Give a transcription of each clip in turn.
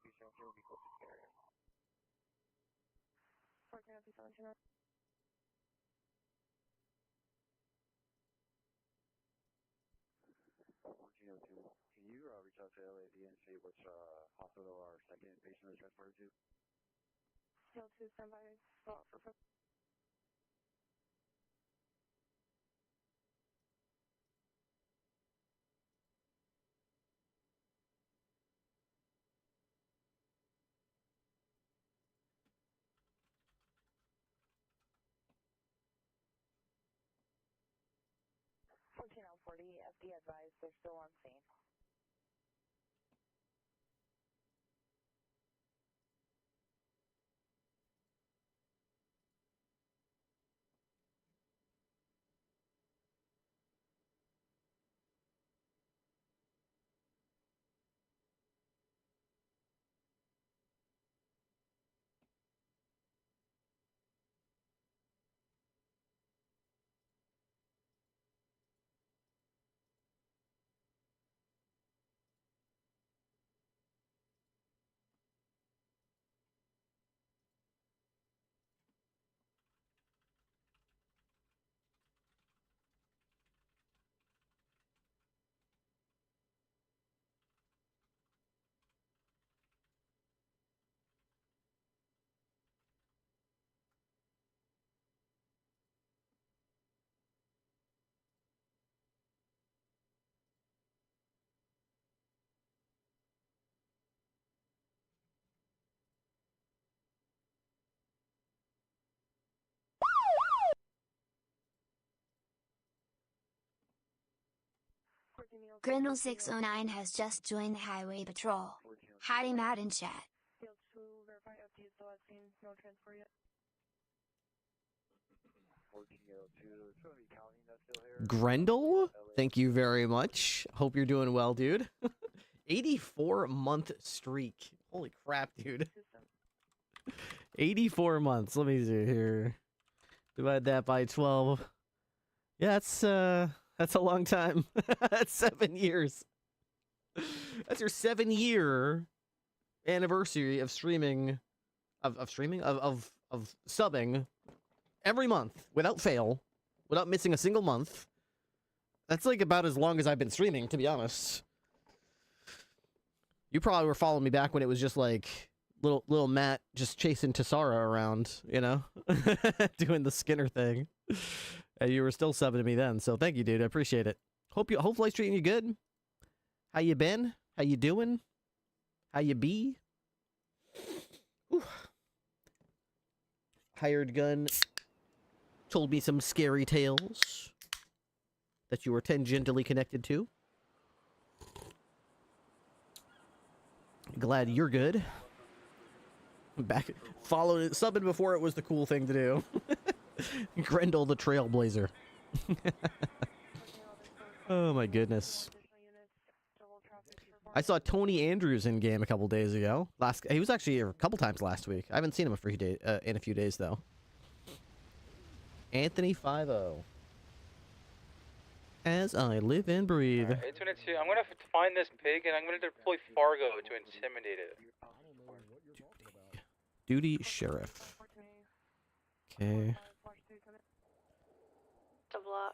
1402. Can you reach out to LAD and see which hospital our second patient is transported to? L2, stand by. For 14L40, FD advised, they're still on scene. Grindle 609 has just joined the Highway Patrol. Hide him out in chat. L2, verify FD is still at scene, no transfer yet. 1402. It's going to be counting that's still here. Grendel, thank you very much. Hope you're doing well, dude. 84-month streak. Holy crap, dude. 84 months. Let me see here. Divide that by 12. Yeah, that's a long time. That's 7 years. That's your 7-year anniversary of streaming, of subbing every month without fail, without missing a single month. That's like about as long as I've been streaming, to be honest. You probably were following me back when it was just like little Matt just chasing Tassara around, you know, doing the Skinner thing. And you were still subbing to me then, so thank you, dude. I appreciate it. Hope life's treating you good. How you been? How you doing? How you be? Whew. Hired Gun told me some scary tales that you were tangentially connected to. Glad you're good. Back following it, subbing before it was the cool thing to do. Grendel the Trailblazer. Oh my goodness. I saw Tony Andrews in game a couple days ago. He was actually here a couple times last week. I haven't seen him in a few days though. Anthony 50. As I live and breathe. Right, 822. I'm gonna find this pig and I'm gonna deploy Fargo to intimidate it. Duty sheriff. Okay.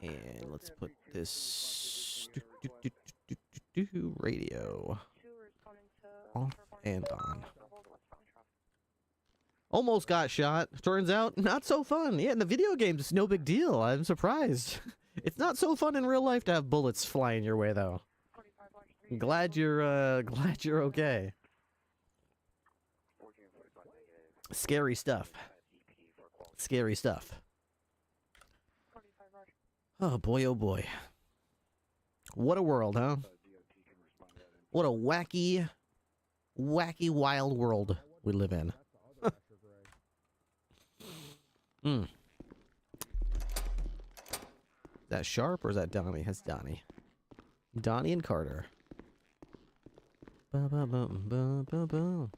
And let's put this radio off and on. Almost got shot. Turns out, not so fun. Yeah, in the video games, it's no big deal. I'm surprised. It's not so fun in real life to have bullets flying your way, though. Glad you're okay. Scary stuff. Scary stuff. Oh boy, oh boy. What a world, huh? What a wacky, wild world we live in. Hmm. Is that Sharp or is that Donnie? That's Donnie. Donnie and Carter. Ba, ba, ba, ba, ba, ba.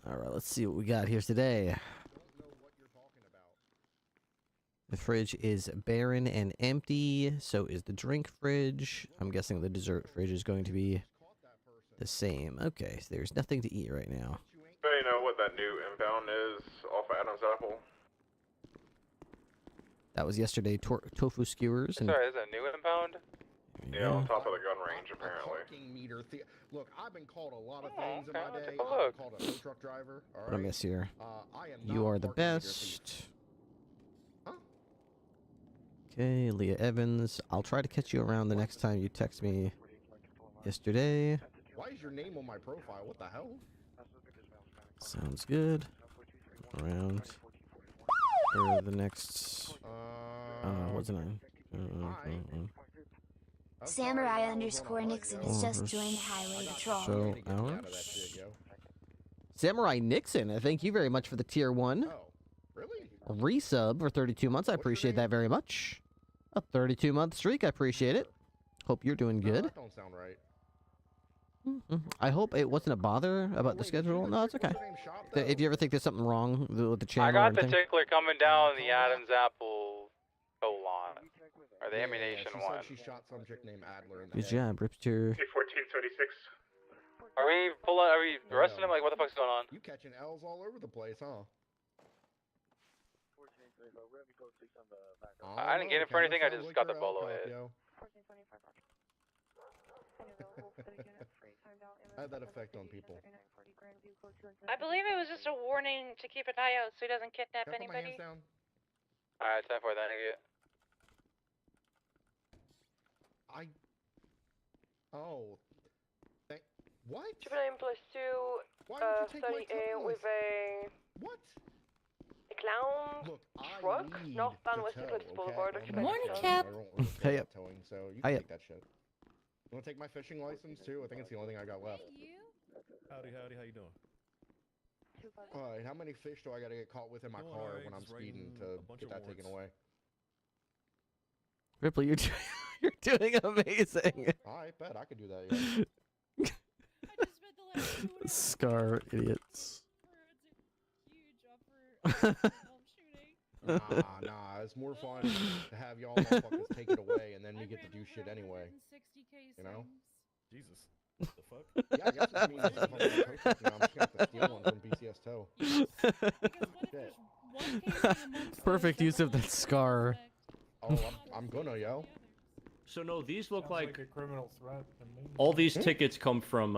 All right, let's see what we got here today. The fridge is barren and empty. So is the drink fridge. I'm guessing the dessert fridge is going to be the same. Okay, so there's nothing to eat right now. Anybody know what that new impound is off of Adam's Apple? That was yesterday. Tofu skewers. And Sorry, is that a new impound? Yeah, on top of the gun range, apparently. Look, I've been called a lot of Oh, things in okay, my I'll day. take a I've been look. called a tow truck driver. All what I right? miss here. I am You not are a the parking meter thief. best. Huh? Okay, Leah Evans. I'll try to catch you around the next time you text me yesterday. Why is your name on my profile? What the hell? Sounds good. Around. Or the next. What's the name? Samurai _ Nixon has just joined the Highway Patrol. So, hours. Samurai Nixon, thank you very much for the tier 1 Oh, really? resub for 32 months. I What's your appreciate name? that very much. A 32-month streak. I appreciate it. Hope you're doing No, good. that don't sound right. I hope it wasn't a bother about the Wait, schedule. No, it's okay. what's your name, Shop, though? If you ever think there's something wrong with the channel I or got the anything. tickler coming down the Adam's Apple colon. Or the Yeah, ammunition she one. said she shot some chick named Adler in the Good head. job, Ripster. 1436. Are we arresting him? Like, what the fuck's going on? You catching L's all over the place, huh? I didn't get it for anything, I just got the bolo hit. How had that effect on people? I believe it was just a warning to keep an eye out so he doesn't kidnap Can I put my anybody. hands down? Alright, time for that, nigga. Oh. What? 9+2, Why would you take my 30A towing with license? a What? clown. Look, I Truck need northbound to West tow, Eclipse okay? Boulevard, I'm expect not Morning, towing. Cap. I don't really care Hey, about towing, so you Hey, can take that shit. You wanna take my fishing license too? I think it's the only thing I got left. Howdy, how you doing? Alright, how many fish do I gotta get caught with in my Doing car alright, when I'm just speeding writing to a bunch get of that taken warrants. away? Ripley, you're doing amazing. Alright, bet I could do that, yeah. Scar idiots. Nah, it's more fun to have y'all motherfuckers take it away and then we get to do shit anyway. You know? Jesus. What the fuck? Yeah, I guess it means if I'm gonna tow truck now, I'm just gonna have to steal one from BCS Tow. Shit. Perfect use of that scar. Oh, I'm gonna, yo. So no, these look like a criminal threat to me. all these tickets come from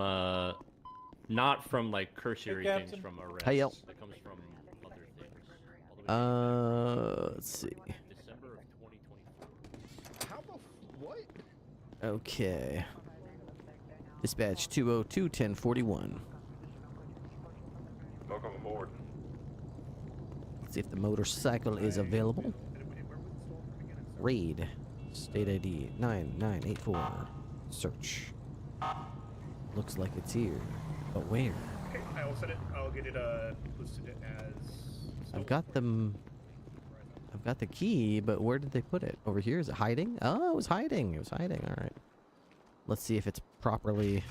not from like cursory Hey, things Captain. from arrests. Hey, yo. It comes from other things. All the way back Let's see. to December of 2024. How the what? Okay. Dispatch 202-1041. Welcome aboard. Let's see if the motorcycle is available. Raid. State ID 9984. Search. Looks like it's here. But where? Okay, I will set it. I'll get it listed as. I've got them. I've got the key, but where did they put it? Over here? Is it hiding? Oh, it was hiding. It was hiding. All right. Let's see if it's properly.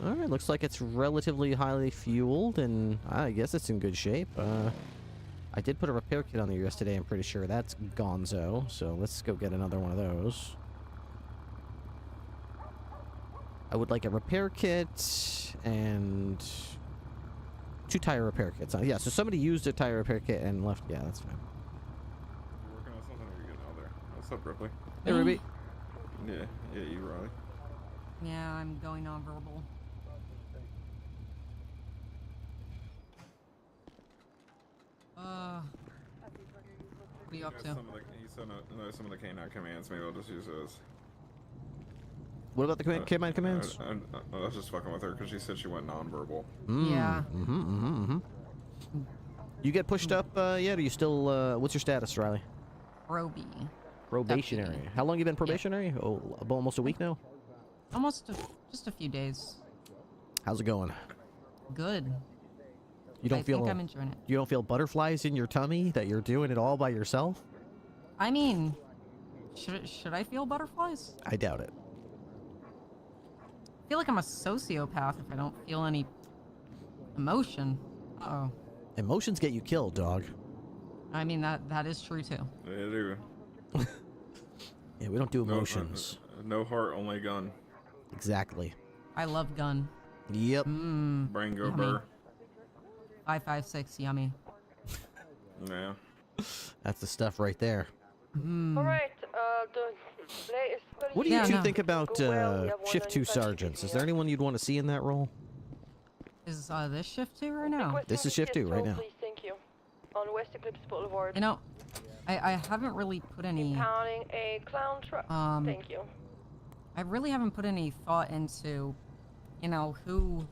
All right. Looks like it's relatively highly fueled, and I guess it's in good shape. I did put a repair kit on there yesterday. I'm pretty sure that's gonzo. So let's go get another one of those. I would like a repair kit and 2 tire repair kits. Yeah, so somebody used a tire repair kit and left. Yeah, that's fine. You working on something or are you getting out there? What's up, Ripley? Hey, Ruby. Yeah, you, Riley. Yeah, I'm going nonverbal. What are you up to? Some of the canine commands. Maybe I'll just use those. What about the command commands? I was just fucking with her because she said she went nonverbal. Yeah. You get pushed up yet? Are you still? What's your status, Riley? Roby. Probationary. Deputy. How long you been probationary? Oh, almost a week now. Just a few days. How's it going? Good. You don't I feel? think I'm enjoying it. You don't feel butterflies in your tummy that you're doing it all by yourself? I mean, should I feel butterflies? I doubt it. I feel like I'm a sociopath if I don't feel any emotion. Oh. Emotions get you killed, dog. I mean, that is true too. They do. Yeah, we don't do emotions. No heart, only gun. Exactly. I love gun. Yep. Brain go Yummy. burr. 556, yummy. Yeah. That's the stuff right there. Alright, What do you Yeah, two no. think about Shift 2 sergeants? Is there anyone you'd want to see in that role? Is this shift 2 right now? This is Shift 2 right now. Please, thank you. On West Eclipse Boulevard. You know, I haven't really put any. Impounding a clown truck. Thank you. I really haven't put any thought into, you know, who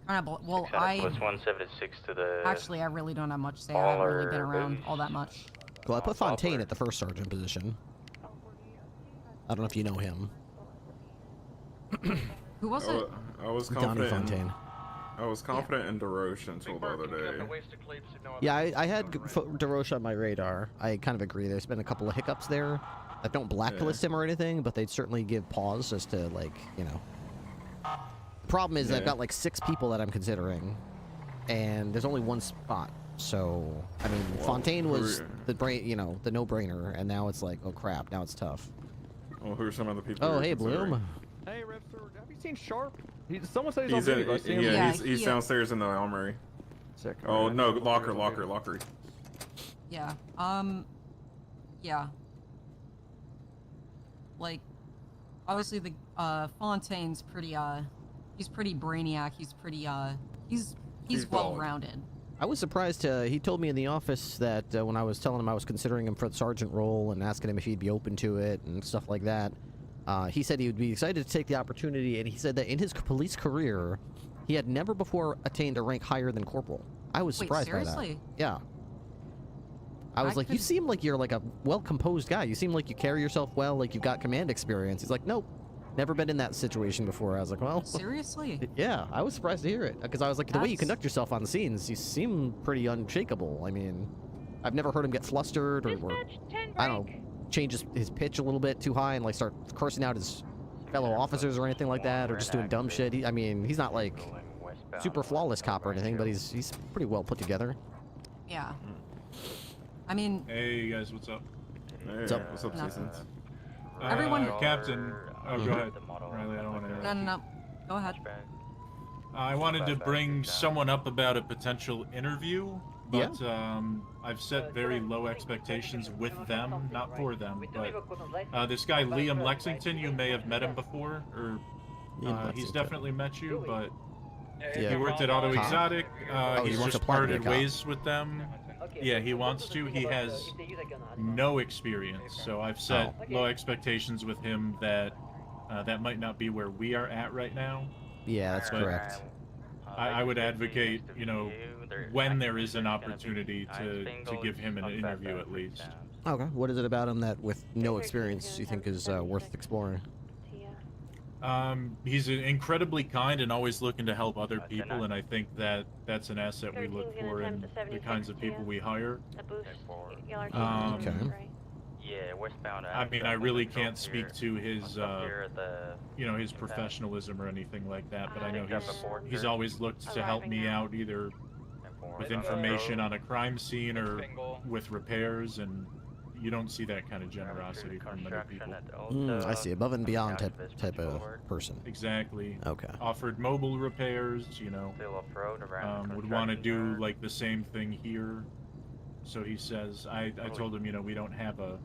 kind of. Well, I. Plus 176 to the. Actually, I really don't have much to say. I haven't really been around all that much. Well, I put Fontaine at the first sergeant position. I don't know if you know him. Who was it? I was Donnie confident. Fontaine. I was confident in DeRoche until the other day. Yeah, I had DeRoche on my radar. I kind of agree. There's been a couple of hiccups there that don't blacklist him or anything, but they'd certainly give pause as to, like, you know. The problem is I've got like 6 people that I'm considering, and there's only one spot. So, I mean, Fontaine was the the no-brainer, and now it's like, oh crap, now it's tough. Well, who are some of the people? Oh, you're hey, considering? Bloom. Hey, Ripster, have you seen Sharp? Someone says He's on video. I see him. yeah, he's downstairs in the armory. Sick. Oh no, locker. Yeah. Yeah. Like, obviously the Fontaine's pretty he's pretty brainiac. He's pretty he's well-rounded. I was surprised. He told me in the office that when I was telling him I was considering him for the sergeant role and asking him if he'd be open to it and stuff like that, he said he would be excited to take the opportunity, and he said that in his police career, he had never before attained a rank higher than corporal. I was surprised by that. Seriously? Yeah. I was like, you seem like you're like a well-composed guy. You seem like you carry yourself well, like you've got command experience. He's like, nope. Never been in that situation before. I was like, well... Seriously? Yeah, I was surprised to hear it. Because I was like, the way you conduct yourself on the scenes, you seem pretty unshakable. I mean, I've never heard him get flustered or I don't know, change his pitch a little bit too high and like start cursing out his fellow officers or anything like that, or just doing dumb shit. I mean, he's not like super flawless cop or anything, but he's pretty well put together. Yeah. I mean... Hey, you guys, what's up? Hey, what's up? What's up, Citizens? Everyone... Captain... Oh, go ahead. Riley, I don't want to... No. Go ahead. I wanted to bring someone up about a potential interview, but I've set very low expectations with them, not for them, but this guy Liam Lexington, you may have met him before, or he's definitely met you, but he worked at Auto Exotic, he's just parted ways with them. Yeah, he wants to. He has no experience, so I've set low expectations with him that that might not be where we are at right now. Yeah, that's correct. I would advocate, you know, when there is an opportunity to give him an interview at least. Okay, what is it about him that with no experience you think is worth exploring? He's incredibly kind and always looking to help other people, and I think that that's an asset we look for in the kinds of people we hire. Okay. Yeah, westbound. I mean, I really can't speak to his, you know, his professionalism or anything like that, but I know he's always looked to help me out either with information on a crime scene or with repairs, and you don't see that kind of generosity from many people. I see, above and beyond type of person. Exactly. Okay. Offered mobile repairs, you know, would want to do like the same thing here. So he says, I told him, you know, we don't have a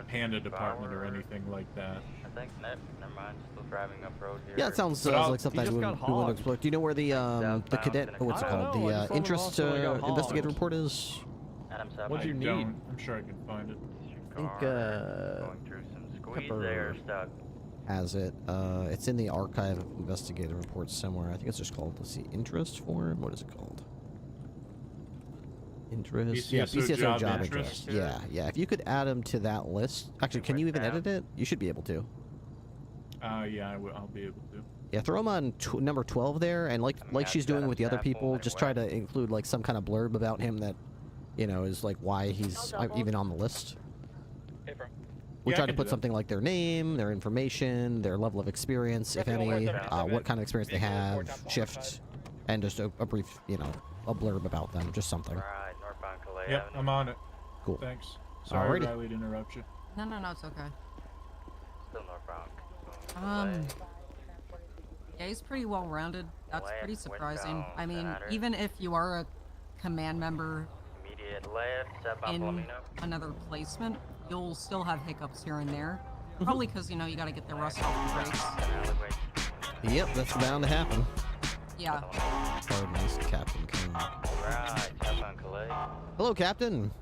panda department or anything like that. I think, never mind, still driving up road here. Yeah, it sounds like something we want to explore. Do you know where the cadet, what's it called, the interest investigative report is? What'd you need? I'm sure I can find it. I think Pepper has it. It's in the archive of investigative reports somewhere. I think it's just called, let's see, interest form? What is it called? Interest? Yeah, PCSO job interest. Yeah. If you could add him to that list. Actually, can you even edit it? You should be able to. Yeah, I'll be able to. Yeah, throw him on number 12 there, and like she's doing with the other people, just try to include like some kind of blurb about him that, you know, is like why he's even on the list. We try to put something like their name, their information, their level of experience, if any, what kind of experience they have, shift, and just a brief, you know, a blurb about them, just something. Yep, I'm on it. Cool. Thanks. Sorry, Alrighty. Riley, to interrupt you. No, it's okay. Still northbound. Yeah, he's pretty well-rounded. That's pretty surprising. westbound I mean, center. even if you are a command member Immediate left, step up, in let me know. another placement, you'll still have hiccups here and there. Probably because, you know, you gotta get the rust off the brakes. Yep, that's bound to happen. Yeah. Pardon me, Captain King. Right, step on Calais. Hello, Captain.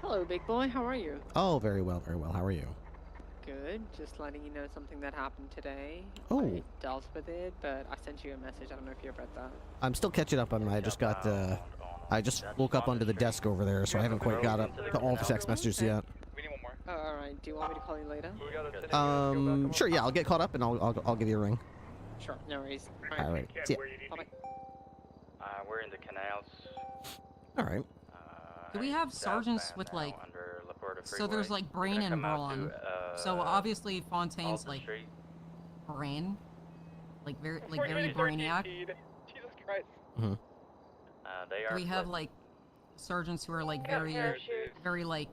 Hello, big boy. How are you? Oh, very well, very well. How are you? Good. Just letting you know something that happened today. Oh. I dealt with it, but I sent you a message. I don't know if you read that. I'm still catching up on. I just got. I just woke up onto the desk over there, so I haven't quite got up to all the text messages yet. All right. Do you want me to call you later? Sure. Yeah, I'll get caught up and I'll give you a ring. Sure. No worries. All right. See ya. Bye-bye. We're in the canals. All right. Do we have sergeants with, like... Under Laporta So Freeway. there's, like, Brain and Come out Brawn. to, So obviously Fontaine's, Alton like, Street. brain. Like, very brainiac. Jesus Christ. Mm-hmm. They Do are we have, split. like, sergeants who are, like, very, like...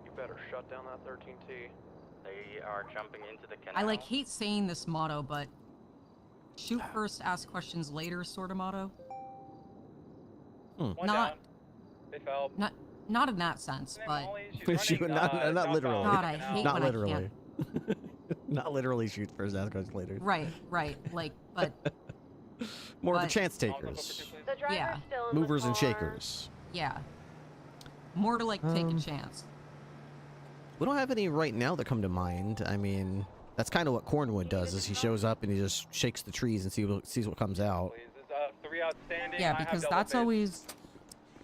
You better shut down that 13T. They are jumping into the canal. I, like, hate saying this motto, but... Shoot first, ask questions later sort of motto. One Not... down. They fell. Not in that sense, but... Shoot, not literally. God, I hate not when literally. I can't... Not literally shoot first, ask questions later. Right, like, but... More of the but- chance takers. The driver's Yeah. still in the Movers and car. shakers. Yeah. More to, like, take a chance. We don't have any right now that come to mind. I mean, that's kind of what Cornwood does, is he shows up and he just shakes the trees and sees what comes out. There's 3 outstanding. Yeah, I have because double that's face. always...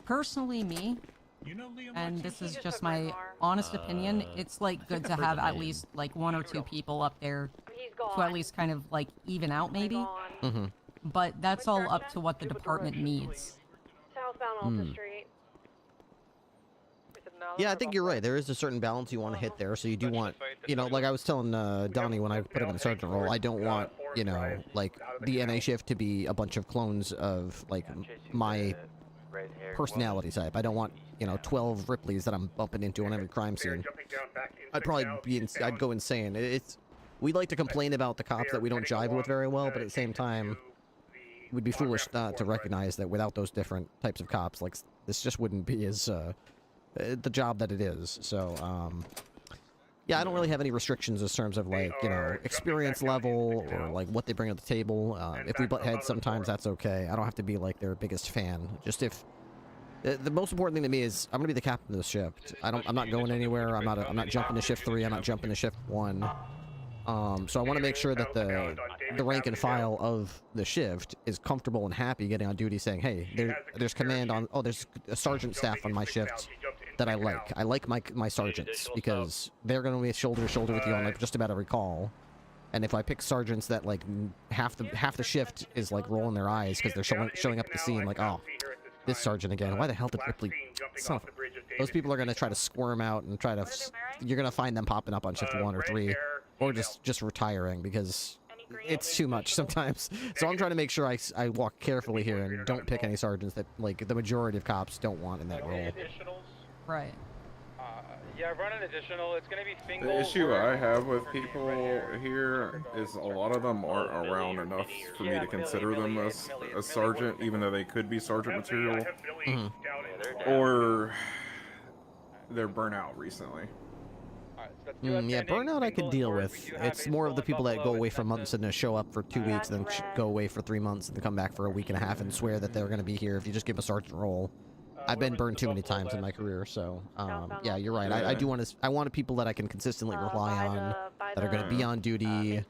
Personally, me, You know Liam and Martinez? this is just my honest opinion, it's, like, good to have at least, like, 1 or 2 people up there He's gone. to at least kind of, like, even out, maybe. Mm-hmm. But that's all up to what the department needs. Southbound Alta Street. Yeah, I think you're right. There is a certain balance you want to hit there, so you do want, you know, like I was telling Donnie when I put him in the sergeant role, I don't want, you know, like, the NA shift to be a bunch of clones of, like, my personality type. I don't want, you know, 12 Ripleys that I'm bumping into on every crime scene. I'd probably I'd go insane. We like to complain about the cops that we don't jive with very well, but at the same time, we'd be foolish not to recognize that without those different types of cops, like, this just wouldn't be as, the job that it is. So, yeah, I don't really have any restrictions in terms of, like, you know, experience level or, like, what they bring to the table. If we butt heads, sometimes that's okay. I don't have to be, like, their biggest fan. Just if... The most important thing to me is I'm gonna be the captain of the shift. I'm not going anywhere. I'm not jumping to shift 3. I'm not jumping to shift 1. So I want to make sure that the rank and file of the shift is comfortable and happy getting on duty, saying, hey, there's command on. Oh, there's a sergeant staff on my shift that I like. I like my sergeants because they're going to be shoulder to shoulder with you on, like, just about every call. And if I pick sergeants that, like, half the shift is, like, rolling their eyes because they're showing up at the scene, like, oh, this sergeant again. Why the hell did Ripley... Son of a... Those people are going to try to squirm out and try to... You're going to find them popping up on shift 1 or 3. Or just retiring because it's too much sometimes. So I'm trying to make sure I walk carefully here and don't pick any sergeants that, like, the majority of cops don't want in that role. Additionals. Right. Yeah, run an additional. It's gonna be Fingal. The issue I have with people here is a lot of them aren't around enough for me to consider them as a sergeant, even though they could be sergeant material. Mm-hmm. Or they're burnt out recently. Yeah, burnout I could deal with. It's more of the people that go away for months and then show up for 2 weeks, then go away for 3 months, and then come back for a week and a half and swear that they're going to be here if you just give them a sergeant role. I've been burned too many times in my career, so yeah, you're right. I do want to. I want people that I can consistently rely on, that are going to be on duty,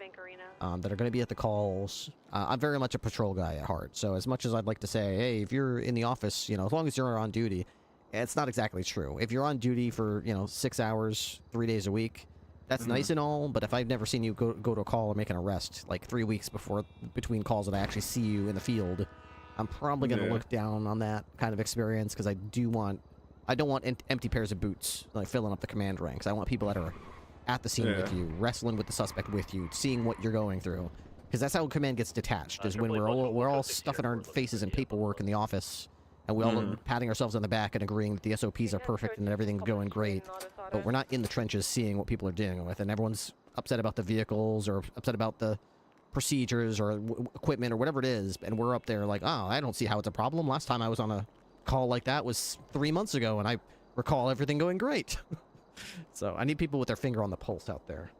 that are going to be at the calls. I'm very much a patrol guy at heart, so as much as I'd like to say, hey, if you're in the office, you know, as long as you're on duty, it's not exactly true. If you're on duty for, you know, 6 hours, 3 days a week, that's nice and all, but if I've never seen you go to a call or make an arrest, like 3 weeks between calls that I actually see you in the field, I'm probably going to look down on that kind of experience, because I don't want empty pairs of boots, like, filling up the command ranks. I want people that are at the scene with you, wrestling with the suspect with you, seeing what you're going through. Because that's how command gets detached, is when we're all stuffing our faces in paperwork in the office, and we all are patting ourselves on the back and agreeing that the SOPs are perfect and everything's going great, but we're not in the trenches seeing what people are dealing with, and everyone's upset about the vehicles or upset about the procedures or equipment or whatever it is, and we're up there like, oh, I don't see how it's a problem. Last time I was on a call like that was 3 months ago, and I recall everything going great. So I need people with their finger on the pulse out there.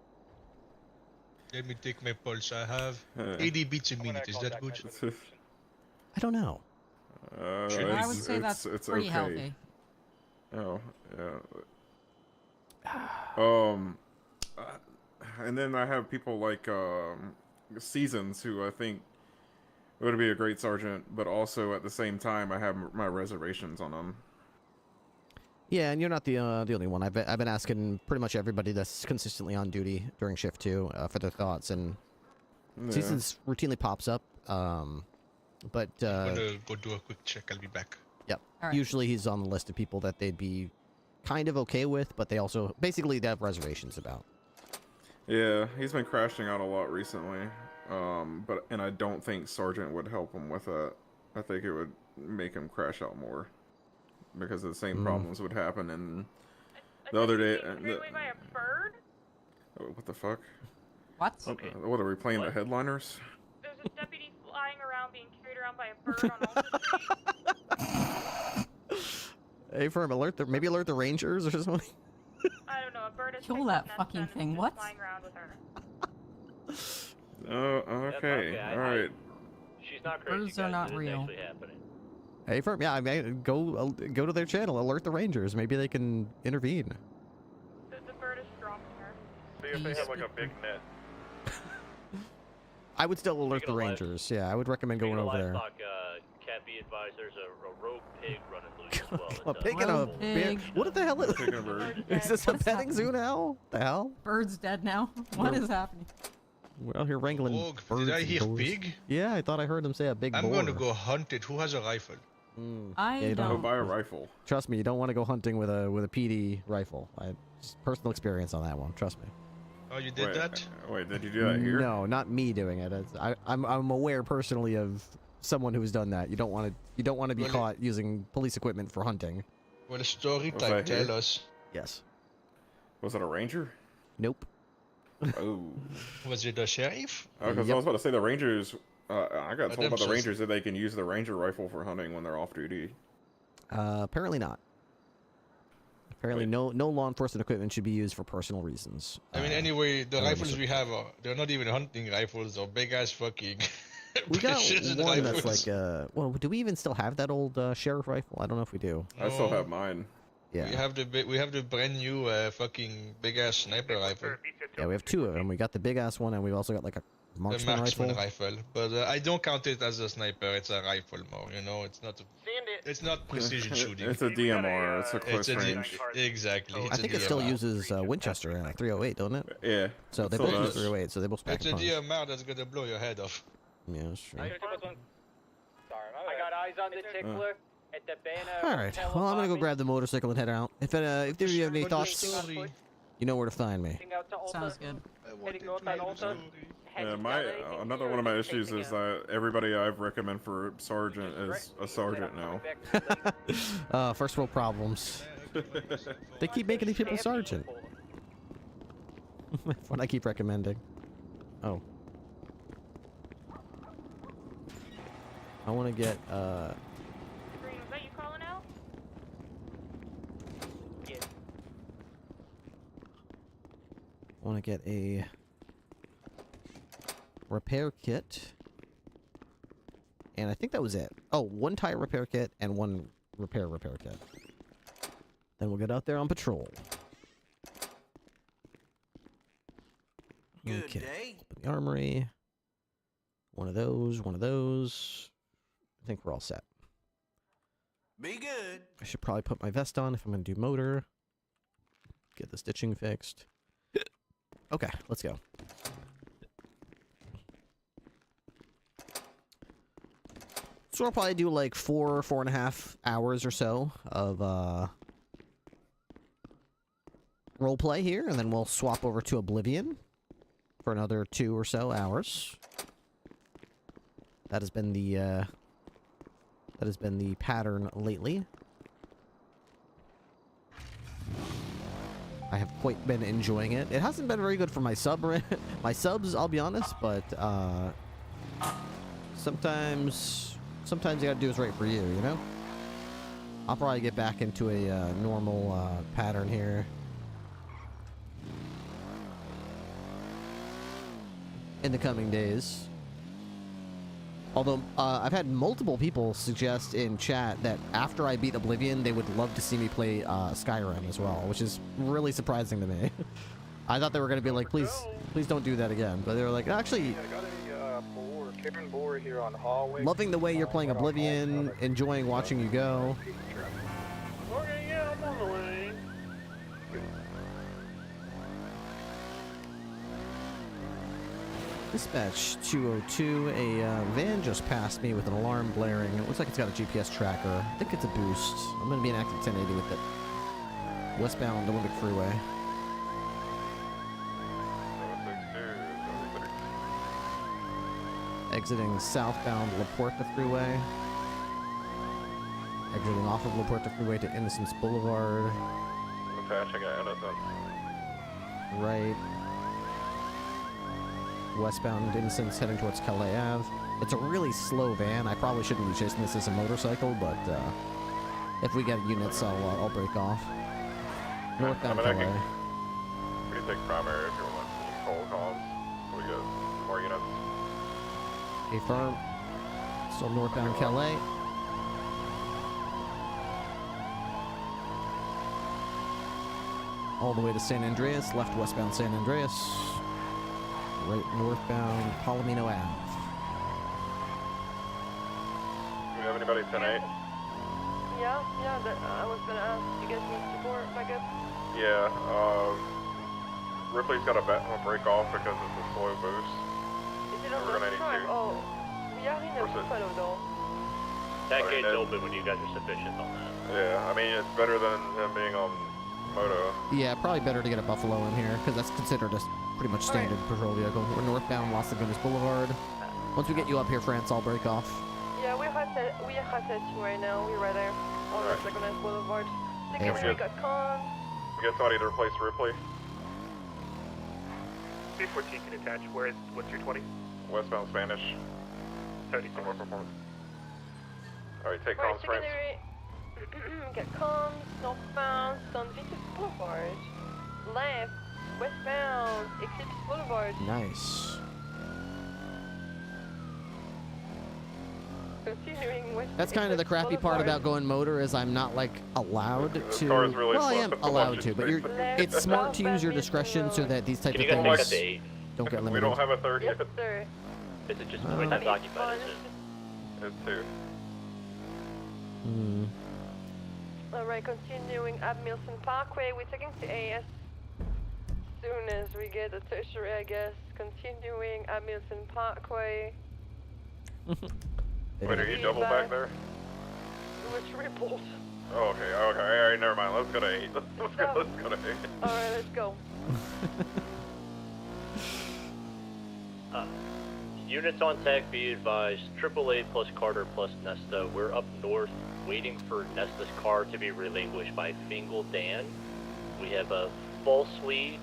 Let me take my pulse. I have 80 beats a minute. Is that good? I don't know. I would say that's pretty healthy. Oh, yeah. And then I have people like Seasons, who I think would be a great sergeant, but also at the same time I have my reservations on him. Yeah, and you're not the only one. I've been asking pretty much everybody that's consistently on duty during shift 2 for their thoughts, and Seasons routinely pops up. But I'm gonna go do a quick check. I'll be back. Yep. Right. Usually he's on the list of people that they'd be kind of okay with, but they also basically they have reservations about. Yeah, he's been crashing out a lot recently. And I don't think Sergeant would help him with that. I think it would make him crash out more, because the same problems would happen. And the other day, by a bird? What the fuck? What? Okay. What are we playing? The headliners? There's a deputy flying around being carried around by a bird on Alta Street. Hey, firm, alert the Rangers or something. I don't know. A bird is Kill that fucking thing. What? Flying around with her. Oh, okay. All right. She's not crazy. Birds are not real. Hey, firm, yeah, I mean, go to their channel, alert the Rangers. Maybe they can intervene. The bird is stroking her. See if they have like a big net. I would still alert the Rangers. Yeah, I would recommend going over there. Can't be advised. There's a rogue pig running loose as well. A pig and a bear. What the hell is Pig and a bird. Is this a petting zoo now? The hell? Bird's dead now. What is happening? We're out here wrangling birds. Did I and hear boars. pig? Yeah, I thought I heard them say a big I'm boar. going to go hunt it. Who has a rifle? I Yeah, you Go don't. buy a rifle. Trust me, you don't want to go hunting with a PD rifle. I just personal experience on that one. Trust me. Oh, you did that? Wait, did you do that here? No, not me doing it. I'm aware personally of someone who's done that. You don't want to be caught using police equipment for hunting. Well, a story Was time. that here? Tell us. Yes. Was it a ranger? Nope. Oh. Was it a sheriff? Because I was about to say the rangers. I got told them by the says- rangers that they can use the ranger rifle for hunting when they're off duty. Apparently not. Apparently, no law enforcement equipment should be used for personal reasons. I mean, anyway, the I rifles was- we have they're not even hunting rifles or big ass fucking. We got precision one that's rifles. like well, do we even still have that old sheriff rifle? I don't know if we do. I still No. have mine. Yeah. We have the brand new fucking big ass sniper rifle. Yeah, we have two of them. We got the big ass one, and we've also got like a The marksman marksman rifle. rifle. But I don't count it as a sniper. It's a rifle more. You know, it's not. It's not precision shooting. It's a DMR. It's a close It's a range. Exactly. I It's think a it still DMR. uses Winchester and like 308, don't it? Yeah. So they Still both use does. 308, so they both pack It's a a punch. DMR that's gonna blow your head off. Yeah, that's true. I got eyes on the tickler at the banner. All right. Well, I'm gonna go grab the motorcycle and head out. If there you have any thoughts, you know where to find me. Sounds good. Heading north on Alta. Yeah, another one of my issues is that everybody I've recommend for sergeant is a sergeant now. First world problems. They keep making these people sergeant. What I keep recommending. Oh. I want to get Green, was that you calling out? I want to get a repair kit. And I think that was it. Oh, one tire repair kit and one repair kit. Then we'll get out there on patrol. Good Okay. day. Open the armory. One of those, one of those. I think we're all set. Be good. I should probably put my vest on if I'm going to do motor. Get the stitching fixed. Okay, let's go. So I'll probably do like 4.5 hours or so of role play here, and then we'll swap over to Oblivion for another 2 or so hours. That has been the That has been the pattern lately. I have quite been enjoying it. It hasn't been very good for my my subs, I'll be honest, but sometimes you gotta do what's right for you, you know? I'll probably get back into a normal pattern here in the coming days. Although, I've had multiple people suggest in chat that after I beat Oblivion, they would love to see me play Skyrim as well, which is really surprising to me. I thought they were going to be like, please don't do that again. But they were like, actually, Karen Boer here on Hallway. loving the way you're playing Oblivion, enjoying watching you go. Okay, yeah, I'm on the way. Dispatch 202, a van just passed me with an alarm blaring. It looks like it's got a GPS tracker. I think it's a boost. I'm going to be in active 1080 with it. Westbound Olympic Freeway. Exiting southbound La Puerta Freeway. Exiting off of La Puerta Freeway to Innocence Boulevard. Patch, I got Innocence. Right. Westbound Innocence heading towards Calais Ave. It's a really slow van. I probably shouldn't be chasing this as a motorcycle, but if we get units, I'll break off. Northbound Calais. We can take primary if you want some cold calls. We got more units. Affirm. Still northbound Calais. All the way to San Andreas. Left westbound San Andreas. Right northbound Palomino Ave. Do we have anybody 10-8? Yeah, I was gonna ask, you guys need support, backup? Yeah, Ripley's got a break off because it's a slow boost. Is it on We're the gonna need front? to. Oh, we are in the Buffalo though. That gate's open when you guys are sufficient on that. Yeah, I mean, it's better than him being on Moto. Yeah, probably better to get a Buffalo in here, because that's considered a pretty much standard patrol vehicle. We're northbound Las Lagunas Boulevard. Once we get you up here, France, I'll break off. Yeah, we are at right now. We're right there on Las Lagunas Boulevard. I think Hey, we got con. We get somebody to replace Ripley. C14 can attach. What's your 20? Westbound Spanish. 30 somewhere performance. Alright, take Right, comms, France. secondary. Get comms, northbound, San Vincent Boulevard. Left, westbound, Eclipse Boulevard. Nice. Continuing west. That's kind of the crappy part about going motor is I'm not like allowed to. car is really Well, I slow. am allowed to, but it's smart to use your discretion so that these type of things don't get We limited. don't have a third Yes, yet. sir. Is it just the time's occupied? Is it? It's 2. Hmm. Alright, continuing at Milson Parkway. We're taking to AS soon as we get a tertiary, I guess. Continuing at Milson Parkway. Wait, are you double back there? We're tripled. Oh, okay, alright, never mind. Let's go to 8. Let's go to 8. Alright, let's go. Units on tag, be advised. AAA plus Carter plus Nesta. We're up north, waiting for Nesta's car to be relinquished by Fingal Dan. We have falsely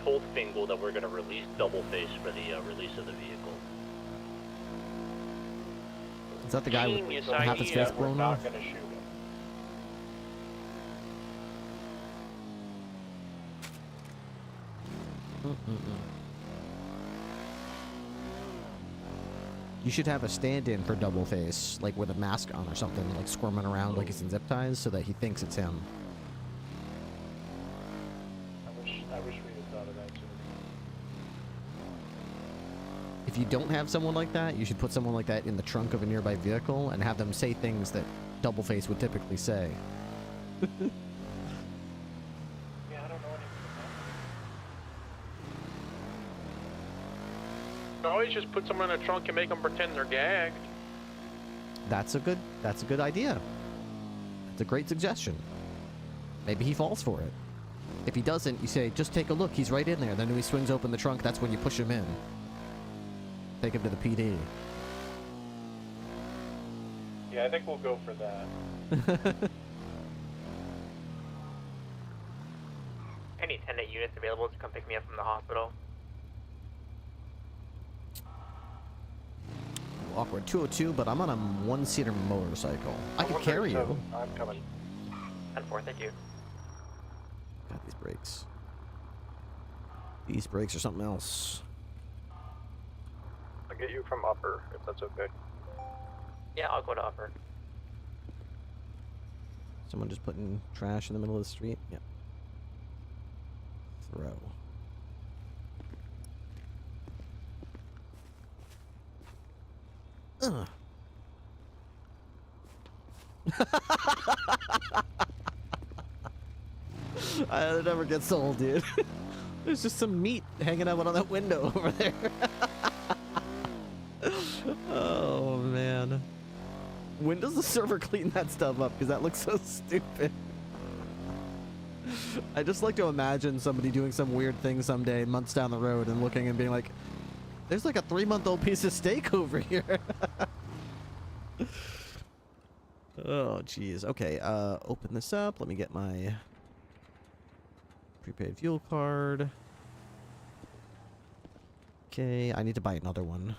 told Fingal that we're going to release Double Face for the release of the vehicle. Is that the guy with half his face blown off? Gonna shoot him. You should have a stand-in for Double Face, like with a mask on or something, like squirming around like he's in zip ties, so that he thinks it's him. I wish we had thought of that too. If you don't have someone like that, you should put someone like that in the trunk of a nearby vehicle and have them say things that Double Face would typically say. Yeah, I don't know anything about Always just put someone in the trunk and make them pretend they're gagged. That's a good idea. That's a great suggestion. Maybe he falls for it. If he doesn't, you say, just take a look, he's right in there. Then when he swings open the trunk, that's when you push him in. Take him to the PD. Yeah, Yeah, I think we'll go for that. Any attendant units available to come pick me up from the hospital? Awkward 202, but I'm on a one-seater motorcycle. I can carry you. I'm coming. 10-4, thank you. God, these brakes. These brakes are something else. I'll get you from upper, if that's okay. Yeah, I'll go to upper. Someone just putting trash in the middle of the street? Yep. Throw. It never gets old, dude. There's just some meat hanging out on that window over there. Oh, man. When does the server clean that stuff up? Because that looks so stupid. I just like to imagine somebody doing some weird thing someday, months down the road, and looking and being like, there's like a 3-month-old piece of steak over here. Oh, jeez. Okay, open this up. Let me get my prepaid fuel card. Okay, I need to buy another one.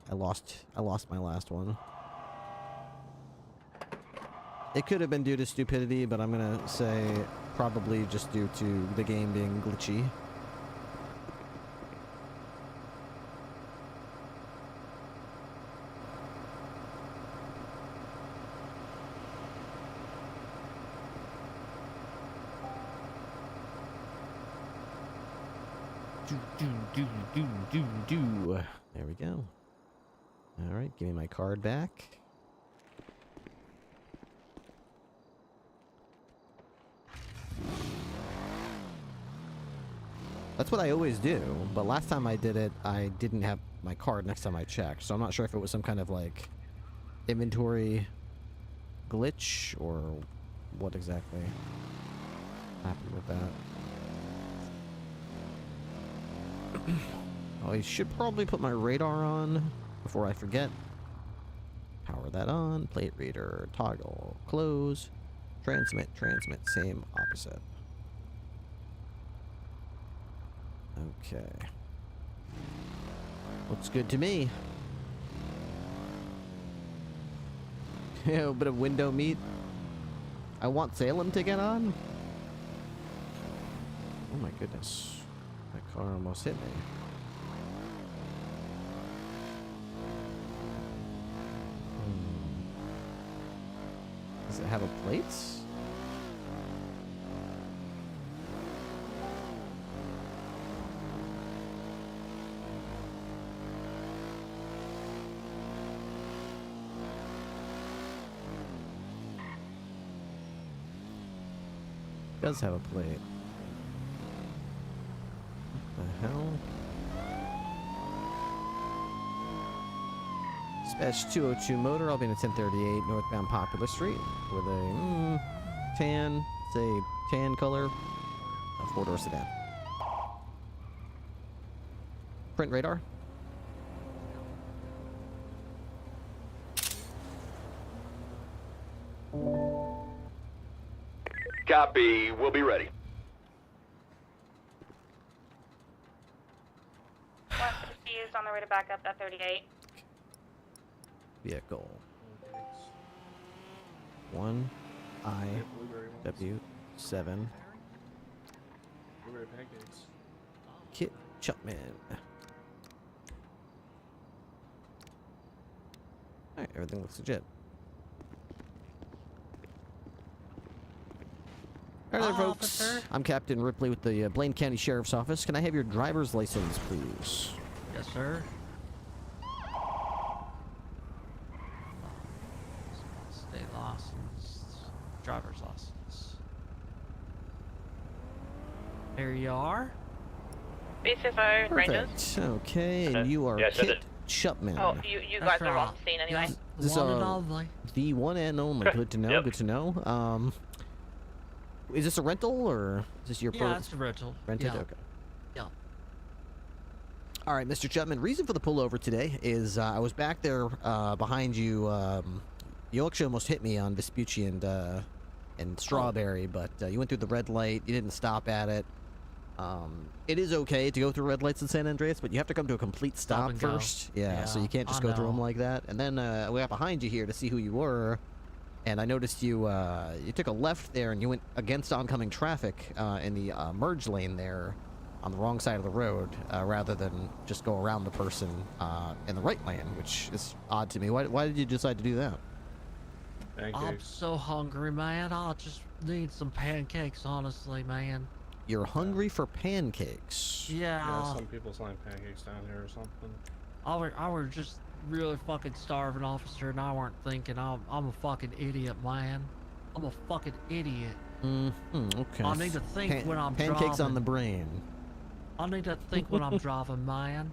I lost my last one. It could have been due to stupidity, but I'm gonna say probably just due to the game being glitchy. There we go. All right, give me my card back. That's what I always do, but last time I did it, I didn't have my card next time I checked, so I'm not sure if it was some kind of, like, inventory glitch or what exactly happened with that. Oh, I should probably put my radar on before I forget. Power that on. Plate reader. Toggle. Close. Transmit. Transmit. Same. Opposite. Okay. Looks good to me. A bit of window meat. I want Salem to get on. Oh my goodness. My car almost hit me. Does it have a plate? It does have a plate. What the hell? Dispatch 202 motor. I'll be in a 1038 northbound Popular Street with a tan, say tan color, a 4-door sedan. Print radar. Copy. We'll be ready. Is on the way to back up that 38. Vehicle 1 IW7 Kit Chapman. Alright, everything looks legit. Hi there, folks. I'm Captain Ripley with the Blaine County Sheriff's Office. Can I have your driver's license, please? Yes, sir. State license, driver's license. There you are. B65 Rangers. Perfect. Okay, and you are Kit Chapman. Oh, you guys are on scene anyway. This One and only. The one and only. Good to know. Yep. Good to know. Is this a rental or is this your? Yeah, it's a rental. Rented. Yeah. Okay. Yeah. All right, Mr. Chapman. Reason for the pullover today is I was back there behind you You actually almost hit me on Vespucci and Strawberry, but you went through the red light. You didn't stop at it. It is okay to go through red lights in San Andreas, but you have to come to a complete stop and go. first. Yeah, so Yeah, you can't just I go through know. them like that. And then we got behind you here to see who you were, and I noticed you you took a left there and you went against oncoming traffic in the merge lane there on the wrong side of the road rather than just go around the person in the right lane, which is odd to me. Why did you decide to do that? I'm so hungry, man. I just need some pancakes, honestly, man. You're hungry for pancakes. Yeah. Some people selling pancakes down here or something. I were just really fucking starving, officer, and I weren't thinking. I'm a fucking idiot, man. I'm a fucking idiot. Okay. I need to think when I'm pancakes driving. on the brain. I need to think when I'm driving, man.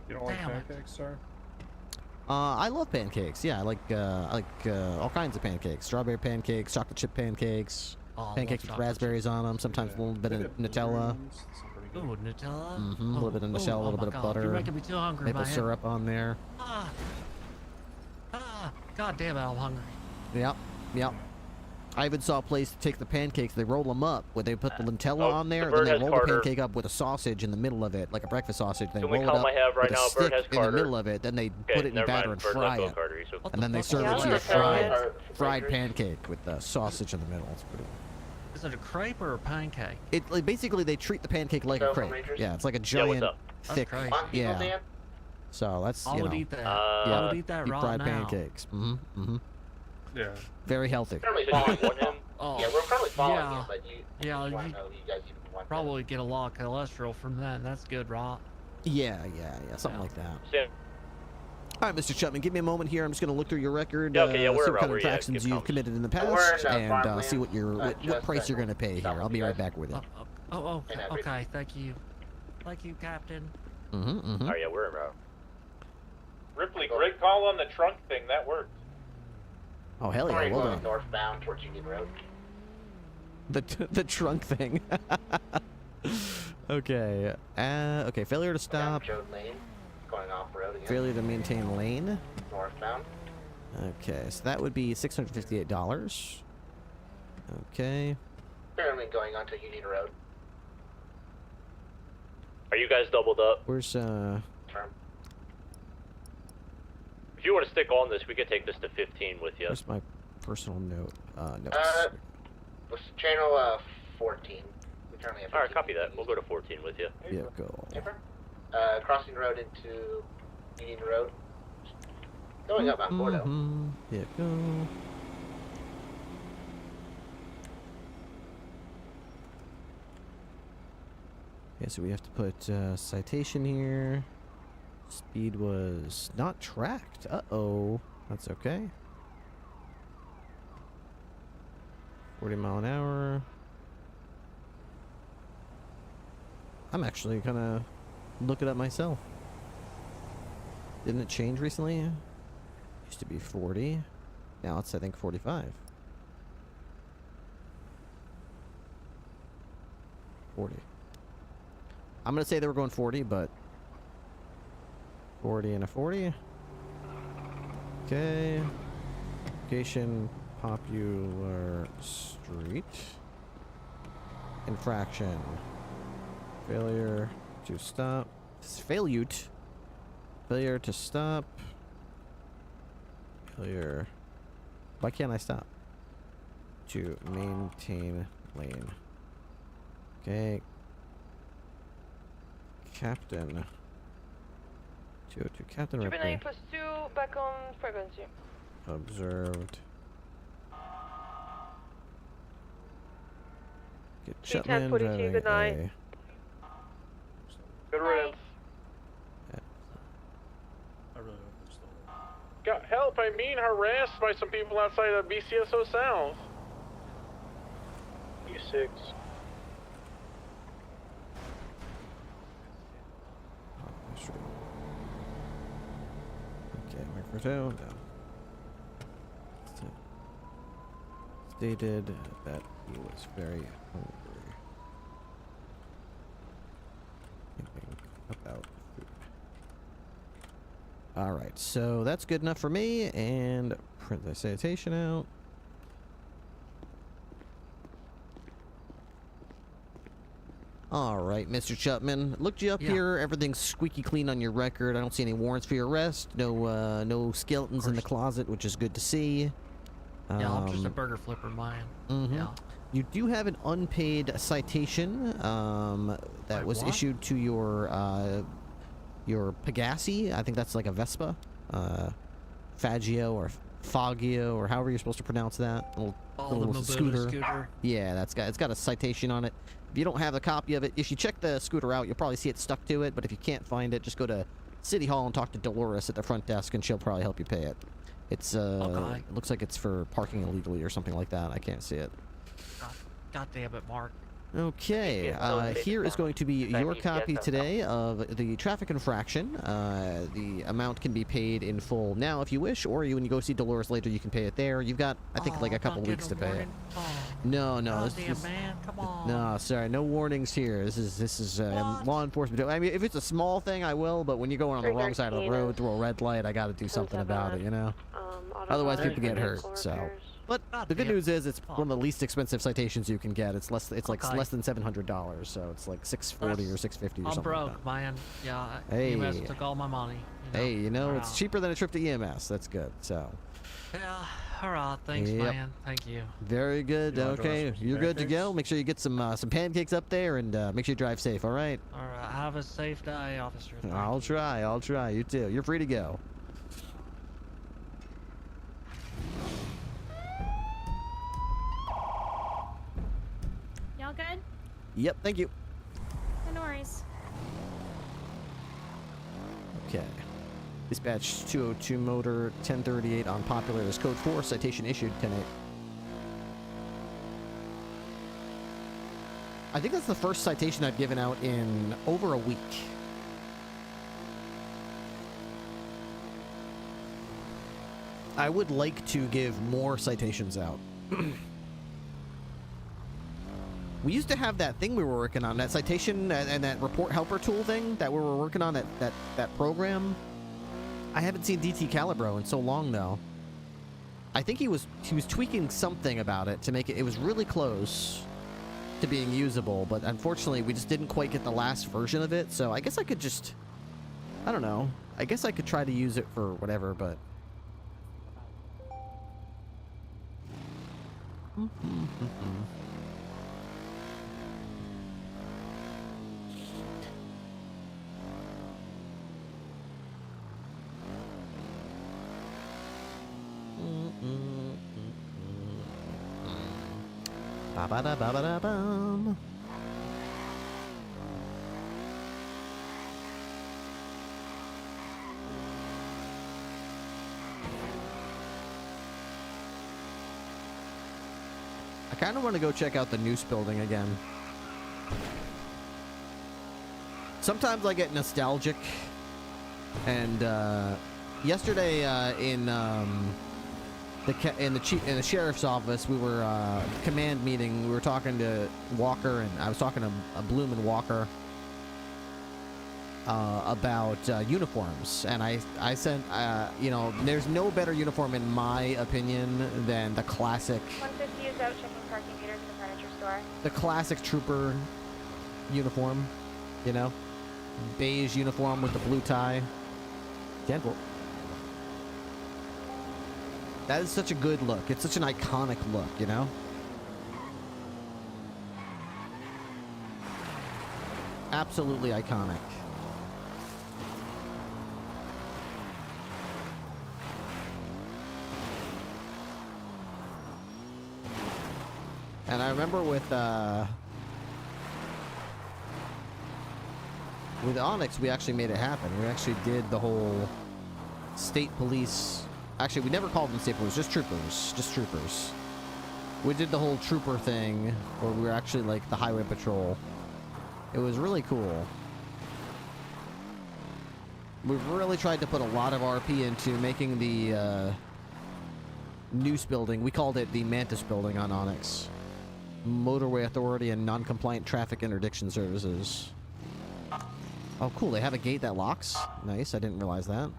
You don't like Damn it. pancakes, sir? I love pancakes. Yeah, I like all kinds of pancakes. Strawberry pancakes, chocolate chip pancakes, Oh, I love pancakes with chocolate raspberries on them. Sometimes a little bit of Nutella. Ooh, Nutella? A little bit of Nutella, a oh little my bit of God, butter. You're making me too hungry, Maple man. syrup on there. God damn it, I'm hungry. Yep. I even saw a place to take the pancakes. They roll them up, where they put the Nutella on there, the and then bird they has roll Carter. the pancake up with a sausage in the middle of it, like a breakfast sausage. They The only roll it column up I have right with now, a bird stick has in the Carter. middle of it. Then they Okay, put it in never batter mind, and bird fry has no it, Carter, so- and then they serve Yeah, it to you I fried, like fried pancake with the sausage in the middle. It's pretty. Is it a crepe or a pancake? It like, basically they treat the pancake like a So, crepe. Rangers? Yeah, it's like a Yeah, what's giant, up? That's thick. crazy. Yeah. So that's I you would know. eat that. yeah, I would eat that deep right fried now. pancakes. Mm-hmm. Yeah. Very healthy. Currently following him. Oh, Yeah, we're currently following yeah. him, but you Yeah, just want you to know you guys even want probably get a lot of cholesterol from that. That's good, right? Yeah, something like that. Yeah. All right, Mr. Chapman, give me a moment here. I'm just going to look through your record, Yeah, okay, yeah, we're see what around kind of where you infractions get you've pumped. committed in the We're past, in, and farmland, see what what just price you're going to pay here. south of I'll be you right guys. back with you. Okay, thank you. Thank you, Captain. Mm-hmm. Oh yeah, we're around. Ripley, great call on the trunk thing. That worked. Oh hell Sorry, yeah, well going done. northbound towards Union Road. The trunk thing. Okay. Okay. Failure to stop. Down Joad Lane, going off road again. Failure to maintain lane. Northbound. Okay, so that would be $658. Okay. Currently going onto Union Road. Are you guys doubled up? Where's Term. If you want to stick on this, we can take this to 15 with you. where's my personal note? Notes. What's channel 14? We currently have. All right, copy that. We'll go to 14 with you. Vehicle. Crossing road into Union Road. Going up on Bordeaux. Vehicle. Okay, so we have to put citation here. Speed was not tracked. Uh-oh. That's okay. 40 mile an hour. I'm actually gonna look it up myself. Didn't it change recently? Used to be 40. Now it's, I think, 45. 40. I'm gonna say they were going 40, but 40 and a 40. Okay. Location, Popular Street. Infraction. Failure to stop. Failure to stop. Failure. Why can't I stop? To maintain lane. Okay. Captain. 202 Captain Trooper Ripley. 9 plus 2, back on frequency. Observed. Get T10 Chapman 42, driving good night. a... Good riddance. Got help, I'm being harassed by some people outside of BCSO South. E6. Okay, microphone down. Stated that he was very hungry. Thinking about food. Alright, so that's good enough for me, and print the citation out. All right, Mr. Chapman. Looked you up here. Everything's squeaky clean on your record. I don't see any warrants for your arrest. No, no skeletons in the closet, which is good to see. Yeah, I'm just a burger flipper, man. Yeah. You do have an unpaid citation that was issued to your Pegassi. I think that's like a Vespa, Faggio or Foggio or however you're supposed to pronounce that. Little scooter. Yeah, it's got a citation on it. If you don't have a copy of it, if you check the scooter out, you'll probably see it stuck to it. But if you can't find it, just go to City Hall and talk to Dolores at the front desk, and she'll probably help you pay it. It's it looks like it's for parking illegally or something like that. I can't see it. God damn it, Mark. Okay, here is going to be your copy today of the traffic infraction. The amount can be paid in full now if you wish, or when you go see Dolores later, you can pay it there. You've got, I think, like a couple weeks to pay it. No, Man, come on. No, sorry, no warnings here. This is law enforcement. I mean, if it's a small thing, I will, but when you're going on the wrong side of the road through a red light, I got to do something about it, you know? Otherwise, people get hurt, so... But the good news is it's one of the least expensive citations you can get. It's less than $700, so it's like $640 or $650 or something. I'm broke, like that. man. Yeah, hey. EMS took all my money. Hey, you know, it's cheaper than a trip to EMS. That's good. So. Yeah, alright, thanks, man. Thank you. Very good. Okay, you're good to go. Make sure you get some pancakes up there, and make sure you drive safe. All right. All right. Have a safe day, officer. I'll try. You too. You're free to go. Y'all good? Yep, thank you. No worries. Okay. Dispatch 202 motor 1038 on Popular is code 4, citation issued 10-8. I think that's the first citation I've given out in over a week. I would like to give more citations out. We used to have that thing we were working on, that citation and that report helper tool thing that we were working on, that program. I haven't seen DT Calibro in so long, though. I think he was tweaking something about it to make it was really close to being usable, but unfortunately we just didn't quite get the last version of it, so I guess I could just, I don't know, I guess I could try to use it for whatever, but... Ba-ba-da-ba-ba-da-bum. I kind of want to go check out the Noose building again. Sometimes I get nostalgic, and yesterday in the sheriff's office, we were command meeting. We were talking to Walker, and I was talking to Bloom and Walker about uniforms, and I said, you know, there's no better uniform in my opinion than the classic. 150 is out checking parking meters in the furniture store. The classic trooper uniform, you know, beige uniform with the blue tie. Gentle. That is such a good look. It's such an iconic look, you know? Absolutely iconic. And I remember with Onyx, we actually made it happen. We actually did the whole state police... Actually, we never called them state police, just troopers. Just troopers. We did the whole trooper thing, where we were actually like the highway patrol. It was really cool. We've really tried to put a lot of RP into making the Noose building. We called it the Mantis building on Onyx. Motorway Authority and Non-Compliant Traffic Interdiction Services. Oh, cool. They have a gate that locks. Nice. I didn't realize that.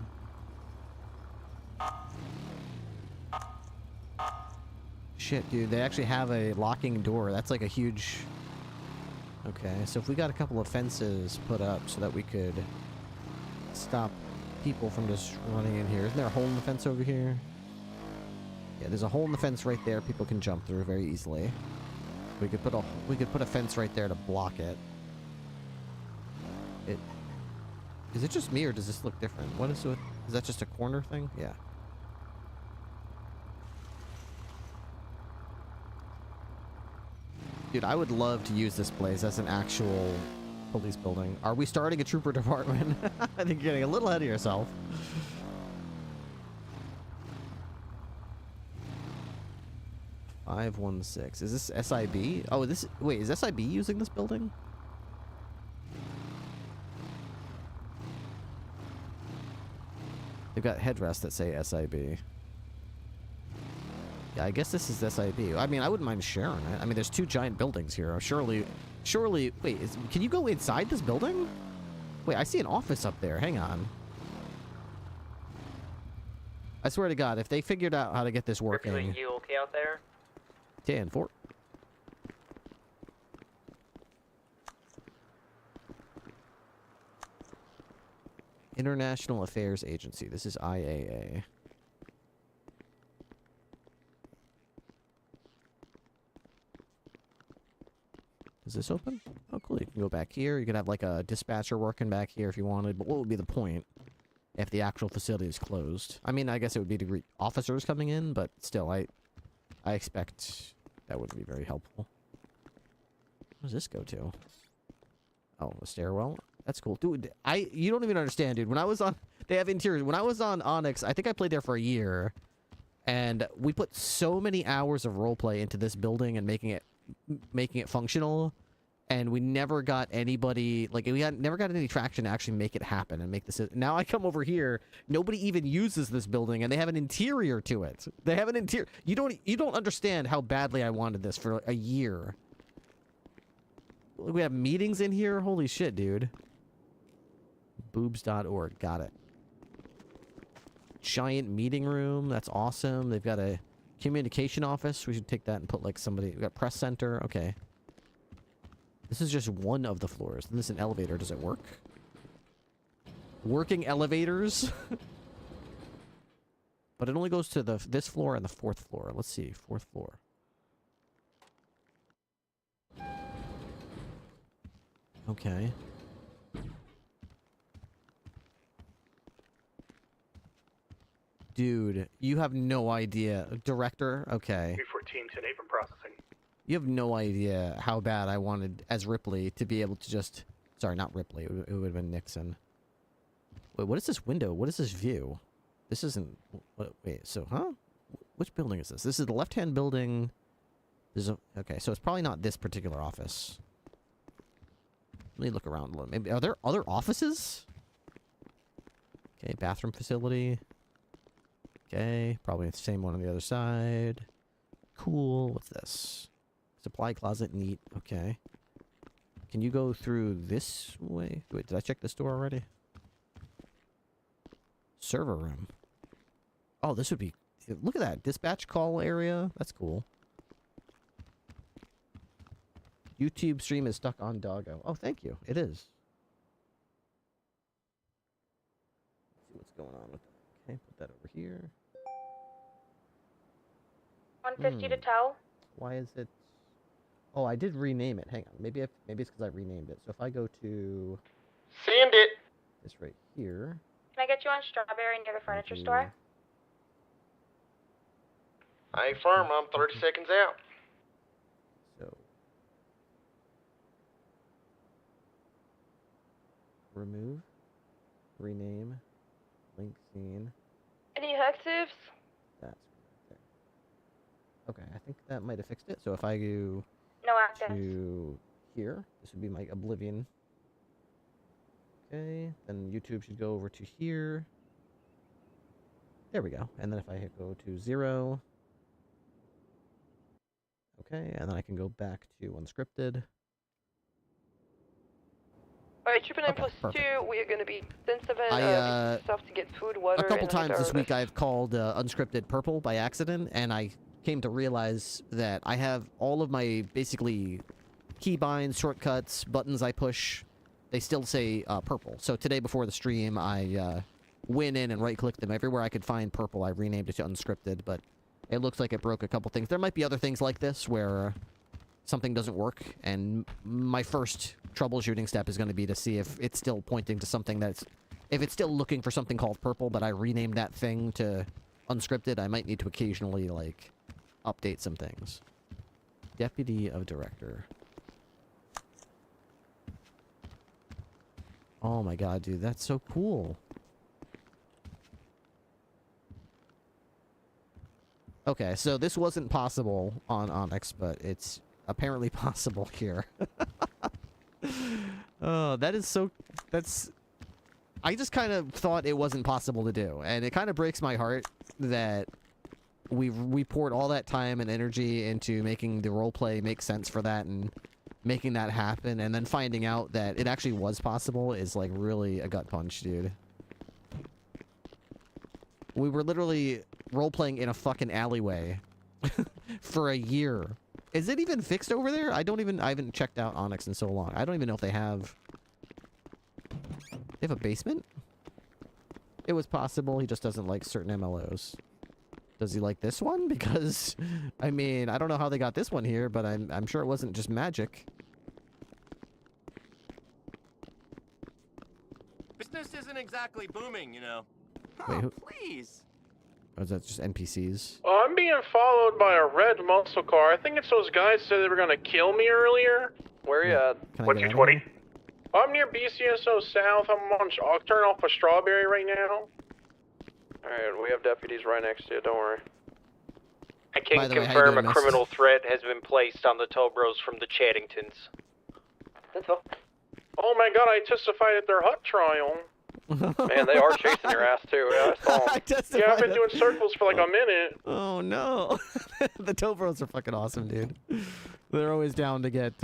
shit, dude. They actually have a locking door. That's like a huge... Okay, so if we got a couple of fences put up so that we could stop people from just running in here. Isn't there a hole in the fence over here? Yeah, there's a hole in the fence right there. People can jump through very easily. We could put a fence right there to block it. Is it just me or does this look different? What is it? Is that just a corner thing? Yeah. Dude, I would love to use this place as an actual police building. Are we starting a trooper department? I think you're getting a little ahead of yourself. $516. Is this SIB? Oh, wait, is SIB using this building? They've got headrests that say SIB. Yeah, I guess this is SIB. I mean, I wouldn't mind sharing it. I mean, there's two giant buildings here. Surely, wait, can you go inside this building? Wait, I see an office up there. Hang on. I swear to God, if they figured out how to get this working... You okay out there? 10-4. International Affairs Agency. This is IAA. Is this open? Oh, cool. You can go back here. You could have like a dispatcher working back here if you wanted. But what would be the point if the actual facility is closed? I mean, I guess it would be to greet officers coming in, but still, I expect that wouldn't be very helpful. What does this go to? Oh, a stairwell? That's cool. Dude, you don't even understand, dude. When I was on... They have interiors. When I was on Onyx, I think I played there for a year. And we put so many hours of roleplay into this building and making it functional. And we never got anybody... Like, never got any traction to actually make it happen and make this... Now I come over here, nobody even uses this building, and they have an interior to it. They have an interior... You don't understand how badly I wanted this for a year. We have meetings in here? Holy shit, dude. Boobs.org. Got it. Giant meeting room. That's awesome. They've got a communication office. We should take that and put like somebody... We got press center. Okay. This is just one of the floors. Then this is an elevator. Does it work? Working elevators? But it only goes to this floor and the 4th floor. Let's see. 4th floor. Okay. Dude, you have no idea. Director? Okay. 314 today from processing. You have no idea how bad I wanted, as Ripley, to be able to just... Sorry, not Ripley. It would have been Nixon. Wait, what is this window? What is this view? This isn't... Wait, so, huh? Which building is this? This is the left-hand building. There's a... Okay, so it's probably not this particular office. Let me look around a little. Maybe... Are there other offices? Okay, bathroom facility. Okay, probably the same one on the other side. Cool. What's this? Supply closet, neat. Okay. Can you go through this way? Wait, did I check this door already? Server room. Oh, this would be... Look at that. Dispatch call area. That's cool. YouTube stream is stuck on Doggo. Oh, thank you. It is. Let's see what's going on with that. Okay, put that over here. 150 to tow. Why is it... Oh, I did rename it. Hang on. Maybe it's because I renamed it. So if I go to... Send it! This right here... Can I get you on Strawberry near the furniture store? I ain't firm. I'm 30 seconds out. So... Remove. Rename. Link scene. Any hextives? That's right there. Okay, I think that might have fixed it. So if I go No active. to here, this would be my Oblivion. Okay, then YouTube should go over to here. There we go. And then if I go to 0. Okay, and then I can go back to unscripted. Alright, Trooper 9 Okay, plus perfect. 2, we are going to be 10-7, I, stuff to get food, water, a couple and times this reserve. week I've called unscripted purple by accident, and I came to realize that I have all of my basically keybinds, shortcuts, buttons I push. They still say purple. So today before the stream, I went in and right-clicked them. Everywhere I could find purple, I renamed it to unscripted, but it looks like it broke a couple things. There might be other things like this where something doesn't work, and my first troubleshooting step is going to be to see if it's still pointing to something that's... If it's still looking for something called purple, but I renamed that thing to unscripted, I might need to occasionally, like, update some things. Deputy of Director. Oh my god, dude, that's so cool. Okay, so this wasn't possible on Onyx, but it's apparently possible here. Oh, that is so... That's... I just kind of thought it wasn't possible to do, and it kind of breaks my heart that we poured all that time and energy into making the roleplay make sense for that and making that happen, and then finding out that it actually was possible is, like, really a gut punch, dude. We were literally role-playing in a fucking alleyway for a year. Is it even fixed over there? I haven't checked out Onyx in so long. I don't even know if they have... They have a basement? It was possible. He just doesn't like certain MLOs. Does he like this one? Because, I mean, I don't know how they got this one here, but I'm sure it wasn't just magic. Business isn't exactly booming, you know. Wait, who? Please. Or is that just NPCs? I'm being followed by a red muscle car. I think it's those guys said they were gonna kill me earlier. Where you at? What's your 20? I'm near BCSO South. I'll turn off a Strawberry right now. Alright, we have deputies right next to you, don't worry. I can By the way, how you confirm doing, a miss? criminal threat has been placed on the Tobros from the Chaddingtons. That's all. Oh my god, I testified at their hut trial. Man, they are chasing your ass too. Yeah, I saw 'em. I testified Yeah, I've been at- doing circles for like a minute. Oh no. The Tobros are fucking awesome, dude. They're always down to get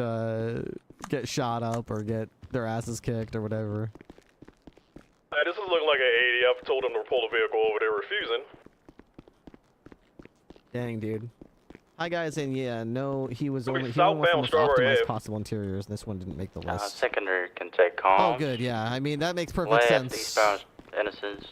shot up or get their asses kicked or whatever. Hey, this is looking like an 80. I've told them to pull the vehicle over. They're refusing. Dang, dude. Hi guys, and yeah, no, he was It'll be only he only wants the southbound most Strawberry optimized Ave. possible interiors. This one didn't make the list. Secondary can take calm. Oh, good, yeah. I mean, that makes perfect Left, sense. eastbound Innocence.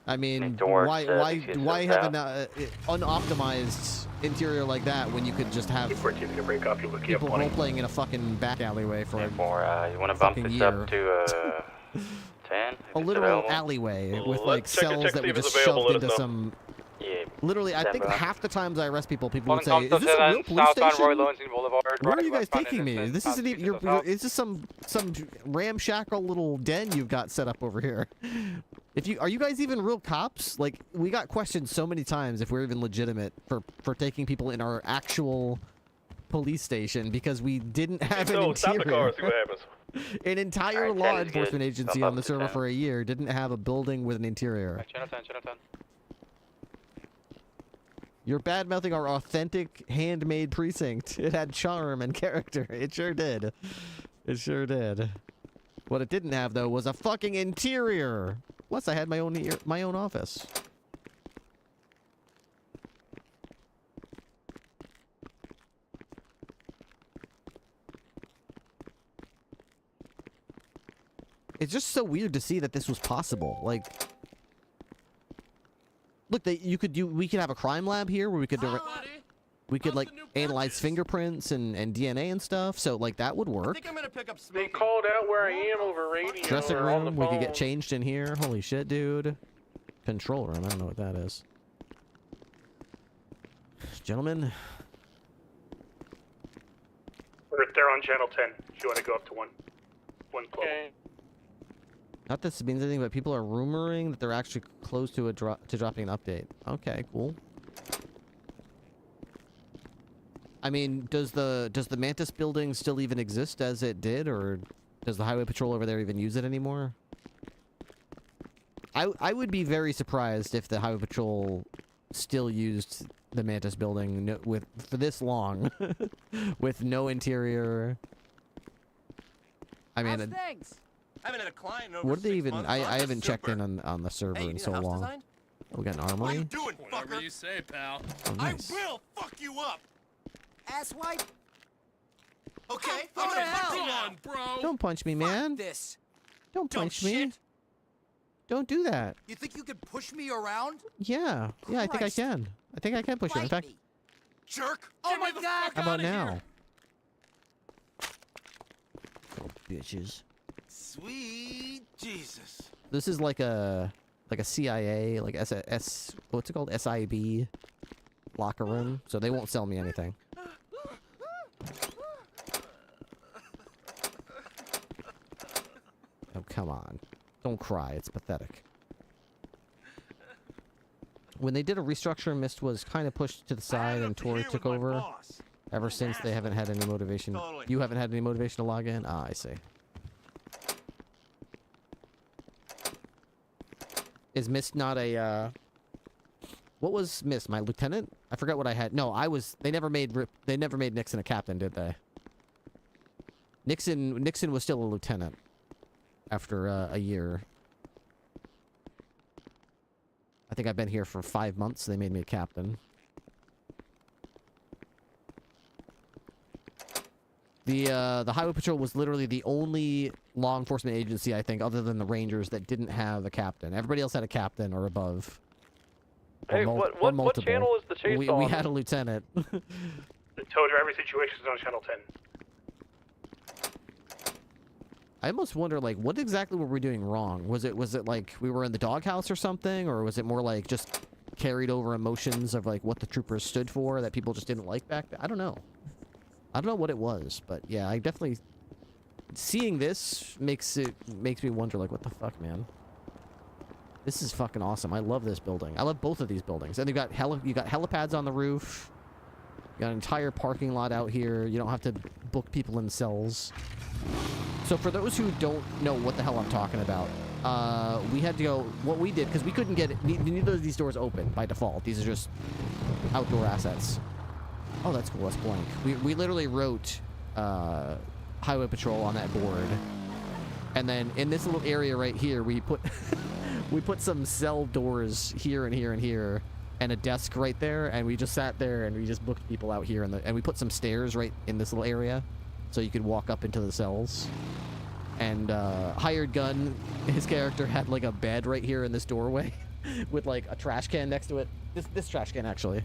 I mean, towards, why TSS have an unoptimized interior like that when you could just have people role-playing in a fucking back alleyway for you want to bump fucking this year. up to 10? A literal alleyway with like check cells that we if it's just available, shoved let into us know. some... Yeah. Literally, I think December. half the times I arrest people, people One would say, "Is this a real police southbound Roy station? Lowenstein Boulevard. Where are right you guys westbound taking me? Innocence, This isn't even. south, south. Is this some ramshackle little den you've got set up over here? Are you guys even real cops? Like, we got questioned so many times if we're even legitimate for taking people in our actual police station because we didn't have an So, stop the car, interior. see what happens. An entire Alright, law 10 is good. enforcement agency Stop on the up to server 10. for a year didn't have a building with an interior. Channel 10, channel 10. You're bad-mouthing our authentic, handmade precinct. It had charm and character. It sure did. It sure did. What it didn't have, though, was a fucking interior. Plus, I had my own office. It's just so weird to see that this was possible. Like... Look, we could have a crime lab here where we could like analyze fingerprints and DNA and stuff. So like that would work. I'm gonna pick up They called out where I am over radio. Dressing or on the room, we could get phone. changed in here. Holy shit, dude. Control room, I don't know what that is. Gentlemen, They're on channel 10. If you want to go up to one club. Okay. not that this means anything, but people are rumoring that they're actually close to dropping an update. Okay, cool. I mean, does the Mantis building still even exist as it did, or does the highway patrol over there even use it anymore? I would be very surprised if the highway patrol still used the Mantis building for this long with no interior. I mean, Thanks. I haven't had a client in over what do they 6 even? months. I Lots of haven't checked super. in on the server Hey, you in need so a house long. designed? Oh, we got an What are armory. you doing, Whatever fucker? you say, pal. Oh, nice. I will fuck you up. Asswipe. Okay, Go I'm to gonna hell. fuck you Come up. on, bro. Don't punch me, man. This. Don't Dumb punch me. shit. Don't do that. You think you can push me around? Yeah. Yeah, I think I Christ. can. I think I can push you. In Bite fact, me. Jerk. Oh my god. how about now? Oh, bitches. Sweet Jesus. This is like a CIA, like S what's it called? SIB locker room. So they won't sell me anything. Oh, come on. Don't cry. It's pathetic. When they did a restructure, Mist was kind of pushed to the side and Tori took over. Ever since, they haven't had any motivation. Totally. You haven't had any motivation to log in? Ah, I see. Is Mist not a, what was Mist? My lieutenant? I forgot what I had. No, I was, they never made Nixon a captain, did they? Nixon was still a lieutenant after a year. I think I've been here for 5 months. They made me a captain. The Highway Patrol was literally the only law enforcement agency, I think, other than the Rangers, that didn't have a captain. Everybody else had a captain or above. Hey, what channel is the chase we, on? We had a lieutenant. The tow driver situation is on Channel 10. I almost wonder, like, what exactly were we doing wrong? Was it like we were in the doghouse or something, or was it more like just carried over emotions of like what the troopers stood for that people just didn't like back then? I don't know. I don't know what it was, but yeah, I definitely seeing this makes me wonder, like, what the fuck, man. This is fucking awesome. I love this building. I love both of these buildings. And you got helipads on the roof. You got an entire parking lot out here. You don't have to book people in cells. So for those who don't know what the hell I'm talking about, we had to go, what we did, because we couldn't get it, neither of these doors open by default. These are just outdoor assets. Oh, that's cool. That's blank. We literally wrote Highway Patrol on that board. And then in this little area right here, we put we put some cell doors here and here and here, and a desk right there, and we just sat there and we just booked people out here, and we put some stairs right in this little area, so you could walk up into the cells. And Hired Gun, his character had like a bed right here in this doorway, with like a trash can next to it. This trash can actually,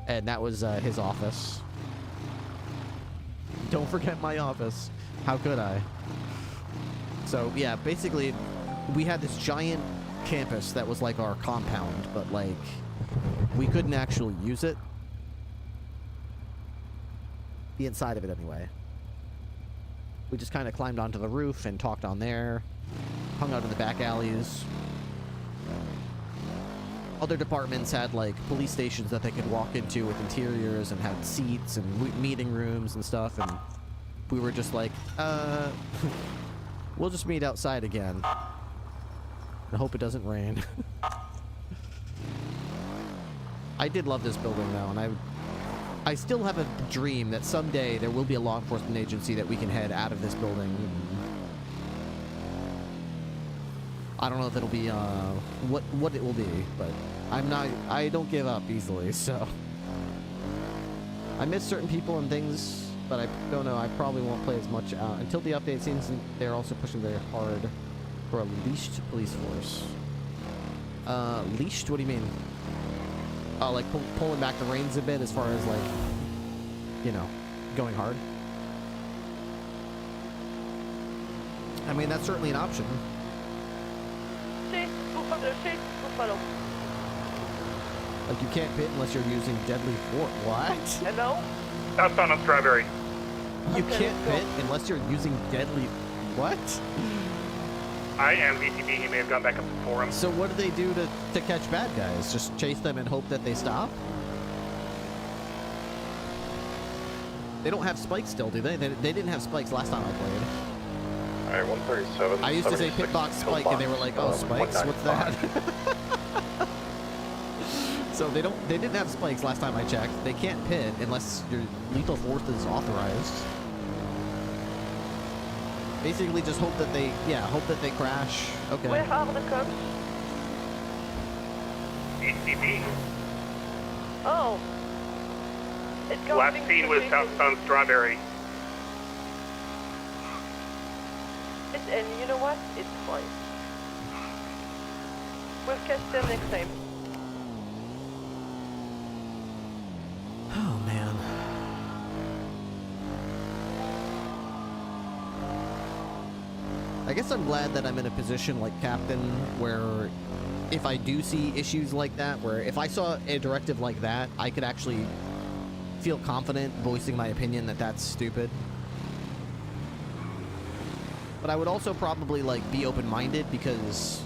and that was his office. Don't forget my office. How could I? So yeah, basically, we had this giant campus that was like our compound, but like we couldn't actually use it. The inside of it anyway. We just kind of climbed onto the roof and talked on there, hung out in the back alleys. Other departments had like police stations that they could walk into with interiors and had seats and meeting rooms and stuff, and we were just like, we'll just meet outside again. I hope it doesn't rain. I did love this building though, and I still have a dream that someday there will be a law enforcement agency that we can head out of this building. I don't know if it'll be what it will be, but I don't give up easily, so I miss certain people and things, but I don't know, I probably won't play as much until the update. Seems they're also pushing very hard for a leashed police force. Leashed? What do you mean? Like pulling back the reins a bit as far as like, you know, going hard. I mean, that's certainly an option. Chase Buffalo. Like, you can't pit unless you're using deadly force. What? Hello? Southbound on Strawberry. You can't pit unless you're using deadly... What? I am VTB. He may have gone back up to forum. So what do they do to catch bad guys? Just chase them and hope that they stop? They don't have spikes still, do they? They didn't have spikes last time I played. Alright, 137. I used to say pitbox spike, and they were like, "Oh, spikes? What's that?" So they didn't have spikes last time I checked. They can't pit unless your lethal force is authorized. Basically, just hope that they crash. Okay. Where are the cops? HCP. Oh. It's got Last things seen to was do. southbound Strawberry. And you know what? It's fine. We'll catch them next time. Oh man. I guess I'm glad that I'm in a position like Captain where if I do see issues like that, where if I saw a directive like that, I could actually feel confident voicing my opinion that that's stupid. But I would also probably like be open-minded because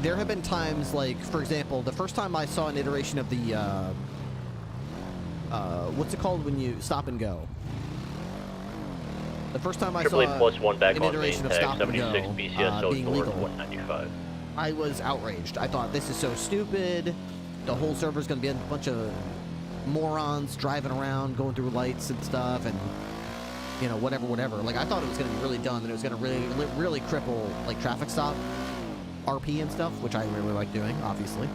there have been times like, for example, the first time I saw an iteration of the what's it called when you stop and go? The first time I saw +1 back an on iteration main of tag, stop and 76 go BCSO being north, legal, 195. I was outraged. I thought this is so stupid. The whole server's going to be a bunch of morons driving around, going through lights and stuff, and you know, whatever. Like, I thought it was going to be really dumb, and it was going to really cripple like traffic stop RP and stuff, which I really like doing, obviously.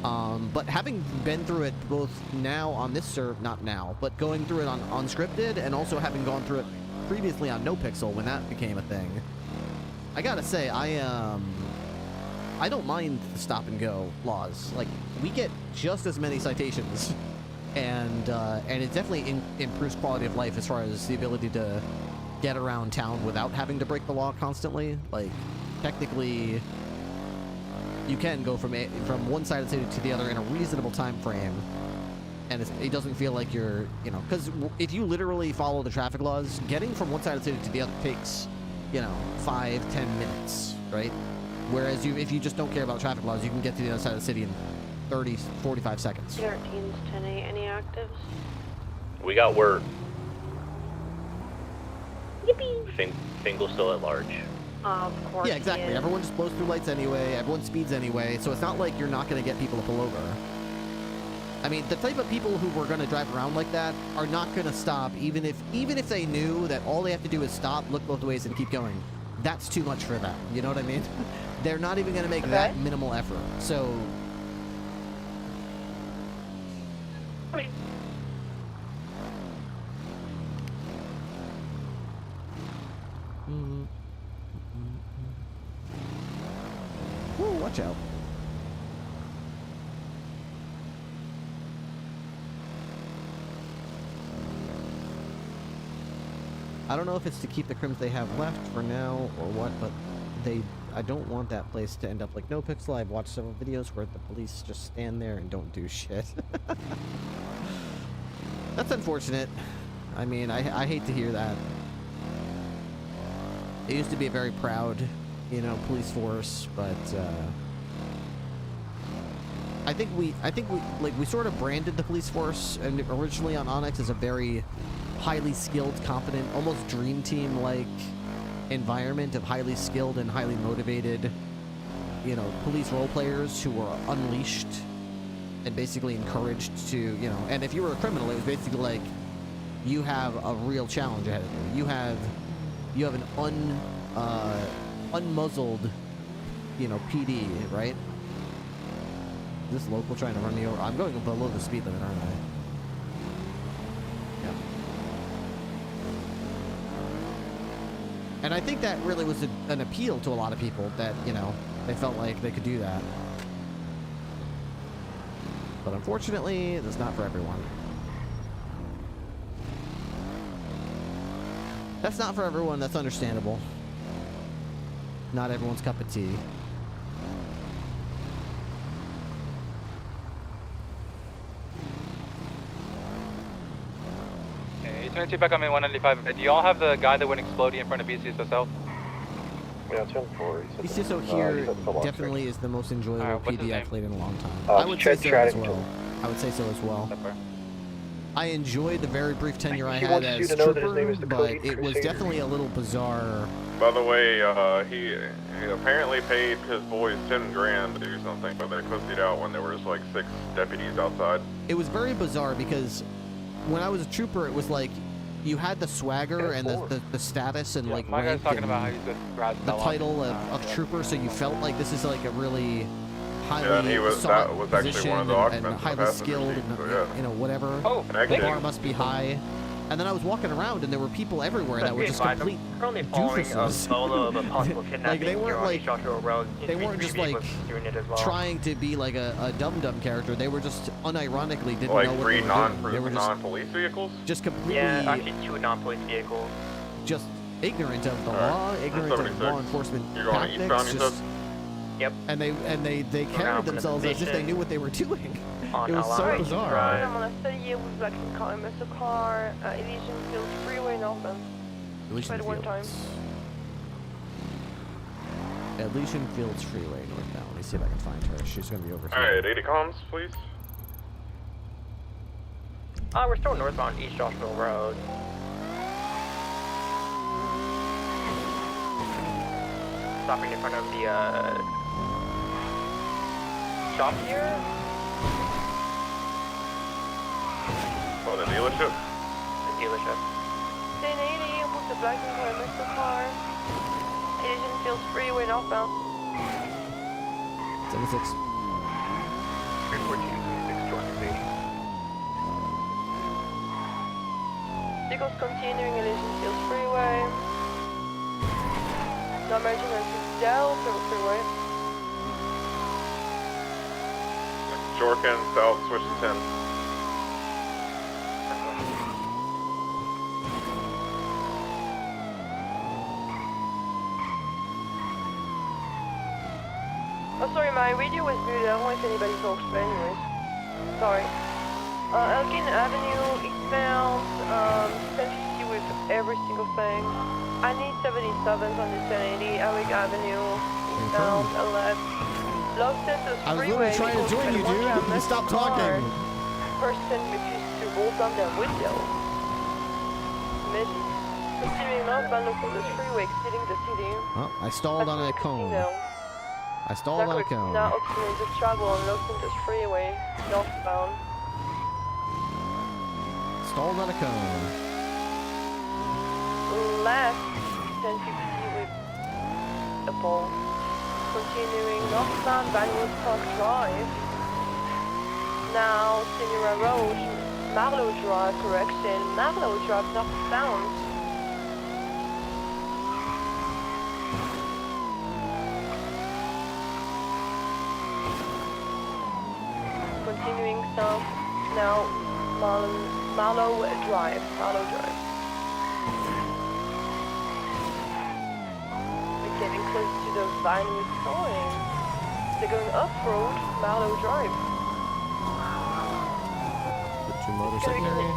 But having been through it both now on this server, not now, but going through it on Unscripted, and also having gone through it previously on NoPixel when that became a thing, I gotta say, I don't mind the stop and go laws. Like, we get just as many citations, and it definitely improves quality of life as far as the ability to get around town without having to break the law constantly. Like, technically, you can go from one side of the city to the other in a reasonable time frame, and it doesn't feel like you're, you know, because if you literally follow the traffic laws, getting from one side of the city to the other takes, you know, 5-10 minutes, right? Whereas if you just don't care about traffic laws, you can get to the other side of the city in 30-45 seconds. 13's 10-8, any actives? We got word. Yippee! Fingal's still at large. Of course. Yeah, exactly. Everyone just blows through lights anyway. Everyone speeds anyway, so it's not like you're not going to get people to pull over. I mean, the type of people who were going to drive around like that are not going to stop, even if they knew that all they have to do is stop, look both ways, and keep going. That's too much for them. You know what I mean? They're not even going to make that minimal effort. So. Whoa, watch out. I don't know if it's to keep the crims they have left for now or what, but I don't want that place to end up like NoPixel. I've watched several videos where the police just stand there and don't do shit. That's unfortunate. I mean, I hate to hear that. It used to be a very proud, you know, police force, but I think we sort of branded the police force and originally on Onyx as a very highly skilled, competent, almost dream team like environment of highly skilled and highly motivated, you know, police role players who were unleashed and basically encouraged to, you know, and if you were a criminal, it was basically like you have a real challenge ahead of you. You have an unmuzzled, you know, PD, right? Is this local trying to run me over? I'm going below the speed limit, aren't I? Yeah. And I think that really was an appeal to a lot of people that, you know, they felt like they could do that. But unfortunately, that's not for everyone. That's not for everyone, that's understandable. Not everyone's cup of tea. Okay, 22 back on main 195. Do y'all have the guy that went exploding in front of BCSO? Yeah, 10-4. BCSO here definitely is the most enjoyable PD I've played in a long time. I would Chad say so as Stratton. well. I would say so as well. I enjoyed the very brief tenure I He had wants you as to know that his trooper, name is the but Cody it was Crusader. definitely a little bizarre. By the way, he apparently paid his boys 10 grand to do something, but they pussied out when there was like 6 deputies outside. It was very bizarre because when I was a trooper, it was like you had the swagger and the status and like My guy's rank talking and about how he's with Brad the title of trooper, so you felt like this is like a really highly Yeah, and he was, sought that was actually position one of the and occupants of the highly passenger skilled seat, and so yeah. you know whatever. Oh, the actually- bar must be high. And then I was walking around and there were people everywhere that were just complete currently following a doofuses. photo of a possible Like kidnapping they here weren't on like East Joshua Road. they weren't just like doing it as well. trying to be like a dum-dum character. They were just unironically didn't Like know what three they were doing. They were just non-police vehicles? just completely Yeah, actually 2 non-police vehicles. just ignorant of the Alright. law, ignorant of 76. law enforcement You're going tactics. eastbound, you just, said? Yep. and they carried themselves as if they knew what they were doing. On It was so Alliance bizarre. Drive. I'm on a 38 with Black and Car, Mr. Car, Elysian Fields Freeway northbound. Elysian Tried one time. Fields. Elysian Fields Freeway northbound. Let me see if I can find her. She's gonna be over here. Alright, 80 comms, please. We're still northbound East Joshua Road. Stopping in front of the shop here. Oh, the dealership? The dealership. 1080 with the Black and Car, Mr. Car, Elysian Fields Freeway northbound. 76. 314, 26, Jordan Beach. Vehicles continuing Elysian Fields Freeway. Not merging onto Delta Freeway. Jorkin, south, switch to 10. Oh, sorry, my radio was muted. I don't know if anybody talks, but anyways. Sorry. Elgin Avenue, eastbound, 1050 with every single thing. I need 77s on the 1080, Elgin Avenue, eastbound, left. Los Santos I was Freeway. literally trying to join you, dude. You stopped talking. Person refused to roll down their window. Mid. Continuing northbound Los Santos Freeway, exceeding the city. Oh, I stalled on a cone. I stalled on a cone. Now optimized travel on Los Santos Freeway, northbound. Stalled on a cone. Left 1050 with a pole. Continuing northbound Vanwood Park Drive. Now Senora Road, Marlow Drive, correction. Marlow Drive northbound. Continuing south, now Marlow Drive. We're getting close to the Vinewood Point. They're going off-road, Marlow Drive. Put your motorcycle.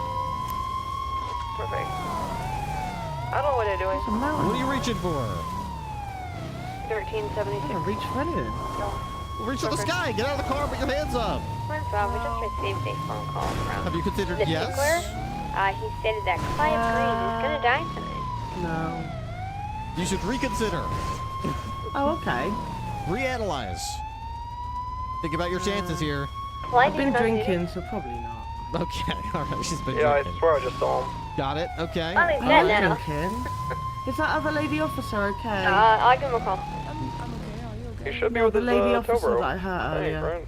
Perfect. I don't know what they're doing. What are you reaching for? 1376. Reach for anything. Reach for the sky. Get out of the car. Put your hands up. We just received a phone call from Have you considered the yes? tickler. He stated that Clive Green is gonna die tonight. No. You should reconsider. Oh, okay. Reanalyze. Think about your chances here. I've been drinking, so probably not. Okay, alright, she's been Yeah, I drinking. swear I just saw him. Got it, okay. Well, he's I'm dead not now. drinking. Is that other lady officer okay? I'll give him a call. He should be No, with the his lady officer Tobro. that I hurt Hey, earlier. friend.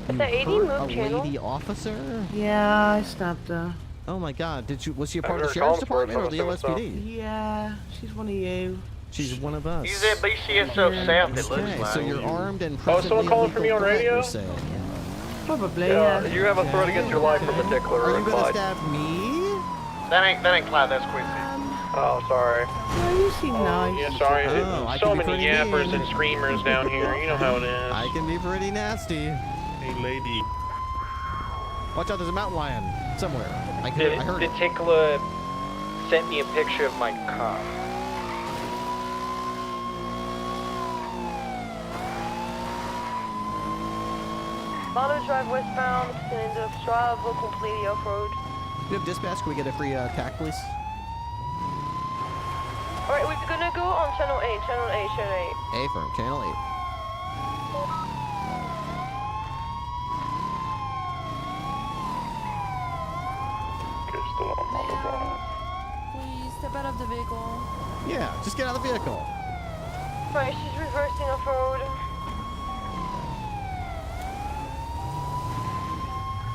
Is that 80 Hurt move a channel? lady officer? Yeah, I stabbed her. Oh my god, was she a I've part of the never sheriff's called for it, department or the so I'm LSPD? Yeah, she's one of you. She's one of us. He's at BCSO South, it looks Okay, like. so you're armed and Oh, someone presently calling for me illegal on to radio? you're saying. Probably, Yeah, yeah. you have a threat against your life from the tickler. Are you gonna Clyde. stab me? That ain't Clyde, that's Quincy. Oh, sorry. No, you seem nice. Yeah, sorry. Oh, I So can be many pretty yappers mean. and screamers down here. You know how it is. I can be pretty nasty. Hey, lady. Watch out, there's a mountain lion somewhere. I heard The it. tickler sent me a picture of my car. Marlow Drive westbound, extended of travel, completely off-road. Do you have dispatch? Can we get a free tack, please? Alright, we're gonna go on channel 8, channel 8, channel 8. A firm, channel 8. Okay, still on Marlow Drive. Please step out of the vehicle. Yeah, just get out of the vehicle. Right, she's reversing off-road.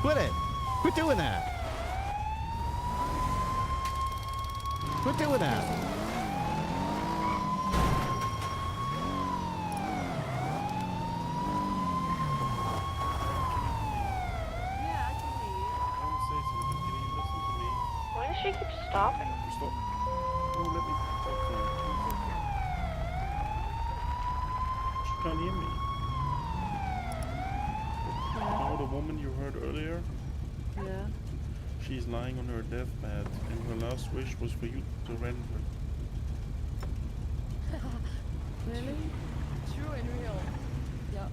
Quit it. Quit doing that. Quit doing that. Why does she keep stopping? She can't hear me. You know the woman you heard earlier? Yeah. She's lying on her deathbed, and her last wish was for you to surrender. Really? True and real. Yeah,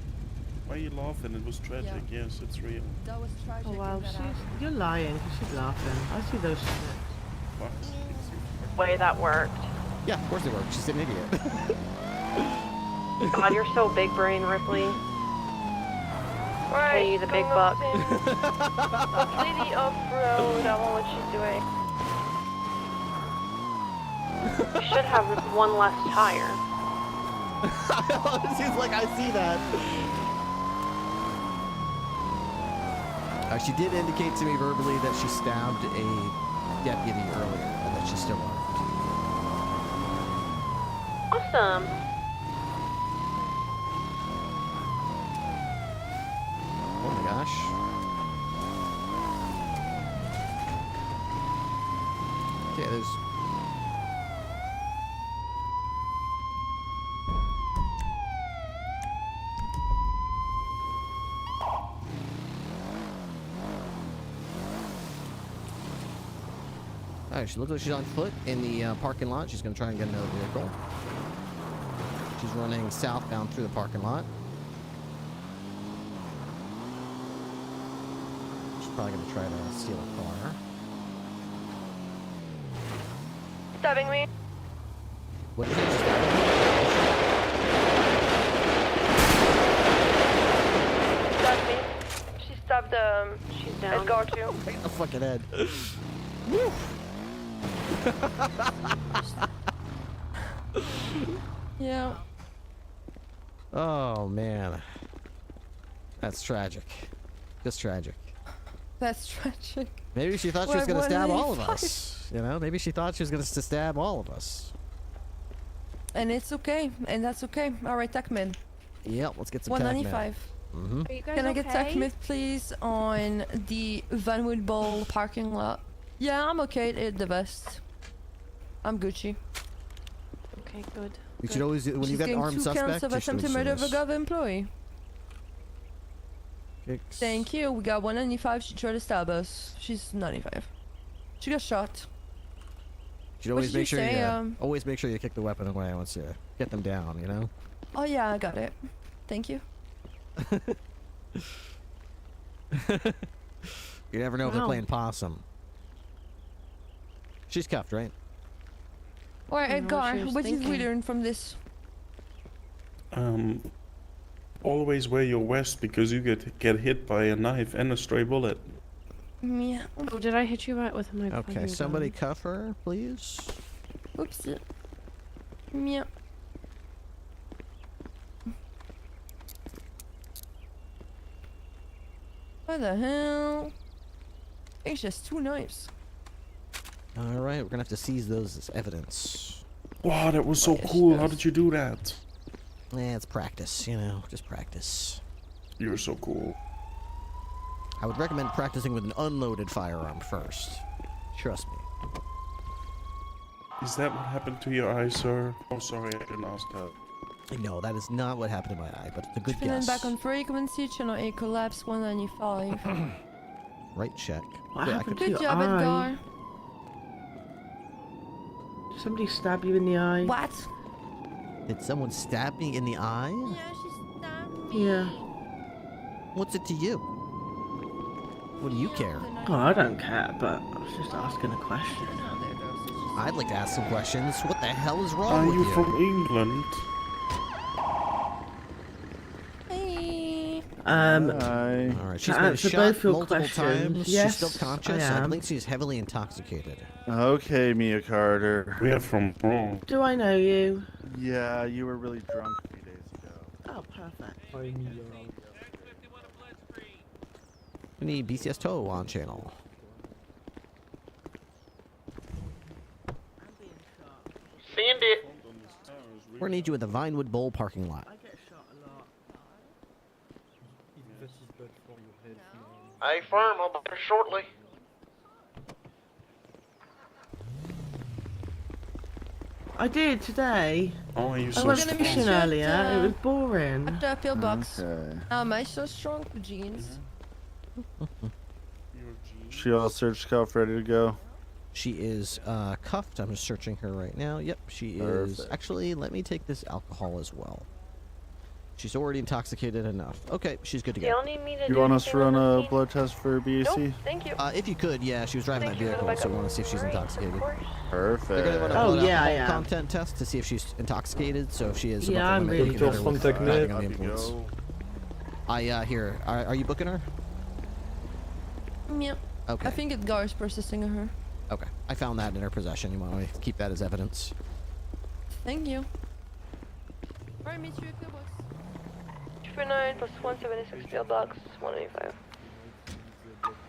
Why are you laughing? It was tragic. Yeah. Yes, it's real. that was tragic. Oh wow, and that happened. you're lying because she's laughing. I see those snips. Fuck. Way that worked. Yeah, of course it worked. She's an idiot. God, you're so big brain, Ripley. Right, Hey, the big going buck. up completely off-road. I don't know what she's doing. You should have one less tire. She's like, I see that. She did indicate to me verbally that she stabbed a deputy earlier and that she's still armed. Awesome. Oh my gosh. Okay, there's... Alright, she looks like she's on foot in the parking lot. She's going to try and get another vehicle. She's running southbound through the parking lot. She's probably going to try to steal a car. Stabbing me. What is it? Stabbed me. She stabbed She's down. Edgar too. Right the fucking head. Yeah. Oh man. That's tragic. Just tragic. That's tragic. Maybe she thought she was We're going to stab all of 185. us. You know, maybe she thought she was going to stab all of us. And it's okay. And that's okay. Alright, TechMed. Yep, let's get some 195. Mm-hmm. Are you guys Can I okay? get TechMed, please, on the Vanwood Bowl parking lot? Yeah, I'm okay at the vest. I'm Gucci. Okay, good. We should always, when She's you've got an getting armed 2 suspect, counts of you should attempted murder of a assume Gov employee. this. Thank you. We got 195. She tried to stab us. She's 95. She got shot. You should What always did you make sure say, you always make sure you kick the weapon away once you get them down, you know? Oh yeah, I got it. Thank you. You never know if they're Wow. playing possum. She's cuffed, right? Alright, I don't know what Edgar, she was what did we thinking. learn from this? Always wear your vest because you get hit by a knife and a stray bullet. Yeah. Oh, did I hit you right with my Okay, fucking somebody gun? cuff her, please. Oops. Yeah. What the hell? It's just 2 knives. All right, we're gonna have to seize those as evidence. Wow, that was so cool. How did you do that? Yeah, it's practice, you know, just practice. You're so cool. I would recommend practicing with an unloaded firearm first. Trust me. Is that what happened to your eye, sir? Oh, sorry, I didn't ask that. No, that is not what happened to my eye, but it's a good Feeling guess. back on frequency, channel 8 collapse 195. Right check. What Yeah, I happened could- to Good your job, eye? Edgar. Did somebody stab you in the eye? What? Did someone stab me in the eye? Yeah, she stabbed me. Yeah. What's it to you? What do you care? Oh, I don't care, but I was just asking a question. I'd like to ask some questions. What the hell is wrong Are with you you? from England? Hey. All right, she's to been answer shot both your multiple questions, times. yes, She's still conscious. I I am. think she's heavily intoxicated. Okay, Mia Carter. We are from Bronx. Do I know you? Yeah, you were really drunk a few days ago. Oh, perfect. We need BCS tow on channel. Send it. We're gonna need you at the Vinewood Bowl parking lot. Hey, firm, I'll be there shortly. I did today. Oh, are you I so went on a strong? mission earlier. It was boring. At the pillbox. How am I so strong? Jeans. She all searched cuff, ready to go. She is cuffed. I'm just searching her right now. Yep, she is. Perfect. Actually, let me take this alcohol as well. She's already intoxicated enough. Okay, she's good to go. Y'all need me to You do want us to anything run on the a scene? blood test for BAC? Nope, thank you. If you could, yeah, she was driving that vehicle, so we want to see if she's intoxicated. Perfect. They're gonna run a Oh, blood yeah, I alcohol am. content test to see if she's intoxicated. So if she is, Yeah, I'm really good. good. Driving on the influence. Here. Are you booking her? Yeah. Okay. I think Edgar is processing her. Okay. I found that in her possession. You want to keep that as evidence? Thank you. Alright, meet you at pillbox. 249 plus 176 pillbox 185.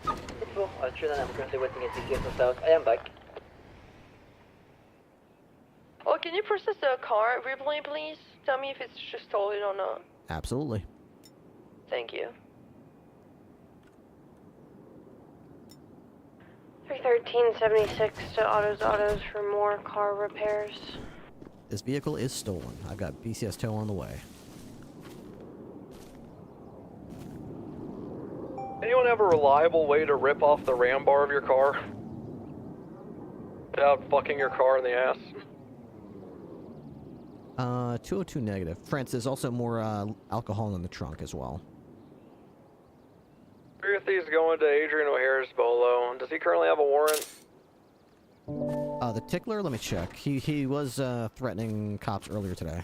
I'm currently waiting at BCS on South. I am back. Oh, can you process the car replay, please? Tell me if it's just stolen or not. Absolutely. Thank you. 313.76 to Autos for more car repairs. This vehicle is stolen. I've got BCS tow on the way. Anyone have a reliable way to rip off the ram bar of your car? Without fucking your car in the ass? 202 negative. France, there's also more alcohol in the trunk as well. Ruthie's going to Adrian O'Hare's Bolo. Does he currently have a warrant? The tickler, let me check. He was threatening cops earlier today.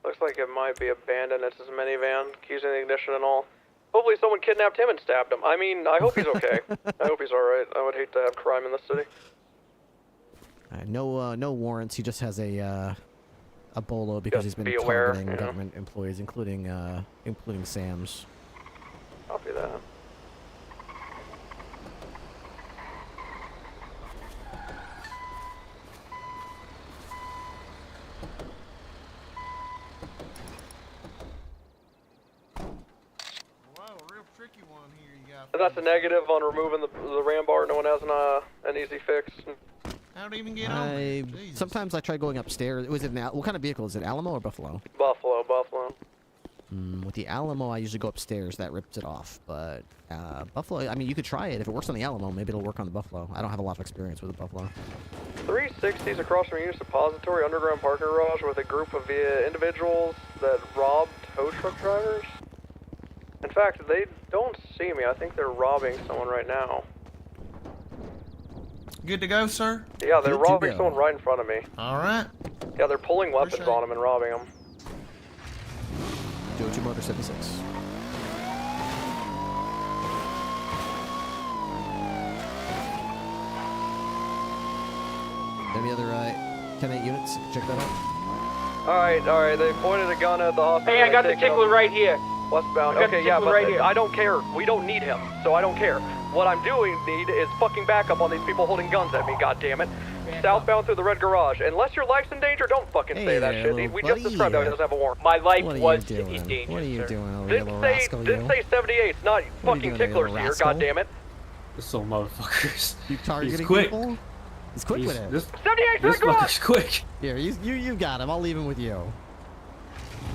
Looks like it might be abandoned. It's his minivan, keys in the ignition and all. Hopefully someone kidnapped him and stabbed him. I mean, I hope he's okay. I hope he's alright. I would hate to have crime in this city. No warrants. He just has a bolo because Just he's been be aware, targeting yeah. government employees, including Sam's. Copy that. That's a negative on removing the ram bar. No one has an easy fix. How do you even get on there? Sometimes I try going upstairs. Was it what kind of vehicle is it? Alamo or Buffalo? Buffalo. With the Alamo, I usually go upstairs. That rips it off. But Buffalo, I mean, you could try it. If it works on the Alamo, maybe it'll work on the Buffalo. I don't have a lot of experience with the Buffalo. 360s across from Unit Suppository underground parking garage with a group of individuals that robbed tow truck drivers. In fact, they don't see me. I think they're robbing someone right now. Good to go, sir? Yeah, they're Good to robbing go. someone right in front of me. Alright. Yeah, they're pulling weapons on them and robbing them. 202 Motor 76. Any other 10-8 units? Check that out. Alright, they pointed a gun at the hospital. Hey, I got the and taken tickler them right here. Westbound. I got the Okay, yeah, tickler but right here. I don't care. We don't need him, so I don't care. What I'm doing need is fucking backup on these people holding guns at me, goddammit. Southbound through the red garage. Unless your life's in danger, don't fucking say Hey that there, shit. little We just buddy. described how he doesn't have a warrant. My life What are was you doing? in danger, What are you sir. doing over here, Didn't little say, rascal? didn't you? say 78. Not What are you fucking doing, you ticklers little here, rascal? goddammit. This little motherfuckers. You targeting He's quick. people? He's quick with it. This 78 this fucker's quick. Here, you got him. I'll leave him with you.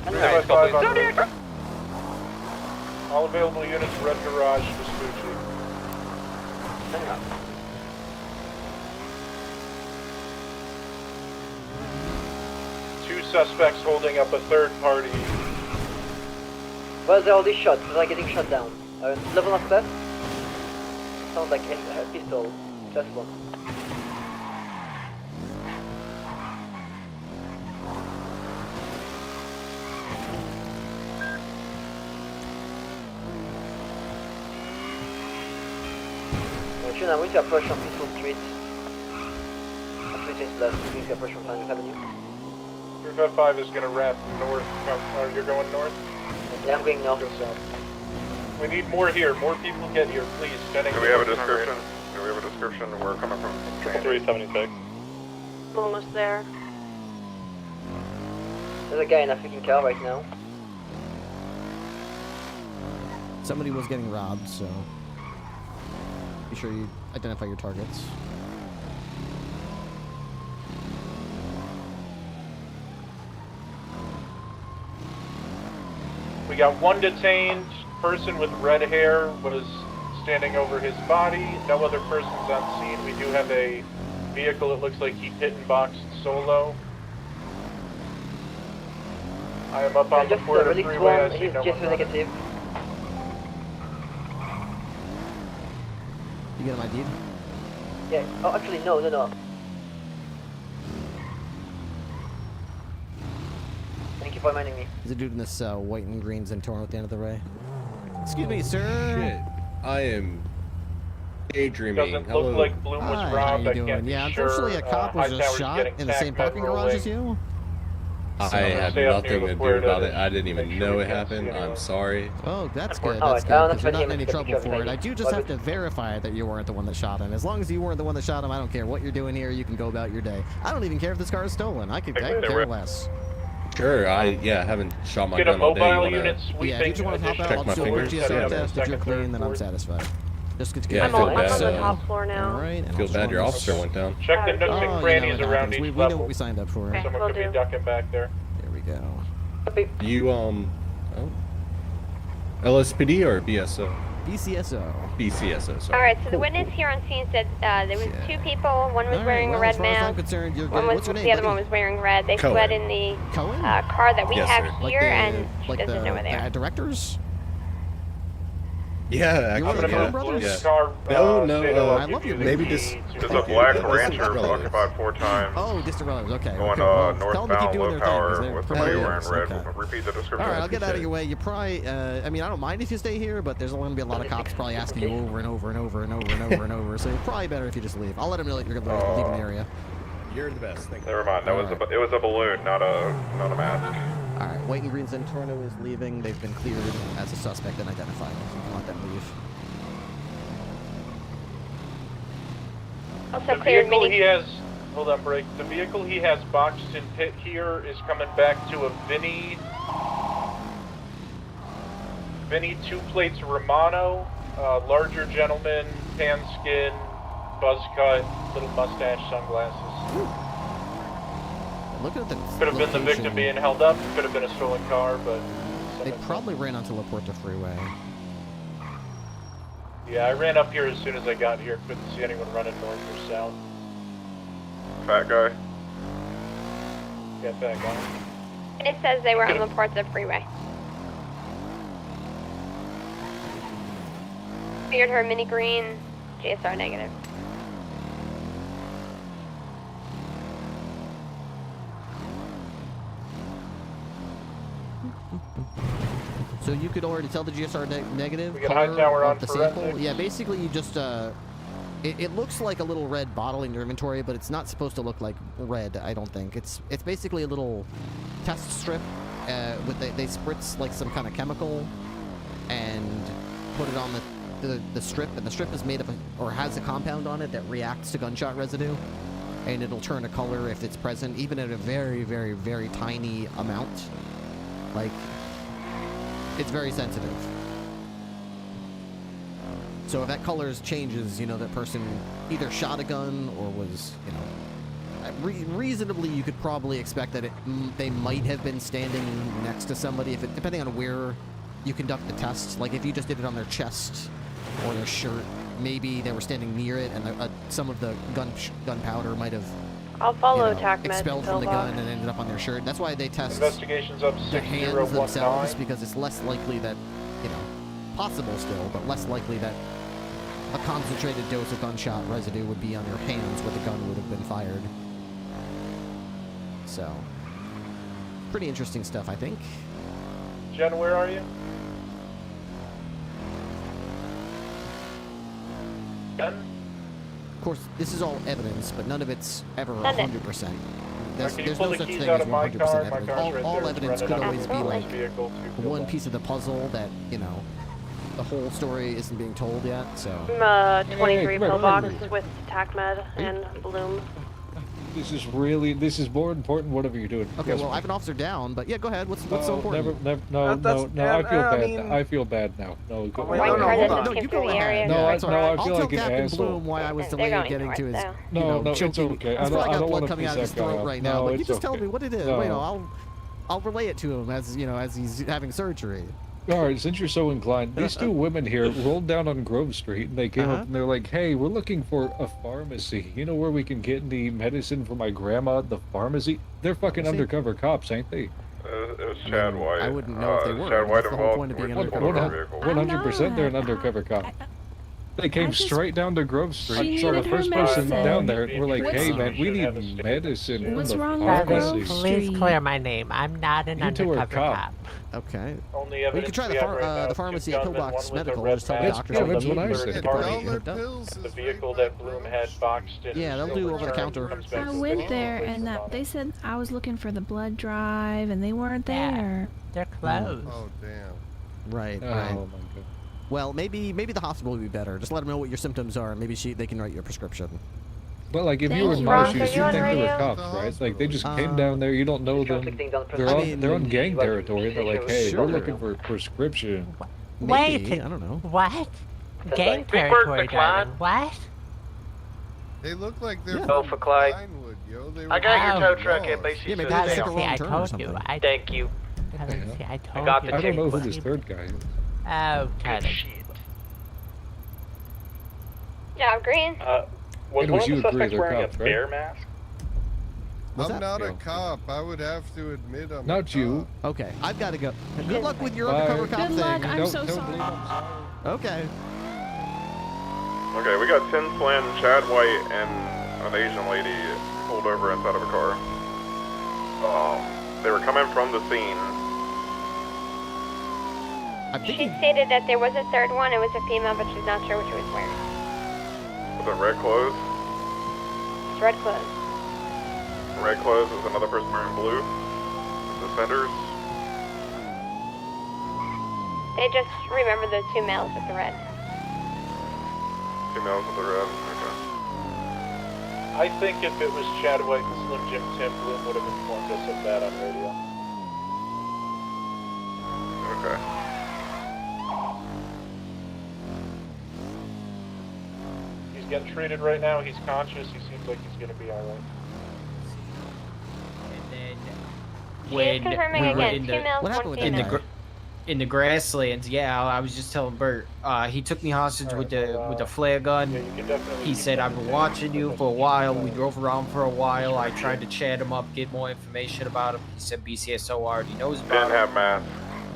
Alright, go, please. 78 All available units, red garage, Vespucci. Two suspects holding up a third party. Well, they're already shot. They're getting shot down. Level of that? Sounds like a pistol. Just one. I'm going to approach on Peaceful Street. After we change left, we're going to approach on Planet Avenue. 355 is going to wrap north. You're going north? Yeah, I'm going north. Go south. We need more here. More people get here, please. Do we have a description? Do we have a description? We're coming from 376. I'm almost there. There's a guy in a freaking car right now. Somebody was getting robbed, so be sure you identify your targets. We got one detained. Person with red hair was standing over his body. No other persons on scene. We do have a vehicle. It looks like he hit and boxed solo. I am up on the Puerto Freeway. I see no one running. negative. You get him ID'd? Yeah. Oh, actually, no. Thank you for reminding me. There's a dude in this white and green Zentorno at the end of the ray. Excuse me, sir. Shit. I am daydreaming. Doesn't Hello. look like Bloom was Hi, robbed. how you I doing? can't be Yeah, sure. unfortunately a cop was just Hightower's shot getting in the same tagged parking back garage away. as you. I So, had stay up nothing near to the do Puerto about to it. I didn't even make sure know we it can't happened. see I'm anyone. sorry. Oh, that's good. Alright, That's good. I'll Because you're let not in him any take trouble care of for it. it. I do just Well, have to verify that you weren't the one that shot him. As long as you weren't the one that shot him, I don't care what you're doing here. You can go about your day. I don't even care if this car is stolen. I could care less. Sure, I haven't shot my Get a gun all day. mobile You wanna unit sweeping. Yeah, if you just want to hop out, check I'll my just do a fingers? GSR Yeah. test. If you're Second, clean, third, then I'm fourth. satisfied. Just get to Yeah, I I'm feel on bad. the top floor now. Alright, and Feel I'll bad show your him. officer went down. Check the nooks Oh, and you know crannies what around happens. each We know level. what we signed up for. Okay. Someone Will could be do. ducking back there. There we go. You LSPD or BSO? BCSO. BCSO. Sorry. Alright, so the witness here on scene said there was two people. One was wearing a red as far as I'm mask. concerned, you're One good. was, What's your name, the other buddy? one was wearing red. They Cohen. fled in the Cohen? car that we Yes, have sir. here, and she like doesn't know where they are. directors? Yeah, You want actually, the Coen yeah. brothers? yeah. Car, No, I love you. maybe just. There's a black Rancher occupied 4 times. Oh, Distant Brothers. Okay. Going okay. Well, tell them to keep northbound, doing low their thing, 'cause power they're with pretty somebody good. wearing red. Okay. Repeat the description. All right, I'll get out of your way. You probably, I mean, I don't mind if you stay here, but there's going to be a lot of cops probably asking you over and over and over and over and over and over. So it's probably better if you just leave. I'll let them know that you're going to leave the area. You're the best. Thank you. Never mind. That was it was a balloon, not a mask. All right, White and Green Zentorno is leaving. They've been cleared as a suspect and identified. You can let them leave. Also The cleared vehicle mini. he has, hold on, break. The vehicle he has boxed in pit here is coming back to a Vinny 2 plates Romano, larger gentleman, tan skin, buzz cut, little mustache, sunglasses. Looking at the Could have been the victim location, being held up, could have been a stolen car, but They probably ran onto La Puerta Freeway. yeah, I ran up here as soon as I got here. Couldn't see anyone running north or south. Fat guy. Yeah, fat guy. And it says they were on the Porta Freeway. Cleared her mini green, GSR negative. So you could already tell the GSR negative We got color Hightower of on the for sample. forensics. Yeah, basically you just it looks like a little red bottle in your inventory, but it's not supposed to look like red. I don't think it's basically a little test strip with they spritz like some kind of chemical and put it on the strip, and the strip is made of or has a compound on it that reacts to gunshot residue, and it'll turn a color if it's present, even at a very, very, very tiny amount. Like, it's very sensitive. So if that color changes, you know, that person either shot a gun or was, you know, reasonably you could probably expect that they might have been standing next to somebody, if it, depending on where you conduct the test. Like if you just did it on their chest or their shirt, maybe they were standing near it and some of the gunpowder might have I'll follow you know, TAC med expelled to from the Pillbox. gun and ended up on their shirt. That's why they test Investigations up the hands themselves, 6019. because it's less likely that, you know, possible still, but less likely that a concentrated dose of gunshot residue would be on your hands where the gun would have been fired. So, pretty interesting stuff, I think. Jen, where are you? Jen? Of course, this is all evidence, but none of it's ever Send it. 100%. there's Can you no pull the such keys thing out as of my 100% car? My evidence. car's right All there. evidence Running could up always to be the like vehicle to fill one that. piece of the puzzle that, you know, the whole story isn't being told yet, so. 23 come pill on. box with TACMed and Bloom. This is more important, whatever you're doing. Okay, Trust well, me. I have an officer down, but yeah, go ahead. What's so important? No, That's- I feel I bad. mean- I feel bad now. No, go Wait, ahead. no, hold on. No, you go ahead. No, Yeah, I it's all right. feel I'll like tell an Captain asshole. Bloom why I was They're delayed going getting to his, north, No, you know, no, it's choking. okay. He's probably got blood wanna coming out of piss his that guy throat off. right now, No, but you it's just tell okay. me what it is. No. Wait, no, I'll relay it to him as, you know, as he's having surgery. All right, since you're so inclined, these two women here rolled down on Grove Street, and they came up and they're like, "Hey, we're looking for a pharmacy. You know where we can get the medicine for my grandma at the pharmacy?" They're fucking undercover cops, ain't they? It was Chad White. I wouldn't know if they were. Chad White That's the whole point of being involved. undercover. 100%, they're an undercover cop. They came straight down to Grove Street, She saw the needed her first person medicine. down there, and we're like, What's- "Hey, man, we need medicine from What's the wrong with pharmacy." Grove Please Street? clear my name. I'm not an You two are a undercover cop. cop. Okay. Only Well, you evidence could try we the, have right now the is pharmacy two at gunmen, Pillbox one with a Medical. red Just tell the mask, doctor yeah, one that's with what a I third said. party. Dollar pills The is vehicle right that by Bloom Grove had Street. boxed in. Yeah, they'll his do silver over the turn counter. comes back I to the went vehicle there places and on it. they said I was looking for the blood drive and they weren't Yeah. there. They're closed. Oh, damn. Right, Oh right. my god. Well, maybe the hospital would be better. Just let them know what your symptoms are, and maybe they can write you a prescription. But like, if Thank you were you. malicious, Ross, are you'd you on think they were radio? cops, right? Like, they just came Uh, down there, you don't know them. They're I on, mean, they're on gang like, territory. They're like, "Hey, sure. we're looking for a prescription." Maybe, Wait, I don't know. what? Gang Big Bird territory, McLeod. darling. What? They look like they're Yeah. from for Clyde. Vinewood, yo. They I were got your Oh, tow truck at lost. BC Yeah, maybe God, they took a see, wrong I turn or told something. you. I Thank you. God, see, I told got you. the I don't know who ticket. this third guy is. Oh, cut it. Yeah, green. Was It one was of you the agree suspects they're wearing cops, a right? bear mask? What's I'm that? not a Yeah. cop. I would have to admit I'm Not a you. cop. Okay, I've got to go. Good luck with your Bye. undercover cop Good thing. luck. I'm so Don't sorry. believe I'm sorry. Okay. Okay, we got Tin Slim, Chad White, and an Asian lady pulled over inside of a car. They were coming from the scene. I'm She thinking. stated that there was a third one. It was a female, but she's not sure what she was wearing. Was it red clothes? It's red clothes. Red clothes is another person wearing blue. Suspenders. They just remember the two males with the red. Two males with the red. Okay. I think if it was Chad White and Slim Jim, Tim Bloom would have informed us of that on radio. Okay. He's getting treated right now. He's conscious. He seems like he's going to be all right. She is When confirming we were again. in Two the males, What happened one with in the female. in the grasslands, yeah, I was just telling Bert. He took me hostage with the flare gun. Yeah, you can definitely. He said, "I've been watching you for a while." We drove around for a while. I tried to chat him up, get more information about him. He said BCSO already knows Didn't about him. have math.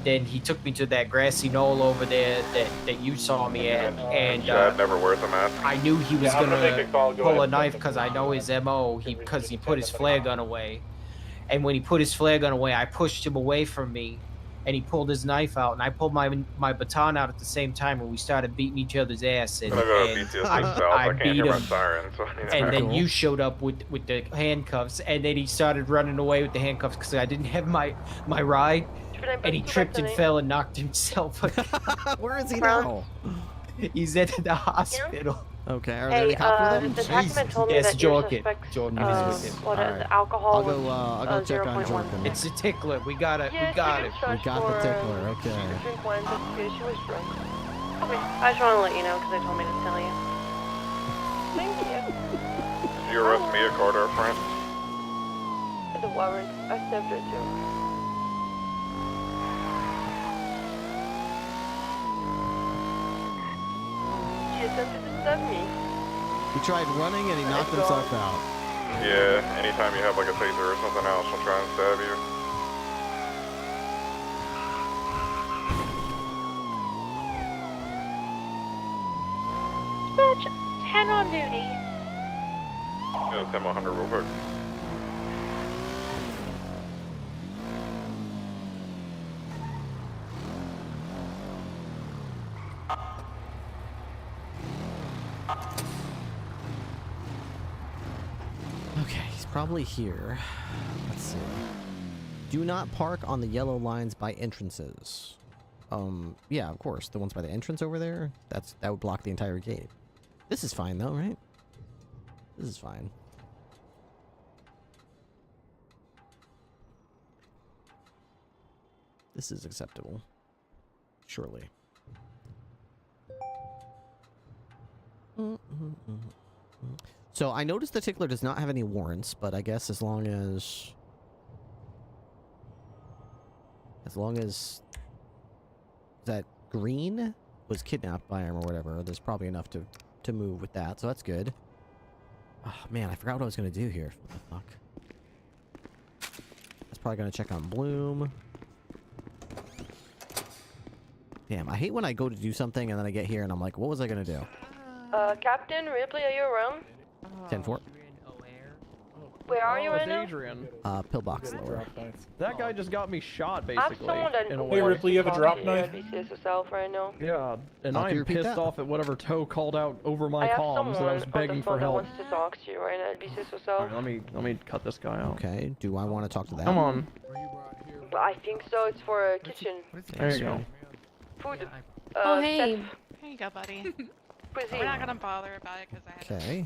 Then he took me to that grassy knoll over there that you saw me at, and Chad never wears a mask. I knew he was Yeah, I'm gonna make a call. Go pull a ahead. knife because I know his MO. Because he put his flare gun away, and when he put his flare gun away, I pushed him away from me, and he pulled his knife out, and I pulled my baton out at the same time, and we started beating each other's ass. And, I'm gonna go to and BTS I, South. I I can't beat hear my him. siren, so I need to And back then up. you showed up with the handcuffs, and then he started running away with the handcuffs because I didn't have my ride, and he tripped and fell and knocked himself. Where is he now? He's at the hospital. Okay, are there Hey, any cops with the him? document told me Yes, that your Jordan. suspect's, Jordan is with him. what is Alright. alcohol I'll go. was, I'll go check on 0.1. Jordan. It's a tickler. We got it. Yeah, We got she it. was We charged got for, the tickler. Okay. Drink wine just because she was drunk. Okay, I just want to let you know because they told me to tell you. Thank you. Did you arrest Mia Carter, friend? The warrant, I served her too. She attempted to stab me. He tried running and he knocked himself out. Yeah, anytime you have like a taser or something else, she'll try and stab you. Dispatch 10 on duty. Yeah, 10-100 real quick. Okay, he's probably here. Let's see. Do not park on the yellow lines by entrances. Yeah, of course. The ones by the entrance over there, that would block the entire gate. This is fine though, right? This is fine. This is acceptable. Surely. So I noticed the tickler does not have any warrants, but I guess as long as that green was kidnapped by him or whatever, there's probably enough to move with that, so that's good. Oh man, I forgot what I was gonna do here. What the fuck? I was probably gonna check on Bloom. Damn, I hate when I go to do something and then I get here and I'm like, what was I gonna do? Captain Ripley, are you around? 10-4. Where are you right now? Adrian. Pillbox lower. That guy just got me shot, I have basically. someone that in a Hey, way. Ripley, you have a drop knife? BCS yourself right now. Yeah, and Can I you am repeat pissed that? off at whatever Toe called out over my I have comms someone that I was on begging the for phone that help. wants to talk to you right now. BCS yourself. Alright, let me cut this guy out. Okay, do I want to talk to them? Come on. I think so. It's for a kitchen. There you go. Food. Oh, hey. Chef. Here you go, buddy. Cuisine. We're not gonna bother about it because I had Okay.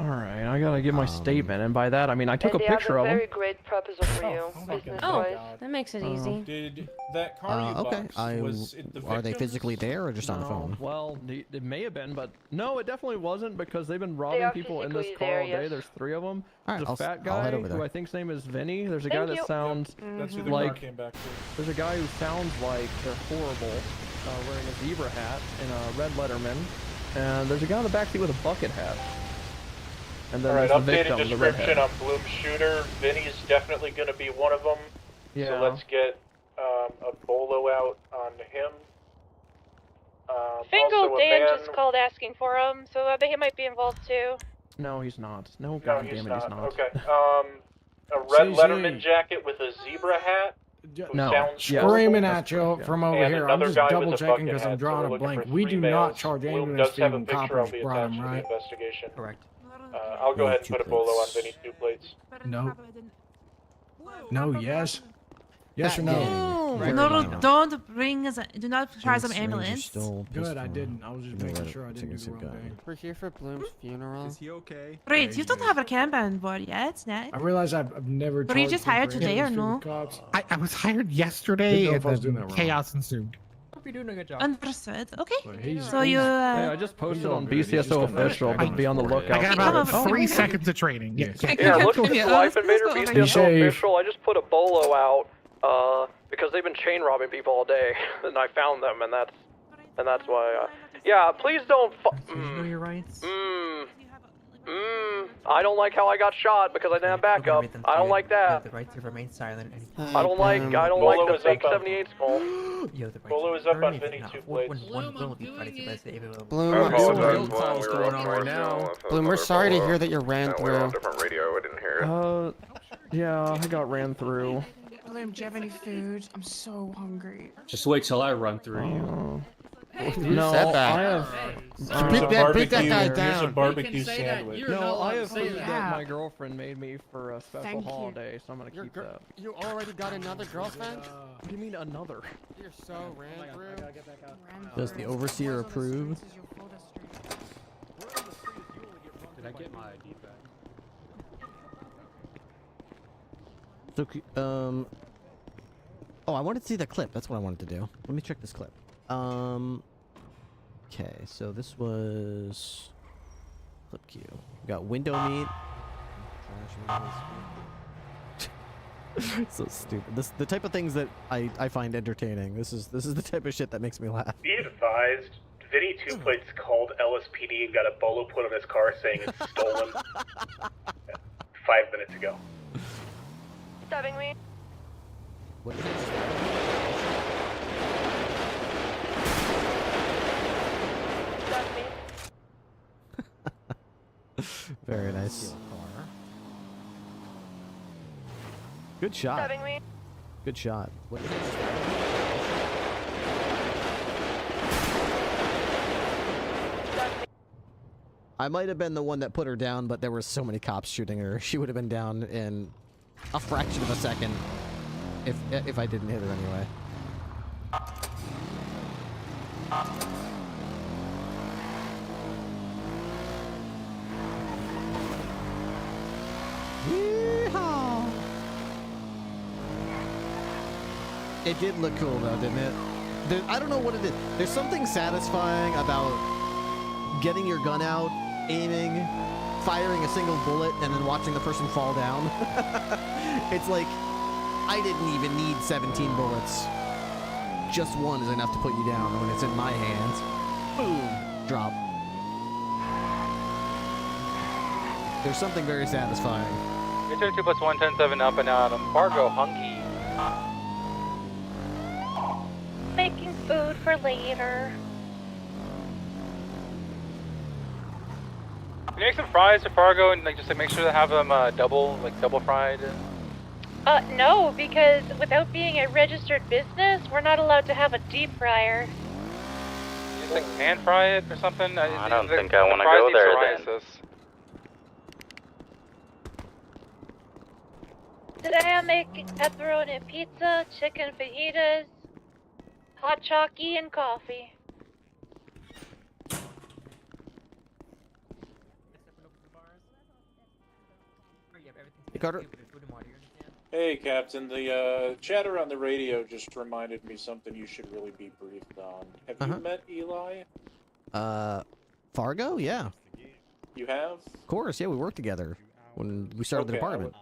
Alright, I gotta give my statement, and by that I mean I took And a they have picture a of him. very great proposal for you, business-wise. that makes it easy. Did that car you Okay. boxed, was it the Are they victims? physically there or just on the phone? Well, it may have been, but no, it definitely wasn't because they've been robbing are people in this physically car there, all day. yes. There's 3 of them. Alright, There's a fat I'll guy head over there. who I think's name is Vinny. There's a guy Thank that you. sounds That's who the like car came back to. there's a guy who sounds like they're horrible, wearing a zebra hat and a red Letterman, and there's a guy in the backseat with a bucket hat. And then Alright, there's the updated victim, the redhead. description on Bloom Shooter. Vinny's definitely going to be one of them. Yeah. So let's get a bolo out on him. Fingal also a Dan man- just called asking for him, so I think he might be involved too. No, he's not. No, No, god he's damn it, not. he's not. Okay. A red Letterman jacket with a zebra hat. Who No. sounds Yes. Screaming horrible. at you from over And here. I'm another just guy double with a checking bucket because I'm hat, so drawing we're a looking blank. for We 3 do males. not charge Bloom ambulance does fee have a when picture coppers I'll be brought him, attached to the right? investigation. Correct. I'll go No, ahead and 2 put a bolo on plates. Vinny 2 plates. No. No, yes. Yes or no? Very No, minor. don't bring us. Do not charge some Ranger ambulance. stole Good, I pistol. didn't. I was just No making red- sure I didn't do the wrong gun. thing. We're here for Bloom's funeral. Is he okay? Great, you don't have a camp on board yet, Snap. I realize I've never. Were you charged just him hired for today or ambulance fee no? with cops. I was hired yesterday, Didn't know and if I was then doing that wrong. chaos ensued. Hope you're doing a good job. Understood. Okay. He's- So you. Hey, I just posted on BCSO official, but be on the lookout. I got Come about over. 3 seconds of training. Yeah. Yeah, look at Yeah, Life let's Invader go over BCSO here. Shave. official. I just put a bolo out, because they've been chain robbing people all day, and I found them, and that's why. Yeah, please don't. You know your rights. I don't like how I got shot because I didn't have backup. I don't like that. The right to remain silent. I don't like Bolo the is fake up on- 78 skull. You have the right Bolo to is up return on if Vinny not. 2 One plates. will be fighting to let it will. Bloom, I I'm apologize sorry. when we were on the original. Bloom, we're sorry to hear that you ran We were on a through. different radio. I didn't hear it. Yeah, I got ran through. Bloom, do you have any food? I'm so hungry. Just wait till I run through you. No, said that. I have. Beat that guy Here's a down. barbecue sandwich. No, I have food that. that my girlfriend made me for a special Thank you. holiday, so I'm gonna keep that. You already got another girlfriend? What do you mean another? You're so ran through. Does the overseer approve? Did I get my ID back? So, oh, I wanted to see the clip. That's what I wanted to do. Let me check this clip. Okay, so this was clip Q. We got window meat. So stupid. The type of things that I find entertaining. This is the type of shit that makes me laugh. Be advised, Vinny 2 plates called LSPD and got a bolo put on his car saying it's stolen 5 minutes ago. Stabbing me. What? Stab me. Very nice. Good shot. Stabbing me. Good shot. What? I might have been the one that put her down, but there were so many cops shooting her. She would have been down in a fraction of a second if I didn't hit her anyway. Yeehaw! It did look cool though, didn't it? I don't know what it is. There's something satisfying about getting your gun out, aiming, firing a single bullet, and then watching the person fall down. It's like, I didn't even need 17 bullets. Just one is enough to put you down when it's in my hands. Boom! Drop. There's something very satisfying. 2 plus 110-7 up and out. Fargo, hunky. Making food for later. Can you make some fries for Fargo and just make sure to have them double fried? No, because without being a registered business, we're not allowed to have a deep fryer. You just pan fry it or something? I don't think I want to go there then. Today I'm making pepperoni pizza, chicken fajitas, hot chalky, and coffee. Hey, Carter. Hey, Captain. The chatter on the radio just reminded me something you should really be briefed on. Have you met Eli? Fargo? Yeah. You have? Of course, yeah, we worked together when we started the department.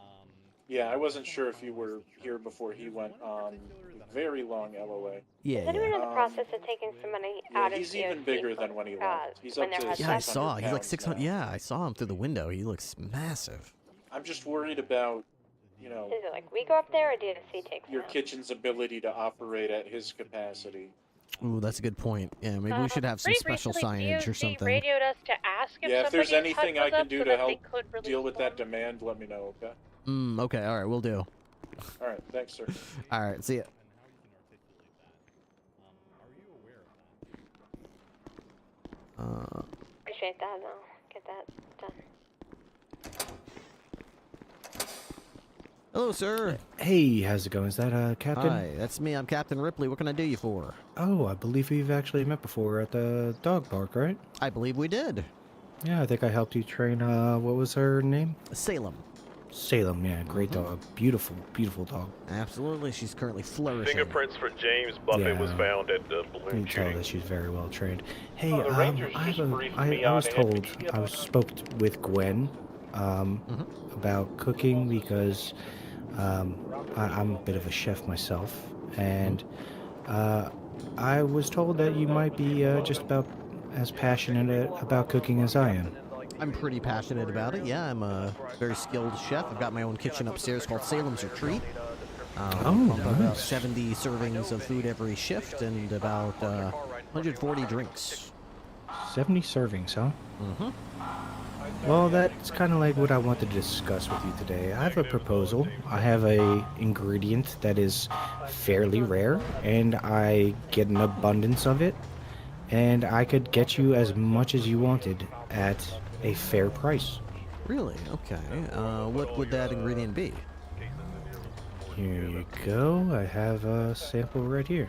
Yeah, I wasn't sure if you were here before he went on a very long LOA. Yeah, Is anyone in the process of taking some money out of he's even bigger than when he left. He's up to Yeah, I saw. He's like 600 600. Yeah, I saw him through the window. He looks massive. I'm just worried about, you know, Is it like we go up there or DSC takes your kitchen's ability to operate at his capacity. Ooh, that's a good point. Yeah, maybe we should have some special signage or something. Radioed us to ask Yeah, if there's anything I can do to help deal deal with that demand, let me know, okay? Okay, all right, we'll do. All right, thanks, sir. All right, see ya. Appreciate that, though. Get that done. Hello, sir. Hey, how's it going? Is that Captain? Hi, that's me. I'm Captain Ripley. What can I do you for? Oh, I believe we've actually met before at the dog park, right? I believe we did. Yeah, I think I helped you train, what was her name? Salem. Salem, yeah, great dog. Beautiful, beautiful dog. Absolutely, she's currently flourishing. Fingerprints for James Buffett was found at the You balloon can tell shooting. that she's very well trained. Hey, Oh, the Rangers I just briefed me I on was it. told, I spoke with Gwen, about cooking because, I'm a bit of a chef myself, and, I was told that you might be, just about as passionate about cooking as I am. I'm pretty passionate about it. Yeah, I'm a very skilled chef. I've got my own kitchen upstairs called Salem's Retreat. About nice. 70 servings of food every shift and about 140 drinks. 70 servings, huh? Well, that's kind of like what I wanted to discuss with you today. I have a proposal. I have a ingredient that is fairly rare, and I get an abundance of it, and I could get you as much as you wanted at a fair price. Really? Okay. What would that ingredient be? Here you go. I have a sample right here.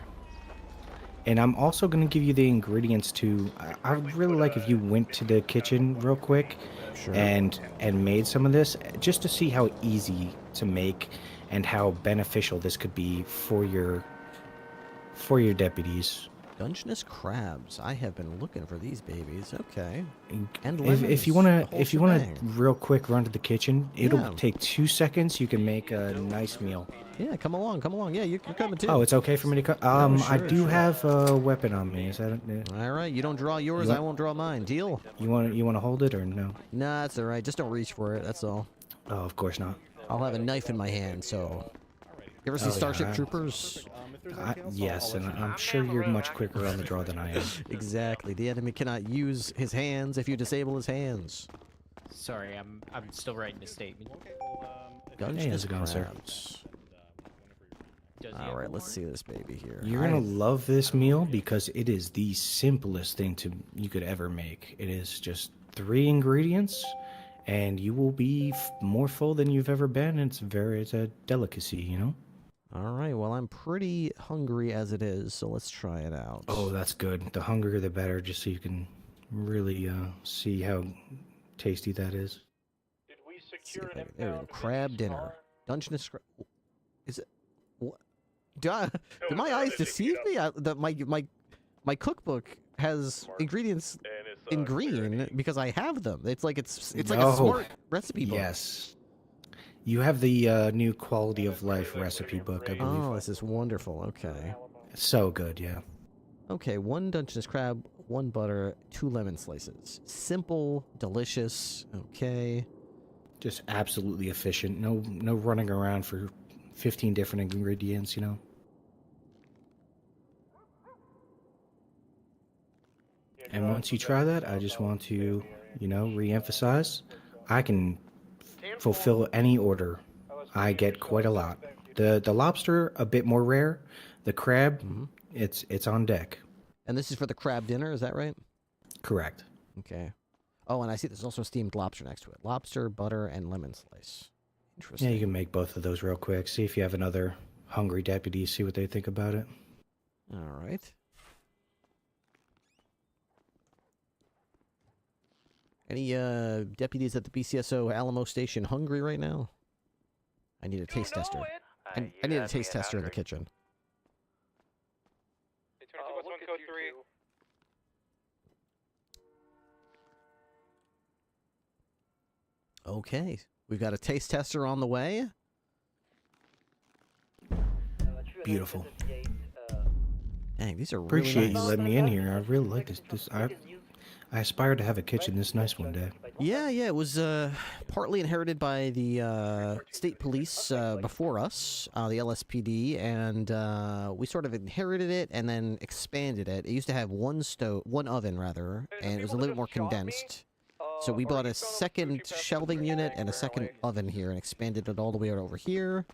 And I'm also going to give you the ingredients to... I'd really like if you went to the kitchen real quick and made some of this, just to see how easy to make and how beneficial this could be for your deputies. Dungeness crabs. I have been looking for these babies. Okay. And If you lemons. wanna The whole shebang. real quick run to the kitchen, it'll Yeah. take 2 seconds. You can make a nice meal. Yeah, come along, come along. Yeah, you're coming too. Oh, it's okay for me to cut. I do have a weapon on me. Is that? All right, you don't draw yours, You I won't draw mine. Deal? You want to hold it or no? Nah, it's all right. Just don't reach for it. That's all. Oh, of course not. I'll have a knife in my hand. So, you ever see Oh, yeah, Starship Troopers? Yes, and I'm sure you're much quicker on the draw than I am. Exactly. The enemy cannot use his hands if you disable his hands. Sorry, I'm still writing a statement. Hey, how's it going, sir? All right, let's see this baby here. You're gonna love this meal because it is the simplest thing you could ever make. It is just 3 ingredients, and you will be more full than you've ever been. It's a delicacy, you know. All right. Well, I'm pretty hungry as it is, so let's try it out. Oh, that's good. The hungrier the better, just so you can really see how tasty that is. Did we secure an There we go. Crab dinner. Dungeness crab. Is it? What? Do my eyes deceive me? My cookbook has ingredients in green because I have them. It's like it's like a smart recipe book. Yes. You have the new quality of life recipe book, I believe. Oh, this is wonderful. Okay. So good, yeah. Okay, 1 Dungeness crab, 1 butter, 2 lemon slices. Simple, delicious. Okay. Just absolutely efficient. No running around for 15 different ingredients, you know. And once you try that, I just want to, re-emphasize, I can fulfill any order. I get quite a lot. The lobster, a bit more rare. The crab, it's on deck. And this is for the crab dinner, is that right? Correct. Okay. Oh, and I see there's also steamed lobster next to it. Lobster, butter, and lemon slice. Interesting. Yeah, you can make both of those real quick. See if you have another hungry deputy, see what they think about it. All right. Any deputies at the BCSO Alamo Station hungry right now? I need a taste tester. I need a taste tester in the kitchen. Code 3. Okay, we've got a taste tester on the way. Beautiful. Dang, these are Appreciate really nice. you letting me in here. I really like this. I aspire to have a kitchen this nice one day. Yeah, it was partly inherited by the state police before us, the LSPD, and we sort of inherited it and then expanded it. It used to have one oven rather, and it was a little bit more condensed. So we bought a second shelving unit and a second oven here and expanded it all the way over here.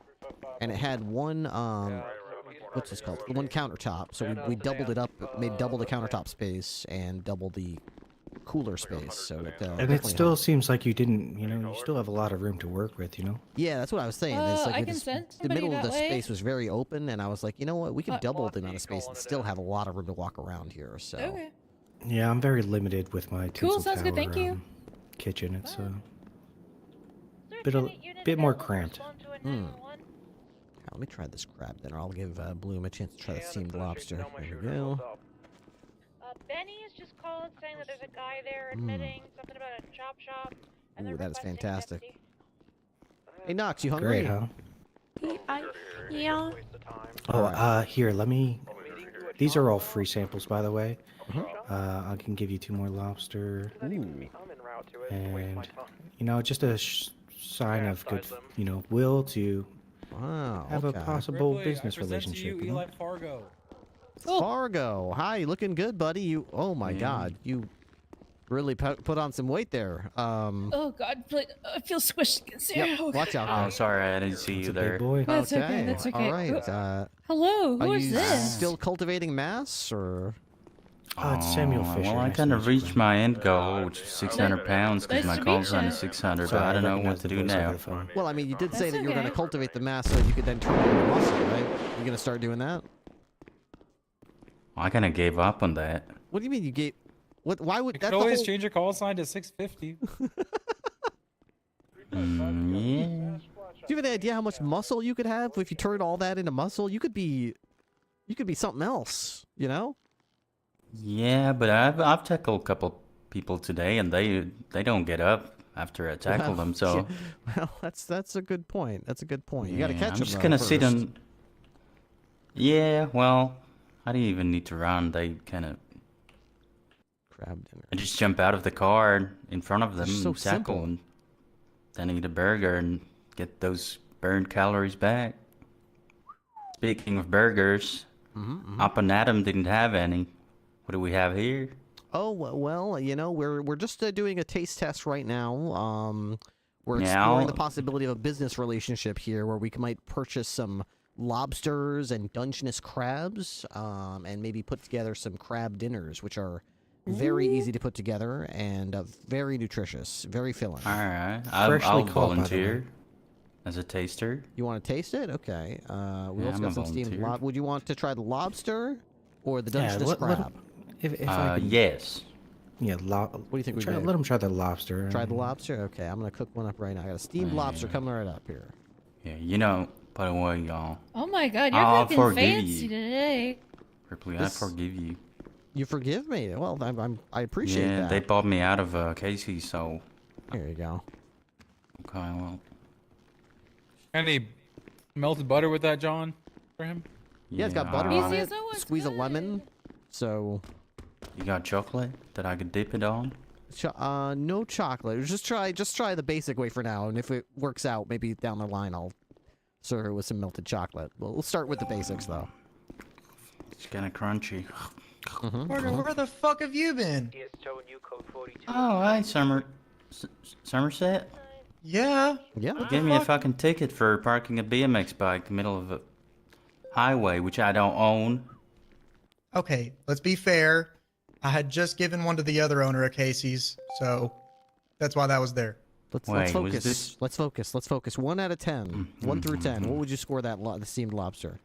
And it had one, what's this called? One countertop. So we doubled it up, made double the countertop space and double the cooler space. So it, and it still seems like you didn't, you still have a lot of room to work with, Yeah, that's what I was saying. It's like I can send the middle of somebody the that way. space was very open, and I was like, you know what? We could double the amount of space and still have a lot of room to walk around here. So. Okay. Yeah, I'm very limited with my Cool, Tinsel sounds good, Tower, thank you. Kitchen. It's a bit more cramped. Let me try this crab dinner. I'll give Bloom a chance to try the steamed lobster. There we go. Benny is just called saying that there's a guy there admitting something about a chop shop. And Ooh, they're that is requesting fantastic. deputy. Hey, Knox, you hungry? Great, huh? Yeah. Oh, here, let me... These are all free samples, by the way. I can give you 2 more lobster. And, just a sign of good, will to have a possible business relationship. You know? Fargo. Fargo, hi, looking good, buddy. Oh my God, you really put on some weight there. Oh God, I feel squished against here. Yep, Okay. watch out. Oh, sorry, I didn't see you there. Boy. That's okay. That's okay. All right. Hello. Who are is you this? still cultivating mass, or? Oh, it's Samuel Fisher. Well, I kind of reached my end goal, which is 600 pounds, because my call sign is 600, but I don't know what to do now. Well, I mean, you did say that you were going to cultivate the mass so you could then turn it into muscle, right? You going to start doing that? I kind of gave up on that. What do you mean you gave? What? Why would You that? could always change your call sign to 650. Yeah. Do you have any idea how much muscle you could have if you turned all that into muscle? You could be something else, you know? Yeah, but I've tackled a couple people today, and they don't get up after I tackle them. So, well, that's a good point. That's a good point. You got to catch them. I'm just gonna sit on. Yeah, well, I didn't even need to run. They kind of. Crab dinner. I just jump out of the car in front of them, It's so and tackle, simple. and then eat a burger and get those burned calories back. Speaking of burgers, Up and Adam didn't have any. What do we have here? Oh well, we're just doing a taste test right now. We're Yeah, exploring the I'll- possibility of a business relationship here, where we might purchase some lobsters and Dungeness crabs, and maybe put together some crab dinners, which are Very easy to put together and very nutritious, very filling. All right, Freshly I'll caught, by the way. volunteer as a taster. You want to taste it? Okay. We Yeah, also I'm got a some steamed volunteer. lob. Would you want to try the lobster or the Yeah, Dungeness let crab? him- if I can- Yes. Yeah, What do you think we do? let him try the lobster. Try the lobster? Okay, I'm gonna cook one up right now. I got a steamed lobster coming right up here. Yeah, you know, by the way, y'all. Oh my god, you're I'll fucking forgive fancy you. today. Ripley, This- I forgive you. You forgive me? Well, I appreciate Yeah, that. they bought me out of Casey, so. Here you go. Okay, well. Any melted butter with that, John? For him? Yeah, it's got butter uh, on it. Squeeze a lemon. So. You got chocolate that I could dip it on? No chocolate. Just try the basic way for now, and if it works out, maybe down the line I'll serve it with some melted chocolate. We'll start with the basics though. It's kind of crunchy. Where the fuck have you been? Oh, hi, Somerset. Yeah. Yeah. You gave me a fucking ticket for parking a BMX bike in the middle of a highway, which I don't own. Okay, let's be fair. I had just given one to the other owner of Casey's, so that's why that was there. Let's Wait, was focus. this- Let's focus. 1 out of 10. 1 through 10. What would you score that the steamed lobster?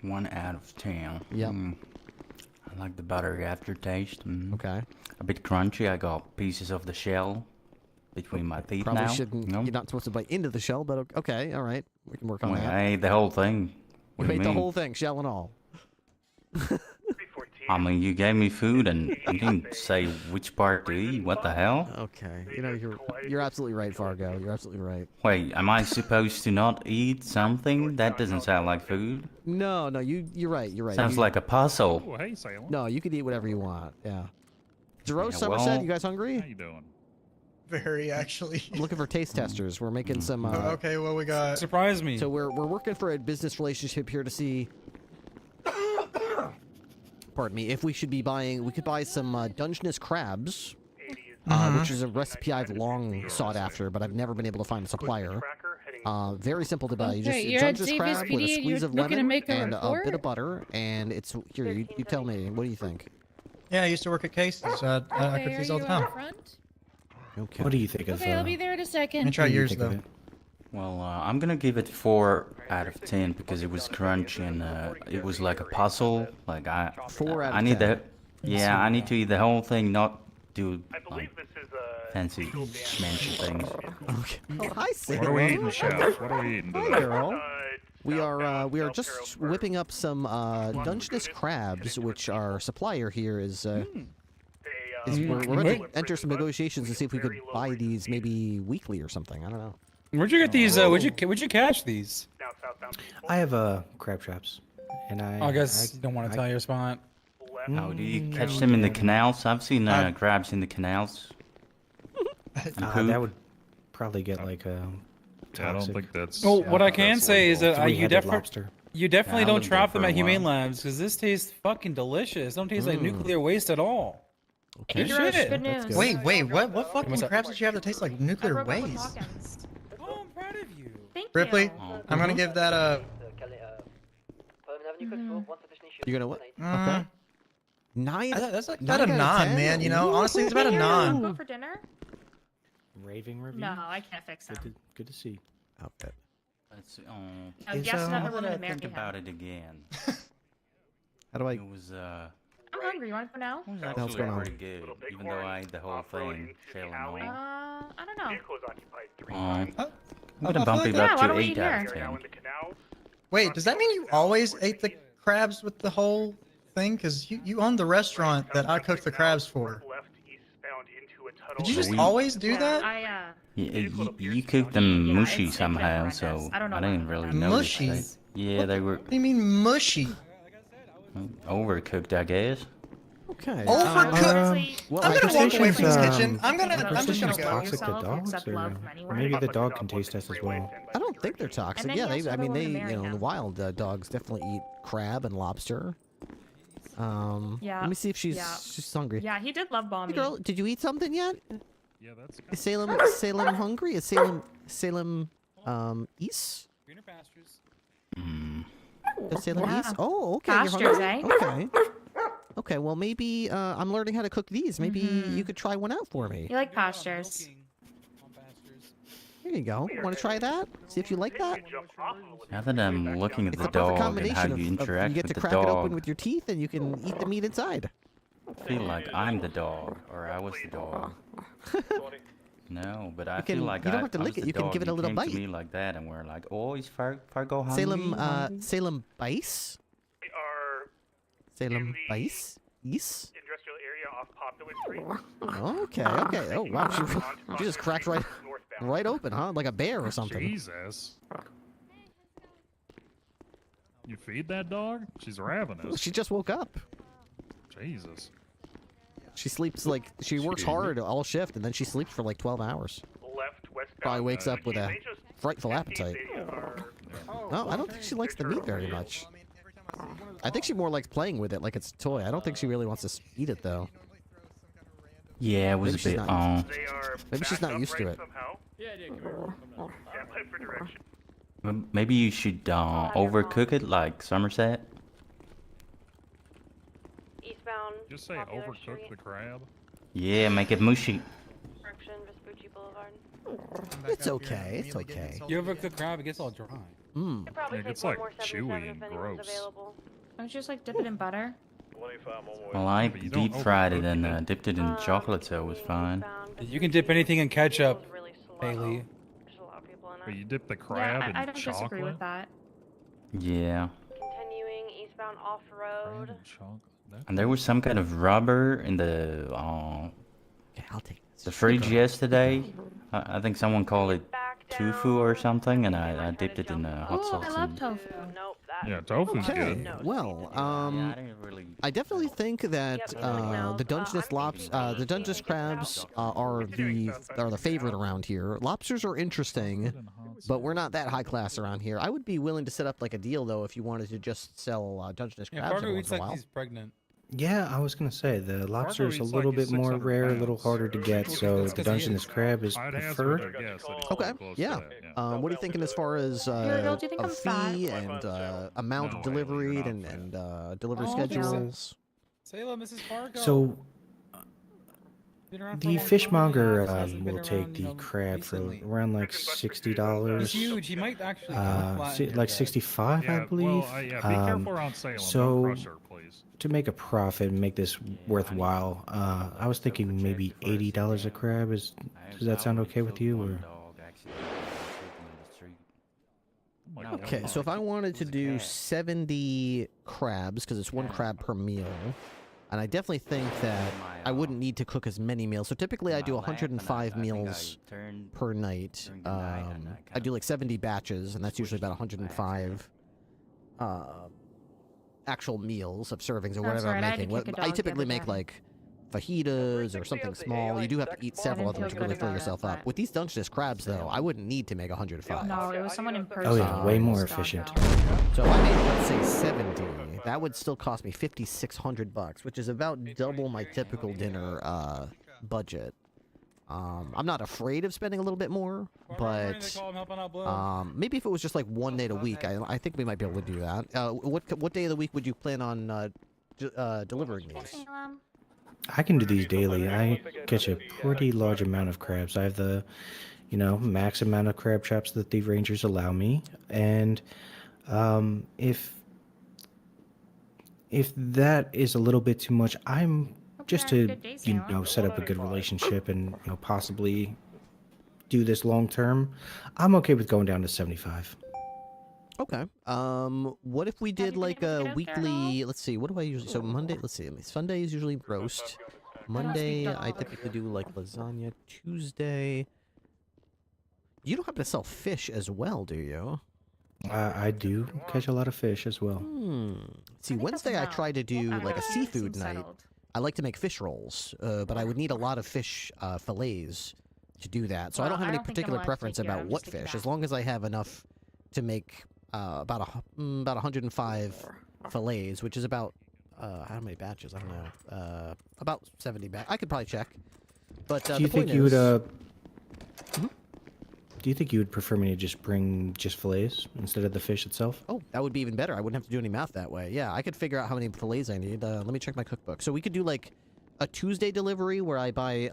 1 out of 10. Yep. I like the buttery aftertaste. Okay. A bit crunchy. I got pieces of the shell between my teeth Probably now. shouldn't. No? You're not supposed to bite into the shell, but okay. All right. We can work on Wait, that. I ate the whole thing. You What do ate you the mean? whole thing, shell and all. I mean, you gave me food and you didn't say which part to eat. What the hell? Okay. You know, you're absolutely right, Fargo. You're absolutely right. Wait, am I supposed to not eat something? That doesn't sound like food. No, you're right. You're right. Sounds You- like a puzzle. Oh, hey, Salem. No, you can eat whatever you want. Yeah. Zeros, Yeah, Somerset, well- you guys hungry? How you doing? Very, actually. I'm looking for taste testers. We're making some. Okay, what we got? Surprise me. So we're working for a business relationship here to see. Pardon me. If we should be buying, we could buy some Dungeness crabs, which is a recipe I've long sought after, but I've never been able to find a supplier. Very simple to buy. You Okay, just you're at Dungeness Davis crab with a PD, squeeze you're of looking to lemon make a and a bit report? of butter, and it's here. You tell me. What do you think? Yeah, I used to work at Casey's, so I Okay, cook are these all the you out time. front? Okay. What do you think of? Okay, I'll be there in a second. Let me try what do you yours, think of though. it? Well, I'm gonna give it 4 out of 10 because it was crunchy and it was like a puzzle. Like 4 out of I need 10. that. Yeah, I need to eat the whole thing, not do like fancy schmancy things. Okay. Oh, hi, Sam. What are we eating, chef? What are we eating Hi, today? girl. We are just whipping up some Dungeness crabs, which our supplier here is. We're about to enter some negotiations and see if we could buy these maybe weekly or something. I don't know. Where'd you get these? Where'd you catch these? I have crab traps, and I guess you don't want to tell your spot. Oh, do you catch them in the canals? I've seen crabs in the canals. that would probably get like a. Yeah, I don't think that's. Well, what I can that's say is legal. that you Three-headed lobster. definitely Yeah, I don't lived trap there them for at a Humane while. Labs because this tastes fucking delicious. Don't taste like nuclear waste at all. Okay. Good shit. Good news. Wait, what fucking What's up? crabs did you have that taste like nuclear waste? Oh, I'm proud of you. Thank Ripley, you. I'm gonna give that a. You're gonna what? Mm, 9. that's like 9 about a out of 9, 10? man. You know, honestly, it's about a Go 9. for dinner? Raving review. No, I can't fix them. Good to see. Outfit. Let's see. Oh, yes, another Now that woman I to marry think him. about it again, How do I? it was I'm hungry. You want to go now? it was hell's actually going on? pretty good, even though I ate the whole thing, shell and all. I don't know. I'm I gonna feel bump like it Yeah, up why to don't we 8 eat out here? of 10. Wait, does that mean you always ate the crabs with the whole thing? Because you own the restaurant that I cooked the crabs for. Did you just We- always do Yeah, that? You cooked them mushy it's somehow, horrendous. so I don't know I didn't why. really notice. Mushy? That. Yeah, they were What do you mean mushy? overcooked, I guess. Okay. Honestly, well, I'm gonna walk away from this Crustaceans, kitchen. I'm just gonna Crustaceans go. toxic to Yourself, dogs, accept or love from anyone. maybe the dog can taste test as well. I don't think they're toxic. And then Yeah, he asked I mean, another they, woman to marry in the him. wild, dogs definitely eat crab and lobster. Yeah. Let me see if she's Yeah. she's hungry. Yeah, he did love bomb Hey me. girl, did you eat something yet? Yeah, that's. Is Salem hungry? Is Salem East? Greener pastures. Is Salem Yeah. East? Oh, okay. Pastures, you're eh? hungry. Okay. Okay, well maybe I'm learning how to cook these. Maybe you could try one out for me. You like pastures? Here you go. Want to try that? See if you like that. Now that I'm looking at It's the the perfect dog and how combination you of interact you get with to the crack it open dog, with your teeth and you can eat the meat inside. I feel like I'm the dog, or I was the dog. No, but I can- feel like you don't I have to was lick it, the you can dog. give it a little came bite. to me like that, and we're like, oh, is Fargo hungry? Salem, hungry? Salem Bice? We are Salem Bice? East? industrial area off Poplar Street. Okay, okay. Oh, wow. She just cracked right open, huh? Like a bear or something. Jesus. You feed that dog? She's ravenous. She just woke up. Jesus. She sleeps like, she works hard all shift and then she sleeps for like 12 hours. Left, westbound. Probably wakes up with a frightful appetite. No, I don't think she likes the meat very much. I think she more likes playing with it like it's a toy. I don't think she really wants to eat it though. Yeah, it was Maybe she's a bit not- Maybe she's not used to it. Maybe you should overcook it like Somerset. Eastbound. Just say Popular overcook Street, the crab. Yeah, make it mushy. Direction Vespucci Boulevard. It's okay, it's okay. You overcook crab, it gets all dry. Mmm. Could probably It take gets, one like, more 77 chewy if and anyone's gross. available. I was just like dip it in butter. Well, I but you don't deep fried it overcook and it. dipped it in chocolate, so it was fine. You can dip anything in ketchup, Bailey. There's a lot of people in But it. you dip the crab Yeah, in I don't chocolate. disagree with that. Yeah. Continuing eastbound off road. And there was some kind of rubber in the Yeah, I'll take this. the fridge yesterday. I think someone called it tofu or something, and I dipped it in hot Oh, sauce. I love and- tofu. Nope, that. Yeah, tofu's Okay, good. well, Yeah, I didn't really. I definitely think that the Dungeness the Dungeness crabs are the favorite around here. Lobsters are interesting, but we're not that high class around here. I would be willing to set up like a deal though if you wanted to just sell Dungeness Yeah, crabs Fargo every eats once in a like while. he's pregnant. Yeah, I was gonna say the lobster is a eats little like bit he's more 600 rare, a little pounds. harder to get, so That's the 'cause he Dungeness is. crab is I'd hazard preferred. a guess that he's Okay, close yeah. to that, What are you thinking as far as Uriel, do you think a I'm fat? fee and amount No, delivered you're and not delivery Oh, schedules? Salem, Mrs. Fargo. So Been around for a the long fishmonger time. Hasn't been will take around, the you know, crab for recently. around like He's $60. huge. He might actually flatten your Like bed. 65, I Yeah, believe. well, yeah, be careful around Salem. So Don't crush her, please. to make a profit and make this worthwhile, I was thinking maybe $80 a crab. Does that sound okay with you? Or Oh my God. Okay, so if I wanted to do 70 crabs, because it's one crab per meal, and I definitely think that I wouldn't need to cook as many meals. So typically I do 105 meals per night. I do like 70 batches, and that's usually about 105 actual meals of servings or That's whatever I'm right, I had to making. kick a I dog the typically other make day. like fajitas or something small. You do have to eat several of them to feel really good fill about it, yourself up. but- With these Dungeness crabs, though, I wouldn't need to make 105. No, it was someone in person. oh yeah, way who more was dogged efficient. out. So if I made, let's say, 70, that would still cost me $5,600, which is about double my typical dinner budget. I'm not afraid of spending a little bit more, but maybe if it was just like one day a week, I think we might be able to do that. What day of the week would you plan on delivering these? Salem. I can do these daily. I catch a pretty large amount of crabs. I have the, max amount of crab traps that the rangers allow me, and if that is a little bit too much, I'm just you're to having a good day, Salem. set up a good relationship and possibly do this long term. I'm okay with going down to 75. Okay. What if we did you been like able to a get out there at weekly? Let's see. What do I usually? So Monday. Let's see. Sunday is usually roast. Monday, I typically do like lasagna. Tuesday. You don't happen to sell fish as well, do you? I do catch a lot of fish as well. See, Wednesday I try to do like a seafood night. I like to make fish rolls, but I would need a lot of fish fillets to do that. So I Well, don't have I any don't think particular it'll preference actually- yeah, about I'm what just thinking fish, as that. long as I have enough to make about 105 fillets, which is about how many batches? I don't know. About 70 batches. I could probably check. But Do you the point think you would is- Do you think you would prefer me to just bring just fillets instead of the fish itself? Oh, that would be even better. I wouldn't have to do any math that way. Yeah, I could figure out how many fillets I need. Let me check my cookbook. So we could do like a Tuesday delivery where I buy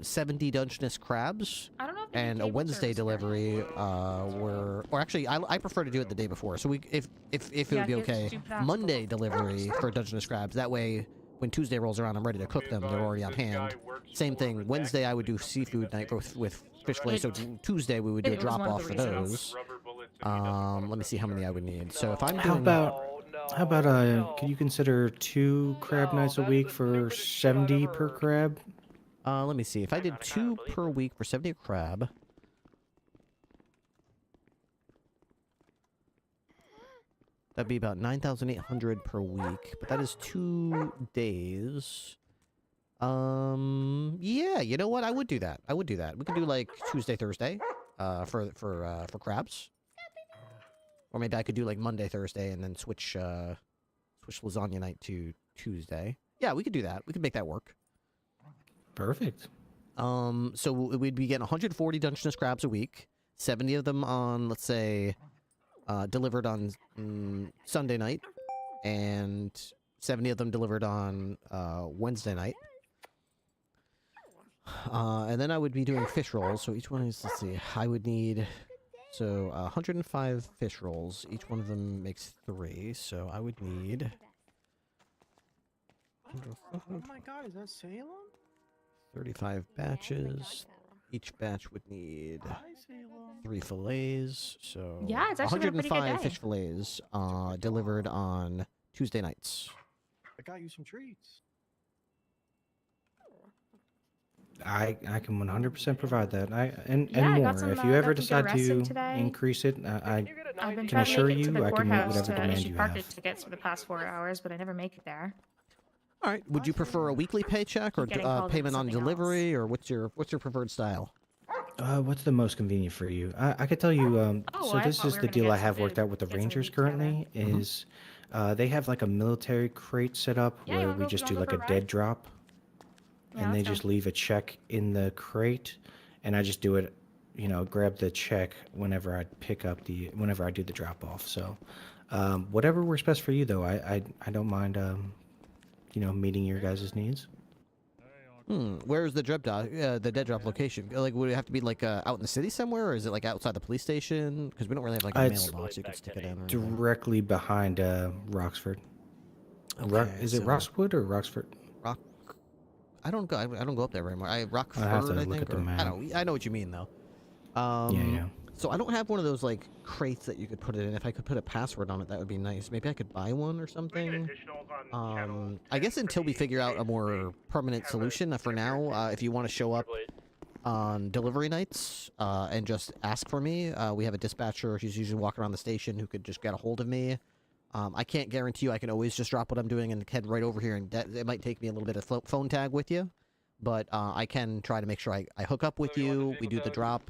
70 Dungeness crabs, I don't know if they do and a table Wednesday service for delivery or actually I prefer to do it the day before. So if it Yeah, would be here's okay, two past Monday delivery for Dungeness crabs. That way, when Tuesday rolls around, I'm ready to cook them. They're already on hand. Same thing. Wednesday I would do seafood night with fish fillets. So Tuesday we would do a It was drop one of off the for reasons. those. Let me see how many I would need. So if I'm doing How about could you consider 2 crab nights a week for 70 per crab? let me see. If I did 2 per week for 70 crab, that'd be about 9,800 per week. But that is 2 days. Yeah, you know what? I would do that. I would do that. We could do like Tuesday, Thursday, for crabs. Or maybe I could do like Monday, Thursday, and then switch lasagna night to Tuesday. Yeah, we could do that. We could make that work. Perfect. So we'd be getting 140 Dungeness crabs a week. 70 of them on, let's say, delivered on Sunday night, and 70 of them delivered on Wednesday night. And then I would be doing fish rolls. So each one is, let's see, I would need. So 105 fish rolls. Each one of them makes 3. So I would need. Oh my god, is that Salem? 35 batches. Each batch would need 3 fillets. So Yeah, it's actually been a pretty good 105 day. fish fillets delivered on Tuesday nights. I got you some treats. I can 100% provide that. And Yeah, I got more. some, If you ever got to get decide arrested to today. increase it, I've been can trying assure to make it to you the I can meet courthouse whatever to demand issue you parking have. tickets for the past 4 hours, but I never make it there. All right. Would you prefer a weekly paycheck or Getting called into payment on something delivery, or what's your preferred style? What's the most convenient for you? I could tell you. Oh, So I this thought is we were the gonna deal get I have some worked out with the get some Rangers meat together. currently. Is they have like a military crate set up Yeah, you where wanna we go- just you do wanna like go a for a dead ride? drop, Yeah, and they let's go. just leave a check in the crate, and I just do it. Grab the check whenever I whenever I do the drop off. So, whatever works best for you, though. I don't mind. Meeting your guys' needs. Where's the dead drop location? Like, would it have to be like out in the city somewhere, or is it like outside the police station? Because we don't really have like a It's mailbox you can stick it in. Or anything. Directly behind Roxford. Is it so- Roxwood or Roxford? I don't go up there very much. Rockford, have to I look think. at the or- map. I know what you mean though. Yeah. So I don't have one of those like crates that you could put it in. If I could put a password on it, that would be nice. Maybe I could buy one or something. I guess until we figure out a more permanent solution. For now, if you want to show up on delivery nights and just ask for me, we have a dispatcher who's usually walking around the station who could just get a hold of me. I can't guarantee you I can always just drop what I'm doing and head right over here, and it might take me a little bit of phone tag with you, but I can try to make sure I hook up with you. We do the drop.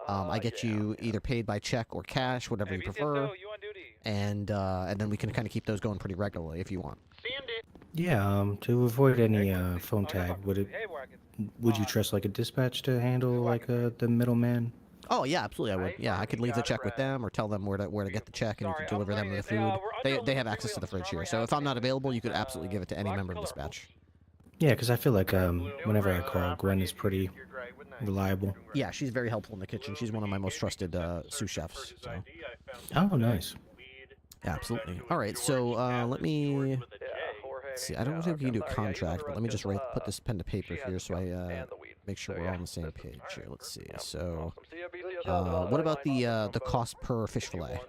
I get you either paid by check or cash, whatever you prefer, and then we can kind of keep those going pretty regularly if you want. Yeah. To avoid any phone tag, would you trust like a dispatch to handle like the middleman? Oh yeah, absolutely I would. Yeah, I could leave the check with them or tell them where to get the check, and you can deliver them the food. They have access to the fridge here, so if I'm not available, you could absolutely give it to any member of dispatch. Yeah, because I feel like whenever I call, Gwen is pretty reliable. Yeah, she's very helpful in the kitchen. She's one of my most trusted sous chefs. So. Oh, nice. Yeah, absolutely. All right, so let me see. I don't think we can do a contract, but let me just put this pen to paper here so I make sure we're all on the same page here. Let's see. So, what about the cost per fish fillet?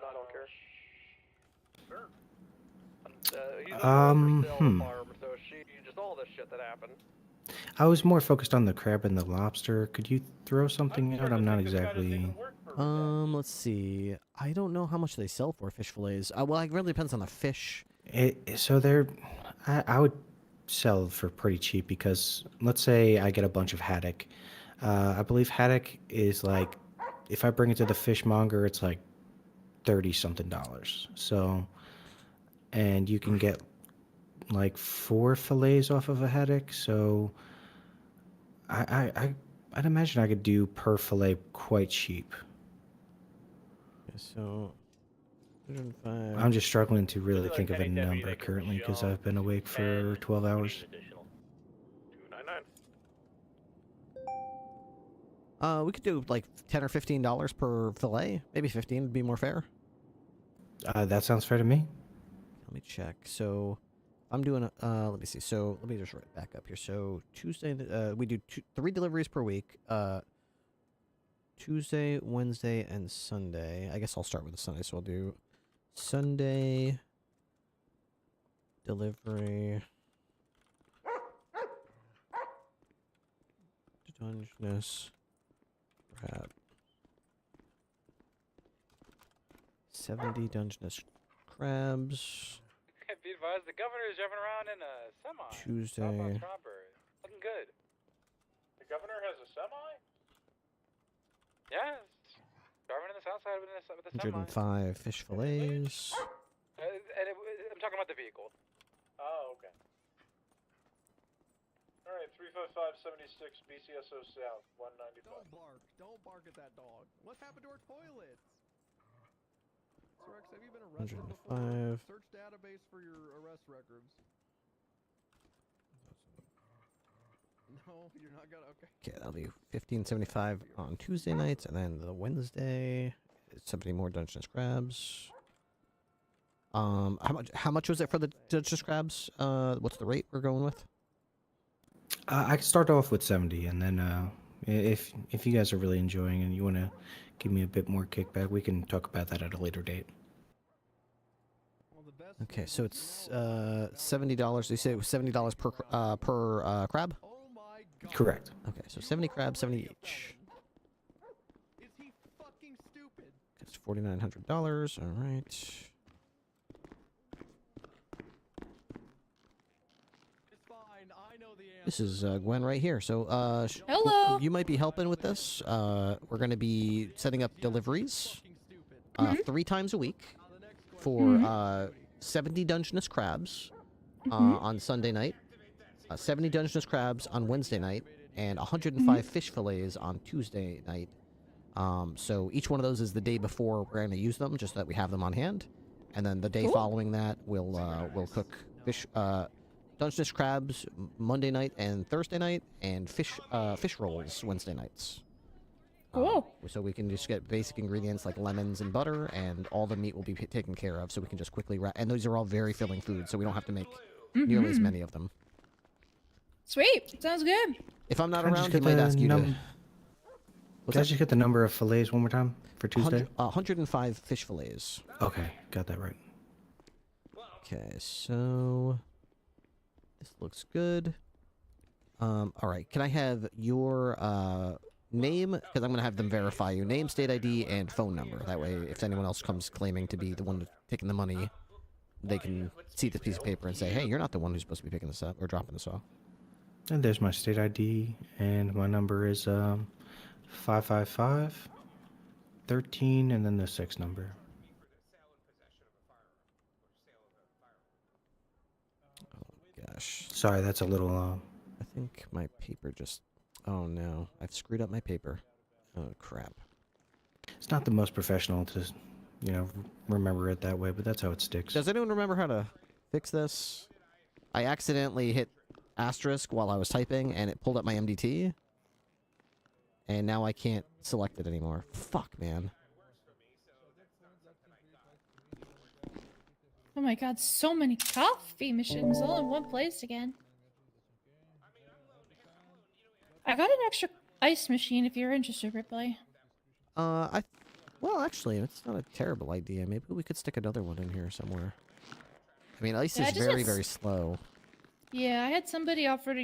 I was more focused on the crab and the lobster. Could you throw something out? I'm not exactly. Let's see. I don't know how much they sell for fish fillets. Well, it really depends on the fish. I would sell for pretty cheap because let's say I get a bunch of haddock. I believe haddock is like, if I bring it to the fishmonger, it's like $30-something. So, and you can get like 4 fillets off of a haddock. So, I'd imagine I could do per fillet quite cheap. so 105. I'm just struggling to really think of a number currently because I've been awake for 12 hours. 299. We could do like $10 or $15 per fillet. Maybe 15 would be more fair. That sounds fair to me. Let me check. So I'm doing let me see. So let me just write back up here. So Tuesday, we do 3 deliveries per week. Tuesday, Wednesday, and Sunday. I guess I'll start with the Sunday. So I'll do Sunday delivery. Dungeness crab. 70 Dungeness crabs. Be advised, the governor is driving around in a semi. Tuesday. Southbound Strawberry. Looking good. The governor has a semi? Yeah, it's driving in the south side with a semi. 105 fish fillets. I'm talking about the vehicle. Oh, okay. Alright, 35576 BCSO South, 195. Don't bark. Don't bark at that dog. What's happened to our toilets? Rex, have you been arrested before? 105. Search database for your arrest records. No, you're not gonna. Okay. Okay, that'll be 1575 on Tuesday nights, and then the Wednesday, 70 more Dungeness crabs. How much was it for the Dungeness crabs? What's the rate we're going with? I can start off with 70, and then if you guys are really enjoying and you want to give me a bit more kickback, we can talk about that at a later date. Okay, so it's $70. You say it was $70 per crab? Correct. Okay, so 70 crabs, 70 each. Is he fucking stupid? It's $4,900. All right. It's fine. I know the answer. This is Gwen right here. So, Hello. you might be helping with this. We're going to be setting up deliveries 3 times a week for 70 Dungeness crabs on Sunday night, 70 Dungeness crabs on Wednesday night, and 105 fish fillets on Tuesday night. So each one of those is the day before we're going to use them, just so that we have them on hand. And then the day following that, we'll cook fish Dungeness crabs Monday night and Thursday night, and fish rolls Wednesday nights. Cool. So we can just get basic ingredients like lemons and butter, and all the meat will be taken care of. So we can just quickly and these are all very filling foods, so we don't have to make nearly as many of them. Sweet. Sounds good. If I'm not Can I just around, get he might the ask you to. Can I just get the number of fillets one more time for Tuesday? 105 fish fillets. Okay, got that right. Okay, so this looks good. All right, can I have your name? Because I'm gonna have them verify you. Name, state ID, and phone number. That way, if anyone else comes claiming to be the one taking the money, they can see this piece of paper and say, "Hey, you're not the one who's supposed to be picking this up or dropping this off." And there's my state ID, and my number is 555 13, and then the 6 number. Gosh. Sorry, that's a little. I think my paper just. Oh no, I've screwed up my paper. Oh crap. It's not the most professional to, remember it that way, but that's how it sticks. Does anyone remember how to fix this? I accidentally hit asterisk while I was typing, and it pulled up my MDT. And now I can't select it anymore. Fuck, man. Oh my god, so many coffee machines all in one place again. I got an extra ice machine if you're interested, Ripley. Well, actually, it's not a terrible idea. Maybe we could stick another one in here somewhere. I mean, ice Yeah, is just very, had very slow. Yeah, I had somebody offer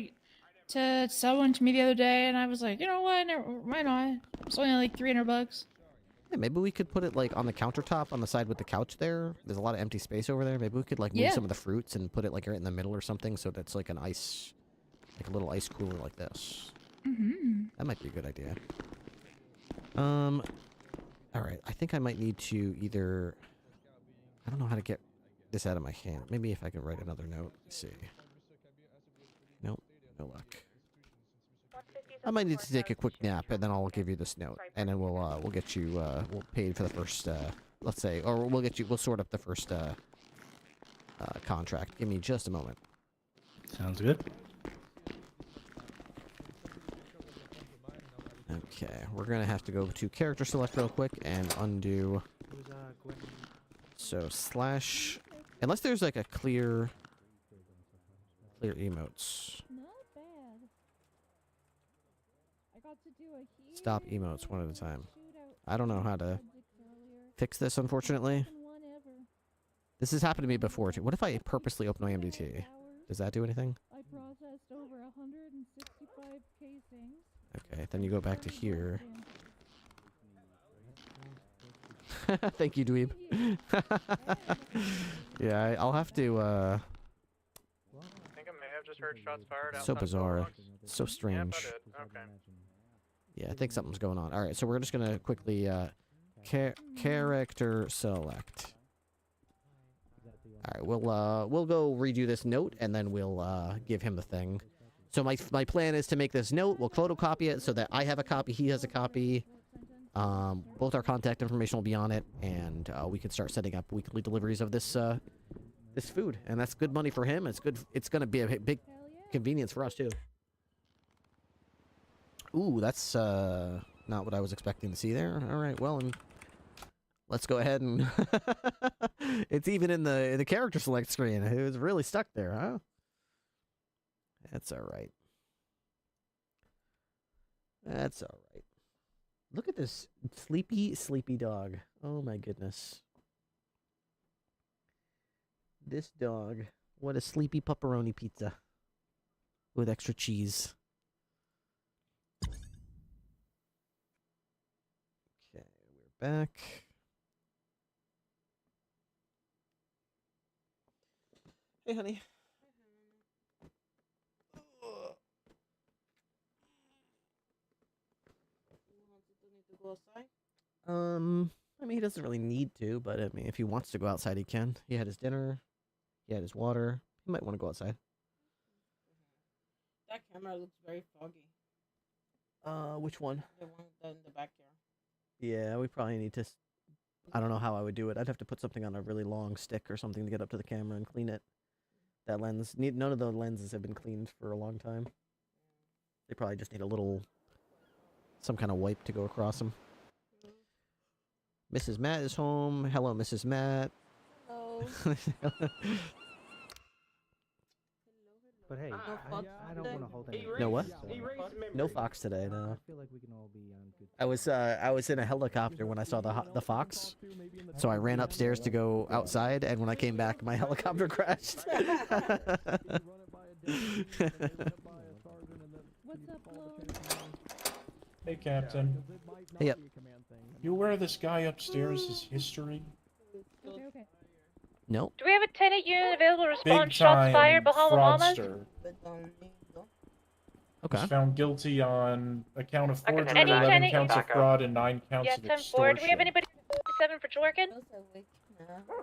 to sell one to me the other day, and I was like, you know what, why not? It's only like $300. Yeah, maybe we could put it like on the countertop on the side with the couch there. There's a lot of empty space over there. Maybe we could like move Yeah. some of the fruits and put it like right in the middle or something, so that's like an ice, like a little ice cooler like this. That might be a good idea. All right. I think I might need to either. I don't know how to get this out of my hand. Maybe if I can write another note. Let's see. Nope. No luck. 157 I might need to take a quick nap, and then I'll give you this note, and then we'll get you we'll paid for the first let's say, or we'll sort up the first contract. Give me just a moment. Sounds good. Okay, we're gonna have to go to character select real quick and undo. So slash, unless there's like a clear emotes. Not bad. I got to do a Stop emotes one at a time. I don't know how to fix this, unfortunately. This has happened to me before too. What if I purposely open my MDT? Does that do anything? I processed over 165 casings. Okay, then you go back to here. Thank you, Dweeb. Yeah, I'll have to, I think I may have just heard shots fired so outside bizarre. Starbucks. So strange. Yep, I did. Okay. Yeah, I think something's going on. Alright, so we're just gonna quickly, character select. Alright, we'll go redo this note, and then we'll, give him the thing. So my plan is to make this note, we'll photocopy it so that I have a copy, he has a copy. Both our contact information will be on it, and we can start setting up weekly deliveries of this this food, and that's good money for him. It's good. It's gonna be a big convenience for us too. Ooh, that's not what I was expecting to see there. All right, well, let's go ahead and it's even in the character select screen. It was really stuck there, huh? That's all right. That's all right. Look at this sleepy dog. Oh my goodness. This dog. What a sleepy pepperoni pizza. With extra cheese. Okay, we're back. Hey, honey. I mean, he doesn't really need to, but I mean, if he wants to go outside, he can. He had his dinner. He had his water. He might want to go outside. That camera looks very foggy. Which one? The one in the backyard. Yeah, we probably need to. I don't know how I would do it. I'd have to put something on a really long stick or something to get up to the camera and clean it. That lens. None of the lenses have been cleaned for a long time. They probably just need a little. Some kind of wipe to go across them. Mrs. Matt is home. Hello, Mrs. Matt. Hello. But hey, I don't want to hold any. No what? So. No fox today. No. I feel like we can all be on good. I was in a helicopter when I saw the fox, so I ran upstairs to go outside, and when I came back, my helicopter crashed. Hey, Captain. Hey, yep. You aware this guy upstairs is history? No. Do we have a tenant unit available to respond? Big Shots time fired, Bahama Mamas? fraudster. Okay. Was found guilty on a count of forgery, Any 11 tenant- counts of fraud, and 9 counts Yeah, of 10-4. extortion. Do we have anybody 7 for Jorgen?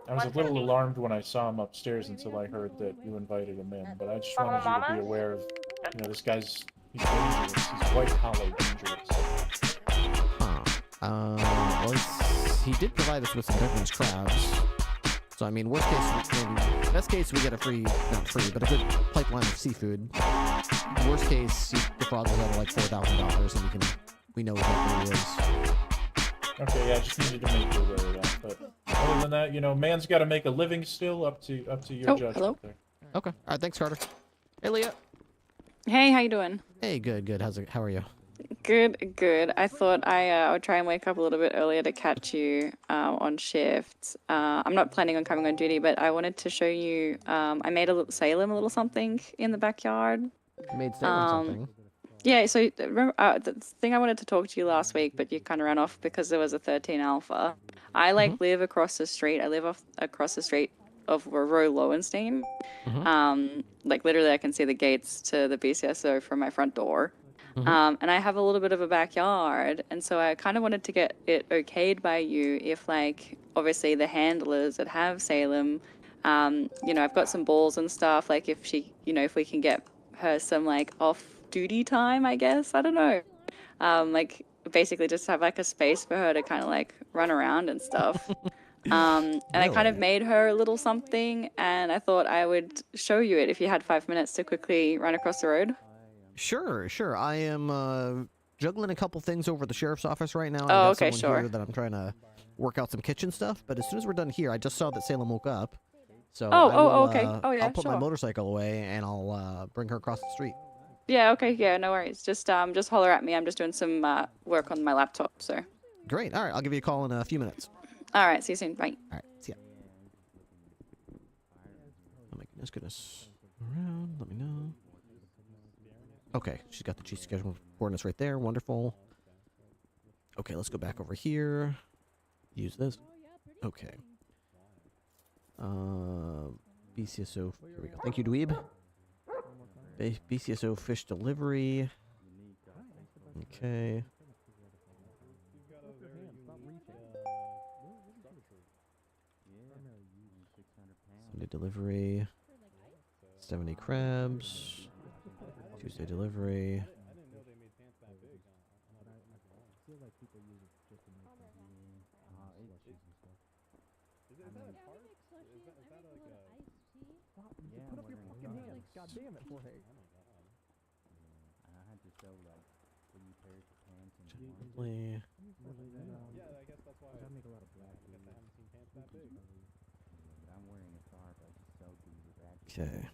I was a little alarmed when I saw him upstairs until I heard that you invited him in, but I just wanted you to be aware of, this guy's he's dangerous. He's white collar dangerous. Well, he did provide us with some Devon's crabs. So, I mean, worst case, maybe, best case, we get a free, not free, but a good pipeline of seafood. Worst case, he defrauds us out of like $4,000, and we know exactly who he is. Okay, yeah, I just needed to make you aware of that. But other than that, man's got to make a living still. Up to your judgment. Hello. There. Okay. All right. Thanks, Carter. Hey, Leah. Hey, how you doing? Hey, good. How are you? Good. I thought I would try and wake up a little bit earlier to catch you on shift. I'm not planning on coming on duty, but I wanted to show you. I made a little Salem, a little something in the backyard. You made Salem something. Yeah, so remember the thing I wanted to talk to you last week, but you kind of ran off because there was a 13 Alpha. I live across the street. I live across the street of Roe Lowenstein. Like literally, I can see the gates to the BCSO from my front door. And I have a little bit of a backyard, and so I kind of wanted to get it okayed by you if, like, obviously the handlers that have Salem, I've got some balls and stuff, like if she, if we can get her some, like, off duty time, I guess. I don't know. Like basically just have like a space for her to kind of like run around and stuff. And I kind of made her a little something, and I thought I would show you it if you had 5 minutes to quickly run across the road. Sure. I am juggling a couple things over at the sheriff's office right now. Oh, I got okay, someone sure. here that I'm trying to work out some kitchen stuff. But as soon as we're done here, I just saw that Salem woke up. So okay. Oh, yeah, I'll put my sure. motorcycle away and I'll bring her across the street. Yeah, okay, yeah, no worries. Just holler at me. I'm just doing some work on my laptop, so. Great. All right, I'll give you a call in a few minutes. All right, see you soon. Bye. All right, see ya. Oh my goodness. Around, let me know. Okay, she's got the G schedule coordinates right there. Wonderful. Okay, let's go back over here. Use this. Okay. BCSO. Here we go. Thank you, Dweeb. BCSO fish delivery. Okay. Sunday delivery. 70 crabs. Tuesday delivery. God damn it, Jorge. Gently. Okay.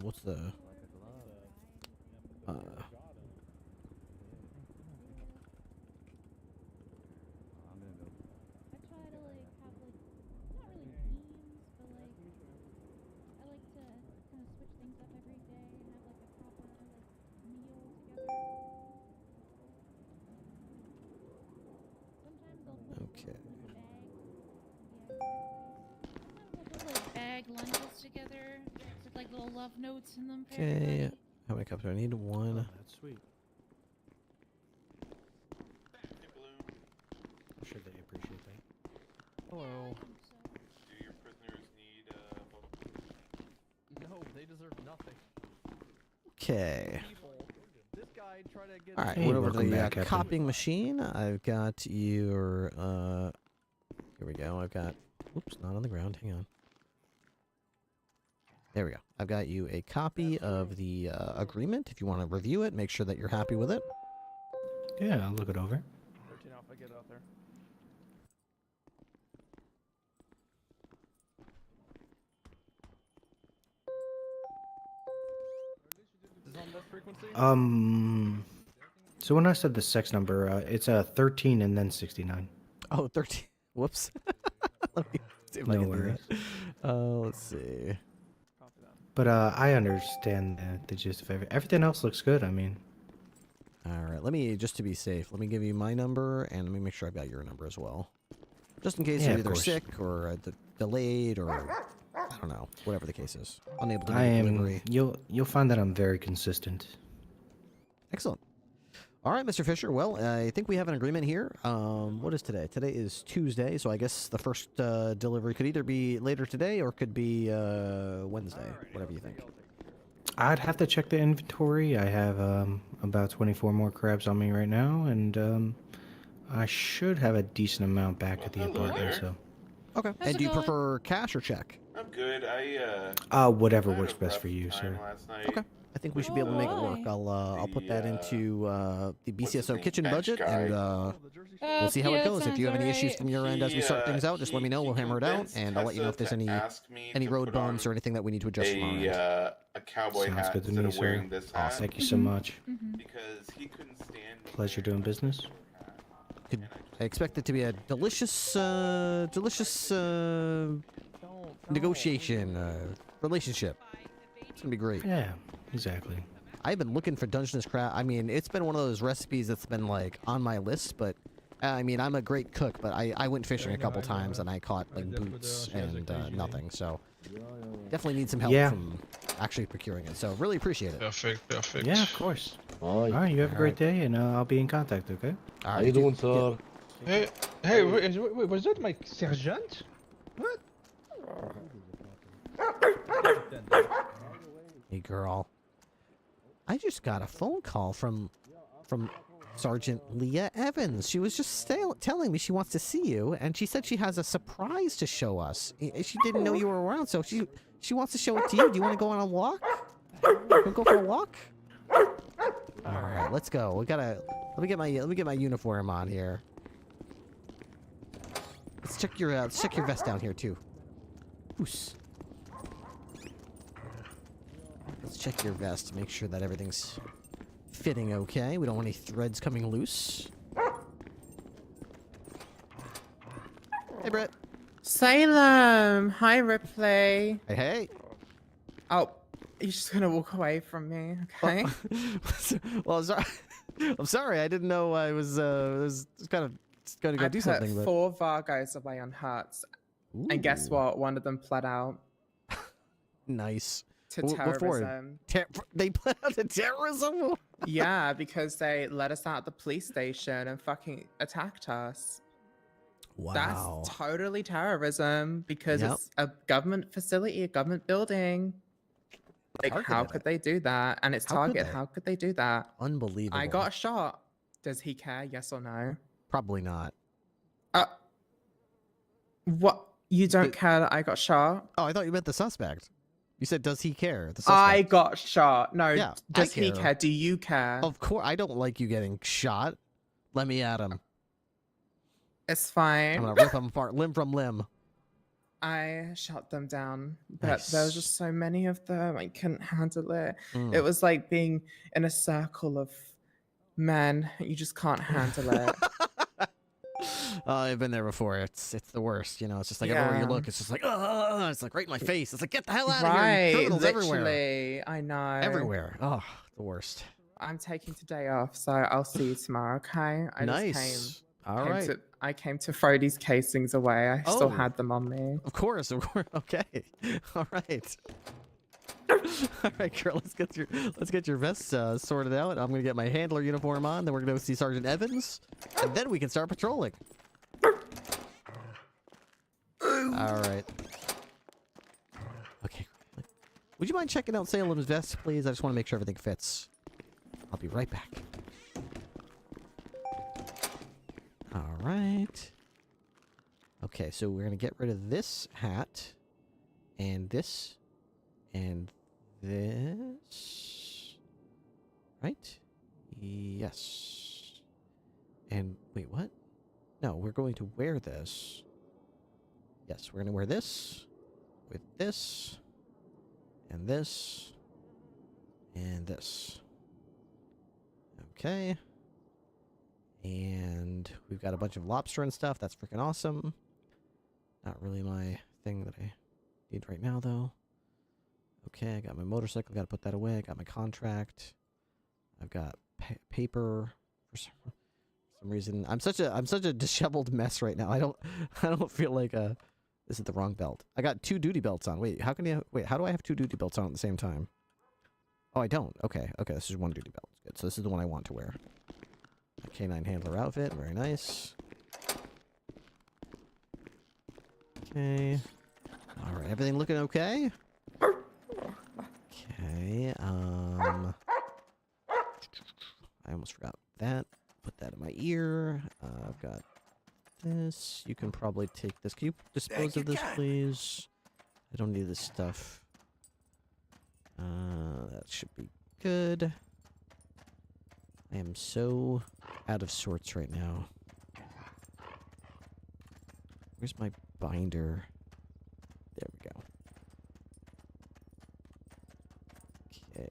What's the Okay. Like bag lunches together with like little love notes in them. for Okay. everybody. How many cups do I need? One. That's sweet. I'm sure they appreciate that. Hello. Do your prisoners need No, they deserve nothing. Okay. This guy tried to get. All right. Hey, Went over to welcome the back, Captain. copying machine. I've got your. Here we go. I've got. Oops, not on the ground. Hang on. There we go. I've got you a copy of the agreement. If you want to review it, make sure that you're happy with it. Yeah, I'll look it over. 13 off, I get out there. Is this on best frequency? So when I said the sex number, it's 13 and then 69. Oh, 13. Whoops. Let me see if I No can do worries. that. Let's see. But I understand the gist of everything else looks good. I mean, All right. Let me, just to be safe, let me give you my number and let me make sure I've got your number as well. Just in case Yeah, you're of either course. sick or delayed or I don't know, whatever the case is. Unable to I make a am. delivery. You'll find that I'm very consistent. Excellent. All right, Mr. Fisher. Well, I think we have an agreement here. What is today? Today is Tuesday, so I guess the first delivery could either be later today or could be Wednesday, whatever you think. I'd have to check the inventory. I have about 24 more crabs on me right now, and I should have a decent amount back at the apartment. So. Okay. And do you prefer cash or check? I'm good. Whatever works best for you, sir. Okay. I think we should be able to make it work. I'll put that into the BCSO kitchen budget, and we'll see how yeah, it that goes. If sounds you have any alright. issues from your end as we start things out, just let me know. We'll hammer it out, and I'll let you know if there's any road bumps or anything that we need to adjust from our end. a cowboy Sounds hat good to instead me, of sir. wearing this hat. Thank you so much. Because he couldn't stand me. Pleasure doing business. I expect it to be a delicious negotiation relationship. It's gonna be great. Yeah, exactly. I've been looking for Dungeness crab. I mean, it's been one of those recipes that's been like on my list, but I mean, I'm a great cook, but I went fishing a couple times and I caught like boots and nothing. So definitely need some help Yeah. from actually procuring it. So really appreciate it. Perfect. Yeah, of course. All right, you have a great day, and I'll be in contact. Okay. All right, sir? Hey, was that my sergeant? What? Hey, girl. I just got a phone call from Sergeant Leah Evans. She was just telling me she wants to see you, and she said she has a surprise to show us. She didn't know you were around, so she wants to show it to you. Do you want to go on a walk? Wanna go for a walk? All right, let's go. Let me get my uniform on here. Let's check your vest down here too. Oos. Let's check your vest to make sure that everything's fitting okay. We don't want any threads coming loose. Hey, Brett. Salem! Hi, Ripley. Hey, hey. Oh, you're just gonna walk away from me, okay? Well, I'm sorry. I didn't know I was kind of going to go do something. I But... put 4 Vargos away on Hertz. And guess what? One of them pled out. Nice. To What for? terrorism. They pled out to terrorism? Yeah, because they let us out of the police station and fucking attacked us. Wow. That's totally terrorism because Yep. it's a government facility, a government building. Like, how could they do that? And it's How could Target. they? How could they do that? Unbelievable. I got shot. Does he care? Yes or no? Probably not. What? You don't care that I got shot? Oh, I thought you meant the suspect. You said, does he care? The I suspect. got shot. No, Yeah, does I he care? Do you care? Of course. I don't like you getting shot. Let me at him. It's fine. I'm going to rip him apart, limb from limb. I shut them down, but Nice. there was just so many of them. I couldn't handle it. Mm. It was like being in a circle of men. You just can't handle it. I've been there before. It's the worst. You know, it's just like everywhere you Yeah. look, it's just like, it's like right in my face. It's like, get the hell out Right, of here. Criminals everywhere. literally. I know. Everywhere. Oh, the worst. I'm taking today off, so I'll see you tomorrow, okay? I Nice. All right. I came to throw these casings away. I still Oh. had them on me. Of course. Okay. All right. All right, girl. Let's get your vest sorted out. I'm gonna get my handler uniform on. Then we're gonna go see Sergeant Evans, and then we can start patrolling. All right. Okay. Would you mind checking out Salem's vest, please? I just want to make sure everything fits. I'll be right back. All right. Okay, so we're gonna get rid of this hat, and this, and this. Right? Yes. And wait, what? No, we're going to wear this. Yes, we're going to wear this with this and this and this. Okay. And we've got a bunch of lobster and stuff. That's freaking awesome. Not really my thing that I need right now, though. Okay, I got my motorcycle. Got to put that away. I got my contract. I've got paper for some reason. I'm such a disheveled mess right now. I don't feel like this is the wrong belt. I got 2 duty belts on. Wait, how do I have 2 duty belts on at the same time? Oh, I don't. Okay, this is 1 duty belt. Good. So this is the one I want to wear. A canine handler outfit. Very nice. Okay. All right. Everything looking okay? Okay. I almost forgot that. Put that in my ear. I've got this. You can probably take this. Can you dispose of this, please? I don't need this stuff. That should be good. I am so out of sorts right now. Where's my binder? There we go. Okay.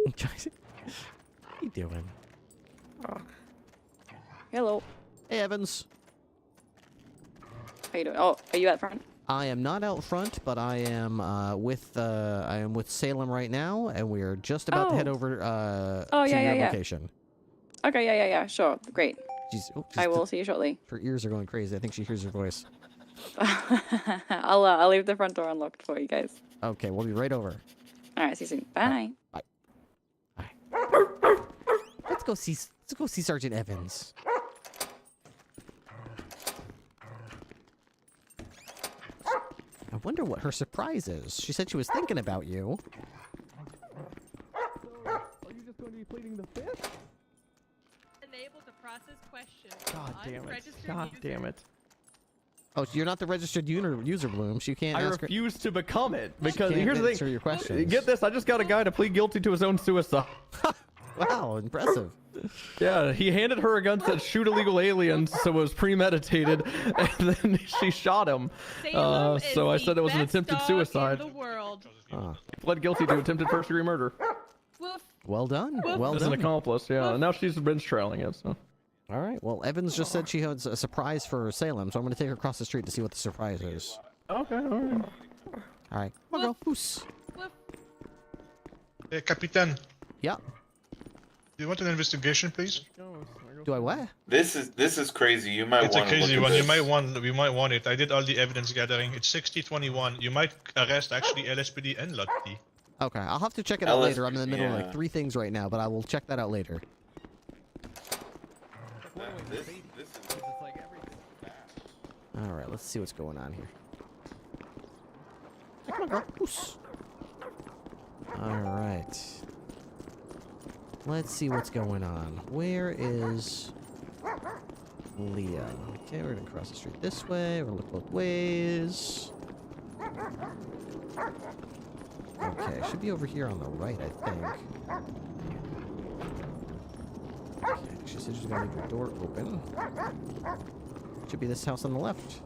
What are you doing? Hello. Hey, Evans. How you doing? Oh, are you out front? I am not out front, but I am with Salem right now, and we are just about to head over to your location. Okay, yeah, sure. Great. I will see you shortly. Her ears are going crazy. I think she hears your voice. I'll leave the front door unlocked for you guys. Okay, we'll be right over. All right, see you soon. Bye. Bye. go see Sergeant Evans. I wonder what her surprise is. She said she was thinking about you. Are you just going to be pleading the fifth? Unable to process questions. God damn it. Unregistered God user. damn it. Oh, so you're not the registered user, Bloom. She can't I ask her. refuse to become it because Can't here's the answer thing. your questions. Get this, I just got a guy to plead guilty to his own suicide. Wow, impressive. Yeah, he handed her a gun, said shoot illegal aliens, so it was premeditated, and then she shot him. Salem is So I the said it was an best attempted dog suicide. in the world. He pled guilty to attempted first-degree murder. Woof. Well done. Woof. Well As an done. accomplice, yeah. And now she's been trailing it, so. All right. Well, Evans just said she has a surprise for Salem, so I'm going to take her across the street to see what the surprise is. Okay, alright. All right. Come on, girl. Poos. Hey, Capitan. Yeah. Do you want an investigation, please? Do I what? This is crazy. You might It's a want to crazy look at one. this. We might want it. I did all the evidence gathering. It's 6021. You might arrest actually LSPD and LOTD. Okay. I'll have to check it out later. I'm in the middle of yeah. like 3 things right now, but I will check that out later. This is All right. Let's see what's going on here. Come on, girl. Poos. All right. Let's see what's going on. Where is Leah? Okay, we're gonna cross the street this way. We're gonna look both ways. Okay, should be over here on the right, I think. Okay, she said she's gonna leave the door open. Should be this house on the left.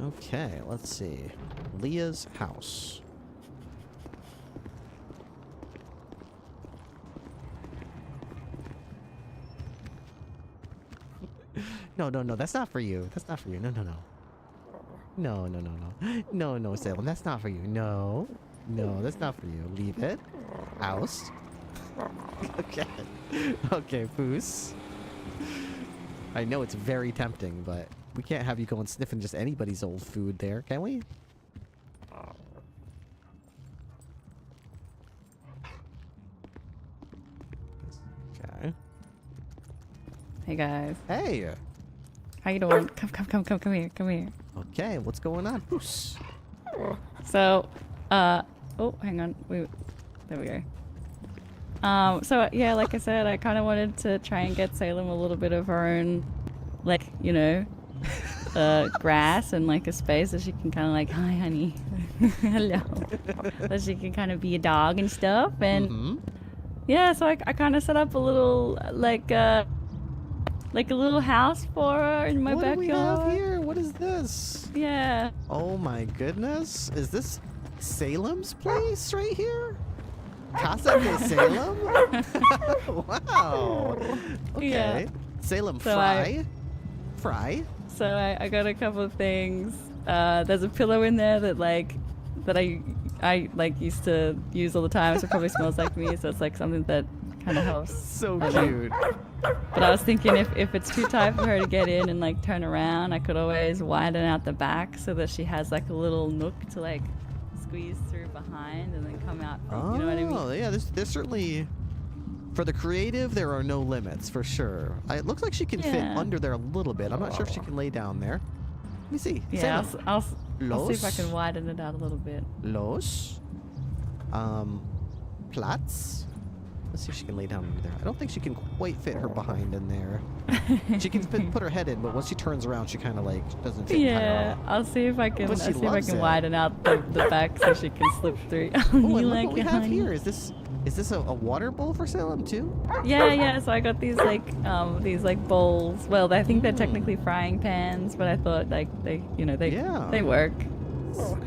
Okay, let's see. Leah's house. No, that's not for you. That's not for you. No. No, Salem, that's not for you. No, that's not for you. Leave it. House. Okay, Poos. I know it's very tempting, but we can't have you going sniffing just anybody's old food there, can we? Okay. Hey guys. Hey. How you doing? Come here. Okay, what's going on? Poos. So, oh, hang on. There we go. So yeah, like I said, I kind of wanted to try and get Salem a little bit of her own, like, you know, grass and like a space that she can kind of like, hi honey, hello, that she can kind of be a dog and stuff. And yeah, so I kind of set up a little like a little house for her in my backyard. What do we have here? What is this? Yeah. Oh my goodness. Is this Salem's place right here? Casa de Salem? Wow. Okay. Yeah. Salem So Fry? So I got a couple of things. There's a pillow in there that I like used to use all the time, so it probably smells like me, so it's like something that kind of helps. So cute. But I was thinking if it's too tight for her to get in and like turn around, I could always widen out the back so that she has like a little nook to like squeeze through behind and then come out. You know what I mean? Oh, yeah, there's certainly, for the creative, there are no limits, for sure. It looks like she can fit Yeah. under there a little bit. I'm not sure if she can lay down there. Let me see. Yeah, Salem. I'll see if I Los? can widen it out a little bit. Los. Platz. Let's see if she can lay down under there. I don't think she can quite fit her behind in there. She can put her head in, but once she turns around, she kind of like doesn't fit. Yeah, I'll see if I can. But I'll she see if I loves can it. widen out the back so she can slip through. Oh, You and look like what we it, have honey? here. Is this a water bowl for Salem too? Yeah. So I got these like bowls. Well, I think they're technically frying pans, but I thought like they work.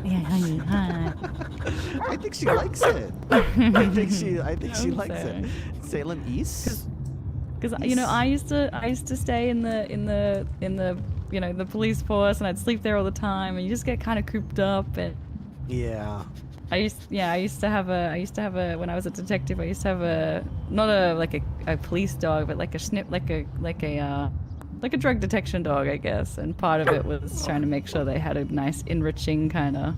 Yeah, honey. Hi. I think she likes it. I think she likes so. it. Salem East. Because I used to stay in the the police force, and I'd sleep there all the time, and you just get kind of cooped up. And yeah, I used to have a when I was a detective, I used to have not a police dog, but like a drug detection dog, I guess. And part of it was trying to make sure they had a nice enriching kind of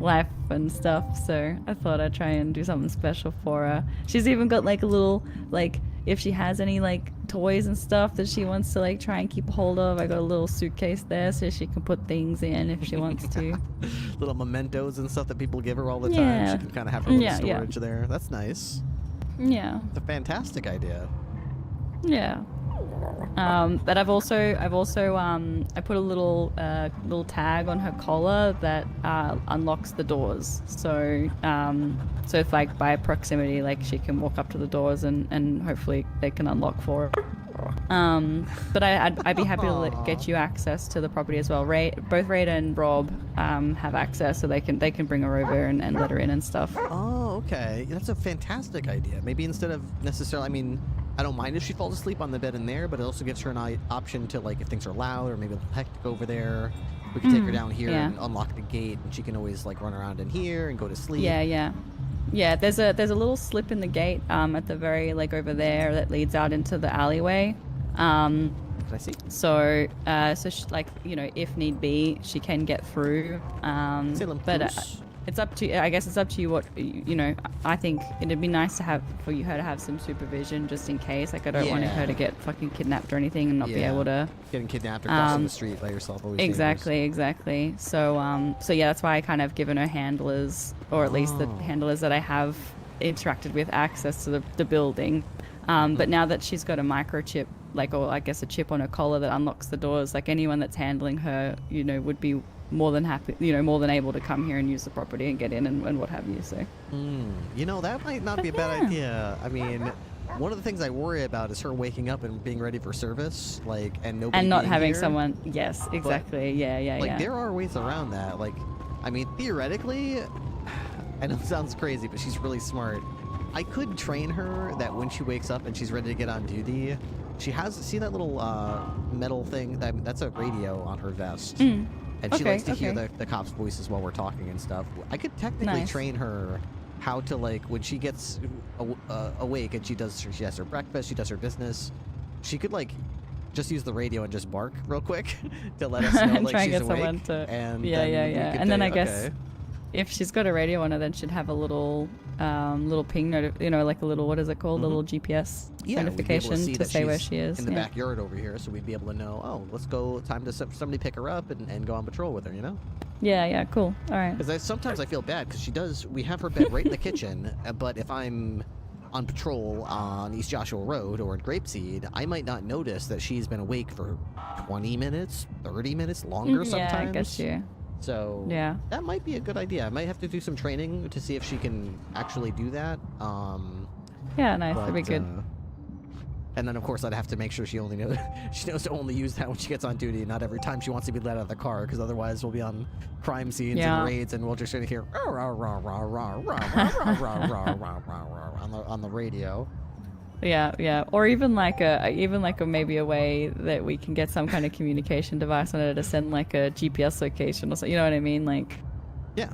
life and stuff. So I thought I'd try and do something special for her. She's even got like a little, like, if she has any like toys and stuff that she wants to like try and keep a hold of, I got a little suitcase there so she can put things in if she wants to. Little mementos and stuff that people give her all the time. Yeah. She can kind of have her little Yeah, yeah. storage there. That's nice. Yeah. It's a fantastic idea. Yeah. But I've also I put a little tag on her collar that unlocks the doors. So so if like by proximity, like she can walk up to the doors and hopefully they can unlock for her. But I'd be happy to get you access to the property as well. Both Rada and Rob have access, so they can bring her over and let her in and stuff. Oh, okay. That's a fantastic idea. Maybe instead of necessarily, I mean, I don't mind if she falls asleep on the bed in there, but it also gives her an option to, like, if things are loud or maybe a little hectic over there, we can take her down here yeah. and unlock the gate, and she can always, like, run around in here and go to sleep. Yeah, there's a little slip in the gate at the very, like, over there that leads out into the alleyway. Can I see? So she, like, you know, if need be, she can get through. But it's up to, I guess it's up to you what, you know, I think it'd be nice to have, for her to have some supervision just in case. Like, I don't want her to get fucking kidnapped or anything and not be able to. Getting kidnapped or crossing the street by yourself. Always Exactly. So, so yeah, that's why I kind of given her handlers, or at least the handlers that I have interacted with, access to the building. But now that she's got a microchip, like, or I guess a chip on her collar that unlocks the doors, like anyone that's handling her, you know, would be more than happy, you know, more than able to come here and use the property and get in and what have you. So, you know, that might not be a bad idea. I mean, one of the things I worry about is her waking up and being ready for service, like, and nobody and not being having here. someone. Yes, exactly. But, Yeah. there are ways around that. Like, I mean, theoretically, I know it sounds crazy, but she's really smart. I could train her that when she wakes up and she's ready to get on duty, she has, see that little metal thing? That's a radio on her vest. And she likes to hear the cops' voices while we're talking and stuff. I could technically train her how to, like, when she gets awake and she has her breakfast, she does her business, she could, like, just use the radio and just bark real quick to let us know, like, she's awake. And And then I guess if she's got a radio on her, then she'd have a little ping you know, like a little, what is it called? A little GPS notification to say where she is. In the backyard over here, so we'd be able to know, oh, let's go, time to somebody pick her up and go on patrol with her, you know? Yeah, cool. All right. Because sometimes I feel bad, because we have her bed right in the kitchen, but if I'm on patrol on East Joshua Road or in Grapeseed, I might not notice that she's been awake for 20 minutes, 30 minutes, longer sometimes. Yeah, I guess you. So that might be a good idea. I might have to do some training to see if she can actually do that. Yeah, nice. That'd be good. And then, of course, I'd have to make sure she knows to only use that when she gets on duty, not every time she wants to be let out of the car, because otherwise we'll be on crime scenes and raids, and we'll just hear on the radio. Yeah, or even like a maybe a way that we can get some kind of communication device on it to send like a GPS location or something. You know what I mean? Like, yeah,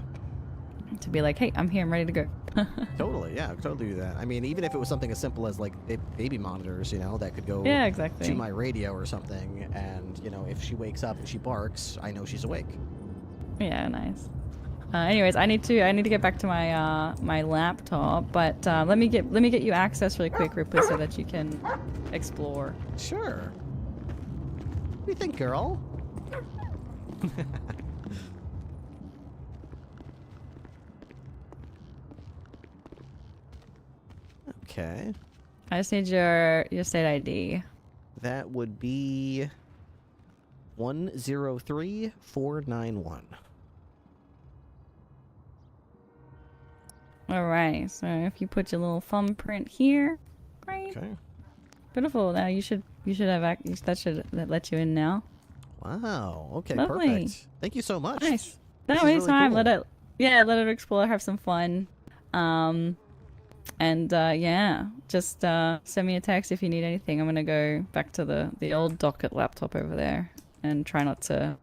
to be like, hey, I'm here, I'm ready to go. Totally do that. I mean, even if it was something as simple as like baby monitors, you know, that could go to my radio or something, and you know, if she wakes up and she barks, I know she's awake. Yeah, nice. Anyways, I need to get back to my my laptop, but let me get you access really quick, Ripley, so that you can explore. Sure. What do you think, girl? Okay. I just need your state ID. That would be 103491. Alright, so if you put your little thumbprint here, great. Okay. Beautiful. Now you should have that should let you in now. Wow. Okay. Lovely. Perfect. Thank you so much. Nice. This No, is anytime. really cool. Let it explore, have some fun. Just send me a text if you need anything. I'm gonna go back to the old docket laptop over there and try not to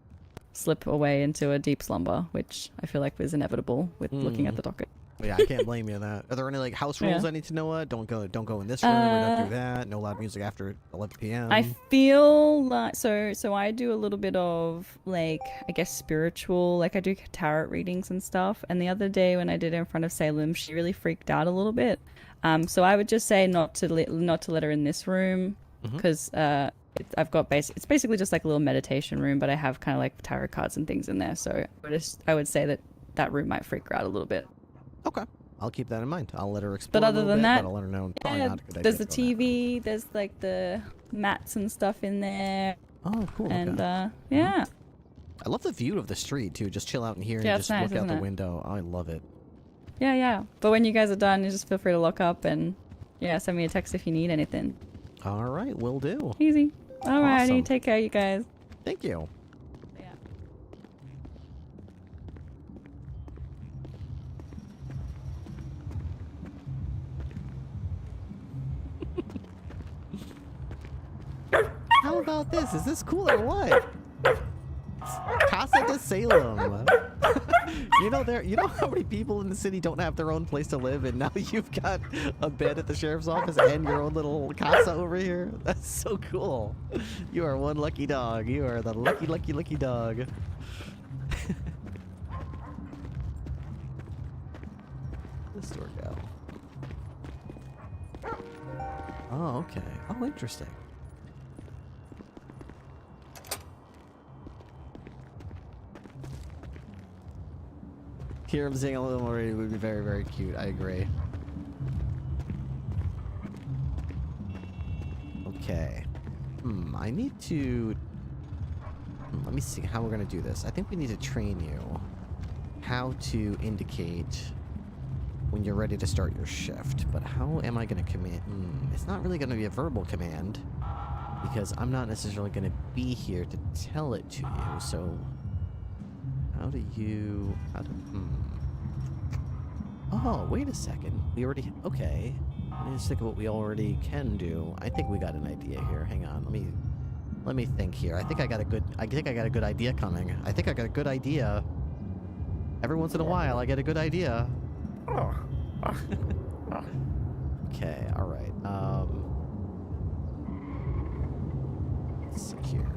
slip away into a deep slumber, which I feel like was inevitable with looking at the docket. Yeah, I can't blame you on that. Are there any like house rules Yeah. I need to know? Don't go in this room or don't do that. No loud music after 11 p.m. I feel like so I do a little bit of like I guess spiritual, like I do tarot readings and stuff. And the other day when I did it in front of Salem, she really freaked out a little bit. So I would just say not to let her in this room because I've got it's basically just like a little meditation room, but I have kind of like tarot cards and things in there. So I would say that room might freak her out a little bit. Okay. I'll keep that in mind. I'll let her explore But a other little than bit, that, but I'll let her know probably yeah, not a good idea there's to the go there. TV, there's like the mats and stuff in there. Oh, cool. And okay. yeah. I love the view of the street too. Just chill out in here Yeah, and it's just nice, look out isn't the it? window. I love it. Yeah. But when you guys are done, you just feel free to lock up and yeah, send me a text if you need anything. All right, will do. Easy. Alrighty, Awesome. take care, you guys. Thank you. How about this? Is this cool or what? Casa de Salem. You know how many people in the city don't have their own place to live, and now you've got a bed at the sheriff's office and your own little casa over here? That's so cool. You are one lucky dog. You are the lucky dog. This door go. Oh, okay. Oh, interesting. Hear him sing a little more would be very, very cute. I agree. Okay. I need to... let me see how we're going to do this. I think we need to train you how to indicate when you're ready to start your shift. But how am I going to command? It's not really going to be a verbal command because I'm not necessarily going to be here to tell it to you. So how do you... Oh, wait a second. We already... Okay. Let me just think of what we already can do. I think we got an idea here. Hang on. Let me think here. I think I got a good idea coming. I think I got a good idea. Every once in a while, I get a good idea. Okay, alright. Secure.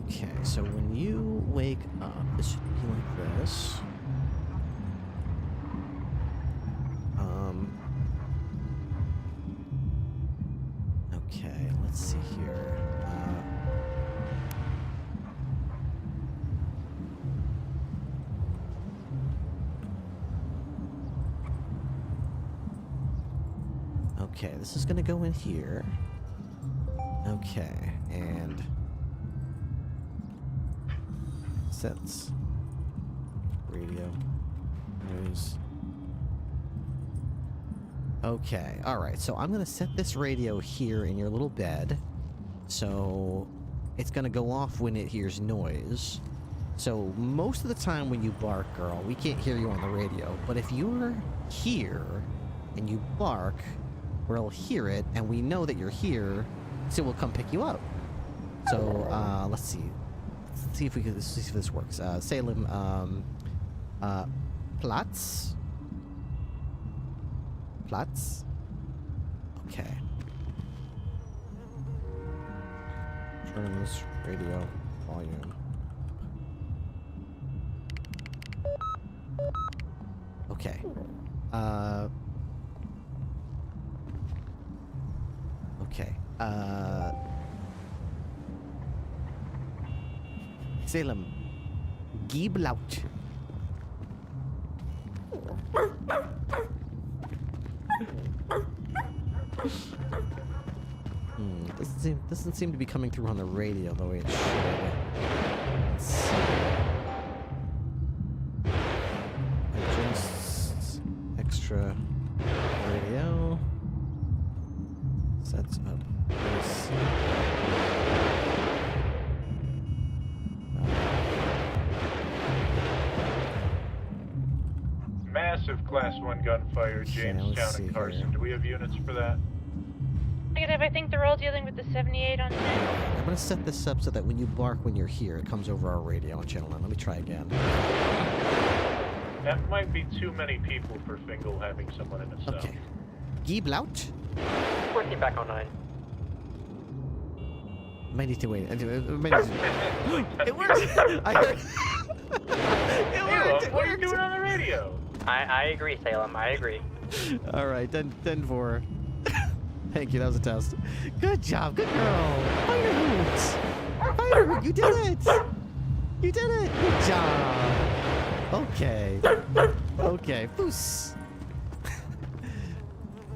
Okay, so when you wake up, it should be like this. Okay, let's see here. Okay, this is gonna go in here. Okay, and sets radio news. Okay, alright, so I'm gonna set this radio here in your little bed. So it's gonna go off when it hears noise. So most of the time when you bark, girl, we can't hear you on the radio. But if you're here and you bark, we'll hear it and we know that you're here, so we'll come pick you up. So let's see. Let's see if this works. Salem, Platz? Platz? Okay. Turn this radio volume. Okay. Okay. Salem, gib laut. Doesn't seem to be coming through on the radio the way it should. Let's see. Adjust extra radio. Sets up this. Man, massive Class 1 gunfire, let's Jamestown see and Carson. here. Do we have units for that? Negative, I think they're all dealing with the 78 on 10. I'm gonna set this up so that when you bark when you're here, it comes over our radio on channel 9. Let me try again. That might be too many people for Fingal having someone in a cell. Okay. Gieblaut. Working back on 9. Might need to wait. It worked! I heard. Salem, what are you doing on the radio? I agree, Salem. I agree. All right, 10-4. Thank you. That was a test. Good job. Good girl. Fire hoots. Fire hoot. You did it. You did it. Good job. Okay. Okay. Foos.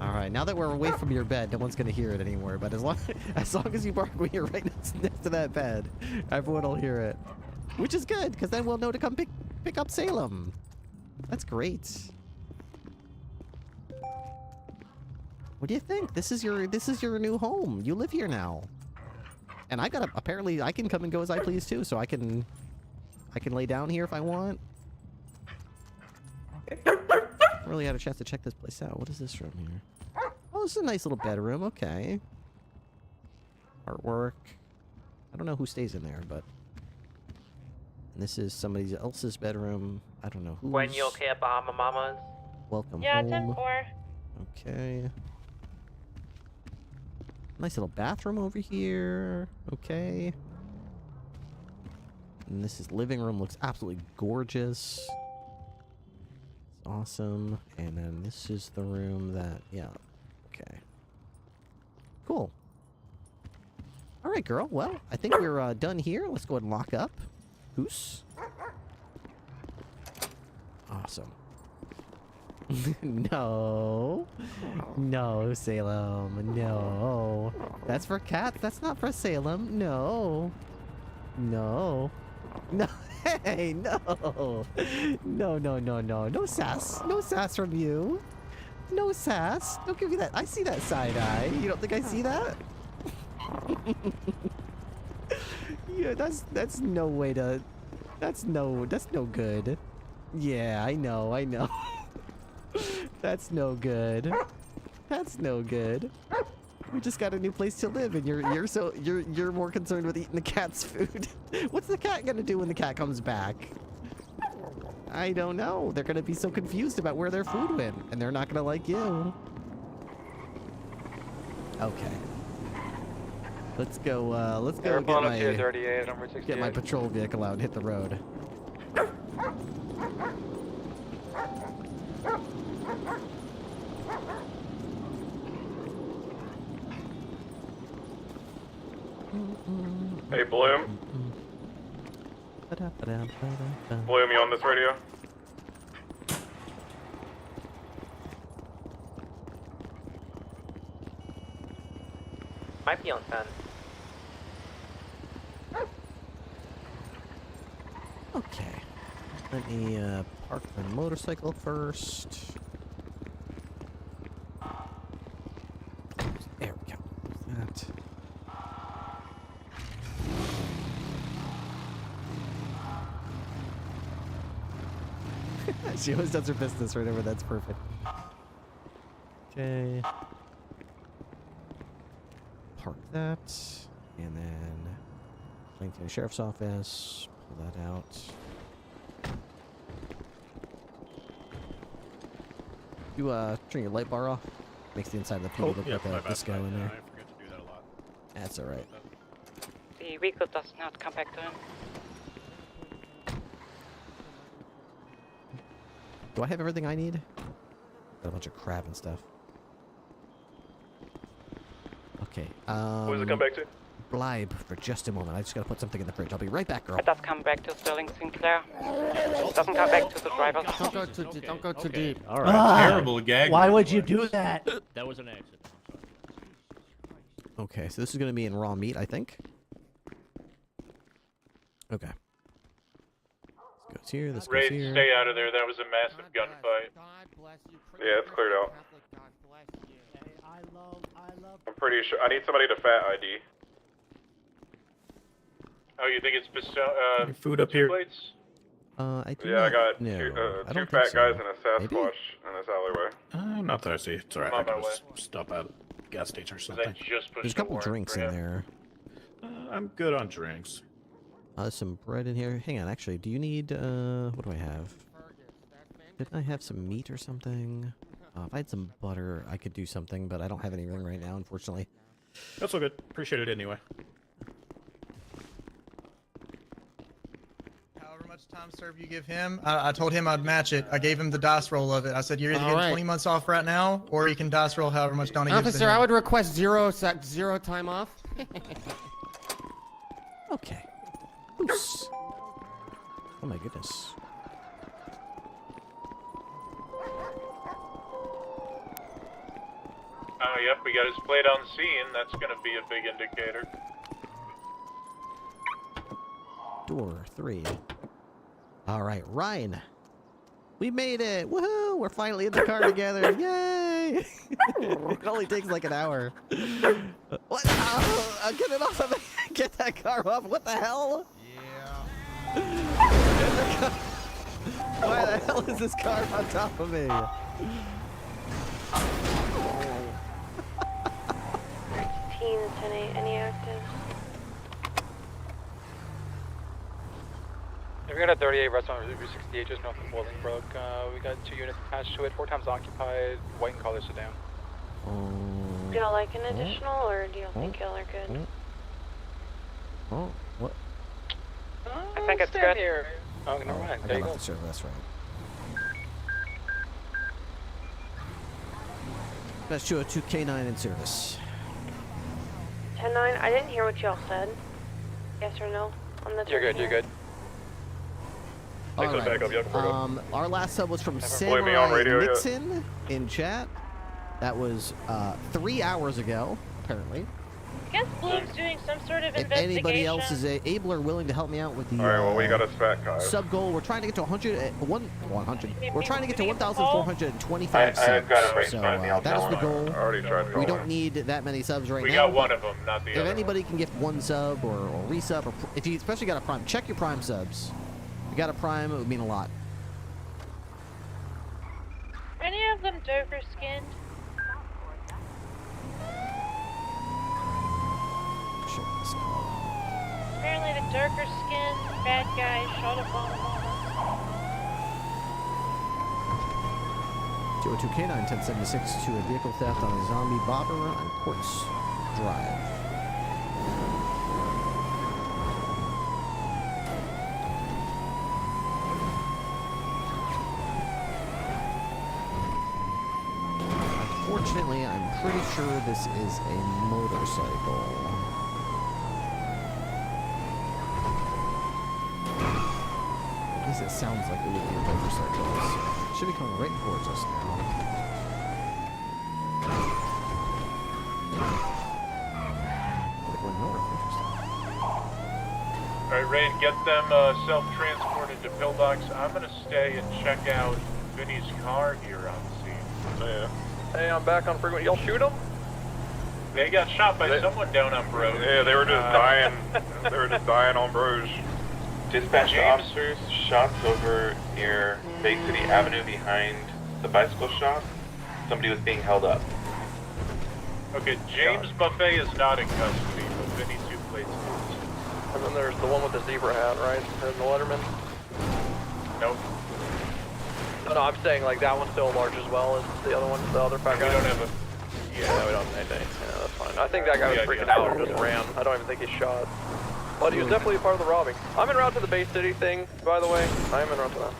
All right. Now that we're away from your bed, no one's gonna hear it anymore. But as long as you bark when you're right next to that bed, everyone will hear it. Which is good, because then we'll know to come pick up Salem. That's great. What do you think? This is your new home. You live here now. And apparently I can come and go as I please too, so I can lay down here if I want. I really had a chance to check this place out. What is this room here? Oh, this is a nice little bedroom. Okay. Artwork. I don't know who stays in there, but and this is somebody else's bedroom. I don't know who. When you okay at Bahama Mamas? Welcome Yeah, home. 10-4. Okay. Nice little bathroom over here. Okay. And this is living room. Looks absolutely gorgeous. It's awesome. And then this is the room that, yeah. Okay. Cool. All right, girl. Well, I think we're done here. Let's go ahead and lock up. Hoos. Awesome. No. No, Salem. No. That's for cats. That's not for Salem. No. No. No. Hey, no. No, no, no, no. No sass. No sass from you. No sass. Don't give me that. I see that side eye. You don't think I see that? Yeah, that's no way to... That's no good. Yeah, I know. That's no good. That's no good. We just got a new place to live, and you're more concerned with eating the cat's food. What's the cat gonna do when the cat comes back? I don't know. They're gonna be so confused about where their food went, and they're not gonna like you. Okay. Let's go. Let's go get my patrol vehicle out and hit the road. Hey, Bloom. Bloom, you on this radio? Might be on 10. Okay. Let me park my motorcycle first. There we go. That. She always does her business right over. That's perfect. Okay. Park that. And then Plainfield Sheriff's Office. Pull that out. You turn your light bar off. Makes the inside of the PD look like a disco in there. I forget to do that a lot. That's alright. The vehicle does not come back to him. Do I have everything I need? Got a bunch of crap and stuff. Okay. What does it come back to? Blibe for just a moment. I just gotta put something in the fridge. I'll be right back, girl. It does come back to Sterling Sinclair. It doesn't come back to the driver. Don't go too deep. All right. Terrible gag. Why would you do that? That was an accident. Okay, so this is gonna be in raw meat, I think. Okay. This goes here. This goes Raid, here. stay out of there. That was a massive gunfight. Yeah, it's cleared out. I'm pretty sure. I need somebody to fat ID. Oh, you think it's food up here. Plates? I do Yeah, I not got know. I two don't fat think so. guys and a Maybe? Sasquatch in this alleyway. I'm not thirsty. It's alright. I'm I on can my just stop at a gas station or Because something. I just pushed There's a couple warrant drinks for in him. there. I'm good on drinks. There's some bread in here. Hang on, actually, do you need, what do I have? Did I have some meat or something? If I had some butter, I could do something, but I don't have anything right now, unfortunately. That's all good. Appreciate it anyway. However much time served you give him, I told him I'd match it. I gave him the dice roll of it. I said, you're either getting 20 months off right now, or you can dice roll however much Donnie gives to Officer, him. I would request zero time off. Okay. Oops. Oh my goodness. Oh, yep, we got his plate on scene. That's going to be a big indicator. Door 3. Alright, Ryan. We made it! Woohoo! We're finally in the car together! Yay! It only takes like an hour. What? Oh, get it off of me! Get that car off! What the hell? Yeah. Why the hell is this car on top of me? 10-8, any active? We got a 38 restaurant Route 68 just north of Bolingbrook. We got 2 units attached to it, 4 times occupied, white and color sedan. Do y'all like an additional, or do y'all think y'all are good? Oh, what? I think it's good. Here. Oh, never mind. I There got you go. off the server, that's right. Best 202 K9 in service. 10-9, I didn't hear what y'all said. Yes or no on the You're good, you're good. All Thanks for the backup, yeah, we're good. our last sub was from Blame me on Samurai radio yet. Nixon in chat. That was 3 hours ago, apparently. I guess Bloom's doing some sort of If investigation. anybody else is able or willing to help me out with the Alright, well, we got a fat guy. sub goal, we're trying to get to 100. We're trying to get to I 1,425 subs. I've got it right in So front of me, I'll that is tell the him. goal. I already tried We calling don't him. need that many subs right We now. got one but of them, not the if other. anybody can gift one sub or resub, or if you especially got a prime, check your prime subs. If you got a prime, it would mean a lot. Any of them darker skinned? Check this call. Apparently the darker skinned bad guy shot up on them. 202 K9 1076 to a vehicle theft on a zombie bobber on Quartz Drive. Unfortunately, I'm pretty sure this is a motorcycle. At least it sounds like it would be a motorcycle. It should be coming right towards us now. Like we're north, interesting. Alright, Rain, get them self-transported to Pillbox. I'm going to stay and check out Vinny's car here on scene. Yeah. Hey, I'm back on frequent. Y'all shoot him? They got shot by someone down on Broad. Yeah, they were just dying. They were just dying on Bruges. Dispatch James? officers, shots over near Bay City Avenue behind the bicycle shop. Somebody was being held up. Okay, James Buffet is not in custody, but Vinny Two Plates is. And then there's the one with the zebra hat, right? And the Letterman. Nope. No, I'm saying like that one's still large as well as the other one, the other fat guy. We don't have a... Yeah, we don't have anything. Yeah, that's fine. I think that guy was freaking out and just ran. I don't even think he shot. But he was definitely a part of the robbing. I'm en route to the Bay City thing, by the way. I am en route to that.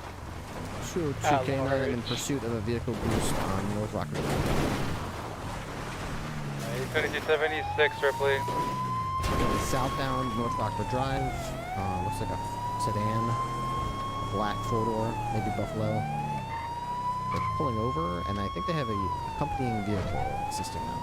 202 K9 in pursuit of a vehicle boost on North Rockford. 5276 Ripley. Southbound North Rockford Drive. Looks like a sedan. Black four-door, maybe Buffalo. They're pulling over, and I think they have a accompanying vehicle assisting them.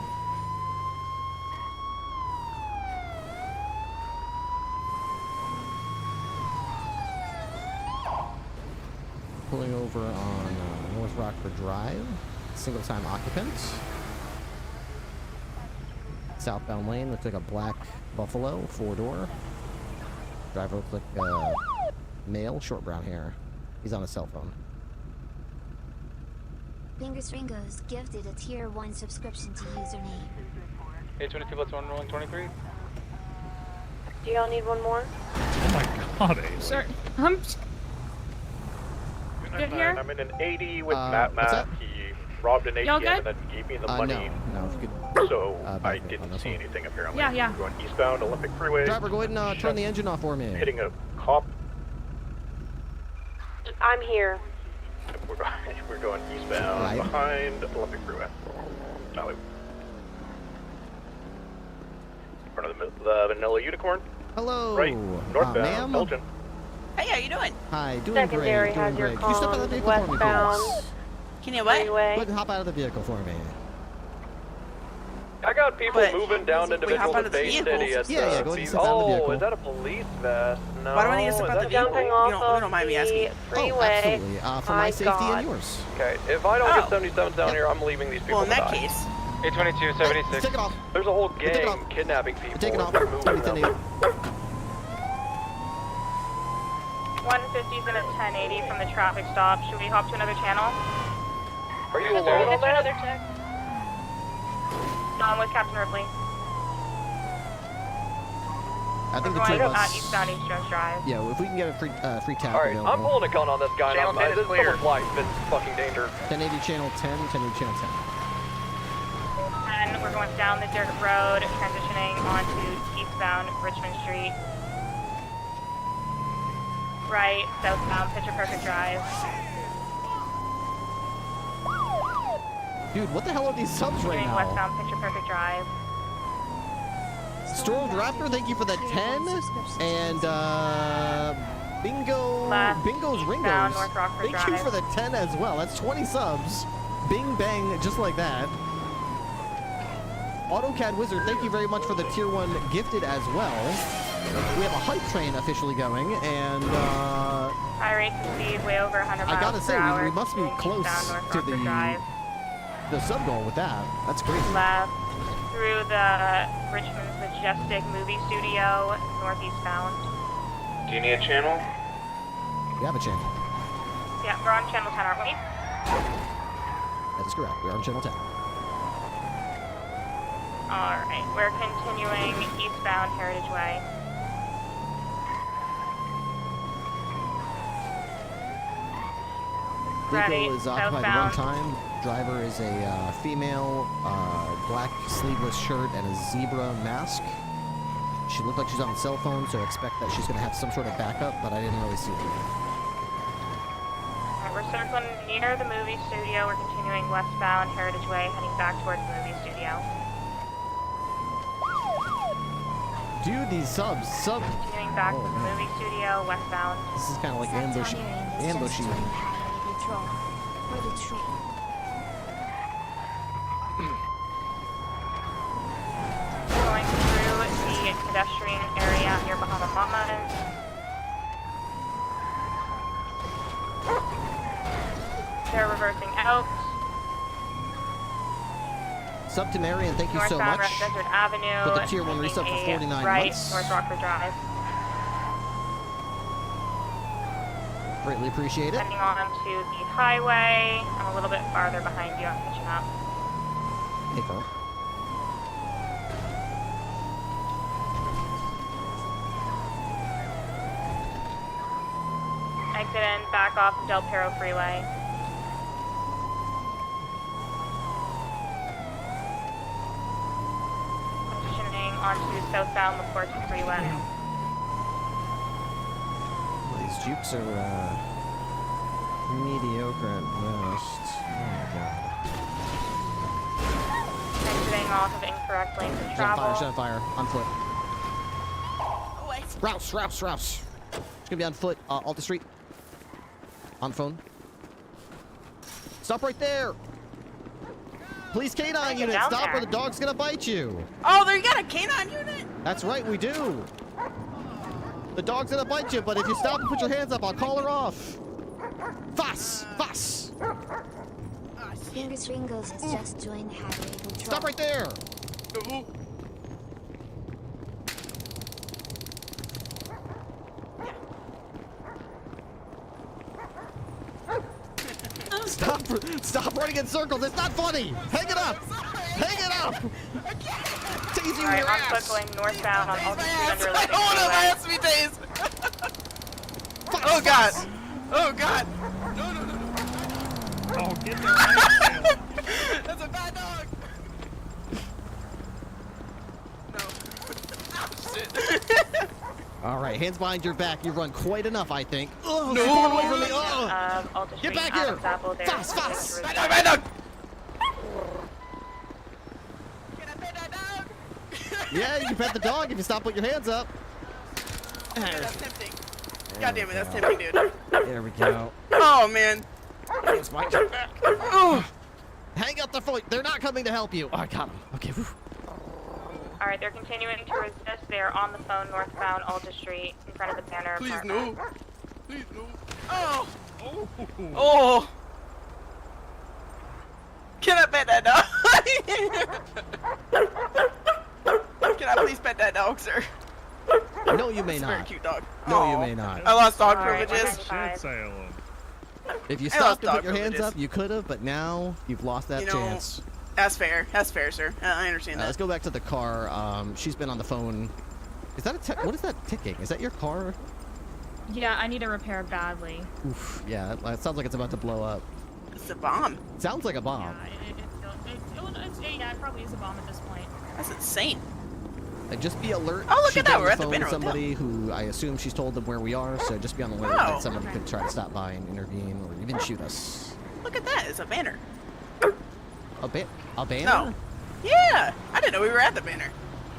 Pulling over on North Rockford Drive. Single-time occupants. Southbound lane looks like a black Buffalo, four-door. Driver looks like Male, short brown hair. He's on a cell phone. Fingers Ringos gifted a tier 1 subscription to username. 822, let's one rolling 23. Do y'all need one more? Oh my god, Ace. Sir, Good here? I'm in an 80 with what's Matt. that? He robbed an Y'all ATM good? and then gave me the No, money. no, if you could. So back I up on didn't this see one. anything apparently. Yeah. We're going eastbound Olympic Freeway. Driver, go ahead and turn the engine off for me. Hitting a cop. I'm here. We're going eastbound Right. behind Olympic Freeway. Valley. In front of the Vanilla Unicorn. Hello. Right. Northbound. ma'am. Elgin. Hey, how you doing? Hi, doing Secondary great, doing has your great. Can you step out of the vehicle for me, westbound. please? Can you Go ahead and hop out of the vehicle for me. I got people But- moving down Wait, individual hop out to of the Bay vehicle? City at Yeah, go ahead and the step out of the vehicle. is that a police vest? No. Why do I need to step is out the that- vehicle? Jumping You off don't, you don't mind me asking. freeway. Oh, absolutely. For my My safety God. and yours. Okay, if I don't Oh. get 77 down here, I'm leaving these people Well, in to that die. case, 822, 76. Take it off. There's a whole Take it gang off. kidnapping people. Take it off. They're moving around. 150's in a 1080 from the traffic stop. Should we hop to another channel? Are you alone on that? No, I'm with Captain Ripley. I think We're the two going of us. eastbound East Jones Drive. Yeah, if we can get a free tap Alright, available. I'm pulling a gun on this guy. Channel and 10 is this clear. someone's life is fucking danger. 1080 channel 10, 1080 channel 10. And we're going down the dirt road, transitioning onto eastbound Richmond Street. Right, southbound Picture Perfect Drive. Dude, what the hell are these subs right Continuing now? westbound Picture Perfect Drive. Stormed Raptor, thank you for the 10. And Bingo Left, Bingo's eastbound Ringos. North Rockford Thank you Drive. for the 10 as well. That's 20 subs. Bing bang, just like that. AutoCAD Wizard, thank you very much for the tier 1 gifted as well. We have a hype train officially going, and High rates of speed, way over 100 miles I gotta say, per hour. we must be close Eastbound North to Rockford Drive. the sub goal with that. That's crazy. Left through the Richmond's Majestic Movie Studio, northeastbound. Do you need a channel? We have a channel. Yeah, we're on channel 10, aren't we? That is correct. We're on channel 10. Alright, we're continuing eastbound Heritage Way. Ready, Vehicle is occupied one southbound. time. Driver is a female, black sleeveless shirt and a zebra mask. She looked like she's on a cell phone, so expect that she's going to have some sort of backup, but I didn't really see it. Alright, we're circling near the movie studio. We're continuing westbound Heritage Way, heading back towards the movie studio. Dude, these subs. Continuing back Oh, to the man. movie studio, westbound. This is kind of like ambushy. Ambushy. Control for the train. Going through the pedestrian area near Bahama Mamas. They're reversing out. Subtenarian, thank you so Northbound much. Red Desert Avenue. With the tier 1 taking reset for a 49 right, months. North Rockford Drive. Greatly appreciate it. Heading on to the highway. I'm a little bit farther behind you. I'm catching up. Hey, Carl. Exit in, back off of Del Perro Freeway. Transitioning onto southbound LaPorte Freeway. These jukes are mediocre at best. Oh my god. Exiting off of incorrect lanes of She's on fire, travel. she's on fire. On foot. Rouse. She's gonna be on foot. Alta Street. On phone. Stop right there! Police canine unit, down stop there. or the dog's gonna bite you! Oh, there you got a canine unit? That's right, we do! The dog's gonna bite you, but if you stop and put your hands up, I'll call her off! Fuss! Fingers Ringos has just joined highway control. Stop right there! Stop running in circles. It's not funny. Hang it up. Hang it up. Tasing Alright, your on ass. foot going northbound on Alder Street under I don't want to ask me days. Oh god. Oh god. No, no, no, no. Oh, get their ass. That's a bad dog. No. Oh, shit. All right, hands behind your back. You run quite enough, I think. Oh, No. get away from me. Oh. Alder Get Street, back here. Adam's Apple, there's Fast, fast. Bad dog, bad dog. Yeah, you can pet the dog if you stop putting your hands up. That's tempting. God damn it, that's tempting, dude. There we go. Oh, man. Hands behind your back. Oh. Hang up the phone. They're not coming to help you. Oh, I got him. Okay. Whew. Alright, they're continuing to resist. They are on the phone northbound Alder Street in front of the Banner Please, apartment. no. Please, no. Oh. Oh. Can I pet that dog? Can I please pet that dog, sir? No, you may It's a not. very cute dog. No, you Aw. may not. I lost dog Alright, privileges. Shit, Salem. If you I stopped lost to put dog your hands privileges. up, you could have, but now you've lost that You know, chance. That's fair. That's fair, sir. I understand that. Let's go back to the car. She's been on the phone. Is that what is that ticking? Is that your car? Yeah, I need a repair badly. Oof. Yeah, it sounds like it's about to blow up. It's a bomb. Sounds like a bomb. Yeah, it probably is a bomb at this point. That's insane. Just be alert. Oh, look She's at that, been on we're at the phone Banner with Hotel. somebody who I assume she's told them where we are, so just be on the alert Oh. that somebody could try to stop by and intervene or even shoot us. Look at that. It's a banner. A banner? No. Yeah. I didn't know we were at the banner.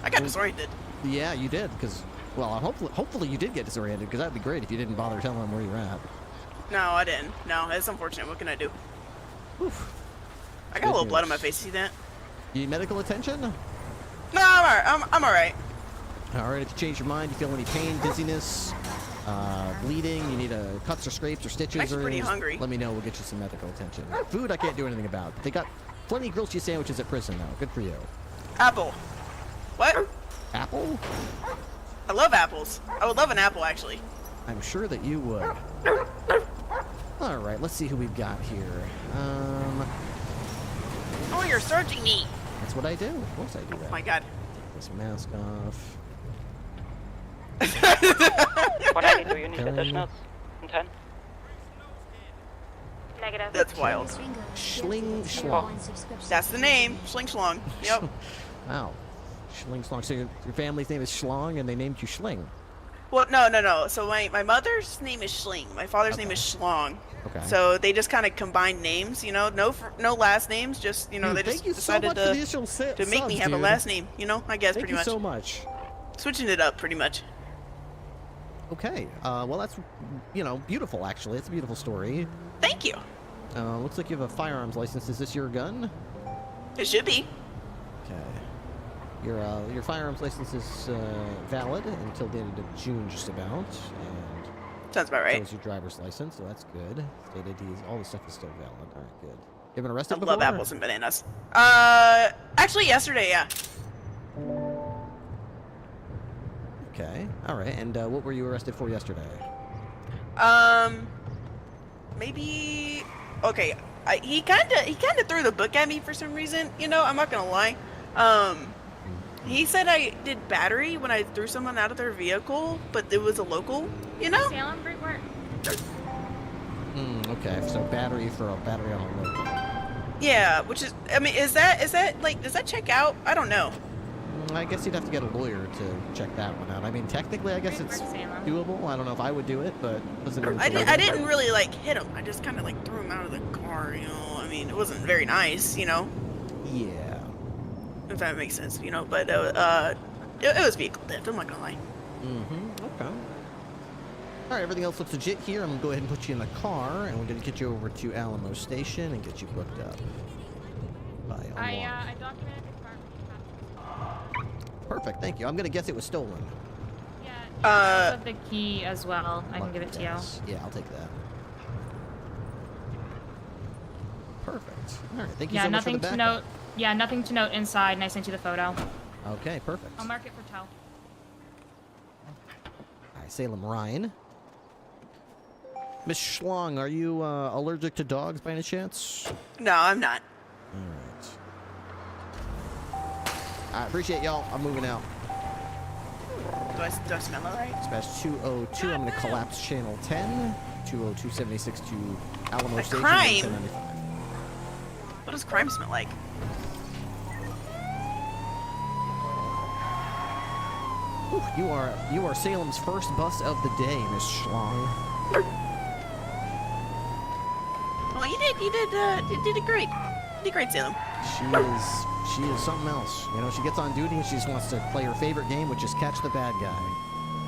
I got disoriented. Yeah, you did, because, well, hopefully you did get disoriented, because that'd be great if you didn't bother telling them where you're at. No, I didn't. No, it's unfortunate. What can I do? Oof. I got a little blood on my face. See that? You need medical attention? No, I'm alright. I'm alright. Alright, if you change your mind, you feel any pain, dizziness, bleeding, you need cuts or scrapes or stitches actually or pretty anything, hungry. let me know, we'll get you some medical attention. Food I can't do anything about. They got plenty of grilled cheese sandwiches at prison now. Good for you. Apple. What? Apple? I love apples. I would love an apple, actually. I'm sure that you would. Alright, let's see who we've got here. Oh, you're searching me. That's what I do. Of course I do that. Oh my god. This mask off. What I need to you need additionals in 10? Negative. That's wild. Schling Schlong. That's the name. Schling Schlong. Yep. Wow. Schling Schlong. So your family's name is Schlong and they named you Schling. Well, no. So my mother's name is Schling. My father's name is Schlong. Okay. So they just kind of combined names, you know, no last names, just, you know, Dude, they thank just you so decided much for the initial to make me subs, have a dude. last name, you know, I guess Thank pretty you much. so much. Switching it up pretty much. Okay. Well, that's, beautiful, actually. It's a beautiful story. Thank you. Looks like you have a firearms license. Is this your gun? It should be. Okay. Your firearms license is valid until the end of June, just about. And sounds about right. So is your driver's license, so that's good. State IDs, all the stuff is still valid. All right, good. You been arrested I before? love apples and bananas. Actually yesterday, yeah. Okay. All right. And what were you arrested for yesterday? Maybe. Okay. He kind of threw the book at me for some reason. You know, I'm not gonna lie. He said I did battery when I threw someone out of their vehicle, but it was a local. You know. Salem, Bridgeport. Okay. So battery for a battery on a local. Yeah, which is. I mean, is that like? Does that check out? I don't know. I guess you'd have to get a lawyer to check that one out. I mean, technically, I guess it's doable. I don't know if I would do it, but I didn't really like hit him. I just kind of like threw him out of the car. You know, I mean, it wasn't very nice. You know. Yeah. If that makes sense, you know, but it was vehicle theft. I'm not gonna lie. Okay. All right, everything else looks legit here. I'm gonna go ahead and put you in the car, and we're gonna get you over to Alamo Station and get you booked up. I documented the car. Perfect, thank you. I'm gonna guess it was stolen. I have the key as well. I can give it to you. Yeah, I'll take that. Perfect. All right, thank you Yeah, so much for the nothing to backup. note. Yeah, nothing to note inside, and I sent you the photo. Okay, perfect. I'll mark it for tow. All right, Salem Ryan. Miss Schlong, are you allergic to dogs by any chance? No, I'm not. Alright. I appreciate y'all. I'm moving out. Do I smell it right? Dispatch 202, I'm going to collapse channel 10. 202-76 to Alamo A Station. crime? 1095. What does crime smell like? Whew, you are Salem's first bus of the day, Miss Schlong. Well, you did it great. You did great, Salem. She is something else. You know, she gets on duty and she just wants to play her favorite game, which is catch the bad guy.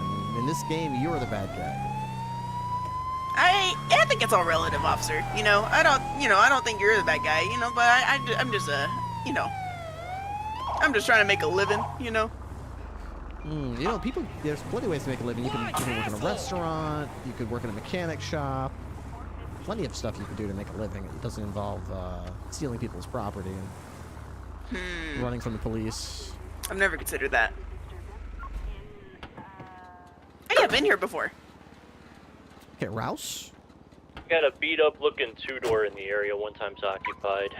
And in this game, you're the bad guy. I think it's all relative, officer. You know, I don't think you're the bad guy. You know, but I'm just I'm just trying to make a living. You know. You know, there's plenty of ways to make a living. You can work in a restaurant. You could work in a mechanic shop. Plenty of stuff you can do to make a living. It doesn't involve stealing people's property and running from the police. I've never considered that. Hey, I've been here before. Okay, Rouse? Got a beat up looking two-door in the area, one time's occupied.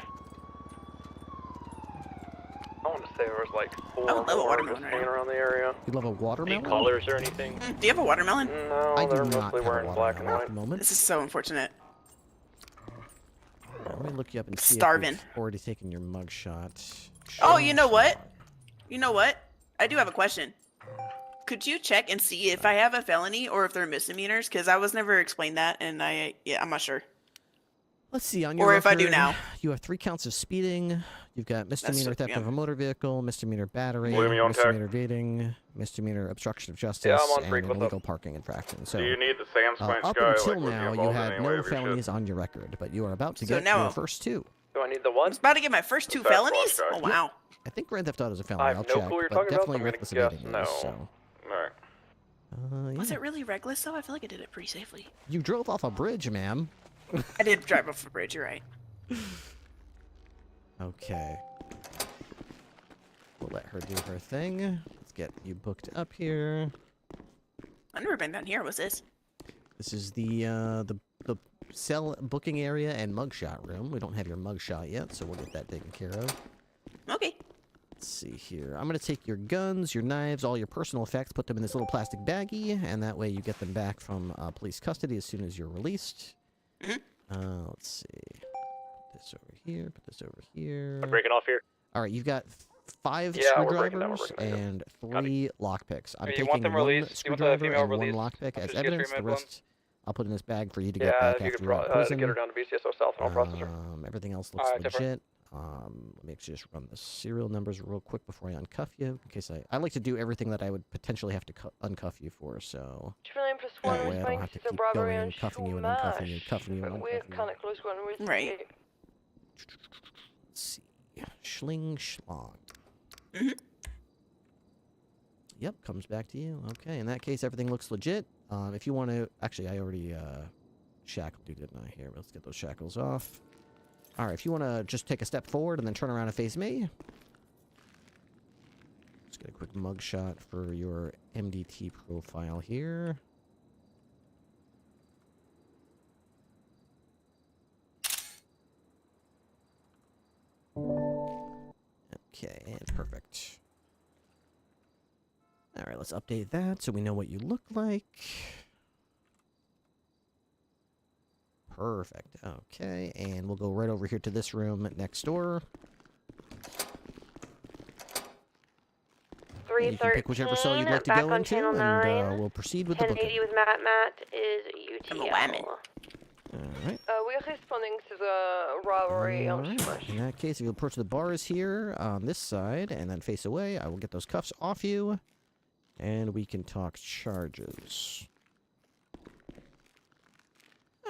I want to say there was like I would love a watermelon hanging around the area. You love a watermelon? Any colors or anything? Do you have a watermelon? No, I do they're not mostly have a wearing black and watermelon white. at the moment. This is so unfortunate. Let me look you up and see Starving. if you've already taken your mugshot. Oh, you know what? You know what? I do have a question. Could you check and see if I have a felony or if they're misdemeanors? Because I was never explained that, and I'm not sure. Let's see, on your Or if I do record, now. You have 3 counts of speeding. You've got misdemeanor theft of a motor vehicle, misdemeanor battery, Leave me on tag. misdemeanor evading, misdemeanor obstruction of justice, Yeah, I'm on and break an with illegal parking infraction. So, Do you need the Sam's Point up Sky? until Like, would now, be you involved in had any way no of your shit? felonies on your record, but you are about to So get now- your first 2. Do I need the one? I was about to get my first 2 That's felonies? Squad Oh, Sky. wow. I think Grand Theft Auto is a felony. I have I'll no check, clue what you're but talking about, definitely so I'm reckless gonna evading guess is. no. So, Alright. Was yeah. it really reckless, though? I feel like I did it pretty safely. You drove off a bridge, ma'am. I did drive off a bridge, you're right. Okay. We'll let her do her thing. Let's get you booked up here. I've never been down here. What's this? This is the cell booking area and mugshot room. We don't have your mugshot yet, so we'll get that taken care of. Okay. Let's see here. I'm gonna take your guns, your knives, all your personal effects, put them in this little plastic baggie, and that way you get them back from police custody as soon as you're released. Let's see. Put this over here. Put this over here. I'm breaking off here. All right, you've got 5 Yeah, we're breaking down, we're screwdrivers breaking down. and 3 lockpicks. I'm You taking want them 1 released? You want the screwdriver female and 1 released? lockpick as Just get evidence. The treatment, rest I'll put in this bag for you to get Yeah, back if you after could you're out of prison. get her down to BCSO South and I'll process her. Everything else looks Alright, legit. different. Let me just run the serial numbers real quick before I uncuff you, in case I like to do everything that I would potentially have to uncuff you for, so that way I don't have to keep going and cuffing you and uncuffing you, cuffing you and We're uncuffing kind you. of close one. Right. Let's see. Schling Schlong. Yep, comes back to you. Okay, in that case, everything looks legit. If you want to... Actually, I already shackled you, didn't I? Here, let's get those shackles off. Alright, if you want to just take a step forward and then turn around and face me. Let's get a quick mug shot for your MDT profile here. Okay, and perfect. Alright, let's update that so we know what you look like. Perfect. Okay, and we'll go right over here to this room next door. And you can pick whichever cell you'd like to back go on into, channel and 9. we'll proceed with the booking. 1080 with Matt. Matt is UTL. Alright. We're responding to the robbery on Alright. In that case, if you approach the bars here on this side and then face away, I will get those cuffs off you, and we can talk charges.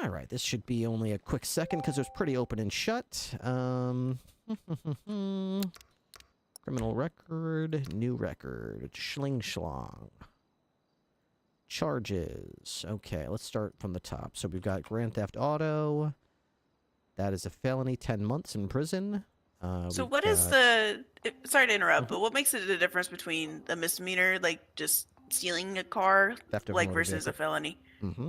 Alright, this should be only a quick second because it was pretty open and shut. Criminal record, new record, Schling Schlong. Charges. Okay, let's start from the top. So we've got Grand Theft Auto. That is a felony, 10 months in prison. So what is the... Sorry to interrupt, but what makes it the difference between the misdemeanor, like just stealing a car, Theft of a like motor versus vehicle. a felony?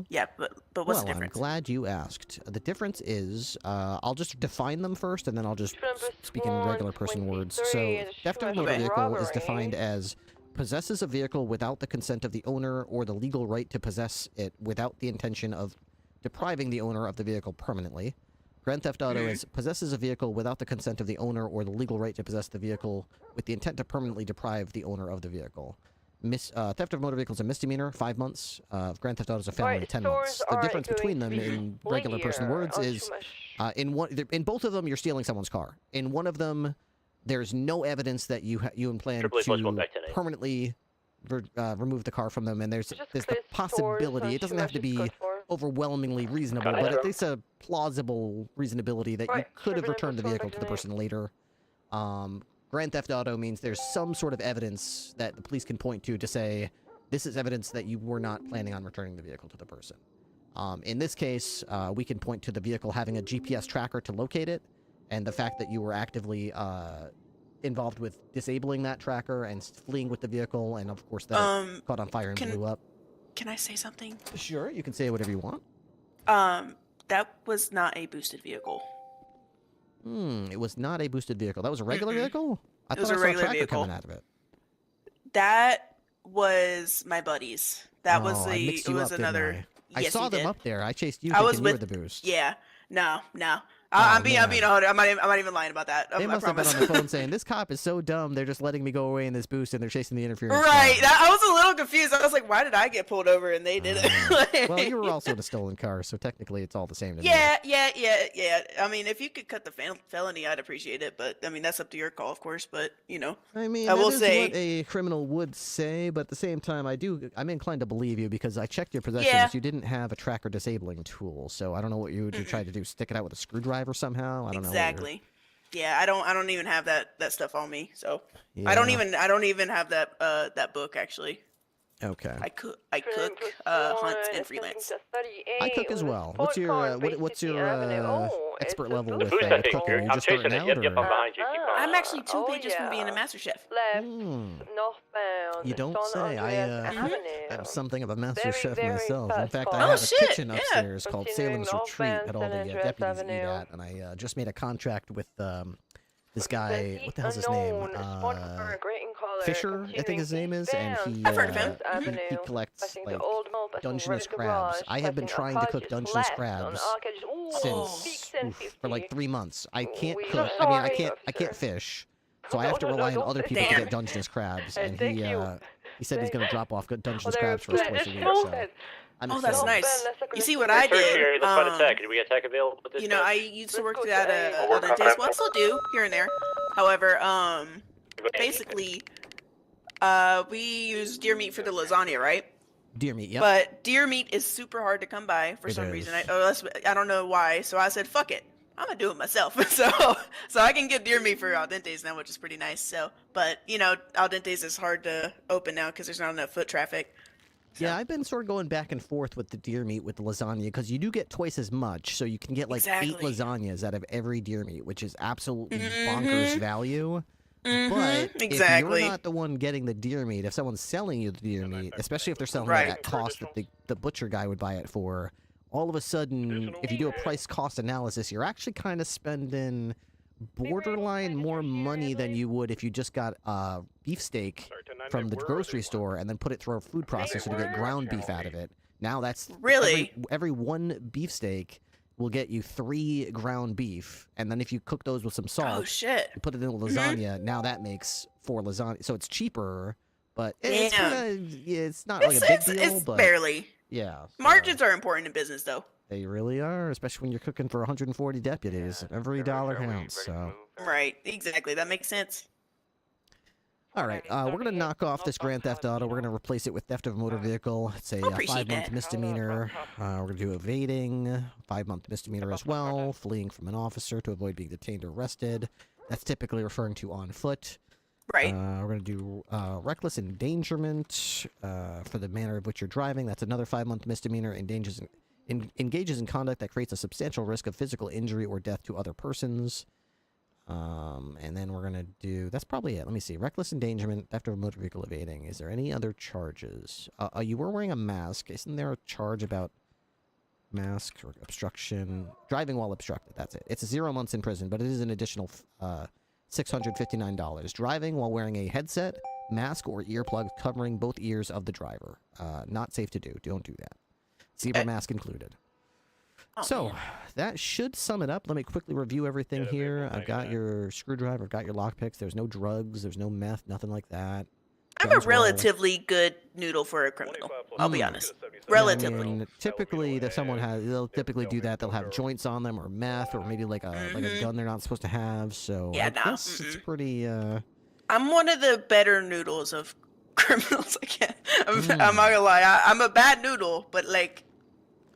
Yeah, but what's Well, the difference? I'm glad you asked. The difference is, I'll just define them first, and then I'll just speak in regular person words. So, theft of a motor vehicle is defined as possesses a vehicle without the consent of the owner or the legal right to possess it without the intention of depriving the owner of the vehicle permanently. Grand Theft Auto is possesses a vehicle without the consent of the owner or the legal right to possess the vehicle with the intent to permanently deprive the owner of the vehicle. Theft of motor vehicle is a misdemeanor, 5 months. Grand Theft Auto is a felony, 10 months. The difference between them in regular person words is, in both of them, you're stealing someone's car. In one of them, there's no evidence that you plan to permanently remove the car from them, and there's the possibility. It doesn't have to be overwhelmingly reasonable, but at least a plausible reasonability that you could have returned the vehicle to the person later. Grand Theft Auto means there's some sort of evidence that the police can point to say, this is evidence that you were not planning on returning the vehicle to the person. In this case, we can point to the vehicle having a GPS tracker to locate it, and the fact that you were actively involved with disabling that tracker and fleeing with the vehicle, and of course that caught on fire and blew up. Can I say something? Sure, you can say whatever you want. That was not a boosted vehicle. It was not a boosted vehicle. That was a regular vehicle? I It was thought a I saw a regular tracker vehicle. coming out of it. That was my buddy's. That was I the. mixed It you was up, didn't another. I Yes, saw you them did. up there. I chased you I was thinking you were with the boost. Yeah. No. Oh, I'm being man. honest. I'm not even lying about that. They I must have been promise. on the phone saying, this cop is so dumb, they're just letting me go away in this boost and they're chasing the interference. Right. I was a little confused. I was like, why did I get pulled over and they didn't? Well, you were also in a stolen car, so technically it's all the same to me. Yeah. I mean, if you could cut the felony, I'd appreciate it. But I mean, that's up to your call, of course. But you know, I mean, I will that is say, what a criminal would say, but at the same time, I'm inclined to believe you because I checked your possessions. Yeah. You didn't have a tracker disabling tool, so I don't know what you would try to do. Stick it out with a screwdriver somehow? I don't know. exactly. Yeah, I don't even have that stuff on me. So I don't even have that book actually. Okay. I cook, hunt, and freelance. I cook as well. What's your expert level with Who's that thing? cooking? Are you I'm just chasing starting it. out, Yep, or I'm behind you. Keep going. I'm actually 2 pages from being a master chef. you don't say? I am something of a master chef myself. In fact, I Oh, have shit, a kitchen yeah. upstairs called Salem's Retreat that all the deputies eat at, and I just made a contract with this guy. What the hell's his name? Fisher, I think his name is, and he he collects like Dungeness crabs. I have been trying to cook Dungeness crabs since for like 3 months. I can't cook. I mean, I can't fish, so I have to rely on other people to get Dungeness crabs. And he said he's gonna drop off good Dungeness crabs for us twice a week. So I'm Oh, that's excited. nice. You see what I Tertiary, did? let's find a tech. Do we have tech available at this You know, I time? used to work at a dentist. Well, I still do here and there. However, basically, we use deer meat for the lasagna, right? Deer meat, yep. But deer meat is super hard to come by for some reason. I don't know why. So I said, fuck it. I'm gonna do it myself. so I can get deer meat for al dentes now, which is pretty nice. So, but you know, al dentes is hard to open now because there's not enough foot traffic. Yeah, I've been sort of going back and forth with the deer meat with the lasagna because you do get twice as much, so you can get like 8 lasagnas out of every deer meat, which is absolutely bonkers value. But if you're not the one getting the deer meat, if someone's selling you the deer meat, especially if they're selling it at cost that the butcher guy would buy it for, all of a sudden, if you do a price-cost analysis, you're actually kind of spending borderline more money than you would if you just got a beefsteak from the grocery store and then put it through a food processor to get ground beef out of it. Now that's really every one beefsteak will get you 3 ground beef, and then if you cook those with some salt, you put it in a lasagna. Now that makes 4 lasagna, so it's cheaper, but it's not like a big deal. It's but barely. Yeah. Margins are important in business, though. They really are, especially when you're cooking for 140 deputies. Every dollar counts. So. Right. Exactly. That makes sense. All right, we're going to knock off this Grand Theft Auto. We're going to replace it with theft of a motor vehicle. It's a 5-month misdemeanor. We're going to do evading, 5-month misdemeanor as well, fleeing from an officer to avoid being detained or arrested. That's typically referring to on foot. Right. We're going to do reckless endangerment for the manner of which you're driving. That's another 5-month misdemeanor. Engages in conduct that creates a substantial risk of physical injury or death to other persons. And then we're gonna do. That's probably it. Let me see. Reckless endangerment, theft of a motor vehicle evading. Is there any other charges? You were wearing a mask. Isn't there a charge about mask or obstruction? Driving while obstructed. That's it. It's 0 months in prison, but it is an additional $659. Driving while wearing a headset, mask, or earplugs covering both ears of the driver. Not safe to do. Don't do that. Zebra mask included. So, that should sum it up. Let me quickly review everything here. I've got your screwdriver, I've got your lockpicks. There's no drugs, there's no meth, nothing like that. I'm a relatively good noodle for a criminal. I'll be honest. Relatively. I mean, typically, they'll typically do that. They'll have joints on them, or meth, or maybe like a gun they're not supposed to have. So, Yeah, I no. guess it's pretty. I'm one of the better noodles of criminals. I can't. I'm not gonna lie. I'm a bad noodle, but like,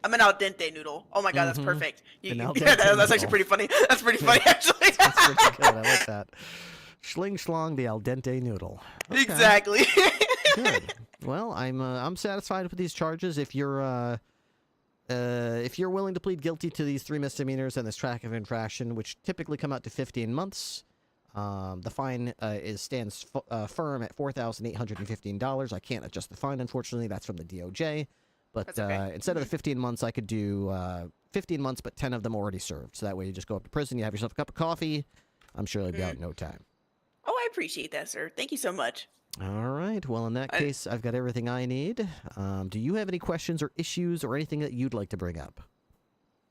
I'm an al dente noodle. Oh my god, that's perfect. That's actually pretty funny. That's pretty funny, actually. That's pretty good. I like that. Schling schlong the al dente noodle. Okay. Exactly. Good. Well, I'm satisfied with these charges. If you're willing to plead guilty to these 3 misdemeanors and this track of infraction, which typically come out to 15 months, the fine stands firm at $4,815. I can't adjust the fine, unfortunately. That's from the DOJ. But instead of the 15 months, I could do 15 months, but 10 of them already served. So that way you just go up to prison, you have yourself a cup of coffee. I'm sure you'll be out in no time. Oh, I appreciate that, sir. Thank you so much. All right. Well, in that case, I've got everything I need. Do you have any questions or issues or anything that you'd like to bring up?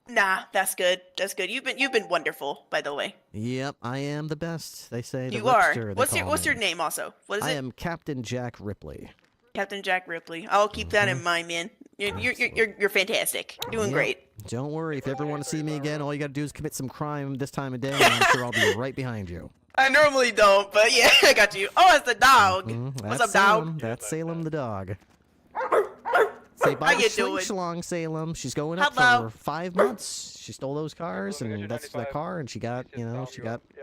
Nah, that's good. That's good. You've been wonderful, by the way. Yep, I am the best. They say. You are. What's your name also? What is it? I am Captain Jack Ripley. Captain Jack Ripley. I'll keep that in mind, man. You're fantastic. Doing great. Don't worry. If you ever want to see me again, all you got to do is commit some crime this time of day, and I'm sure I'll be right behind you. I normally don't, but yeah, I got you. Oh, it's the dog. What's up, Salem. dog? That's Salem the dog. Say bye to Schling Schlong, Salem. She's going up for 5 months. She stole those cars, and that's the car, and she got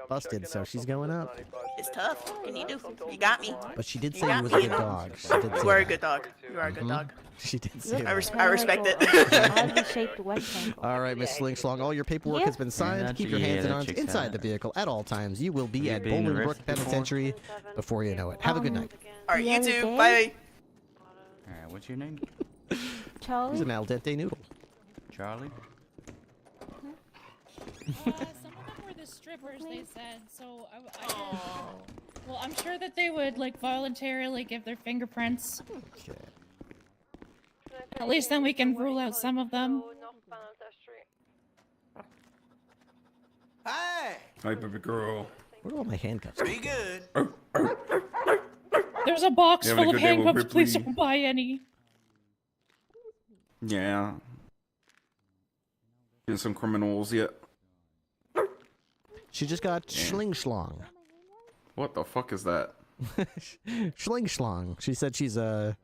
busted, so she's going up. It's tough. What can you do? You got me. But she did say you was a good dog. She did say You are a that. good dog. You are a good dog. She did say I that. respect it. All right, Miss Schling Schlong, all your paperwork has been signed. Keep your hands and arms inside the vehicle at all times. You will be at Bolingbrook Penitentiary before you know it. Have a good night. All right, you too. Bye. Alright, what's your name? Charlie. He's an al dente noodle. Charlie? Some of them were the strippers, they said, so I didn't... Well, I'm sure that they would, like, voluntarily give their fingerprints. Okay. At least then we can rule out some of them. Hi. Hi, baby girl. Where do all my handcuffs? Pretty good. There's a box You having full a of good day with handcuffs, please Ripley? don't buy any. Yeah. Getting some criminals yet? She just got Schling Schlong. What the fuck is that? Schling Schlong. She said she's a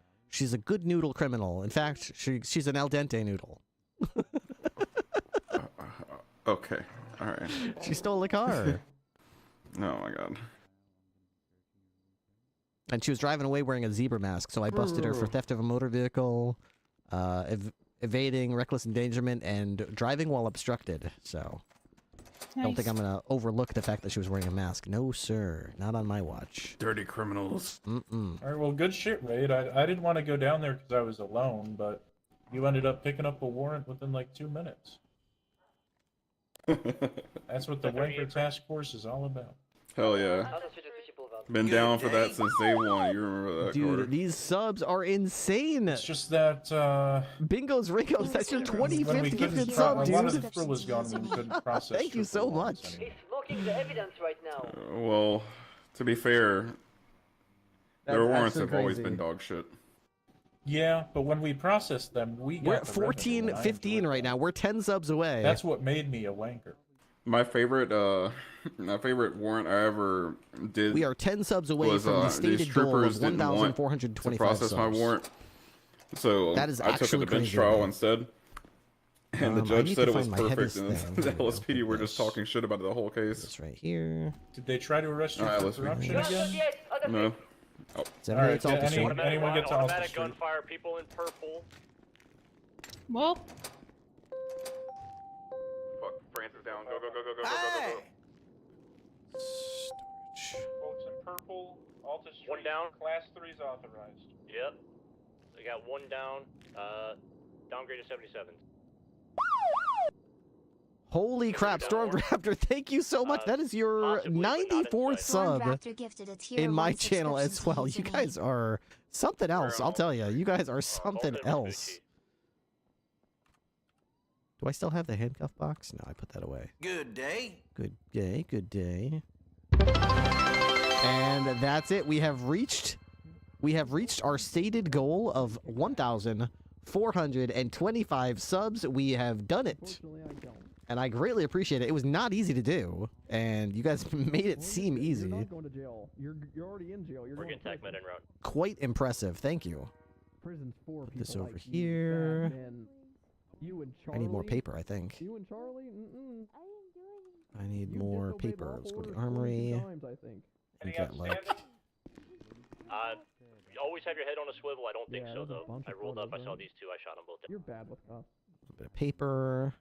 good noodle criminal. In fact, she's an al dente noodle. Okay. Alright. She stole a car. Oh my god. And she was driving away wearing a zebra mask, so I busted her for theft of a motor vehicle, evading, reckless endangerment, and driving while obstructed. So, don't think I'm going to overlook the fact that she was wearing a mask. No, sir. Not on my watch. Dirty criminals. All right, well, good shit, Raid. I didn't want to go down there because I was alone, but you ended up picking up a warrant within like 2 minutes. That's what the Wanker Task Force is all about. Hell yeah. Been down for that since day one. You remember that, Dude, Carter? these subs are insane. It's just that, Bingos Ringos, that's your when we 25th couldn't gifted pro- sub, a lot of dude. the thrill was gone when we couldn't process. Thank you so much. Smoking the evidence right now. Well, to be fair, their That's warrants actually have always crazy. been dog shit. Yeah, but when we processed them, we We're got at the revenue, 14, and I 15 enjoyed right now. We're 10 subs away. That's what made me a wanker. My favorite warrant I ever did. We are 10 subs away was, from the these stated goal troopers of didn't want 1,425 to process my subs. warrant, so That is I took it actually to bench crazy, trial man. instead. And the I judge need said to it was find my perfect, heaviest and thing. the LSPD were just talking shit about the whole case. It's right here. Did they try to arrest you Alright, for let's read corruption this. again? No. Oh. Alright, it's Alta Street. Anyone get to Alta Automatic Street? gunfire, people in purple. Well, Fuck, France is down. Go, go, go, go, go, go, go, go. Folks in purple, Alta Street, One down. Class 3 is authorized. Yep. I got one down. Downgrade to 77. Holy crap, Stormraptor, thank you so much. That is your 94th sub Stormraptor gifted a tier in my 1 channel as subscription well. to You me. guys are something else, I'll tell you. You guys are something else. Do I still have the handcuff box? No, I put that away. Good day. Good day, good day. And that's it. We have reached our stated goal of 1,425 subs. We have done it. And I greatly appreciate it. It was not easy to do, and you guys made it seem easy. You're not going to jail. You're already in jail. You're We're going getting TAC med en route. Quite impressive. Thank you. Prison's for Put this people over like here. You, Batman. You and Charlie. I need more paper, I think. You and Charlie? I need You more disobeyed paper. law Let's go to the for armory. 22 times, I think. And get like You always have your head on a swivel. I don't think Yeah, so, there's a though. bunch I of rolled up. I photos, saw man. these two. I shot them both down. You're bad with cops. a bit of paper.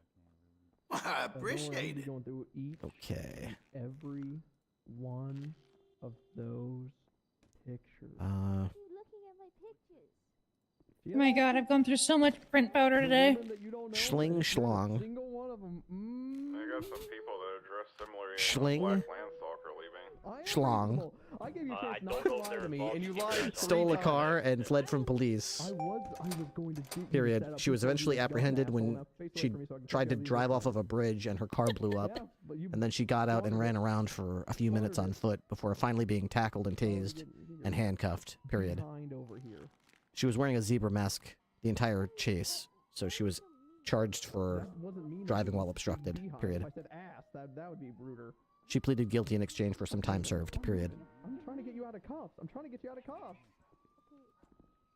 I appreciate it. Going through each Okay. and every one of those pictures. Oh my god, I've gone through so much print powder today. Schling schlong. Single one of them. I got some people that are dressed similarly in Schling. Black Landstalker leaving. Schlong. I gave you a I chance not don't to know if lie they're to me, involved and you in lied. either. Stole a 3 car times. and fled from police. I was going to get you Period. set up She was before you eventually dumb apprehended asshole. when Now face away she from me so I can tried to take care drive of off of a bridge and her car blew up. Yeah, but you And then she got out and ran around for a few minutes on foot before finally being tackled and tased and handcuffed. Period. behind over here. She was wearing a zebra mask the entire chase, so she was charged for That wasn't me, driving man. while obstructed. Behind. Period. If I said ass, that would be ruder. She pleaded guilty in exchange for some time served. Period. I'm trying to get you out of cuffs. I'm trying to get you out of cuffs.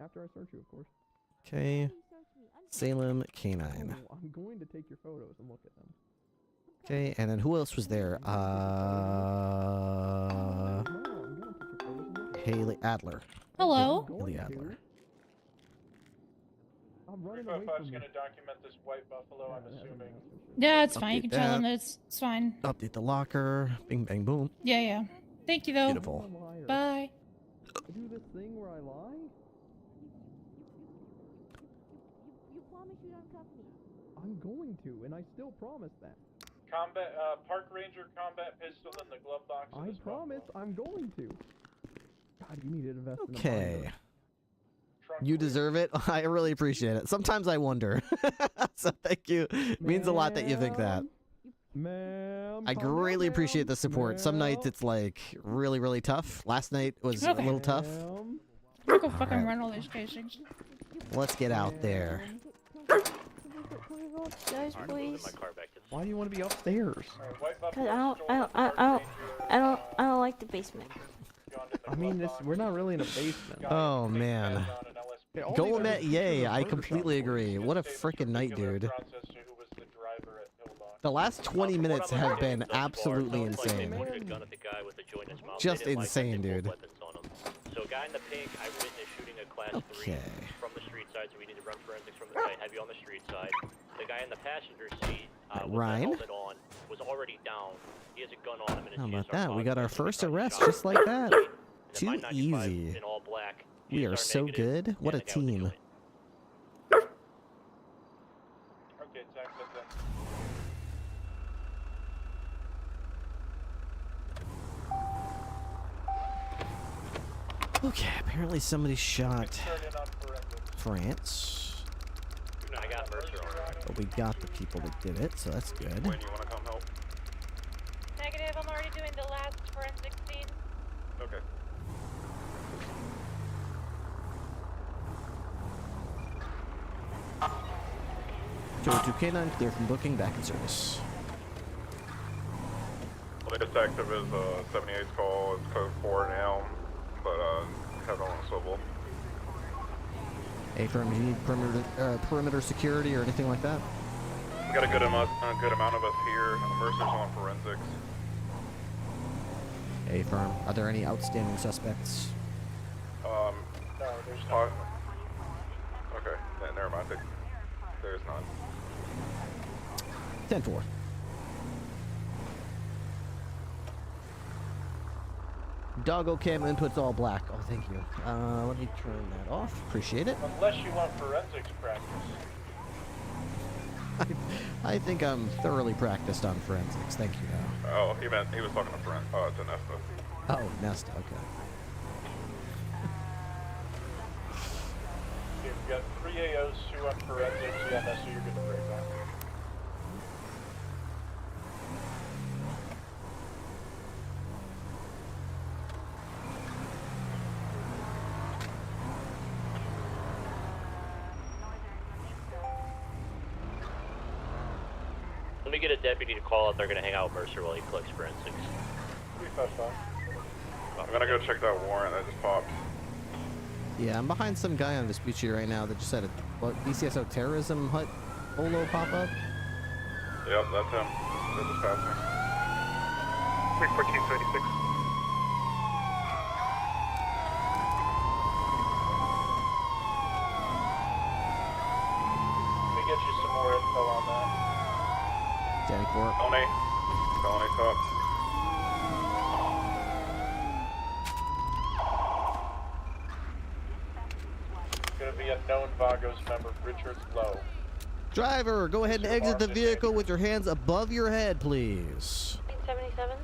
After I search you, of course. Okay. Salem Canine. Oh, I'm going to take your photos and look at them. Okay, and then who else was there? Haley Adler. Hello. Haley Adler. I'm running away 355 from is you. going to document this white buffalo, I'm assuming. Yeah, it's fine. You Update can tell them that. that it's fine. Update the locker. Bing, bang, boom. Yeah, yeah. Thank you, though. Beautiful. Bye. I do this thing where I lie? You promise you don't cuff me. I'm going to, and I still promise that. Combat, Park Ranger combat pistol in the glove box. of I this promise I'm going to. God, you need to invest in a Okay. binder. You deserve it. I really appreciate it. Sometimes I wonder. So thank you. Means a lot that you think that. Ma'am, I calm greatly down, appreciate the support. Some nights ma'am. it's like really, really tough. Last night was a Okay. little tough. Ma'am. I'm gonna go fucking run all these casings. Let's get out there. Can we go upstairs, please? Why do you want to be upstairs? Cause I don't like the basement. I mean, we're not really in a basement. Oh man. Golmet, yay! I completely agree. What a freaking night, dude. The last 20 minutes have been absolutely insane. Just insane, dude. So a guy in the pink, I witnessed shooting a class 3 Okay. from the street side, so we need to run forensics from the side, heavy on the street side. The guy in the passenger seat with the Ryan? helmet on was already down. He has a gun on him and his How hands about are that? We cocked. got our He's first trying to arrest shot just like that. And then Too my 95 easy. in all black. We Views are so negative, good. What a and the guy with the team. joint. Okay, tax that's in. Okay, apparently somebody shot Turn in on forensics. France. No, I got Mercer on. But we got the people that did it, so that's good. When you want to come help? Negative, I'm already doing the last forensic scene. Okay. Joe 2K9 clear from booking, back in service. Latest active is 78's call. It's code 4 now, but have it on a swivel. A firm, do you need perimeter security or anything like that? We got a good amount of us here. Mercer's on forensics. A firm. Are there any outstanding suspects? No, there's not. Okay, never mind. There's none. 10-4. doggo cam input's all black. Oh, thank you. Let me turn that off. Appreciate it. Unless you want forensics practice. I think I'm thoroughly practiced on forensics. Thank you. Oh, he was talking to Brent. Oh, it's a Nesta. Oh, Nesta. Okay. Okay, we've got 3 AOs, 2 on forensics. Yeah, Nesta, you're good to break that. Let me get a deputy to call out. They're going to hang out with Mercer while he collects forensics. 355. I'm gonna go check that warrant that just popped. Yeah, I'm behind some guy on dispute sheet right now that just had a BCSO terrorism hut polo pop up. Yep, that's him. This is passing. 31436. Let me get you some more info on that. Danny Court. Felony top. Gonna be a known Vagos member, Richard Lowe. Driver, go ahead and exit the vehicle with your hands above your head, please. 77.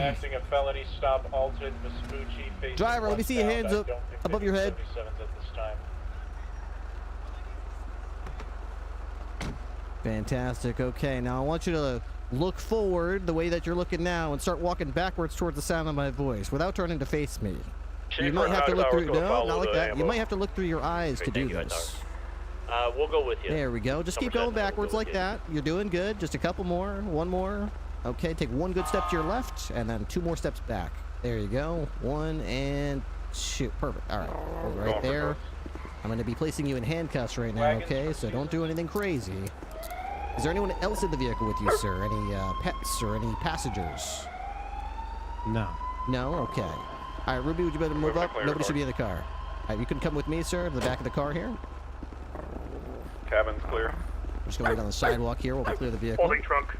Acting a felony stop, Alton Vespucci. facing Driver, let me see your westbound. hands I up don't think above they your do head. 77s at this time. Fantastic. Okay, now I want you to look forward the way that you're looking now and start walking backwards towards the sound of my voice without turning to face me. You might have to look through. No, not like that. You might have to look through your eyes to do this. We'll go with you. There we go. Just keep going backwards like that. You're doing good. Just a couple more. One more. Okay, take one good step to your left and then 2 more steps back. There you go. 1 and 2. Perfect. All right. Hold right there. I'm going to be placing you in handcuffs right now, okay? So don't do anything crazy. Is there anyone else in the vehicle with you, sir? Any pets or any passengers? No. No? Okay. All right, Ruby, would you better move up? Nobody should be in the car. All right, you can come with me, sir, to the back of the car here. Cabin's clear. I'm just going down the sidewalk here while we clear the vehicle. Holding trunk.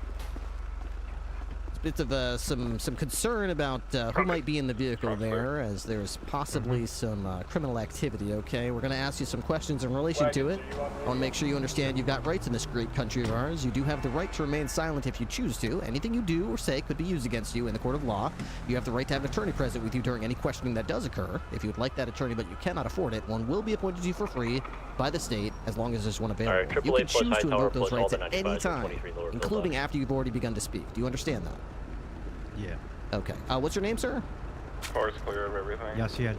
Bits of some concern about who might be in the vehicle there, as there's possibly some criminal activity. Okay, we're going to ask you some questions in relation to it. I want to make sure you understand you've got rights in this great country of ours. You do have the right to remain silent if you choose to. Anything you do or say could be used against you in the court of law. You have the right to have an attorney present with you during any questioning that does occur. If you would like that attorney but you cannot afford it, one will be appointed to you for free by the state as long as there's one available. You can choose to invoke those rights at any time, including after you've already begun to speak. Do you understand that? Yeah. Okay. What's your name, sir? Car's clear of everything. Yaciel.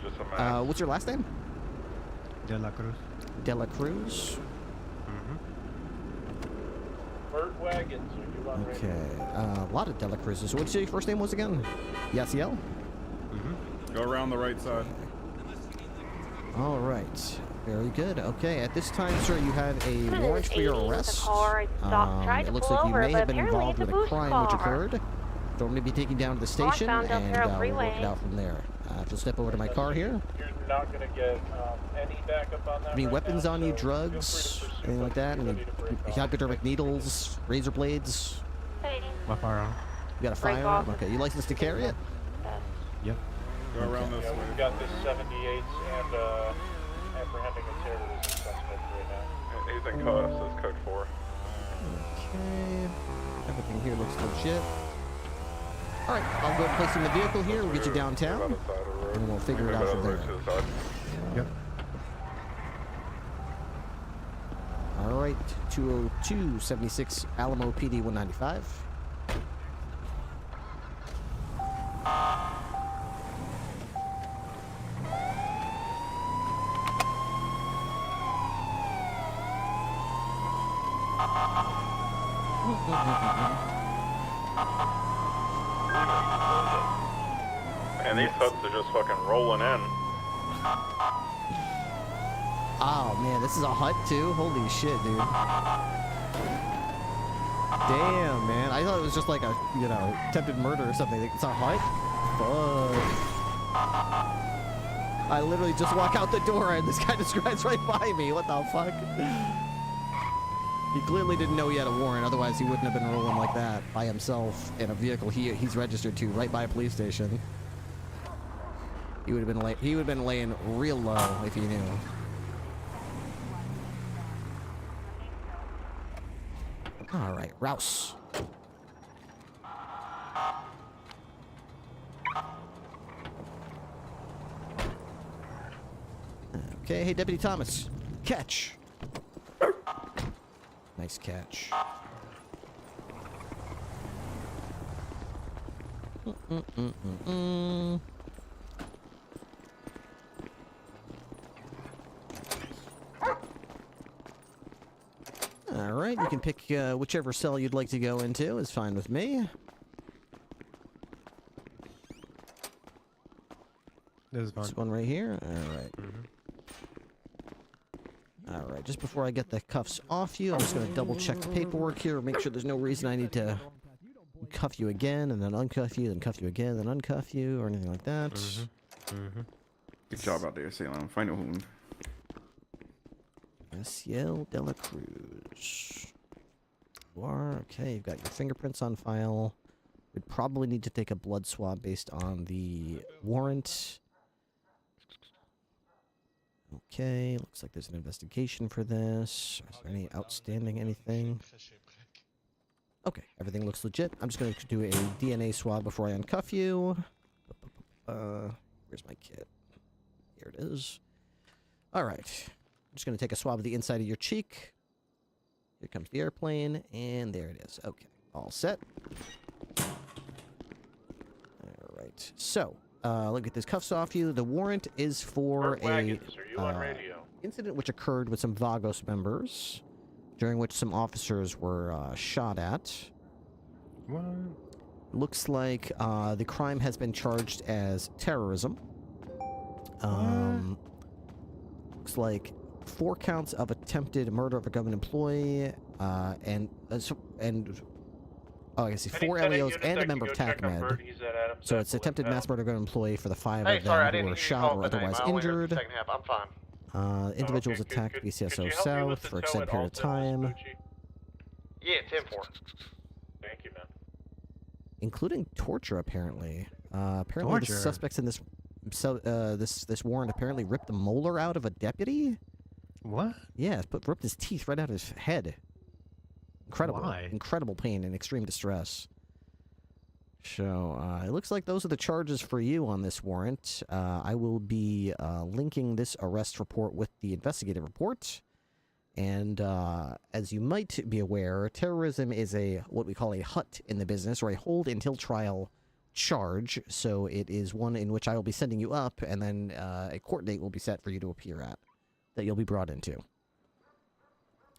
Just a minute. What's your last name? De La Cruz. De La Cruz. Bird wagons, are you on radio? Okay. A lot of De La Cruzes. What did you say your first name was again? Yaciel? Go around the right side. All right. Very good. Okay. At this time, sir, you have a warrant for your arrest. It looks like you may have been involved with a crime which occurred. So I'm going to be taking you down to the station, and we'll work it out from there. Just step over to my car here. You're not going to get any backup on that. Any right weapons now, on you, so drugs, anything like that? Any hypodermic needles, razor blades? My firearm. You got a firearm? Okay. You licensed to carry it? Yep. Go around this Yeah, way. we've got this 78s and apprehending a terrorism suspect right now. He's in code. It says code 4. Okay. Everything here looks legit. All right, I'll go place in the vehicle here. We'll get you downtown, and we'll figure it out from there. Yep. All right, 202-76 Alamo PD 195. And these hooks are just fucking rolling in. Oh man, this is a hut too? Holy shit, dude. Damn, man. I thought it was just like a, you know, attempted murder or something. It's a hut? Fuck. I literally just walk out the door and this guy just drives right by me. What the fuck? He clearly didn't know he had a warrant, otherwise he wouldn't have been rolling like that by himself in a vehicle he's registered to right by a police station. He would have been laying real low if he knew. All right, Rouse. Okay, hey, Deputy Thomas. Catch. Nice catch. All right, you can pick whichever cell you'd like to go into. Is fine with me. This one right here. All right. All right, just before I get the cuffs off you, I'm just going to double check the paperwork here, make sure there's no reason I need to cuff you again, and then uncuff you, then cuff you again, then uncuff you, or anything like that. Good job out there, Salem. Final wound. Ciel de la Cruz. You are, okay, you've got your fingerprints on file. We'd probably need to take a blood swab based on the warrant. Okay, looks like there's an investigation for this. Is there any outstanding anything? Okay, everything looks legit. I'm just going to do a DNA swab before I uncuff you. Where's my kit? Here it is. All right. I'm just going to take a swab of the inside of your cheek. Here comes the airplane, and there it is. Okay, all set. All right. So, let me get these cuffs off you. The warrant is for incident which occurred with some Vagos members, during which some officers were shot at. What? Looks like the crime has been charged as terrorism. Looks like 4 counts of attempted murder of a government employee, and I see 4 LEOs and a member of TACMED. So it's attempted mass murder of an employee for the 5 of them who were shot or otherwise injured. I'm fine. Individuals attacked BCSO South for extended period of time. Yeah, 10-4. Thank you, man. Including torture, apparently. Apparently the suspects in this this warrant apparently ripped the molar out of a deputy. What? Yeah, ripped his teeth right out of his head. Incredible. Why? Incredible pain and extreme distress. So, it looks like those are the charges for you on this warrant. I will be linking this arrest report with the investigative report. And as you might be aware, terrorism is what we call a HUT in the business, or a hold until trial charge. So it is one in which I will be sending you up, and then a court date will be set for you to appear at, that you'll be brought into.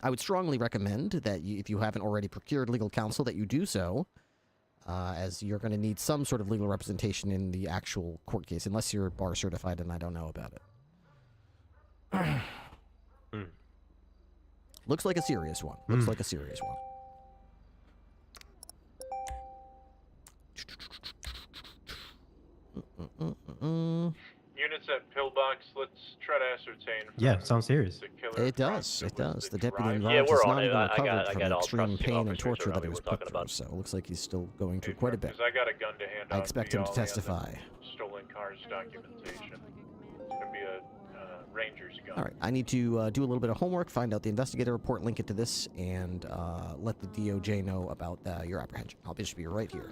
I would strongly recommend that if you haven't already procured legal counsel, that you do so, as you're going to need some sort of legal representation in the actual court case, unless you're bar certified and I don't know about it. Looks like a serious one. Looks like a serious one. Units at Pillbox, let's try to ascertain. Yeah, sounds serious. It does. It does. The deputy involved Yeah, is we're on not it. even I recovered got from the all extreme trusted pain and officers torture around that he me was we're put talking through. about. So it looks like he's still going through quite a bit. Because I got a gun to hand I out expect to him to y'all and testify. Stolen cars documentation. It's gonna be a Ranger's gun. All right, I need to do a little bit of homework, find out the investigator report, link it to this, and let the DOJ know about your apprehension. I'll just be right here.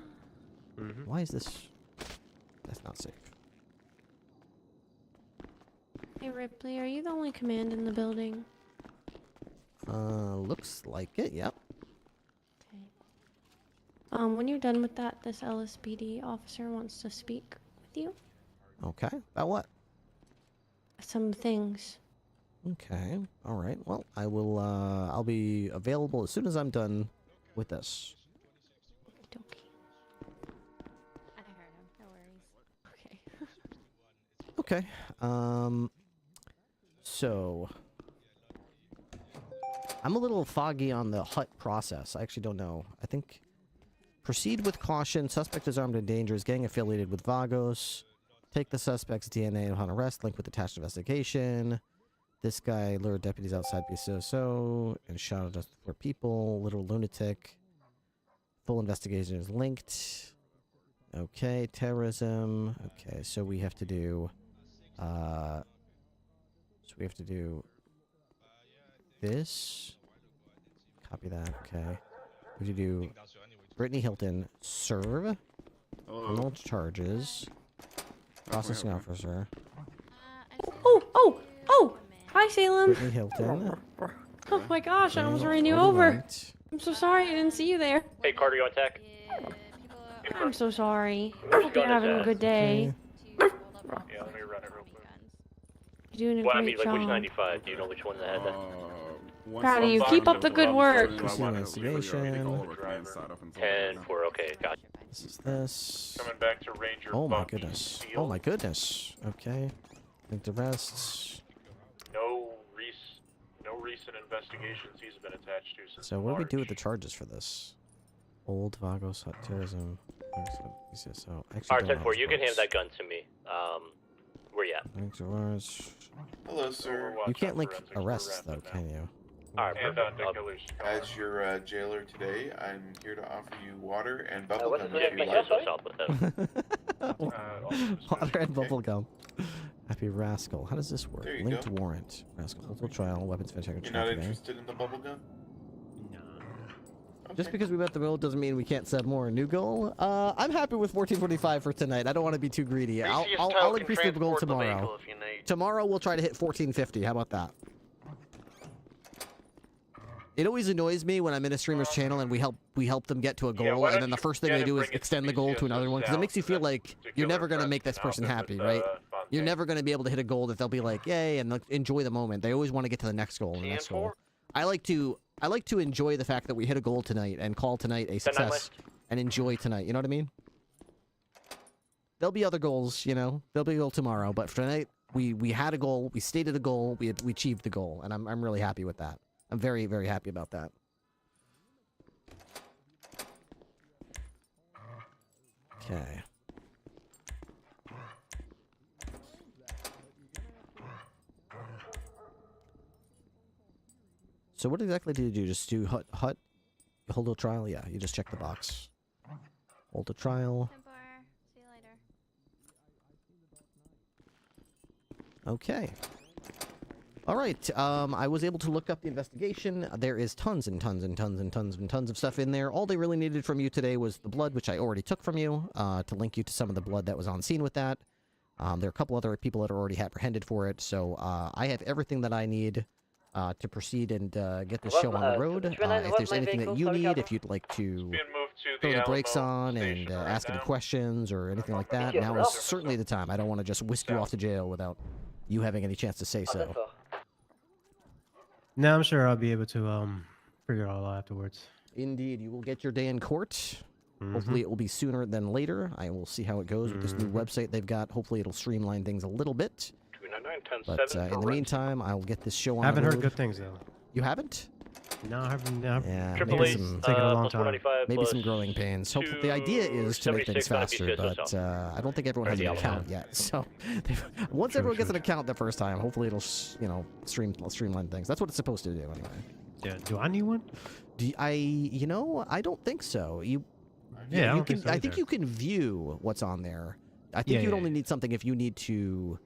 Why is this? That's not safe. Hey Ripley, are you the only command in the building? Looks like it. Yep. When you're done with that, this LSPD officer wants to speak with you. Okay. About what? Some things. Okay. All right. Well, I will. I'll be available as soon as I'm done with this. I heard him. No worries. Okay. So I'm a little foggy on the HUT process. I actually don't know. I think proceed with caution. Suspect is armed and dangerous. Gang affiliated with Vagos. Take the suspect's DNA upon arrest. Link with attached investigation. This guy lured deputies outside BSO and shot at us 4 people. Little lunatic. Full investigation is linked. Okay, terrorism. Okay, so we have to do this. Copy that. Okay. We have to do Brittany Hilton serve. Criminal charges. Processing officer. Oh! Hi, Salem. Brittany Hilton. Oh my gosh, I almost ran you over. I'm so sorry, I didn't see you there. Hey, Carter, you on tech? I'm so sorry. I hope you're having a good day. Yeah, let me run it real quick. You're doing a Well, I great mean, like, which job. 95? Do you know which one that had that? Proud of you. Keep up the good work. Investigation. 10-4, okay, gotcha. This is this. Coming back to Ranger. Oh my Bumpy goodness. Field. Oh my goodness. Okay. Linked arrests. No recent investigations he's been attached to since So what do we March. do with the charges for this? Old Vagos hot terrorism. So actually, R10-4, you can hand that gun to me. Where you at? linked arrests. Hello, sir. You can't link arrests though, can you? Alright, As your jailer today, I'm here to offer you water and bubble what's gum the if you name? like. Water and bubblegum. Happy rascal. How does this work? There you Linked go. warrant. Rascal. Multiple trial. Weapons finish. You're not interested in the bubble gum? Just because we met the middle doesn't mean we can't set more. New goal? I'm happy with 1445 for tonight. I don't want to be too greedy. I'll increase the goal tomorrow. Tomorrow we'll try to hit 1450. How about that? It always annoys me when I'm in a streamer's channel and we help them get to a goal, and then the first thing they do is extend the goal to another one, because it makes you feel like you're never going to make this person happy, right? You're never going to be able to hit a goal that they'll be like, yay, and enjoy the moment. They always want to get to the next goal and the next goal. I like to enjoy the fact that we hit a goal tonight and call tonight a success and enjoy tonight. You know what I mean? There'll be other goals, you know. There'll be a goal tomorrow, but for tonight, we had a goal, we stated a goal, we achieved the goal, and I'm really happy with that. I'm very, very happy about that. Okay. So what exactly do you do? Just do hut? Hold a trial? Yeah, you just check the box. Hold a trial. See you later. Okay. All right. I was able to look up the investigation. There is tons and tons and tons and tons and tons of stuff in there. All they really needed from you today was the blood, which I already took from you, to link you to some of the blood that was on scene with that. There are a couple other people that are already apprehended for it, so I have everything that I need to proceed and get this show on the road. If there's anything that you need, if you'd like to throw the brakes on and ask any questions or anything like that, now is certainly the time. I don't want to just whisk you off to jail without you having any chance to say so. No, I'm sure I'll be able to figure it all out afterwards. Indeed, you will get your day in court. Hopefully it will be sooner than later. I will see how it goes with this new website they've got. Hopefully it'll streamline things a little bit. But in the meantime, I'll get this show on I haven't the heard road. good things though. You haven't? No, I haven't. Yeah, maybe maybe some, taking a long time. Maybe some growing pains. Hopefully, the idea is to make things faster, but I don't think everyone has an account yet. So once everyone gets an account the first time, hopefully it'll streamline things. That's what it's supposed to do anyway. Yeah. Do I need one? I don't think so. I think you can view what's on there. I think you'd only need something if you need to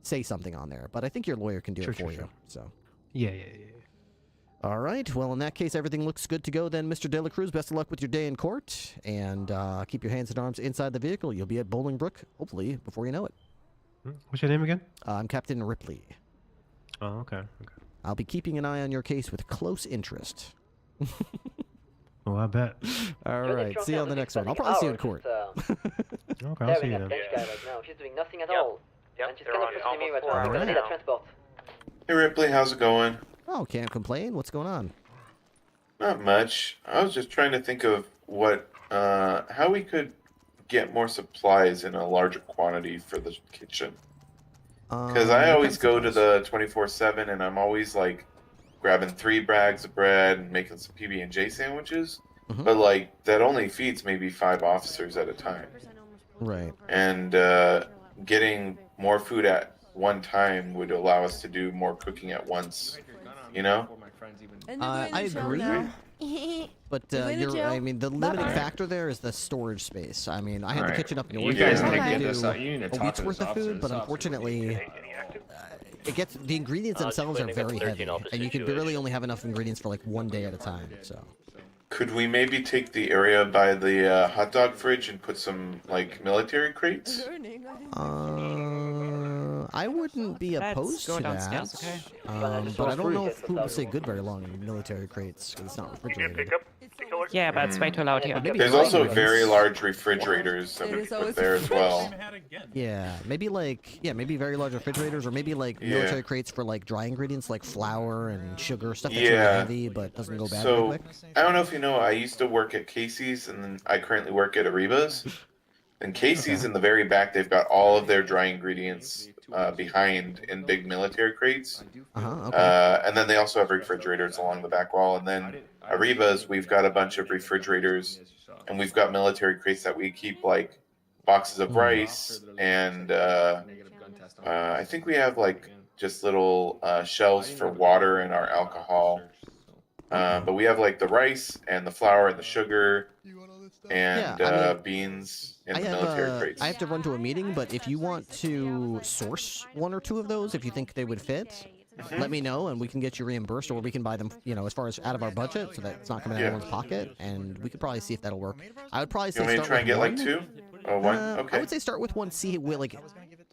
say something on there, but I think your lawyer can do it for you. So. Yeah. All right. Well, in that case, everything looks good to go then, Mr. De La Cruz. Best of luck with your day in court, and keep your hands and arms inside the vehicle. You'll be at Bolingbrook, hopefully, before you know it. What's your name again? I'm Captain Ripley. Oh, okay. I'll be keeping an eye on your case with close interest. Oh, I bet. All right. See you on the next one. I'll probably see you in court. Okay, I'll see you then. She's doing nothing at all. And she's gonna pursue me with All right. that transport. Hey Ripley, how's it going? Oh, can't complain. What's going on? Not much. I was just trying to think of how we could get more supplies in a larger quantity for the kitchen. Because I always go to the 24/7 and I'm always like grabbing 3 bags of bread and making some PB&J sandwiches. But like that only feeds maybe 5 officers at a time. Right. And getting more food one time would allow us to do more cooking at once. You know? I agree. But I mean, the limiting factor there is the storage space. I mean, I had the kitchen up north. You guys need to I get do this out. You need to a talk week's to worth this of food, officer. but This unfortunately, the ingredients themselves are very heavy, and you can really only have enough ingredients for like 1 day at a time. So. Could we maybe take the area by the hot dog fridge and put some like military crates? I wouldn't be opposed to that. But I don't know if food will stay good very long in military crates because it's not refrigerated. Yeah, but it's way too loud here. There's also very large refrigerators that we can put there as well. Yeah, maybe maybe very large refrigerators, or maybe like military crates for like dry ingredients like flour and sugar, stuff that's really heavy but doesn't go bad real quick. I don't know if you know, I used to work at Casey's, and then I currently work at Ariba's. And Casey's in the very back, they've got all of their dry ingredients behind in big military crates. And then they also have refrigerators along the back wall. And then Ariba's, we've got a bunch of refrigerators, and we've got military crates that we keep like boxes of rice, and I think we have like just little shelves for water and our alcohol. But we have like the rice and the flour and the sugar and beans in the military crates. I have to run to a meeting, but if you want to source 1 or 2 of those, if you think they would fit, let me know and we can get you reimbursed, or we can buy them, as far as out of our budget, so that it's not coming out of anyone's pocket, and we could probably see if that'll work. I would probably say start with one. Like 2? Oh, 1? Okay. I would say start with 1, see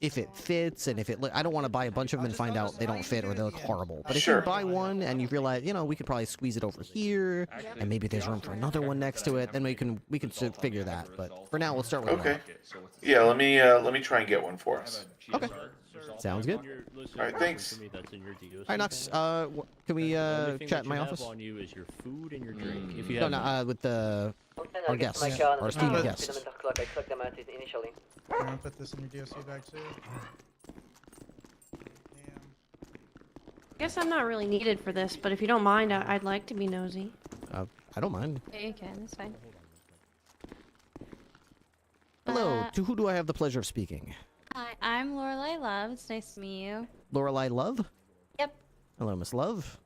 if it fits, and if it. I don't want to buy a bunch of them and find out they don't fit or they look horrible. But if you buy one and you realize, we could probably squeeze it over here, and maybe there's room for another one next to it, then we can figure that. But for now, we'll start with one. Yeah, let me try and get one for us. Okay. Sounds good. All right, thanks. All right, Knox. Can we chat in my office? On you is your food and your drink. If you No, have with our guests, our esteemed guests. I'm gonna put this in your DOC bag too. I guess I'm not really needed for this, but if you don't mind, I'd like to be nosy. I don't mind. Yeah, you can. That's fine. Hello. To who do I have the pleasure of speaking? Hi, I'm Lorelai Love. It's nice to meet you. Lorelai Love? Yep. Hello, Miss Love.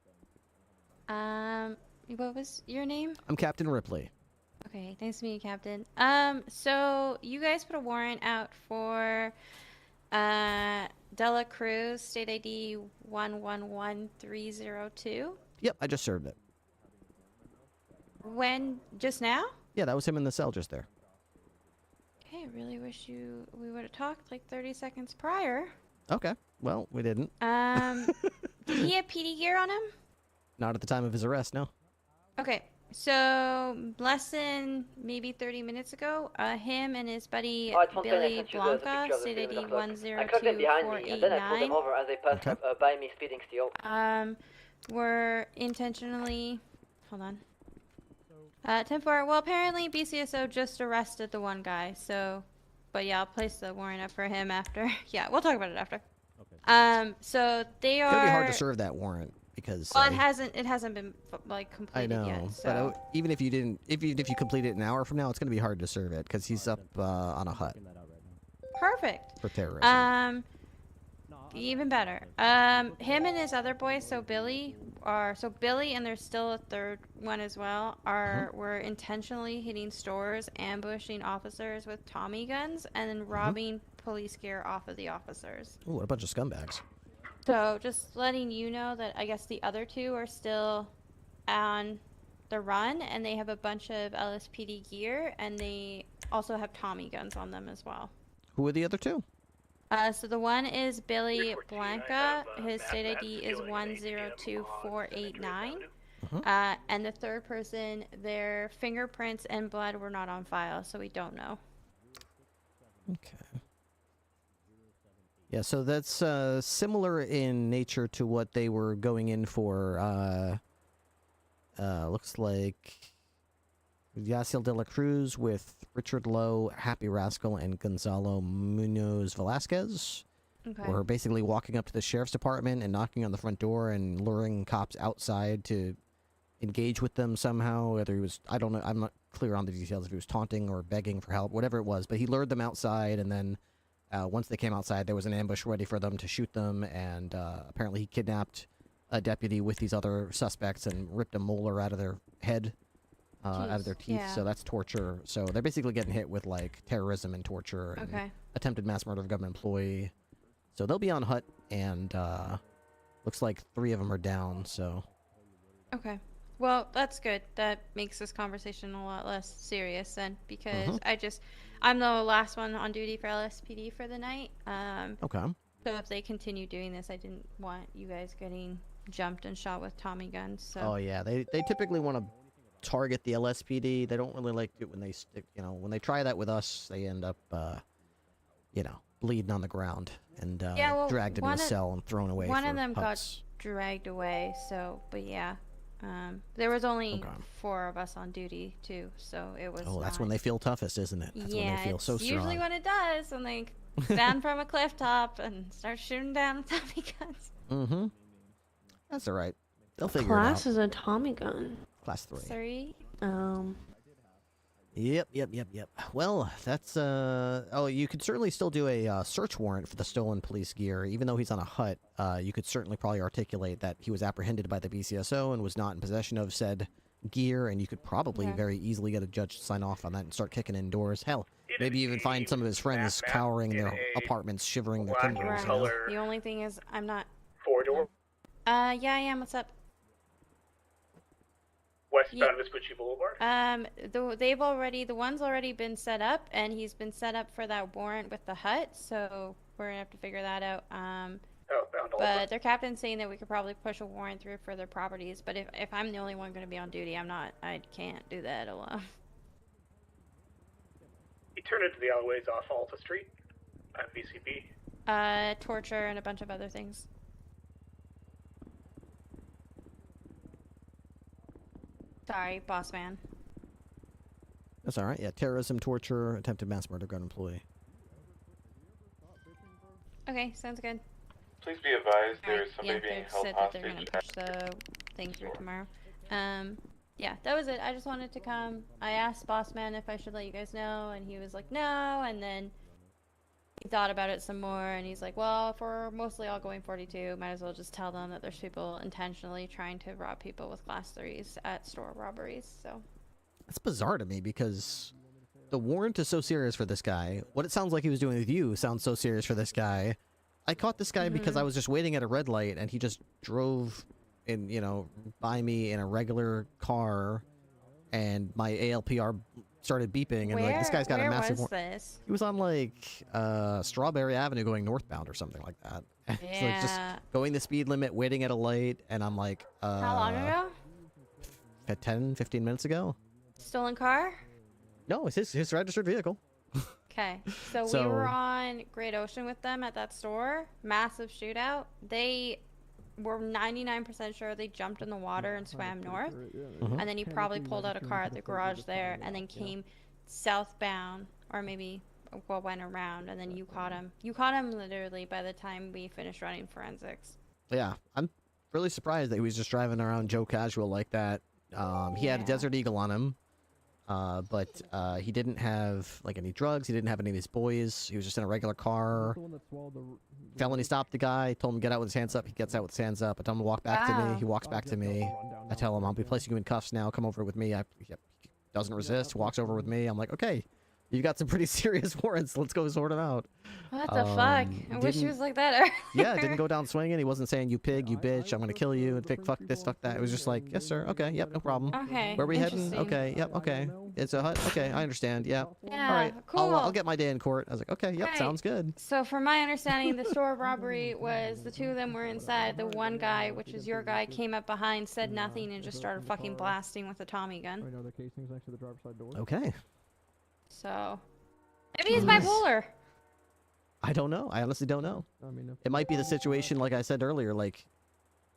What was your name? I'm Captain Ripley. Okay, nice to meet you, Captain. So you guys put a warrant out for Dela Cruz, state ID 111302. Yep, I just served it. When? Just now? Yeah, that was him in the cell just there. Okay, I really wish we would have talked like 30 seconds prior. Okay, well, we didn't. Did he have PD gear on him? Not at the time of his arrest, no. Okay, so less than maybe 30 minutes ago, him and his buddy Billy Blanca, state ID 102489, by me speeding still. were intentionally, hold on. 10-4, well, apparently BCSO just arrested the one guy, so, but yeah, I'll place the warrant up for him after. Yeah, we'll talk about it after. Okay. So they are. It's gonna be hard to serve that warrant because. Well, it hasn't been like completed I know, yet. So. but even if you complete it an hour from now, it's gonna be hard to serve it because he's up on a hut. Perfect. For terrorism. Even better. Him and his other boys, Billy and there's still a third one as well, were intentionally hitting stores, ambushing officers with Tommy guns, and then robbing police gear off of the officers. Ooh, what a bunch of scumbags. So just letting you know that I guess the other two are still on the run, and they have a bunch of LSPD gear, and they also have Tommy guns on them as well. Who are the other two? So the one is Billy Blanca. His state ID is 102489. And the third person, their fingerprints and blood were not on file, so we don't know. Okay. Yeah, so that's similar in nature to what they were going in for. Looks like Yasiel de la Cruz with Richard Lowe, Happy Rascal, and Gonzalo Munoz Velasquez. Okay. Were basically walking up to the sheriff's department and knocking on the front door and luring cops outside to engage with them somehow. Whether he was, I don't know, I'm not clear on the details if he was taunting or begging for help, whatever it was. But he lured them outside, and then once they came outside, there was an ambush ready for them to shoot them, and apparently he kidnapped a deputy with these other suspects and ripped a molar out of their head, out of their teeth. yeah. So that's torture. So they're basically getting hit with like terrorism and torture and Okay. attempted mass murder of a government employee. So they'll be on hut, and looks like 3 of them are down. So Okay. Well, that's good. That makes this conversation a lot less serious then, because I'm the last one on duty for LSPD for the night. okay. So if they continue doing this, I didn't want you guys getting jumped and shot with Tommy guns. So. Oh yeah, they typically want to target the LSPD. They don't really like it when they stick. When they try that with us, they end up, bleeding on the ground and dragged into a cell and thrown away. One for of them huts. got dragged away. So, but yeah, there was only 4 of us on duty too. So it was. Oh, that's when they feel toughest, isn't it? That's when they feel so strong. Usually when it does, when they stand from a cliff top and start shooting down with Tommy guns. Mm-hmm. That's all right. They'll figure it out. Class is a Tommy gun. Class 3. 3. Yep. Well, that's you could certainly still do a search warrant for the stolen police gear, even though he's on a hut. You could certainly probably articulate that he was apprehended by the BCSO and was not in possession of said gear, and you could probably very easily get a judge to sign off on that and start kicking in doors. Hell, maybe even find some of his friends cowering in their apartments, shivering their timbers. You know? The only thing is, I'm not. 4-door. Yeah, I am. What's up? Westbound Vespucci Boulevard. The one's already been set up, and he's been set up for that warrant with the hut. So we're gonna have to figure that out. But their captain's saying that we could probably push a warrant through for their properties. But if I'm the only one going to be on duty, I can't do that alone. You turn into the alleyways off Alta Street at VCB. Torture and a bunch of other things. Sorry, boss man. That's all right. Yeah, terrorism, torture, attempted mass murder, gun employee. Okay, sounds good. Please be advised there is somebody being they've held said that they're gonna hostage. push the thing through tomorrow. Yeah, that was it. I just wanted to come. I asked boss man if I should let you guys know, and he was like, no, and then he thought about it some more, and he's like, well, if we're mostly all going 42, might as well just tell them that there's people intentionally trying to rob people with class 3s at store robberies, so. That's bizarre to me because the warrant is so serious for this guy. What it sounds like he was doing with you sounds so serious for this guy. I caught this guy because I was just waiting at a red light, and he just drove by me in a regular car, and my ALPR started beeping, and like this guy's got a massive. Where was this? He was on like Strawberry Avenue going northbound or something like that. It's like just going the speed limit, waiting at a light, and I'm like, how long ago? 10-15 minutes ago. Stolen car? No, it's his registered vehicle. Okay, so we were on Great Ocean with them at that store. Massive shootout. They were 99% sure they jumped in the water and swam north. And then he probably pulled out a car at the garage there and then came southbound, or maybe went around, and then you caught him. You caught him literally by the time we finished running forensics. Yeah, I'm really surprised that he was just driving around Joe Casual like that. He had a Desert Eagle on him. But he didn't have like any drugs. He didn't have any of his boys. He was just in a regular car. Felony stopped the guy. Told him to get out with his hands up. He gets out with his hands up. I tell him to walk back to me. He walks back to me. I tell him I'll be placing you in cuffs now. Come over with me. He doesn't resist. Walks over with me. I'm like, okay, you got some pretty serious warrants. Let's go sort them out. What the fuck? I wish he was like that earlier. Yeah, didn't go down swinging. He wasn't saying, you pig, you bitch, I'm gonna kill you, and fuck this, fuck that. It was just like, yes, sir, okay, yep, no problem. Okay, where are we heading? Okay, yep, okay. It's a hut? Okay, I understand, yeah. Yeah, all right, cool. I'll get my day in court. I was like, okay, yep, Right. sounds good. So from my understanding, the store robbery was the 2 of them were inside. The one guy, which is your guy, came up behind, said nothing, and just started fucking blasting with a Tommy gun. Okay. So maybe he's bipolar. I don't know. I honestly don't know. It might be the situation, like I said earlier, like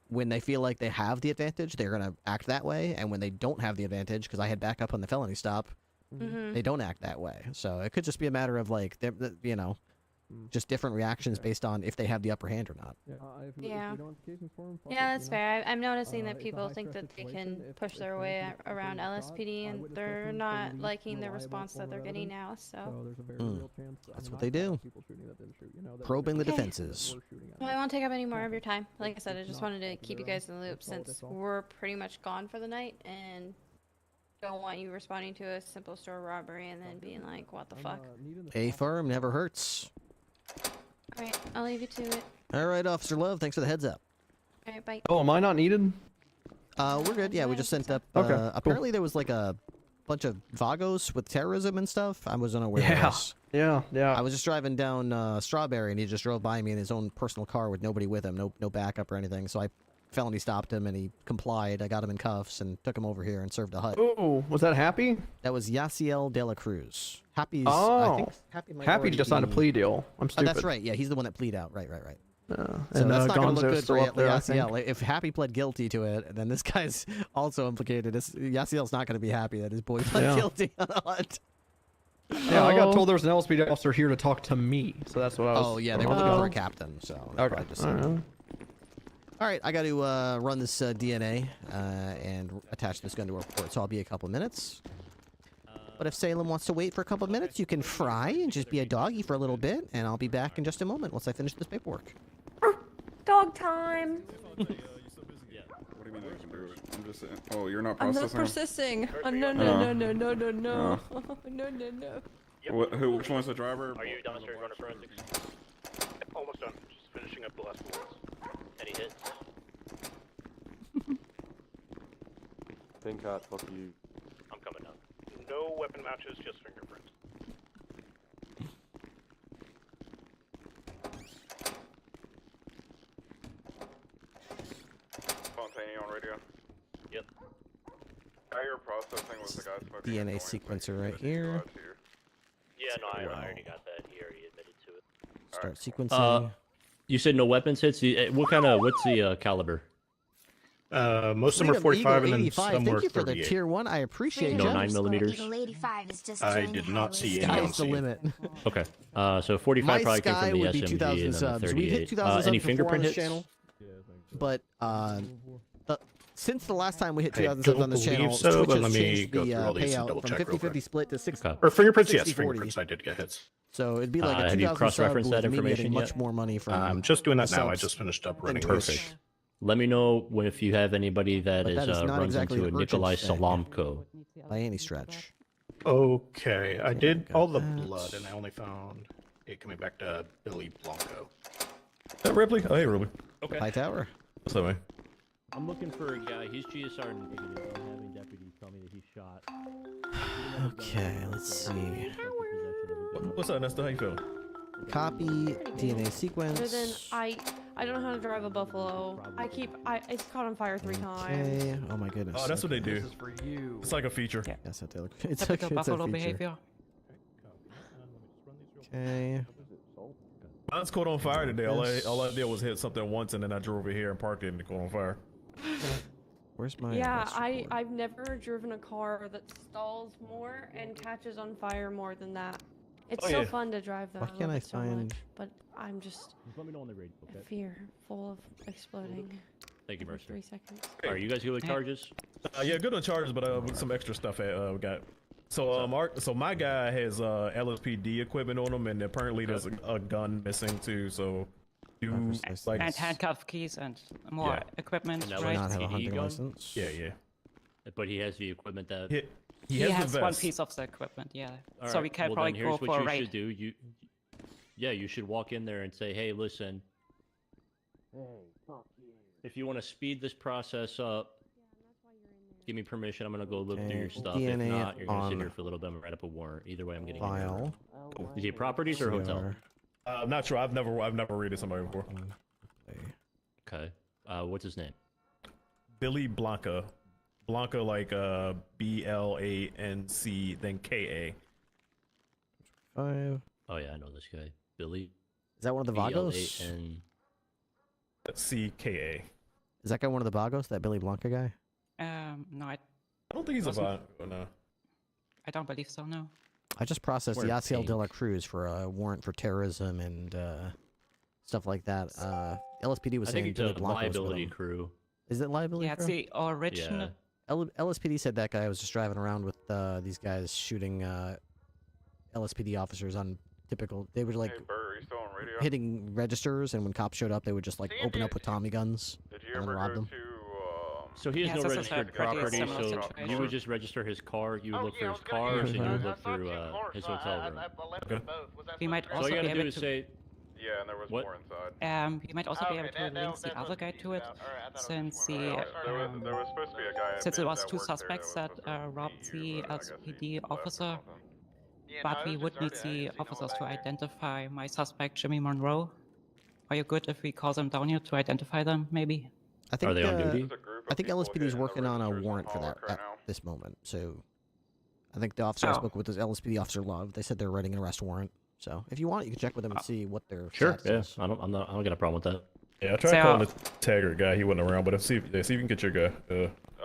when they feel like they have the advantage, they're gonna act that way, and when they don't have the advantage, because I had backup on the felony stop, they don't act that way. So it could just be a matter of like, just different reactions based on if they have the upper hand or not. Yeah. Yeah, that's fair. I'm noticing that people think that they can push their way around LSPD, and they're not liking the response that they're getting now. So. That's what they do. Probing the defenses. Well, I won't take up any more of your time. Like I said, I just wanted to keep you guys in the loop since we're pretty much gone for the night, and don't want you responding to a simple store robbery and then being like, "What the fuck?" A firm never hurts. Alright, I'll leave you to it. All right, Officer Love. Thanks for the heads up. Alright, bye. Oh, am I not needed? We're good. Yeah, we just sent up. Okay, cool. Apparently, there was like a bunch of Vagos with terrorism and stuff. I was unaware of Yeah. this. Yeah. I was just driving down Strawberry, and he just drove by me in his own personal car with nobody with him, no backup or anything. So I felony stopped him, and he complied. I got him in cuffs and took him over here and served a hut. Oh, was that Happy? That was Yaciel De La Cruz. Happy's. Oh, I think Happy might Happy already just signed a be- plea deal. I'm stupid. that's right. Yeah, he's the one that plead out. Right. So and that's not going to look Gonzo's good for still up there, I think. Yaciel. If Happy pled guilty to it, then this guy's also implicated. Yaciel's not going to be happy that his boy pled guilty on a hunt. Yeah, I got told there was an LSPD officer here to talk to me, so that's what I was. Oh yeah, they were looking for a captain. So Okay. All right, I got to run this DNA and attach this gun to a report, so I'll be a couple minutes. But if Salem wants to wait for a couple minutes, you can fry and just be a doggy for a little bit, and I'll be back in just a moment once I finish this paperwork. Dog time. What do you mean I can do it? I'm just saying. Oh, you're not I'm processing? not processing. Oh, no. Which one's the driver? Are you downstairs running forensics? Almost done. Just finishing up the last bullets. Any hits? Pink hat, fuck you. I'm coming down. No weapon matches, just fingerprints. Fontaine on radio. Yep. Higher processing was the guy smoking. DNA sequencer right here. Yeah, no, I already got that. He already admitted to it. Start sequencing. You said no weapons hits. What's the caliber? Most of them are 45 and then 85. some Thank were you for the 38. tier 1. I appreciate No you. 9mm. Eagle 85 is just I joining did the not see highway. any on Sky's the scene. limit. Okay. So 45 My probably came sky from the would be SMG 2,000 and then the subs. 38. We hit 2,000 subs Any before fingerprint on this hits? channel, but since the last time we hit I 2,000 subs on this don't channel, believe so, Twitch but has let me changed go the through all these and payout double from check real 50-50 quick. split to 60. Or fingerprints, yes, 60-40. fingerprints. I did get hits. So it'd be like a have you 2,000 sub cross-referenced that with me information getting yet? much more money from. I'm just doing that the now. I subs just finished up than running. Twitch. Perfect. Let me know if you have anybody that But that is not runs exactly into a an urgent Nikolai thing. Salamko. By any stretch. Okay, I did all the that. blood, and I only found it coming back to Billy Blanco. Ripley? Oh, hey, Ripley. Okay. High tower. What's that, man? I'm looking for a guy. He's GSR negative. I'm having deputies tell me that he's shot. Okay, let's see. What's up, Nesta? How you feeling? Copy DNA sequence. Other than I don't know how to drive a Buffalo. It's caught on fire 3 times. Okay. Oh my goodness. Oh, that's what they do. This is for you. It's like a feature. Yes, that's it. It's Typical it's Buffalo a feature. behavior. Okay. Mine's caught on fire today. All I did was hit something once, and then I drove it here and parked it, and it caught on fire. Where's my? Yeah, I've never driven a car that stalls more and catches on fire more than that. It's Oh, so yeah. fun to drive though. Why I love can't I it so find- much, but I'm just Let me know on the radio. Okay. fearful of exploding. Thank you, every Mercer. 3 seconds. Are you guys good with charges? Yeah, good on charges, but with some extra stuff we got. So so my guy has LSPD equipment on him, and apparently there's a gun missing too. So you like And handcuff keys and more Yeah. equipment, And that right? Not have a STD hunting gun? license. yeah. But he has the equipment that. He He has has the one vest. piece of the equipment, yeah. All So right, we can well, probably then go here's for what a you raid. should do. You should walk in there and say, "Hey, listen. If you want to speed this process up, give me permission. I'm gonna go look through your stuff. DNA if not, you're gonna sit on here for a little bit and write up a warrant. Either way, I'm getting File. Is he properties or hotel? I'm not sure. I've never raided somebody before. Okay. What's his name? Billy Blanca. Blanca like BLANC then KA. 5. Oh yeah, I know this guy. Billy. Is that one of the Vagos? BLAN. CKA. Is that guy one of the Vagos? That Billy Blanca guy? No, I I don't think he's a Wasn't- Vago. No. don't believe so, no. I just processed the Wear Asiel pink. de la Cruz for a warrant for terrorism and stuff like that. LSPD was I saying think it's Billy a Blanco was with liability him. crew. Is it liability Yeah, it's crew? the original. LSPD said that guy was just driving around with these guys shooting LSPD officers on typical. They were like Hey, Bert, are you still on radio? hitting registers, and when cops showed up, they would just like open up with Tommy guns Did you and then ever rob go them. to, So he has Yeah, no so it's a registered pretty property, similar so situation. you would just register his car, you would Oh, look yeah, for I his was gonna cars, get and you would you. look through his hotel room. Okay. We might So all also you be gotta do able is to. say, Yeah, and there was What? more inside. We might also be able to link the other guy to it, since the There was supposed to be a guy. since it was that two worked there suspects that that was robbed supposed to be the you, but I guess he LSPD left or officer, something. but we would need the officers to identify my suspect, Jimmy Monroe. Are you good if we call them down here to identify them, maybe? I think Are they on duty? There's a group I of think people LSPD is hitting the working on a registers in warrant for that Hallmark right at now. this moment. So I think the officer I Oh. spoke with is LSPD Officer Love. They said they're writing an arrest warrant. So if you want, you can check with them and see what their sure, status yeah, is. I don't get a problem with that. Yeah, I tried So- calling the Taggart guy. He wasn't around, but see if you can get your guy.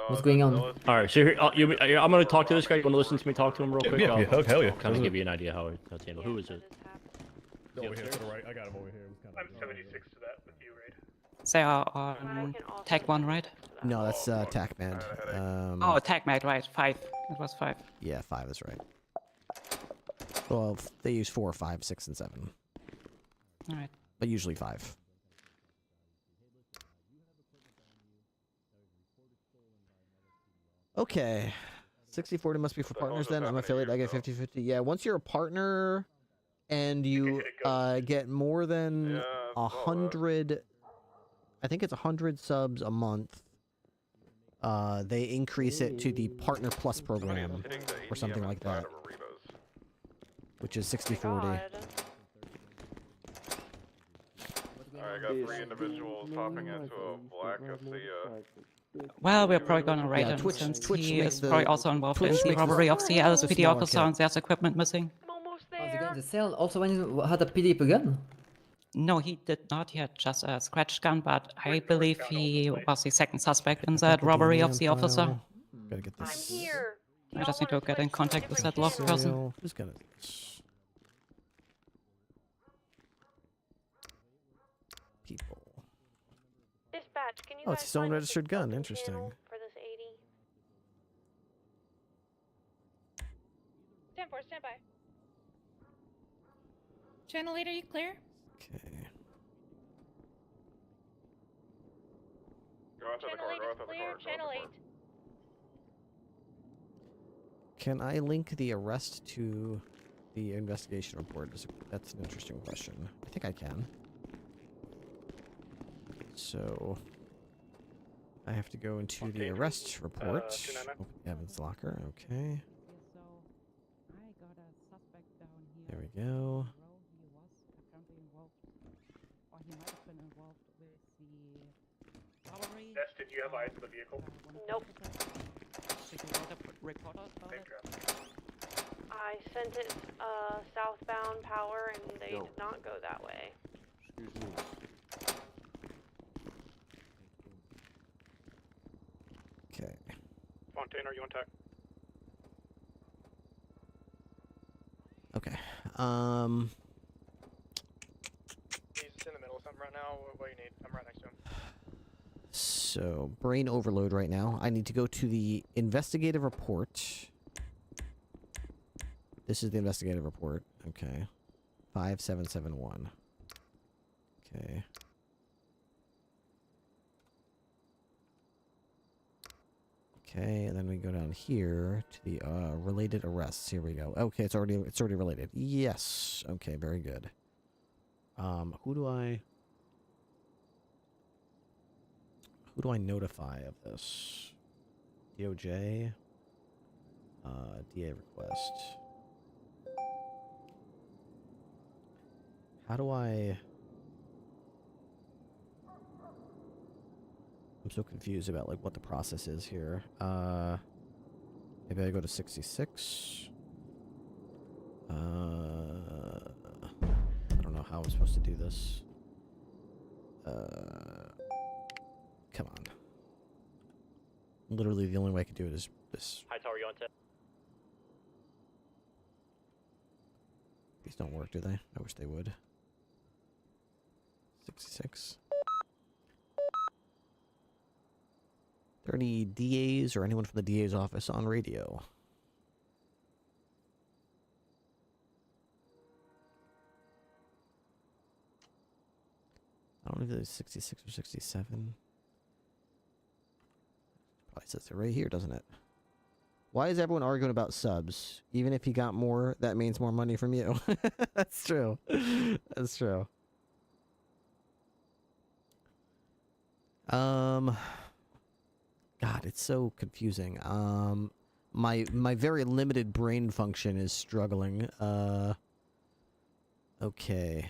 What's going on? All right, so here, I'm gonna talk to this guy. You want to listen to me talk to him real quick? yeah, hell yeah. Kind of give you an idea how it's handled. Who is it? Over here to the right. I got him over here. I'm 76 to that with you, Raid. They are on tag 1, right? No, that's TACMAD. Oh, tag mag, right? 5. It was 5. Yeah, 5 is right. Well, they use 4, 5, 6, and 7, All right. but usually 5. Okay. 60-40 must be for partners then. I'm affiliated. I get 50-50. Yeah, once you're a partner and you get more than 100, I think it's 100 subs a month, they increase it to the Partner Plus program or something like that, which is 60-40. Alright, I got 3 individuals hopping into a black Acia. Well, we're probably gonna raid him Twitch- since Twitch he makes is the- probably also involved in Twitch the makes the robbery of the LSPD small officer kit. and there's equipment missing. How's it going to sell? Also, when you had a PD gun? No, he did not. He had just a scratch gun, but I believe he was the second suspect in that robbery of the officer. Gotta get this. Here. I just need to get in contact with that lost person. serial. Who's gonna? People. Dispatch, can you Oh, it's guys his own find us a registered gun. booking Interesting. channel for this 80? Stand by. Channel 8, are you clear? Okay. Go out to the Channel car, 8 go is out to the clear. car. Channel 8. Can I link the arrest to the investigation report? That's an interesting question. I think I can. So I have to go into the arrest report. 299. Open the evidence locker. Okay. There we go. Ness, did you have eyes on the vehicle? Nope. Report us about it? I sent it southbound power and they did not go that way. Okay. Fontaine, are you on tech? Okay. He's in the middle of something right now. What do you need? I'm right next to him. So, brain overload right now. I need to go to the investigative report. This is the investigative report. Okay. 5771. Okay. Okay, and then we go down here to the related arrests. Here we go. Okay, it's already related. Yes. Okay, very good. Who do I notify of this? DOJ. DA request. How do I... I'm so confused about like what the process is here. Maybe I go to 66. I don't know how I'm supposed to do this. Come on. Literally the only way I can do it is this. Hi, Tower, you on tech? These don't work, do they? I wish they would. 66. 30 DAs or anyone from the DA's office on radio. I don't know if it's 66 or 67. Probably says it right here, doesn't it? Why is everyone arguing about subs? Even if you got more, that means more money from you. That's true. That's true. God, it's so confusing. My very limited brain function is struggling. Okay.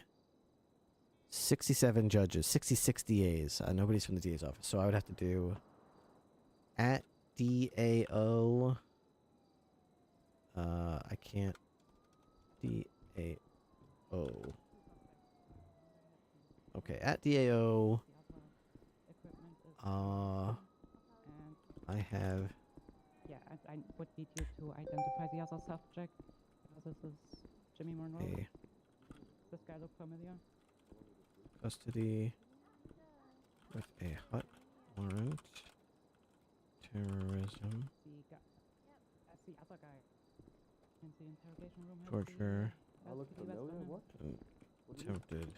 67 judges, 66 DAs. Nobody's from the DA's office, so I would have to do at DAO. I can't. DAO. Okay, at DAO. I have. Yeah, I would need you to identify the other subject. This is Jimmy Monroe. This guy look familiar? Custody with a hot warrant. Terrorism. That's the other guy. In the interrogation room. Torture. I look familiar. What? Attempted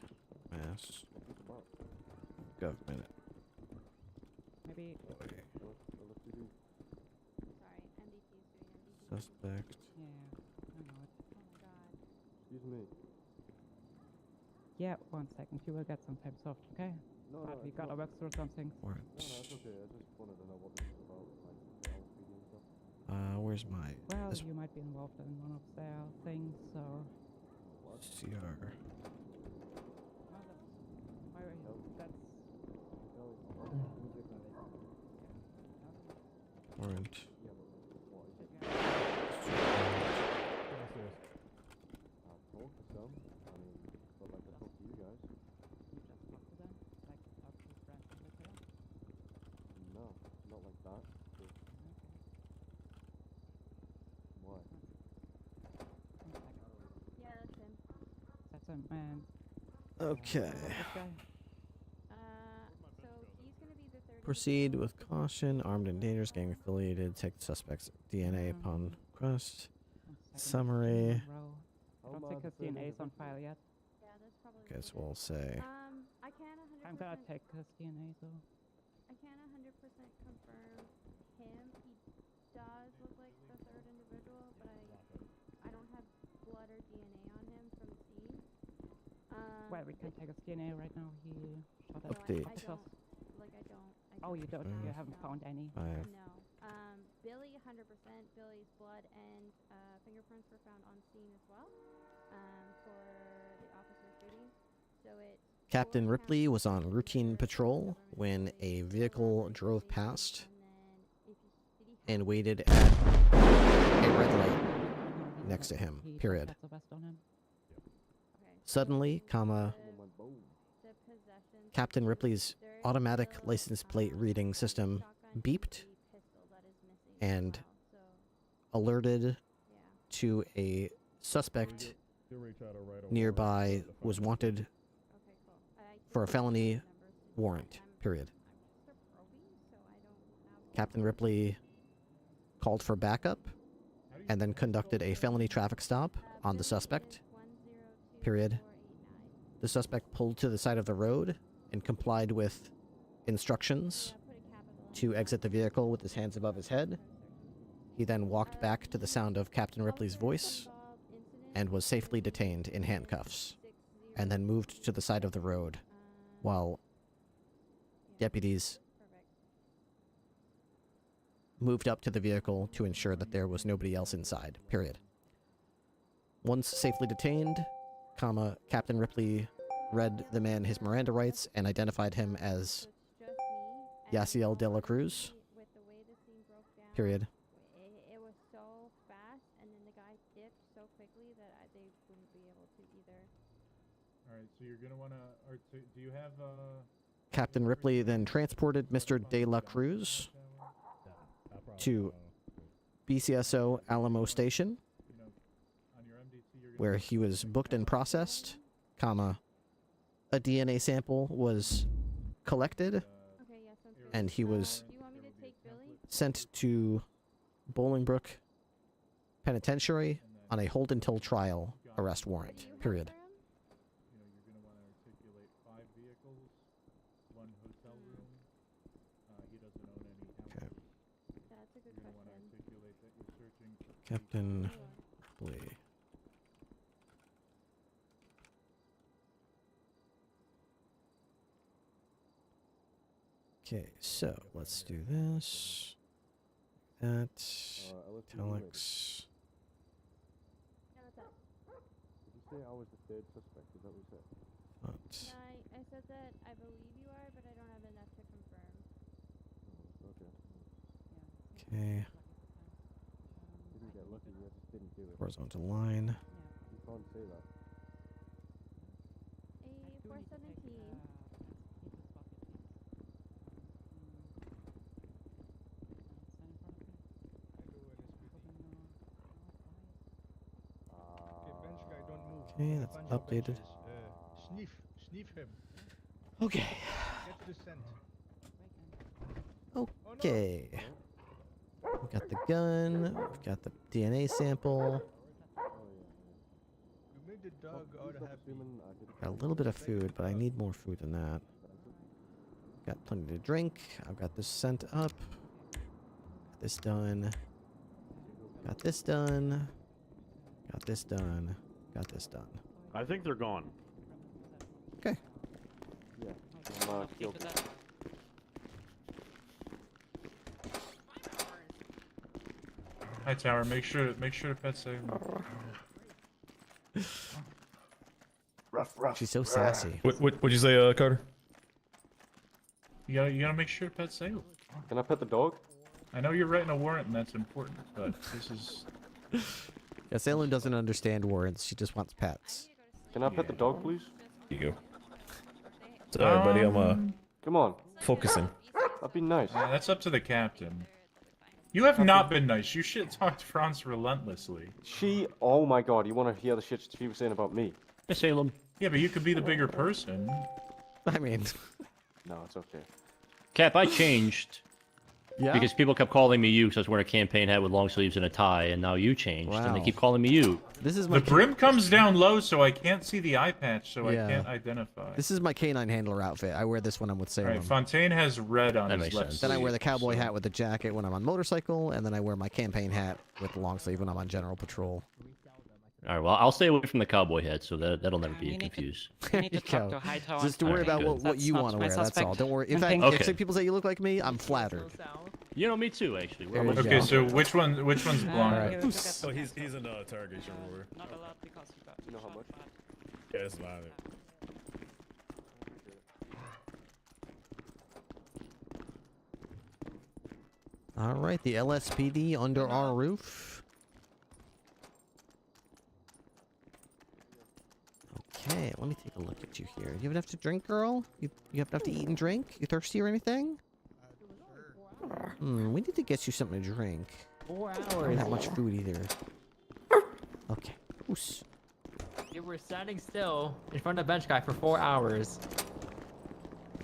mass government. Maybe. Suspect. Yeah, I know it. Oh my god. Excuse me. Yeah, 1 second. You will get some time soft, okay? No, we gotta work through something. Warrant. No, it's okay. I just wanted to know what this is about, like the LSPD and stuff. Where's my? Well, this you might be involved in one of their things, so. CR. Well, that's Warrant. I'll talk to some. I mean, but like I talk to you guys. You just talk to them, like talk to friends in the town. No, not like that. Just... Why? Yeah, that's him. That's him, man. Okay. So he's gonna be the third. Proceed with caution. Armed and dangerous, gang affiliated. Take the suspect's DNA upon request. Summary. I don't think his DNA is on file yet. Yeah, that's probably. Guess we'll say. I can't 100%. I'm gonna take his DNA though. I can't 100% confirm him. He does look like the third individual, but I don't have blood or DNA on him from the scene. Well, we can take his DNA right now. He shot at Update. I don't. Like I don't. Oh, you don't. You haven't found any. No. Billy, 100%. Billy's blood and fingerprints were found on scene as well. For the officer shooting. So it. Captain Ripley was on routine patrol when a vehicle drove past and waited at a red light next to him. Period. Suddenly, Captain Ripley's automatic license plate reading system beeped and alerted to a suspect nearby who was wanted for a felony warrant. Period. Captain Ripley called for backup and then conducted a felony traffic stop on the suspect. Period. The suspect pulled to the side of the road and complied with instructions to exit the vehicle with his hands above his head. He then walked back to the sound of Captain Ripley's voice and was safely detained in handcuffs, and then moved to the side of the road while deputies moved up to the vehicle to ensure that there was nobody else inside. Period. Once safely detained, Captain Ripley read the man his Miranda rights and identified him as Yasiel De La Cruz. Period. It was so fast, and then the guy dipped so quickly that they wouldn't be able to either. Alright, so you're gonna wanna, or do you have, Captain Ripley then transported Mr. De La Cruz to BCSO Alamo Station, where he was booked and processed, comma, a DNA sample was collected, and he was sent to Bolingbrook Penitentiary on a hold until trial arrest warrant. Period. Okay. Captain Lee. Okay, so let's do this. That. Telex. Did you say I was the third suspect? Is that what you said? What? I said that I believe you are, but I don't have enough to confirm. Okay. Okay. Didn't get lucky, you just didn't do it. Horizontal line. You can't say that. A 417. Okay, that's updated. Sniff him. Okay. Get the scent. Okay. We've got the gun. We've got the DNA sample. You made the dog out happy. Got a little bit of food, but I need more food than that. Got plenty to drink. I've got this sent up. Got this done. Got this done. Got this done. Got this done. I think they're gone. Okay. Yeah. Killed them. Hi Tower, make sure to pet safe. Rough. She's so sassy. What'd you say, Carter? You gotta make sure to pet safe. Can I pet the dog? I know you're writing a warrant and that's important, but this is. Yeah, Salem doesn't understand warrants. She just wants pets. Can I pet the dog, please? Here you go. Sorry, buddy. I'm Come on. focusing. That'd be nice. That's up to the captain. You have not been nice. You shit talked France relentlessly. Oh my god, you want to hear the shit she was saying about me? Hey, Salem. Yeah, but you could be the bigger person. I mean... No, it's okay. Cap, I changed. Yeah? Because people kept calling me you because I was wearing a campaign hat with long sleeves and a tie, and now you changed, and they Wow. keep calling me you. This is my The brim comes down low, so I can't see the eye patch, so Yeah. I can't identify. This is my canine handler outfit. I wear this when I'm with Salem. Alright, Fontaine has red on his left Then I wear sleeve, the cowboy so- hat with the jacket when I'm on motorcycle, and then I wear my campaign hat with the long sleeve when I'm on general patrol. All right, well, I'll stay away from the cowboy hat, so that'll never be confused. I need to There you talk go. to Hightower. Just to worry Alright, about good. what That's you not want to my wear. That's all. suspect. Don't worry. In I fact, think- if people say you look like me, I'm flattered. You know, me too, actually. There you Okay, go. so which one's blonde? Alright. So he's in interrogation room. Not a lot because you got You know how much? Yeah, it's fine. All right, the LSPD under our roof. Okay, let me take a look at you here. You have enough to drink, girl? You have enough to eat and drink? You thirsty or anything? We need to get you something to drink. 4 I don't hours. have much food either. Okay. Oos. You were standing still in front of the bench guy for 4 hours.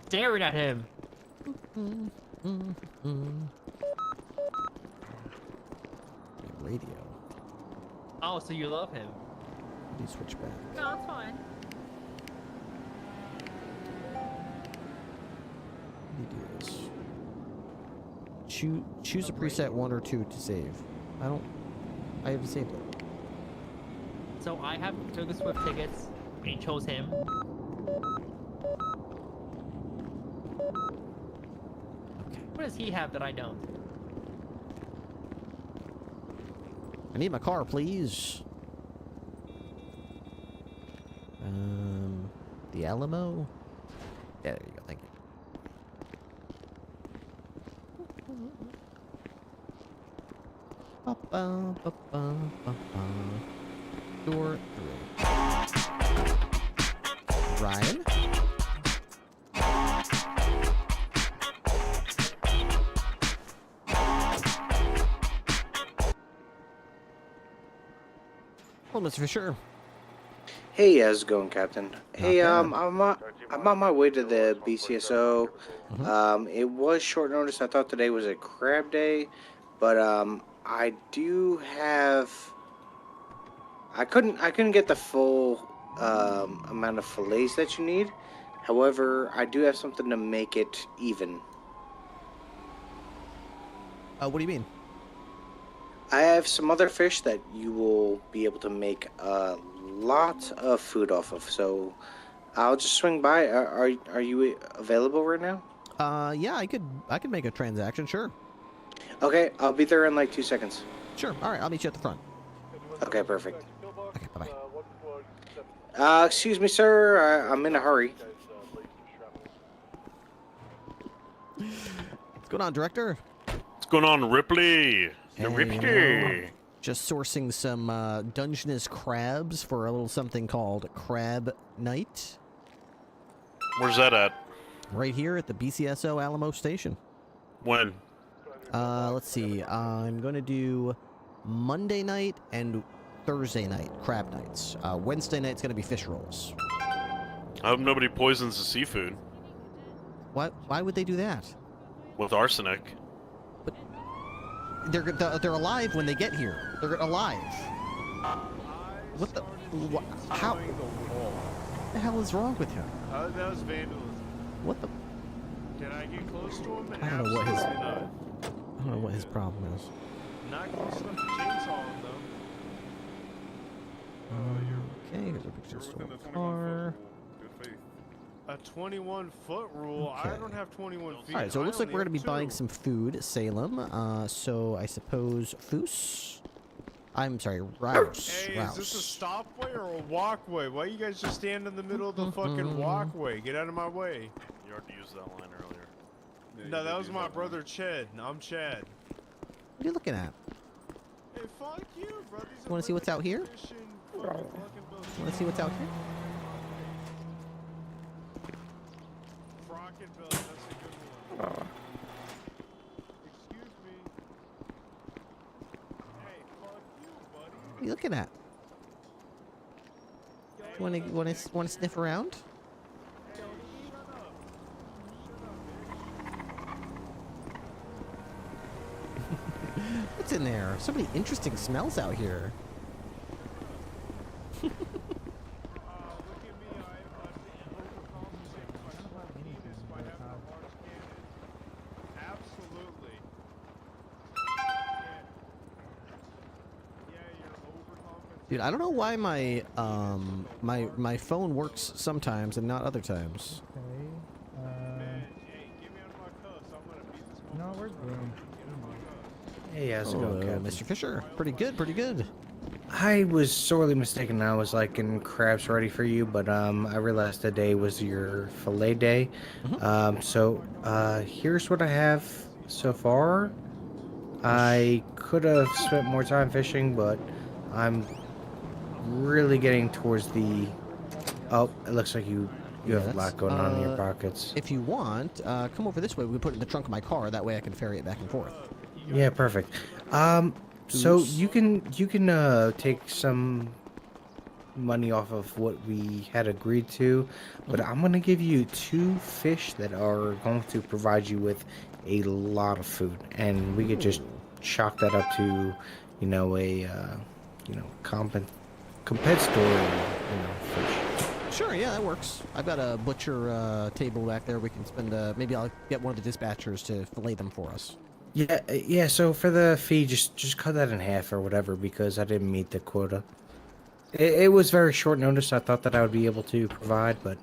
Staring at him. Radio. Oh, so you love him. Let me switch back. No, it's fine. Let me do this. Choose a preset 1 or 2 to save. I haven't saved it. So I have Taylor Swift tickets. And chose him. What does he have that I don't? I need my car, please. The Alamo? Yeah, there you go, thank you. Door 3. Ryan? Hello, Mr. Fisher. Hey, how's it going, Captain? Hey, I'm on my way to the BCSO. It was short notice. I thought today was a crab day, but I do have. I couldn't get the full amount of fillets that you need. However, I do have something to make it even. What do you mean? I have some other fish that you will be able to make a lot of food off of. So I'll just swing by. Are you available right now? Yeah, I could make a transaction, sure. Okay, I'll be there in like 2 seconds. Sure. All right, I'll meet you at the front. Okay, perfect. Okay, bye-bye. Excuse me, sir. I'm in a hurry. What's going on, Director? What's going on, Ripley? The Hey, Ripley. Just sourcing some Dungeness crabs for a little something called Crab Night. Where's that at? Right here at the BCSO Alamo Station. When? Let's see. I'm going to do Monday night and Thursday night, crab nights. Wednesday night's going to be fish rolls. I hope nobody poisons the seafood Why would they do that? with arsenic. They're alive when they get here. They're alive. What the? How? What the hell is wrong with him? That was vandalism. What the? Can I get close to him? I don't know what his. Absolutely not. I don't know what his problem is. Not close enough to chainsaw him though. Okay, here's a picture of the car. A 21-foot rule. I don't have 21 feet. All right, so it looks like we're going to be buying some food, Salem. So I suppose Foos. I'm sorry, Rouse. Hey, Rouse. is this a stopway or a walkway? Why you guys just stand in the middle of the fucking walkway? Get out of my way. You already used that line earlier. No, that was my brother Chad. I'm Chad. What are you looking at? Hey, fuck you, bro. You want to see what's out here? You want to see what's out here? Crockett Bill, that's a good one. Excuse me. Hey, fuck you, buddy. What are you looking at? Want to sniff around? What's in there? So many interesting smells out here. Dude, I don't know why my my phone works sometimes and not other times. No, we're good. Hey, how's it Hello, going, Captain? Mr. Fisher? Pretty good, pretty good. I was sorely mistaken. I was like getting crabs ready for you, but I realized today was your fillet day. So here's what I have so far. I could have spent more time fishing, but I'm really getting towards the. Oh, it looks like you have a lot going on in your pockets. If you want, come over this way. We can put it in the trunk of my car. That way I can ferry it back and forth. Yeah, perfect. So you can take some money off of what we had agreed to, but I'm gonna give you 2 fish that are going to provide you with a lot of food, and we could just chalk that up to, a compensatory, fish. Sure, yeah, that works. I've got a butcher table back there. We can spend. Maybe I'll get one of the dispatchers to fillet them for us. Yeah. So for the fee, just cut that in half or whatever, because I didn't meet the quota. It was very short notice. I thought that I would be able to provide, but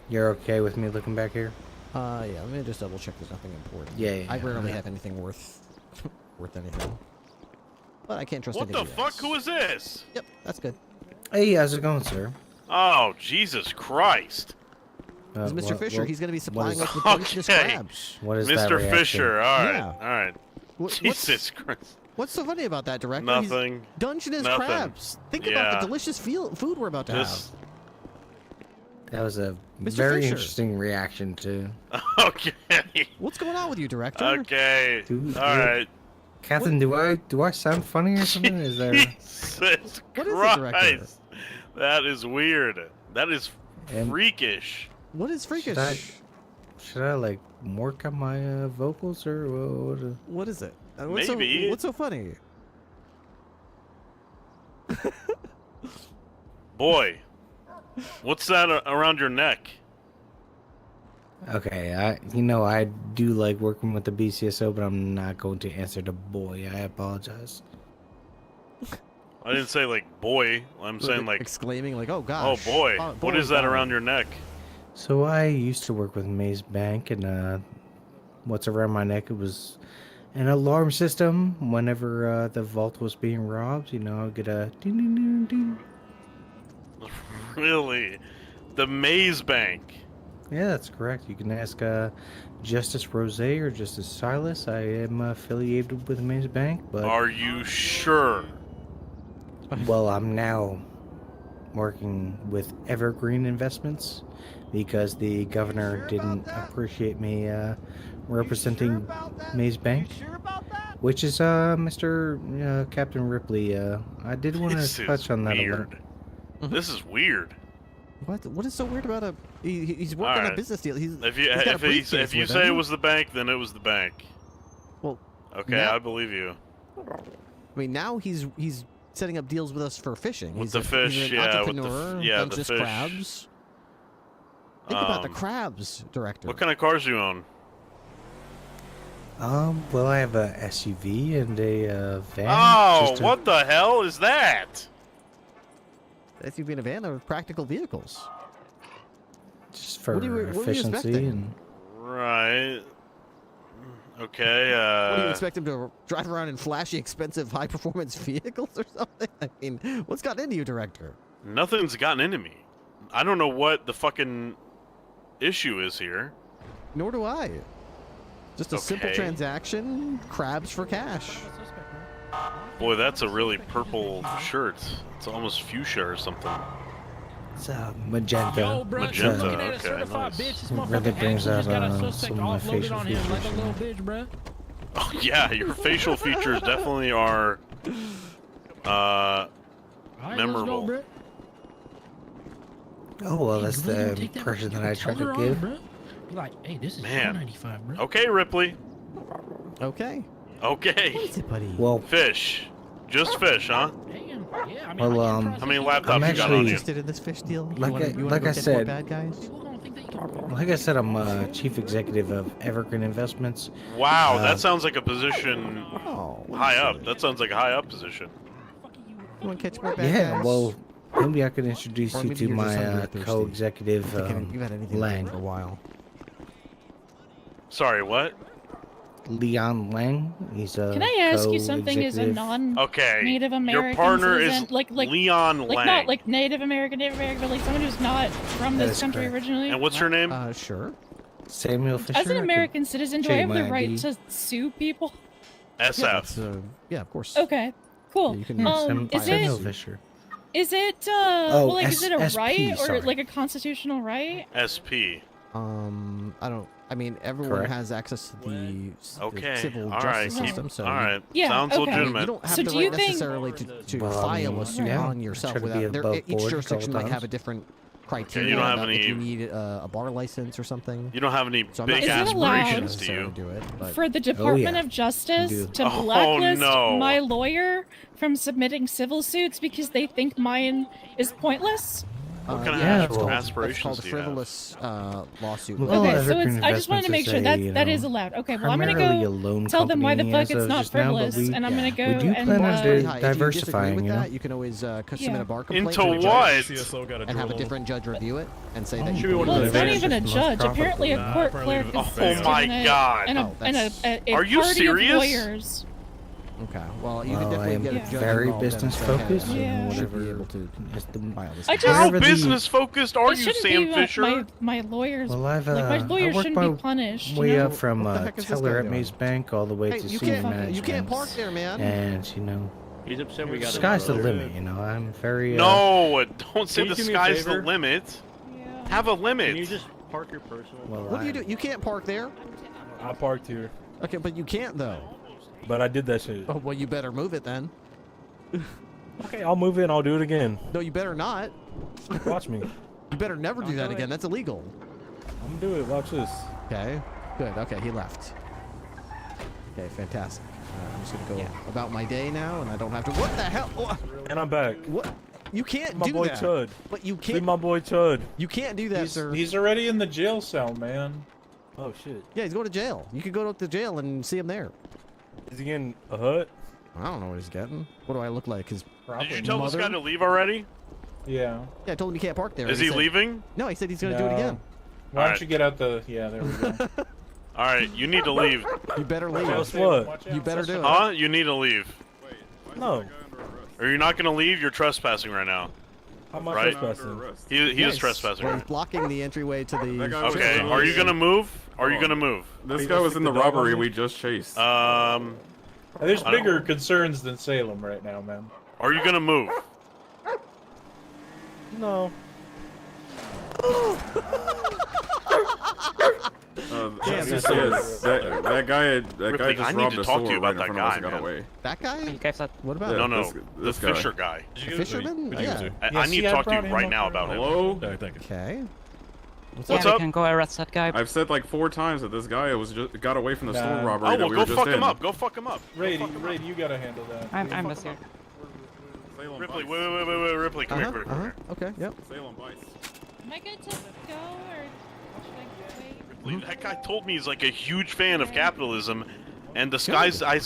you're okay with me looking back here? Yeah. Let me just double check. There's nothing important. Yeah. I rarely have anything worth anything. But I can't trust. What the anybody fuck? else. Who is this? Yep, that's good. Hey, how's it going, sir? Oh, Jesus Christ. It's Mr. Fisher. He's going to be supplying us with Okay. delicious crabs. What is Mr. that reaction? Fisher, all right, Yeah. all right. Jesus Christ. What's so funny about that, Director? Nothing. Dungeness Nothing. crabs. Think Yeah. about the delicious food we're about to Just- That was a Mr. very Fisher. interesting reaction, too. Okay. What's going on with you, Director? Okay. Dude, all right. Captain, do I sound funny or something? Is there? Jesus What is it, Director? Christ. That is weird. That is Am- freakish. What is freakish? Should I like work on my vocals or what? What is it? Maybe. What's so funny? Boy, what's that around your neck? Okay, I do like working with the BCSO, but I'm not going to answer the boy. I apologize. I didn't say like boy. I'm saying like exclaiming like, oh gosh. Oh boy, Oh, what boy, is that God. around your neck? So I used to work with Maze Bank, and what's around my neck? It was an alarm system. Whenever the vault was being robbed, you know, I'd get a ding ding ding ding. Really? The Maze Bank. Yeah, that's correct. You can ask Justice Rose or Justice Silas. I am affiliated with Maze Bank, but Are you sure? well, I'm now working with Evergreen Investments because the governor didn't appreciate me representing Maze Bank, which is Mr. Captain Ripley. I did want This to is touch on that a little. weird. This is weird. What is so weird about a? He's working on a Alright. business deal. He's If you he's got a if briefcase you with say it him. was the bank, then it was the bank. Well, Okay, now- I believe you. I mean, now he's setting up deals with us for fishing. With He's the a, fish, he's an yeah, with the entrepreneur, yeah, not the just fish. crabs. Think about the crabs, Director. What kind of cars do you own? Well, I have a SUV and a van. Oh, just to- what the hell is that? SUV and a van are practical vehicles. Just for What are you efficiency expecting? and. Right. Okay. What do you expect him to drive around in flashy, expensive, high-performance vehicles or something? I mean, what's gotten into you, Director? Nothing's gotten into me. I don't know what the fucking issue is here. Nor do I. Just a simple Okay. transaction, crabs for cash. Boy, that's a really purple shirt. It's almost fuchsia or something. It's magenta. Yo, bro, It's, you're looking uh, at a certified bitch. This really motherfucker brings out actually just got a some suspect of my offloaded facial on him like a features. little bitch, bro. Oh yeah, your facial features definitely are memorable. Oh well, that's the impression that I try to give. Be like, hey, this is Man. $4.95, bro. Okay, Ripley. Okay. Okay. What is it, buddy? Well, Fish. Just fish, huh? Yeah, I mean, well, How many I'm laptops you got on actually you? Interested in this fish deal? You Like wanna- I- you wanna like go I get more said- bad guys? Like I said, I'm chief executive of Evergreen Investments. Wow, that sounds like a position Oh, high up. That sounds like a high up position. You want to catch more bad Yeah, guys? well, maybe I could introduce Or you maybe to you're just my hungry or thirsty. co-executive You've had anything Lang. for a while. Sorry, what? Leon Lang. He's a Can I ask you something as a co-executive. non-Native Okay. American Your partner citizen? is like Leon like Lang. not like Native American, but like someone who's not from That this is country correct. originally? And what's your name? Sure. Samuel Fisher. As an I could American citizen, do show I you have the my right ID. to sue people? SF. Yeah, that's, yeah, of course. Okay, cool. Yeah, you can Is Samuel it Fisher. is it Oh, well, like is it a SP, right or sorry. like a constitutional right? SP. I don't. I mean, everyone Correct. has access to the Okay. civil All justice right. system. So All right. Yeah, Sounds okay. legitimate. you don't have So the do right you think- necessarily to Well, I file mean, a suit yeah, on yourself try to be without. above Each board at jurisdiction all might have a times. different criteria. you don't have about any- If you need a bar license or something. You don't have any So I'm big not Is it allowed- aspirations, do you? Do it, but For the Department yeah. of Justice do. to Oh, blacklist no. my lawyer from submitting civil suits because they think mine is pointless? What kind of yeah, asp- well, aspirations It's called a do you have? frivolous lawsuit. Well, Okay, so Evergreen it's, I just wanted to make Investments sure is that a, that you is know, allowed. Okay, well I'm gonna primarily a go loan tell them why the company fuck as it's of not just now, but frivolous, we- and I'm gonna go we do and plan on Hi, if you disagree diversifying, with you know? that, you can always submit Yeah. a bar complaint Into to the judge what? CSO got a and have a drill. different judge review it and say that Oh, you. Should be one of Well, the it's not advantages. even a Most judge. profitable. Apparently, a Nah, court apparently clerk it's is Oh my and a- God. and a, Oh, and that's- a Are you party serious? of lawyers. Okay. Well, you can Well, I definitely am get a Yeah. judge very involved and business say, hey, focused, and you should whatever be able to is the- file this. I just- How Whatever the- business focused are It you, shouldn't Sam be Fisher? my lawyers. Well, I've like my I lawyers worked shouldn't my be punished. way you know? up from What the heck is this teller guy at doing? Maze Bank all the way Hey, to you senior can't management. you can't park there, man. And you know, He's upset we got sky's the him. limit. You know, I'm very. No, don't say Can you the do me a sky's the favor? limit. Yeah. Have a Can limit. you just park your personal? Well, What do you do? You can't park there. I parked here. Okay, but you can't though. but I did that shit. Oh, well, you better move it then. Okay, I'll move it and I'll do it again. No, you better not. Watch me. You better never do that again. That's illegal. I'm gonna do it. Watch this. Okay. Good. Okay, he left. Okay, fantastic. I'm just gonna go about my day now, and I don't have to. What the hell? And I'm back. What? You can't my do boy that. Chud. But you Leave can't. my boy Chud. You can't do that, sir. He's already in the jail cell, man. Oh shit. Yeah, he's going to jail. You could go to the jail and see him there. Is he getting a hut? I don't know what he's getting. What do I look like? His Did you tell this guy to leave already? Yeah. Yeah, I told him he can't park there. Is he said- leaving? No, he said he's gonna do it again. Why don't you get out the? Yeah, there we go. All right, you need to leave. You better leave. Guess what? You better do it. Huh? You need to leave. No. Or you're not gonna leave. You're trespassing right now. How am I Right? trespassing? He Yes. is trespassing. Well, he's blocking the entryway to the. Okay. Are you gonna move? Are you gonna move? This guy was in the robbery we just chased. There's I don't- bigger concerns than Salem right now, man. Are you gonna move? No. That guy Ripley, just I need robbed to a talk to store you right about in that front of us guy, and got man. away. That guy? You guys are... What about? No, no, This the guy. Fisher guy. The fisherman? Yeah. I need to talk to you right now about him. Hello? Okay. What's we up? can go arrest that guy. I've said like 4 times that this guy was just got away from the store robbery Oh, that well, we go were just fuck in. him up. Go fuck him up. Rady, you gotta handle that. I'm just here. Ripley, wait, Ripley, come here, come here, come here. Okay. Yep. Salem Vice. Am I good to go or should I wait? Ripley, that guy told me he's like a huge fan of capitalism, and the sky's. I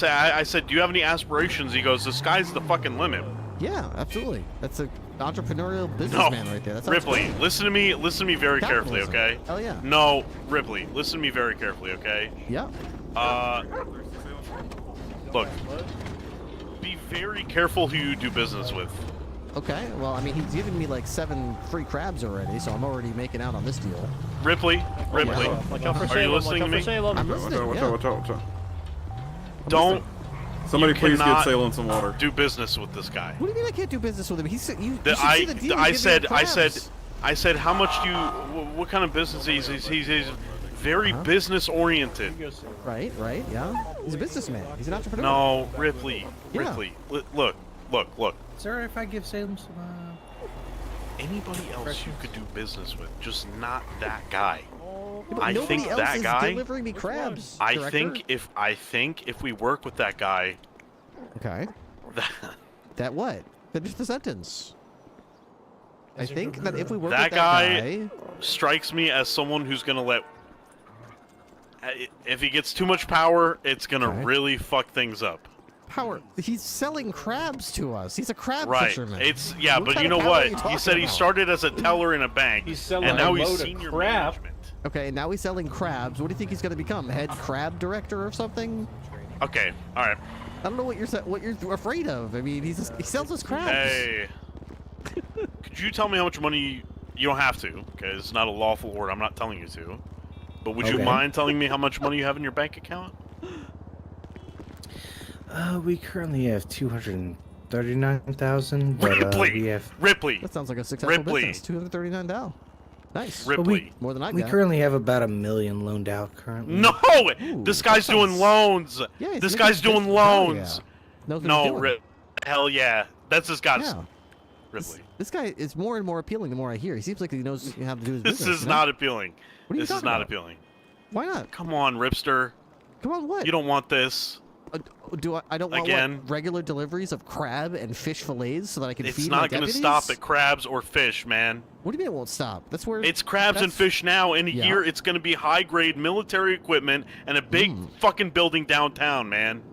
said, do you have any aspirations? He goes, the sky's the fucking limit. Yeah, absolutely. That's an entrepreneurial businessman right there. That's Ripley, listen to me very carefully, Capitalism. okay? Hell yeah. No, Ripley, listen to me very carefully, okay? Yeah. Look, be very careful who you do business with. Okay. Well, I mean, he's given me like 7 free crabs already, so I'm already making out on this deal. Ripley, Yeah. Watch out for are Salem, you listening to watch out me? for Salem. I'm Watch listening. out, watch yeah. out, watch out, watch out. Don't. Somebody you please get cannot Salem some water. Do business with this guy. What do you mean I can't do business with him? He's you. The- You should see the deal. I He's giving me said, crabs. how much do you, what kind of business he's very business oriented. Right, yeah. He's a businessman. He's an entrepreneur. No, Ripley, Yeah. look. Sir, if I give Salem some, Anybody else you could do business with, just not that guy. Yeah, but I nobody think else that is guy. delivering me crabs. I director. think if we work with that guy, Okay. That what? Finish the sentence. I think that if we work that with that guy strikes me as someone who's gonna let. If he gets too much power, it's gonna really fuck things up. power, he's selling crabs to us. He's a crab Right. fisherman. It's What but kind you of know power are you what? He talking said he about? started as a teller in a bank, He's selling and now a he's load of senior crap. management. Okay, now he's selling crabs. What do you think he's going to become? Head crab director or something? Okay, all right. I don't know what you're afraid of. I mean, he sells us crabs. Hey, could you tell me how much money? You don't have to, because it's not a lawful order. I'm not telling you to. But would you Okay. mind telling me how much money you have in your bank account? We currently have 239,000, but Ripley! we have Ripley! That sounds like a successful Ripley. business. $239. Nice. but Ripley. More than I we got. currently have about $1 million loaned out currently. No! This guy's that doing sounds- loans! Yeah, he's This making guy's doing hell loans! yeah. Knows what he's No, doing. hell yeah. That's this guy's. Yeah. Ripley. This guy is more and more appealing the more I hear. He seems like he knows how to do his This business. is you know? not appealing. What are you This is talking not about? appealing. Why not? Come on, Ripster. Come on, what? You don't want this. I don't want Again. what, regular deliveries of crab and fish fillets so that I can It's feed not my going to deputies? stop at crabs or fish, man. What do you mean it won't stop? That's where It's crabs and that's- fish now. In a Yeah. year, it's going to be high-grade military equipment and a big fucking building downtown, man.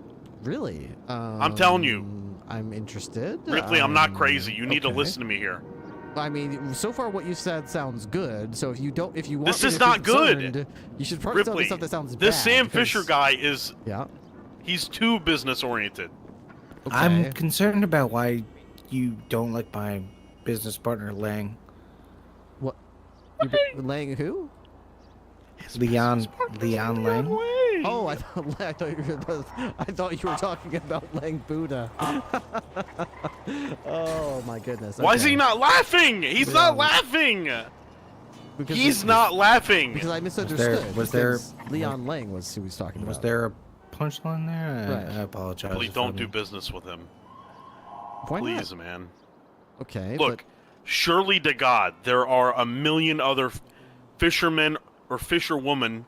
Really? I'm telling you. I'm interested. Ripley, I'm not crazy. You need to okay. listen to me here. I mean, so far what you said sounds good. So if you want This me is to be not good. concerned, you should probably tell me Ripley, stuff that sounds this bad. Sam because- Fisher guy is. Yeah. He's too business-oriented. I'm concerned about why you don't like my business partner, Lang. What? Lang who? Leon Lang. Oh, I thought you were talking about Lang Buddha. Oh my goodness. Why is okay. he not laughing? He's not laughing. He's not laughing. Because I misunderstood. Was there because Leon Lang was who he was talking about. Was there a punchline there. Right. I apologize. Please if don't I'm- do business with him. Why not? Please, man. Okay. Look, surely to God, there are a million other fishermen or fisherwomen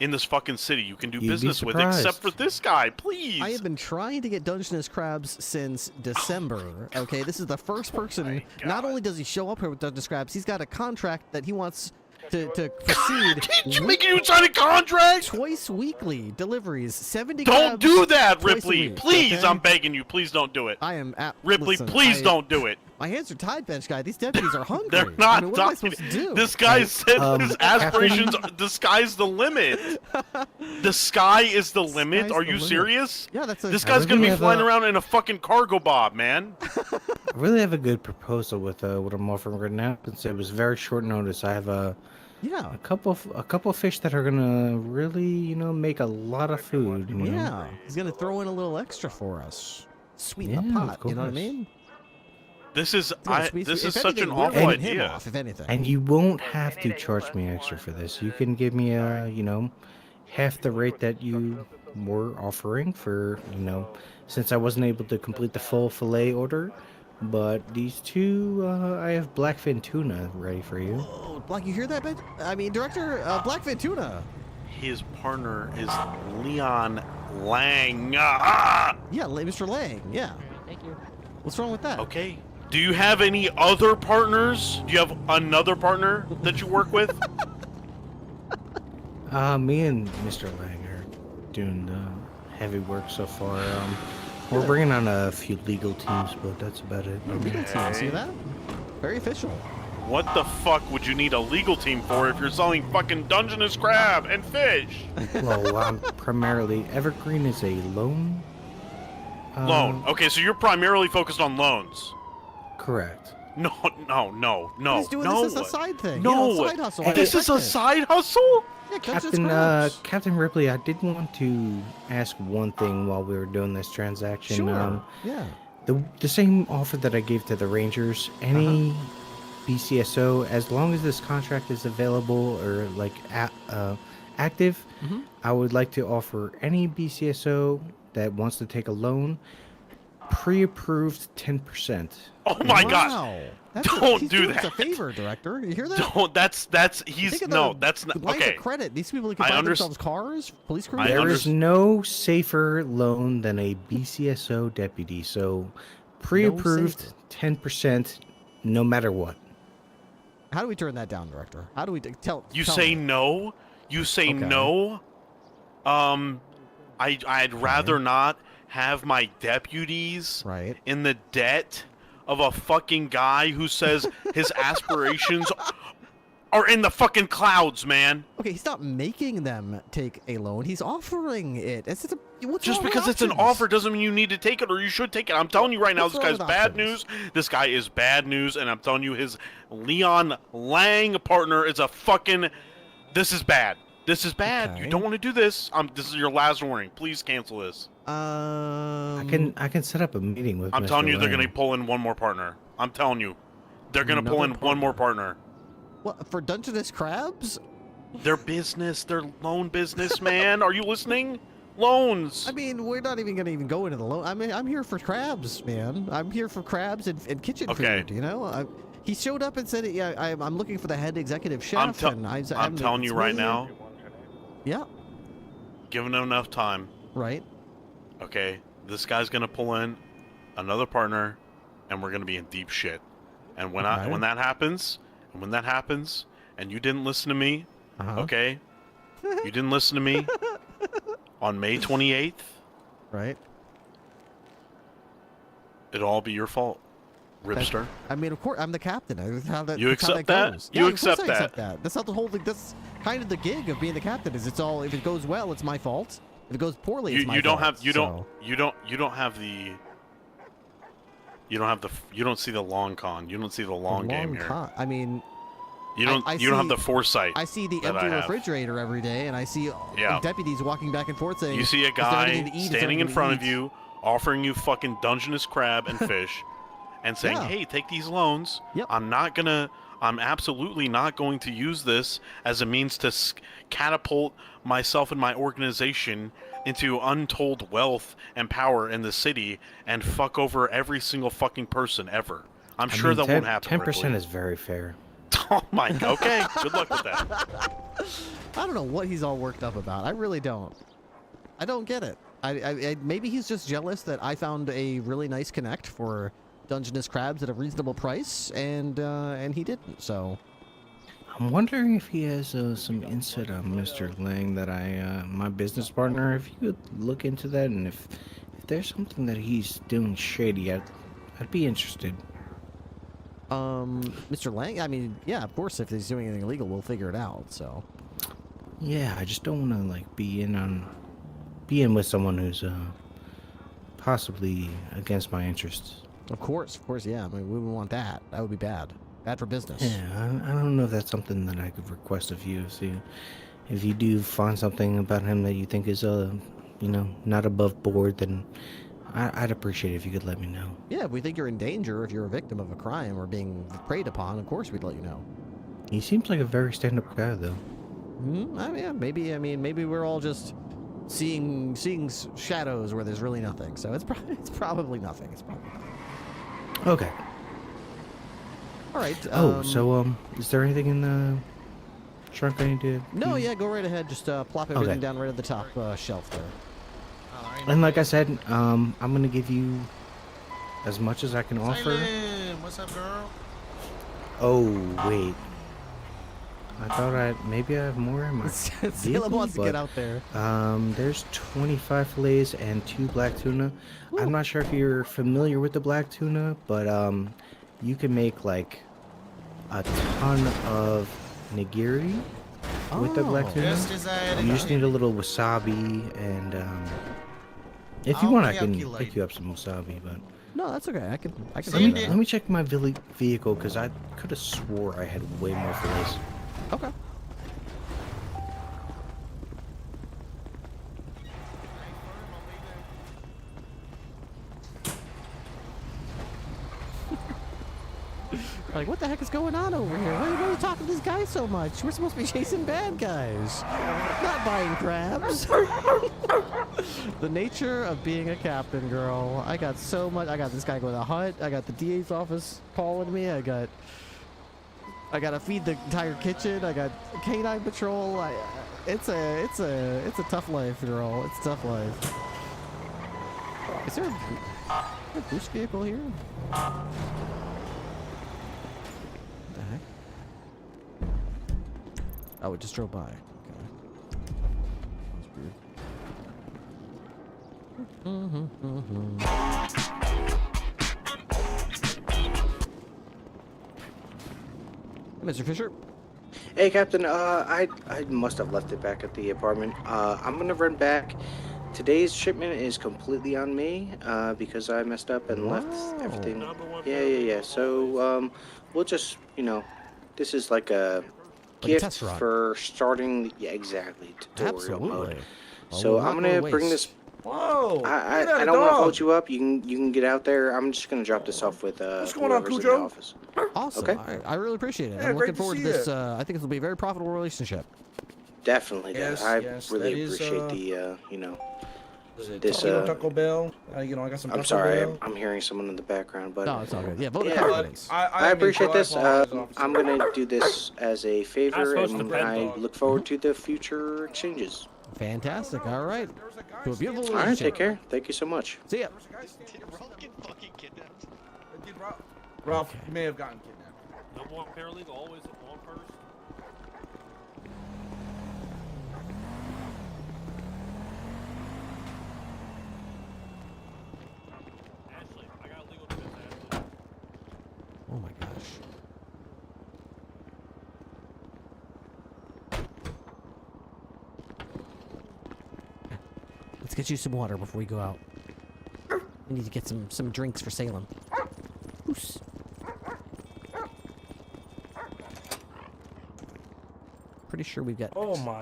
in this fucking city you can do You'd be business with, surprised. except for this guy. Please. I have been trying to get Dungeness Crabs since December. Okay, this is the first person. Not only does he show up here with Dungeness Crabs, he's got a contract that he wants to proceed. Making you sign a contract? Twice weekly deliveries, 70 Don't crabs do that, twice a Ripley. week, Please, okay? I'm begging you. Please don't do it. I am at Ripley, listen, please don't do it. My hands are tied, bench guy. These deputies are hungry. They're not I mean, what am I talking. supposed to do? This guy said his aspirations. The sky's the limit. The sky is the limit. Sky's Are the you limit. serious? Yeah, that's a- This I guy's gonna really be have flying a- around in a fucking cargo bob, man. I really have a good proposal with what I'm offering right now. Since it was very short notice, I have a couple of fish that are gonna really make a lot of food. you know? Yeah, he's gonna throw in a little extra for us. Sweeten Yeah, the of pot. You know what I course. mean? This is this is If such an anything, we're awful ripping him idea. off, if anything. And you won't have to charge me extra for this. You can give me half the rate that you were offering for since I wasn't able to complete the full fillet order. But these two, I have blackfin tuna ready for you. Oh, Black, you hear that, Ben? I mean, Director Blackfin Tuna. His partner is Leon Lang. Ah! Yeah, Mr. Lang. Yeah. Thank you. What's wrong with that? Okay. Do you have any other partners? Do you have another partner that you work with? Me and Mr. Lang are doing the heavy work so far. We're bringing on a few legal teams, but that's about it. Legal team, see that? Very official. What the fuck would you need a legal team for if you're selling fucking Dungeness crab and fish? Well, I'm primarily Evergreen is a loan. Loan. Okay, so you're primarily focused on loans. Correct. No. He's doing no. this as a side thing. No. Side hustle. I This is a respect it. side hustle? Yeah, Captain Ripley, I did want to ask one thing while we were doing this transaction. Sure. Yeah. The same offer that I gave to the Rangers, any BCSO, as long as this contract is available or active, I would like to offer any BCSO that wants to take a loan pre-approved 10%. Oh my Wow. gosh. That's Don't he's do doing us that. a favor, Director. You hear that? Don't. That's he's Think of no. the That's not lines okay. of credit. These people can I buy underst- themselves cars, police cruisers. There is no safer loan than a BCSO deputy, so pre-approved 10% no matter what. How do we turn that down, Director? How do we tell? You tell say me. no. You say Okay. no. I'd rather not have my deputies in the debt of a fucking guy who says his aspirations are in the fucking clouds, man. Okay, he's not making them take a loan. He's offering it. What's Just wrong with because it's an options? offer doesn't mean you need to take it or you should take it. I'm telling you right now, What's this wrong guy's with bad options? news. This guy is bad news, and I'm telling you, his Leon Lang partner is a fucking. This is bad. This is bad. You don't want to do this. This is your last warning. Please cancel this. I can set up a meeting with. I'm Mr. telling you, they're Lang. gonna pull in one more partner. I'm telling you, they're gonna pull in Another one more partner. What for Dungeness crabs? Their business, their loan business, man. Are you listening? Loans. I mean, we're not even gonna go into the loan. I mean, I'm here for crabs, man. I'm here for crabs and kitchen Okay. food. You know, he showed up and said, "Yeah, I'm looking for the head executive chef." I'm telling you right now. Yeah. Given him enough time. Right. Okay, this guy's gonna pull in another partner, and we're gonna be in deep shit. And when Okay. when that happens, and you didn't listen to me, okay, you didn't listen to me on May 28th, right? It'll all be your fault, Ripster. I mean, of course, I'm the captain. That's how that, You that's how accept that? goes. You Yeah, of course accept I that? accept that. That's not the whole thing. That's kind of the gig of being the captain. Is it's all if it goes well, it's my fault. If it goes poorly, it's my You don't fault. have you don't see the long con. You don't see the long game here. I mean, You don't I you don't have see- the foresight. I see the that empty I have. refrigerator every day, and I see Yeah. deputies walking back and forth saying, You see a "Is there guy anything to eat? Is there standing in anything to front of eat?" you, offering you fucking Dungeness crab and fish, and saying, Yeah. "Hey, take these loans. I'm absolutely not going to use this as a means to catapult myself and my organization into untold wealth and power in the city and fuck over every single fucking person ever. I'm sure that won't happen. 10% is very fair. Oh my. Okay. Good luck with that. I don't know what he's all worked up about. I really don't. I don't get it. Maybe he's just jealous that I found a really nice connect for Dungeness crabs at a reasonable price, and he didn't. So I'm wondering if he has some insight on Mr. Lang that my business partner. If you could look into that, and if there's something that he's doing shady, I'd be interested. Mr. Lang. I mean, yeah, of course. If he's doing anything illegal, we'll figure it out. So. Yeah, I just don't want to like be in with someone who's possibly against my interests. Of course, yeah. I mean, we wouldn't want that. That would be bad. Bad for business. Yeah, I don't know if that's something that I could request of you. So, if you do find something about him that you think is not above board, then I'd appreciate it if you could let me know. Yeah, if we think you're in danger, if you're a victim of a crime or being preyed upon, of course we'd let you know. He seems like a very stand-up guy, though. Maybe we're all just seeing shadows where there's really nothing. So it's probably nothing. Okay. All right. Is there anything in the trunk I need to? No, yeah, go right ahead. Just plop everything down right at the top shelf there. And like I said, I'm gonna give you as much as I can offer. What's up, girl? Oh wait. I thought maybe I have more in my Salem wants to get out there. There's 25 fillets and 2 black tuna. Ooh. I'm not sure if you're familiar with the black tuna, but you can make like a ton of nigiri with the black tuna. You just need a little wasabi, and if you want, I can pick you up some wasabi. But no, that's okay. I can. Let me check my vehicle because I could have swore I had way more fillets. Okay. Like, what the heck is going on over here? Why are you talking to this guy so much? We're supposed to be chasing bad guys, not buying crabs. The nature of being a captain, girl. I got so much. I got this guy going to the hut. I got the DA's office calling me. I gotta feed the entire kitchen. I got canine patrol. It's a tough life, girl. It's a tough life. Is there a boost vehicle here? What the heck? Oh, it just drove by. Okay. That's weird. Mr. Fisher? Hey, Captain. I must have left it back at the apartment. I'm gonna run back. Today's shipment is completely on me because I messed up and left everything. Yeah. So we'll just, this is like a gift for starting. Yeah, exactly. Tutorial mode. So I'm gonna bring this. Whoa! I don't want to hold you up. You can get out there. I'm just gonna drop this off with what's going on, whoever's in the Cujo? office. Awesome. Okay. I really appreciate it. Yeah, I'm looking forward to this. you. I think this will be a very profitable relationship. Definitely. Yes, I yes, really that is, appreciate the this Taco Bell. I got some. I'm Taco sorry, Bell. I'm hearing someone in the background, but No, it's all good. Yeah, vote yeah, confidence. I appreciate this. I'm gonna do this as a favor, and I look forward to the future exchanges. Fantastic. All right. To a beautiful All right, relationship. take care. Thank you so much. See ya. Ralph, you may have gotten kidnapped. No more paralegal, always one person. Ashley, I got legal defense, Ashley. Oh my gosh. Let's get you some water before we go out. We need to get some drinks for Salem. Oos. Pretty sure we've got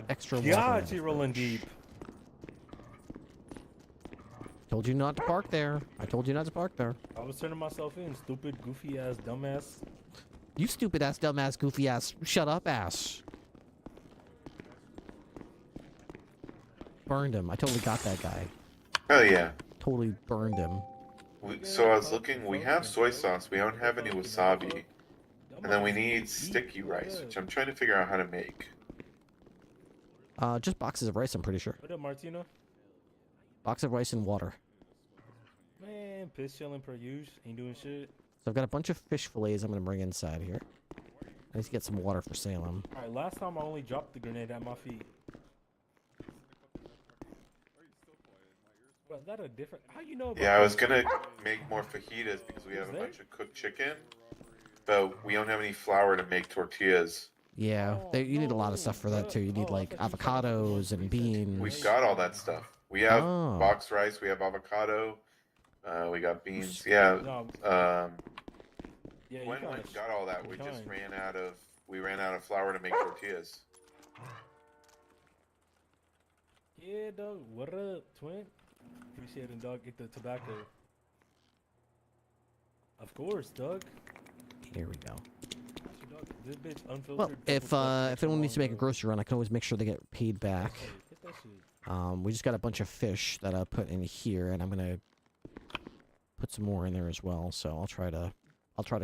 extra water. God, you're rolling deep. Told you not to park there. I told you not to park there. I was turning myself in, stupid, goofy ass, dumbass. You stupid ass, dumbass, goofy ass, shut up ass. burned him. I totally got that guy. Oh yeah. Totally burned him. So I was looking. We have soy sauce. We don't have any wasabi, and then we need sticky rice, which I'm trying to figure out how to make. Just boxes of rice, I'm pretty sure. What up, Martino? Box of rice and water. Man, piss chilling per use. Ain't doing shit. So I've got a bunch of fish fillets I'm gonna bring inside here. I need to get some water for Salem. Alright, last time I only dropped the grenade at my feet. Was that a different? How you know? Yeah, I was gonna make more fajitas because we have a bunch of cooked chicken, but we don't have any flour to make tortillas. Yeah, you need a lot of stuff for that too. You need like avocados and beans. We've got all that stuff. We have boxed rice. We have avocado. We got beans. Yeah. When we got all that, we just ran out of flour to make tortillas. Yeah, dog. What up, twin? Appreciate it, dog. Get the tobacco. Of course, dog. Here we go. This bitch unfiltered. Well, if anyone needs to make a grocery run, I can always make sure they get paid back. We just got a bunch of fish that I put in here, and I'm gonna put some more in there as well. So I'll try to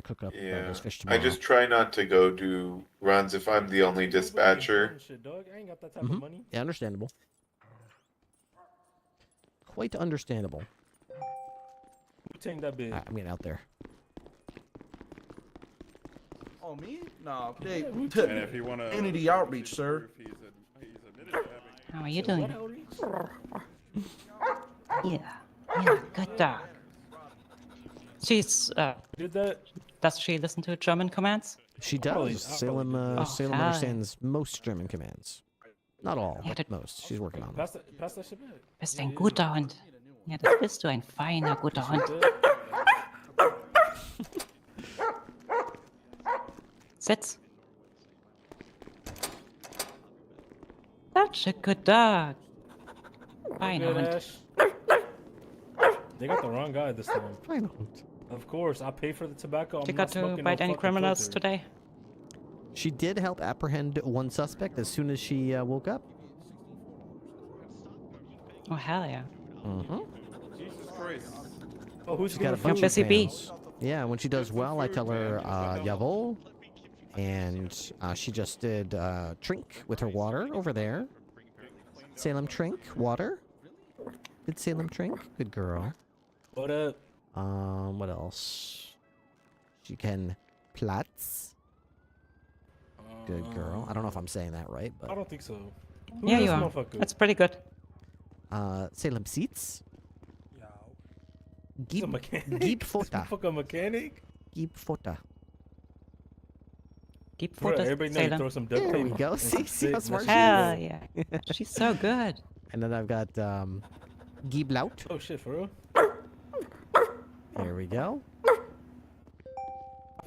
cook up those fish tomorrow. I just try not to go do runs if I'm the only dispatcher. I ain't got that type of money. Yeah, understandable. Quite understandable. Who tanked that bitch? I'm getting out there. Oh, me? No, they And took if you wanna community outreach, sir. How are you doing? Yeah, good dog. She's, does she listen to German commands? She does. Salem, Salem hi. understands most German commands. Not all, but most. She's working on them. Pass that shit back. Bist ein guter Hund. Ja, das bist du, ein feiner, guter Hund. Sitz. Such a good dog. Feiner Hund. They got the wrong guy this time. Feiner Hund. Of course, I pay for the tobacco. You got to bite any criminals today? She did help apprehend one suspect as soon as she woke up. Oh, hell yeah. Mm-hmm. Jesus Christ. Oh, who's She's got a bunch of fans. Yeah, when she does well, I tell her, jawohl. And she just did Trink with her water over there. Salem Trink, water. Good Salem Trink. Good girl. What up? What else? She can Platz. Good girl. I don't know if I'm saying that right, but I don't think so. Yeah, you are. That's pretty good. Salem Seats. He's a mechanic. Gib Futter. Fucking mechanic. Gib Futter. Keep Bro, photos. everybody know you throw some duct There tape we on go. and See some how stick, smart she Hell is. yeah. She's so good. And then I've got Gib Laut. Oh shit, for real? There we go.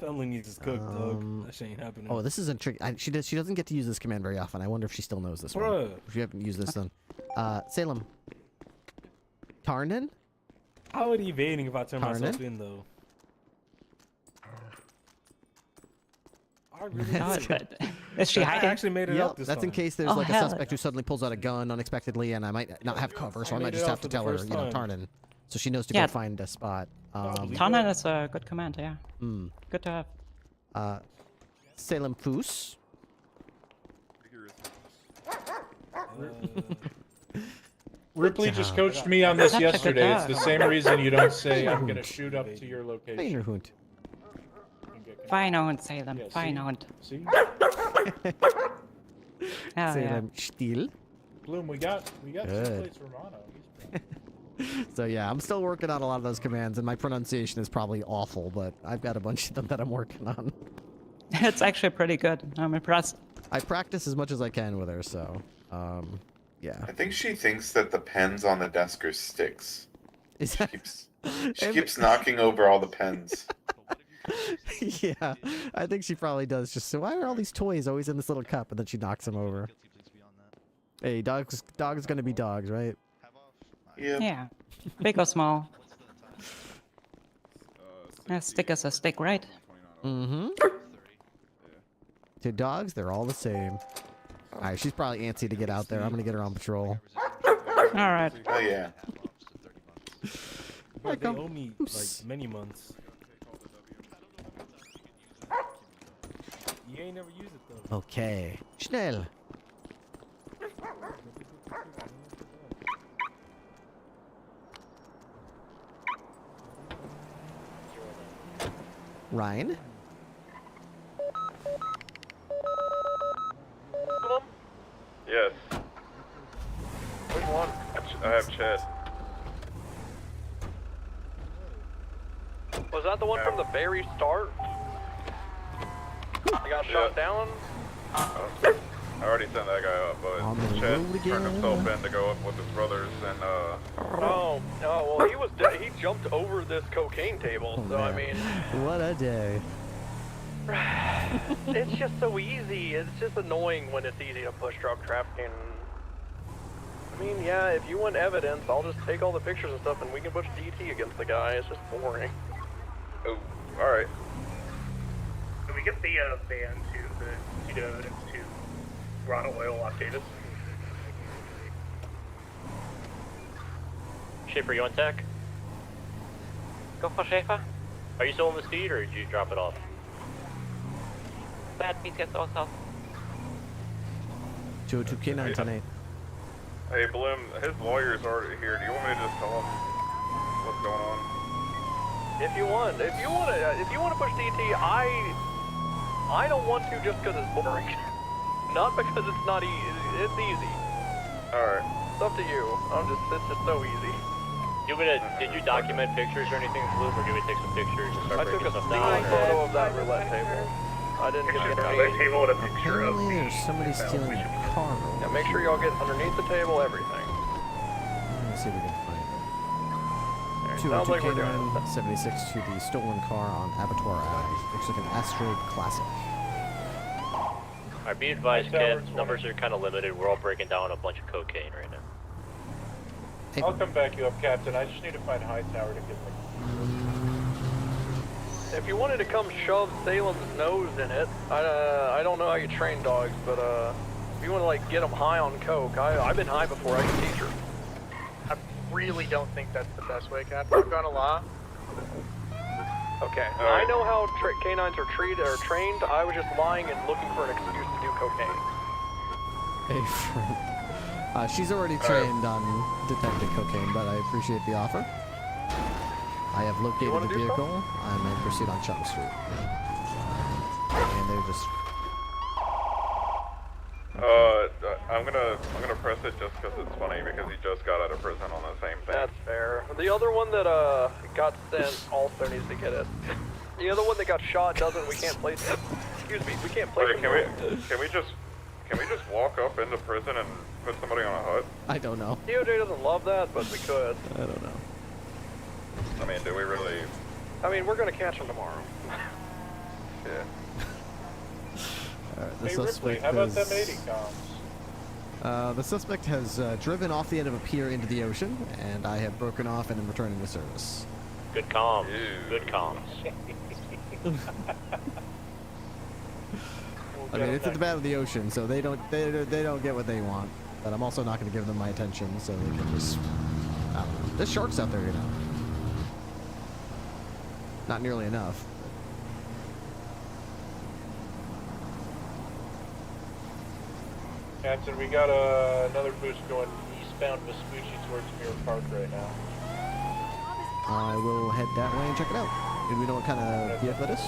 Family needs his cook, dog. That shit ain't happening. Oh, this isn't tricky. She doesn't get to use this command very often. I wonder if she still knows this one. Bruh. If you haven't used this one. Salem. Tarnan? How are you evading if I turn myself Tarnan? in though? I really That's did. good. Is she I hiding? actually made it Yep, up this that's time. in case there's Oh, like a hell. suspect who suddenly pulls out a gun unexpectedly, and I might not have cover, so I I might made just it have out to for the tell her, first you know, time. Tarnan, so she knows to Yeah. go find a spot. Tarnan is a good command, yeah. Hmm. Good to have. Salem Foos. Ripley Good just job. coached me on this Such a good yesterday. It's the dog. same reason you don't say I'm Feiner gonna shoot up to your location. Feiner Hund. Feiner Hund, Salem. Yeah, see? Feiner Hund. See? Hell yeah. Salem Stiel. Bloom, we got two Good. plates Romano. So yeah, I'm still working on a lot of those commands, and my pronunciation is probably awful, but I've got a bunch of them that I'm working on. It's actually pretty good. I'm impressed. I practice as much as I can with her, so yeah. I think she thinks that the pens on the desk are sticks. Is that... She keeps knocking over all the pens. Yeah, I think she probably does. Just so why are all these toys always in this little cup, and then she knocks them over? Hey, dogs gonna be dogs, right? Yeah. Yeah. Big or small. A stick is a stick, right? Mm-hmm. To dogs, they're all the same. Alright, she's probably antsy to get out there. I'm gonna get her on patrol. All right. Oh yeah. Bro, they owe me like many months. You ain't never used it though. Okay. Schnell. Ryan? Yes. Which one? I have Chad. Was that the one from the very start? I got shot down? I already sent that guy up, but Chad turned himself in to go up with his brothers and Oh, well, he jumped over this cocaine table, so I mean, What a day. it's just so easy. It's just annoying when it's easy to push drug trafficking. I mean, yeah, if you want evidence, I'll just take all the pictures and stuff and we can push DT against the guy. It's just boring. Oh, alright. Can we get the van to the to Toronto Oil Octavius? Schaefer, you on tech? Go for Schaefer. Are you still on the seat, or did you drop it off? Bad BTS also. 202K9 tonight. Hey, Bloom, his lawyer's already here. Do you want me to just tell him what's going on? If you want to push DT, I don't want to just because it's boring. Not because it's not easy. It's easy. Alright. It's up to you. It's just so easy. Did you document pictures or anything, Bloom, or do we take some pictures and start I took breaking a stuff steam down? photo of that roulette table. I didn't get Picture of any. the table with a picture of Apparently there's somebody stealing a car. Yeah, make sure y'all get underneath the table, everything. Let's see if we can find it. Sounds like we're doing 202K9 76 to the stolen car on Abattoir Ave. Looks like an Asteroid Classic. Alright, be advised, Ken, numbers are kind of limited. We're all breaking down a bunch of cocaine right now. I'll come back you up, Captain. I just need to find Hightower to get me. If you wanted to come shove Salem's nose in it, I don't know how you train dogs, but if you want to like get them high on coke, I've been high before. I can teach her. I really don't think that's the best way, Captain. I'm gonna lie. Okay, I know how canines are trained. I was just lying and looking for an excuse to do cocaine. Hey, friend. She's already trained on detecting cocaine, but I appreciate the offer. I have located the vehicle. I'm in pursuit on Chum Street. And they're just... I'm gonna press it just because it's funny because he just got out of prison on the same thing. That's fair. The other one that got sent also needs to get it. The other one that got shot doesn't. We can't place it. Excuse me. We can't place Wait, it. can we just walk up into prison and put somebody on a hut? I don't know. DOJ doesn't love that, but we could. I don't know. I mean, do we really? I mean, we're gonna catch him tomorrow. Yeah. Alright, the Hey, Ripley, suspect how about has... them 80 comms? The suspect has driven off the end of a pier into the ocean, and I have broken off and am returning to service. Good comms. Good comms. I mean, it's at the bottom of the ocean, so they don't get what they want. But I'm also not going to give them my attention, so they can just... I don't know. There's sharks out there, you know. Not nearly enough. Captain, we got another boost going eastbound Vespucci towards Mirror Park right now. I will head that way and check it out. Do we know what kind of vehicle it is?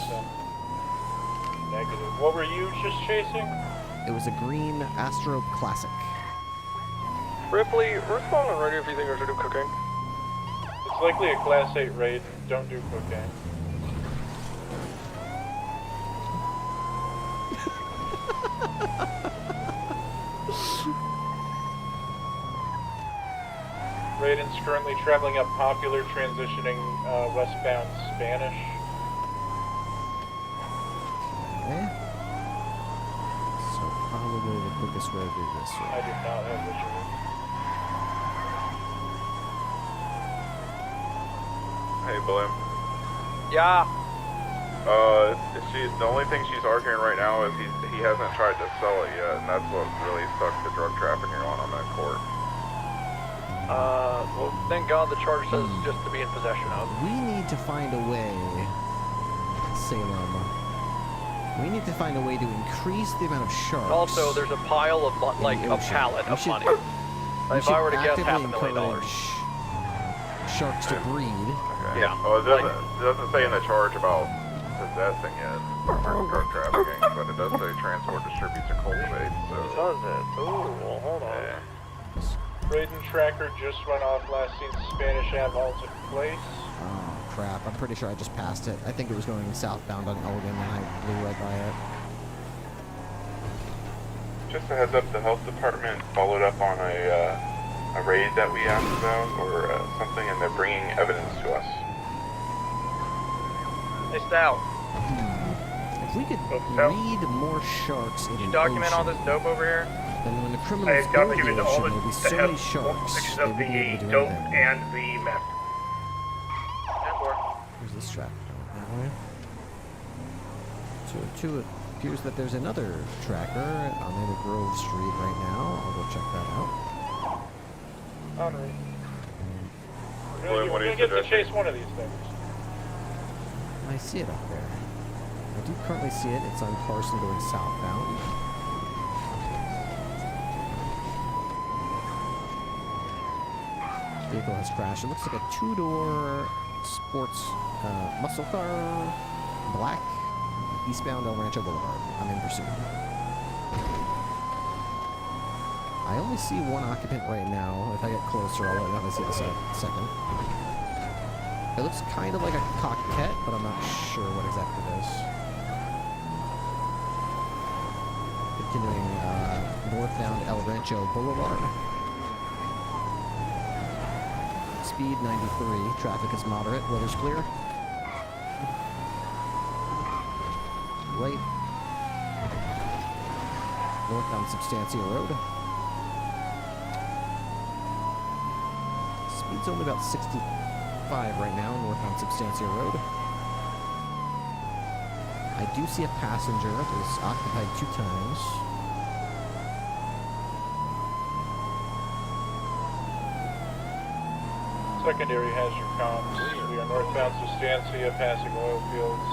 Negative. What were you just chasing? It was a green Astro Classic. Ripley, respond on radio if you think I should do cocaine. It's likely a Class 8 raid. Don't do cocaine. Raiden's currently traveling up Popular, transitioning westbound Spanish. Okay. So probably the quickest way to do this. I do not have visual. Hey, Bloom. Yeah. The only thing she's arguing right now is he hasn't tried to sell it yet, and that's what really stuck the drug trafficking on that court. Well, thank God the charge says just to be in possession of. We need to find a way, Salem. We need to find a way to increase the amount of sharks. Also, there's a pile of, like, a pallet of money. If I were to guess, $500,000. Sharks to breed. Okay. Yeah. Well, it doesn't say in the charge about possessing it or drug trafficking, but it does say transport, distributes, and cultivate. So. Does it? Ooh, well, hold on. Raiden tracker just went off. Last seen Spanish Avenue took place. Oh crap! I'm pretty sure I just passed it. I think it was going southbound on Elgin, and I blew right by it. Just a heads up, the health department followed up on a raid that we asked about or something, and they're bringing evidence to us. Hey, Stout. If we could breed more sharks in Did you document all this dope over here? then when the I criminals go to the documented all ocean, the there'll be that so have many sharks, pictures they of wouldn't be able the to do dope anything. and the meth. Where's this trap going that way? So it appears that there's another tracker on Emma Grove Street right now. I'll go check that out. Henry. William, what We're are gonna you get to suggesting? chase one of these things. I see it up there. I do currently see it. It's on Carson going southbound. Vehicle has crashed. It looks like a two-door sports muscle car, black, eastbound El Rancho Boulevard. I'm in pursuit. I only see one occupant right now. If I get closer, I'll let you see this in a second. It looks kind of like a coquette, but I'm not sure what exactly it is. Continuing northbound El Rancho Boulevard. Speed 93. Traffic is moderate. Weather's clear. Right. Northbound Substantia Road. Speed's only about 65 right now, northbound Substantia Road. I do see a passenger that is occupied 2 times. Secondary has your comms. We are northbound Substantia, passing oil fields.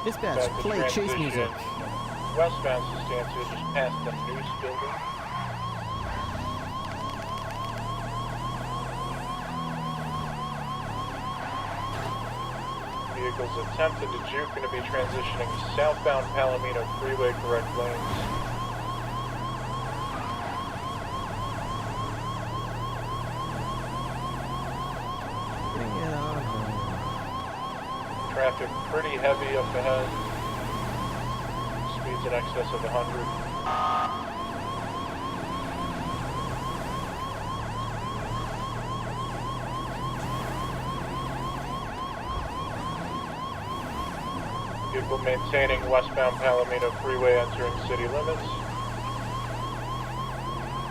Dispatch, Back to play chase transition. music. Westbound Substantia, just past the news building. Vehicles attempted to juke, going to be transitioning southbound Palomino Freeway, correct lanes. Bring it on home. Traffic pretty heavy up ahead. Speeds in excess of 100. Vehicle maintaining westbound Palomino Freeway entering city limits.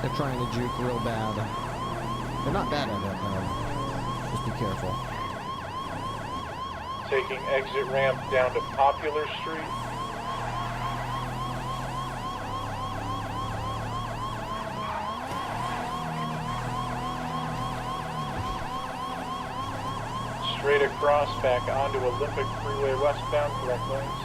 They're trying to juke real bad. They're not bad at it, though. Just be careful. Taking exit ramp down to Popular Street. Straight across back onto Olympic Freeway westbound, correct lanes.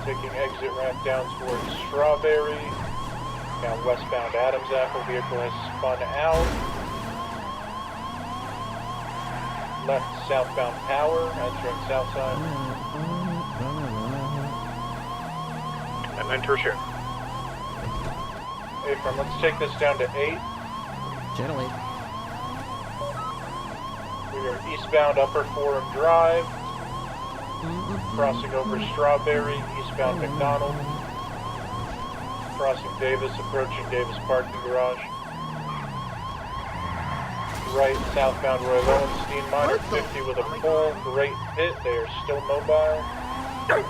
Taking exit ramp down towards Strawberry. Now westbound Adams Apple vehicle has spun out. Left southbound Power, entering Southside. And enter share. Hey, from let's take this down to 8. Channel 8. We are eastbound Upper Forum Drive. Crossing over Strawberry, eastbound McDonald. Crossing Davis, approaching Davis parking garage. Right, southbound Roy Lowenstein, minor 50 with a full great pit. They are still mobile. I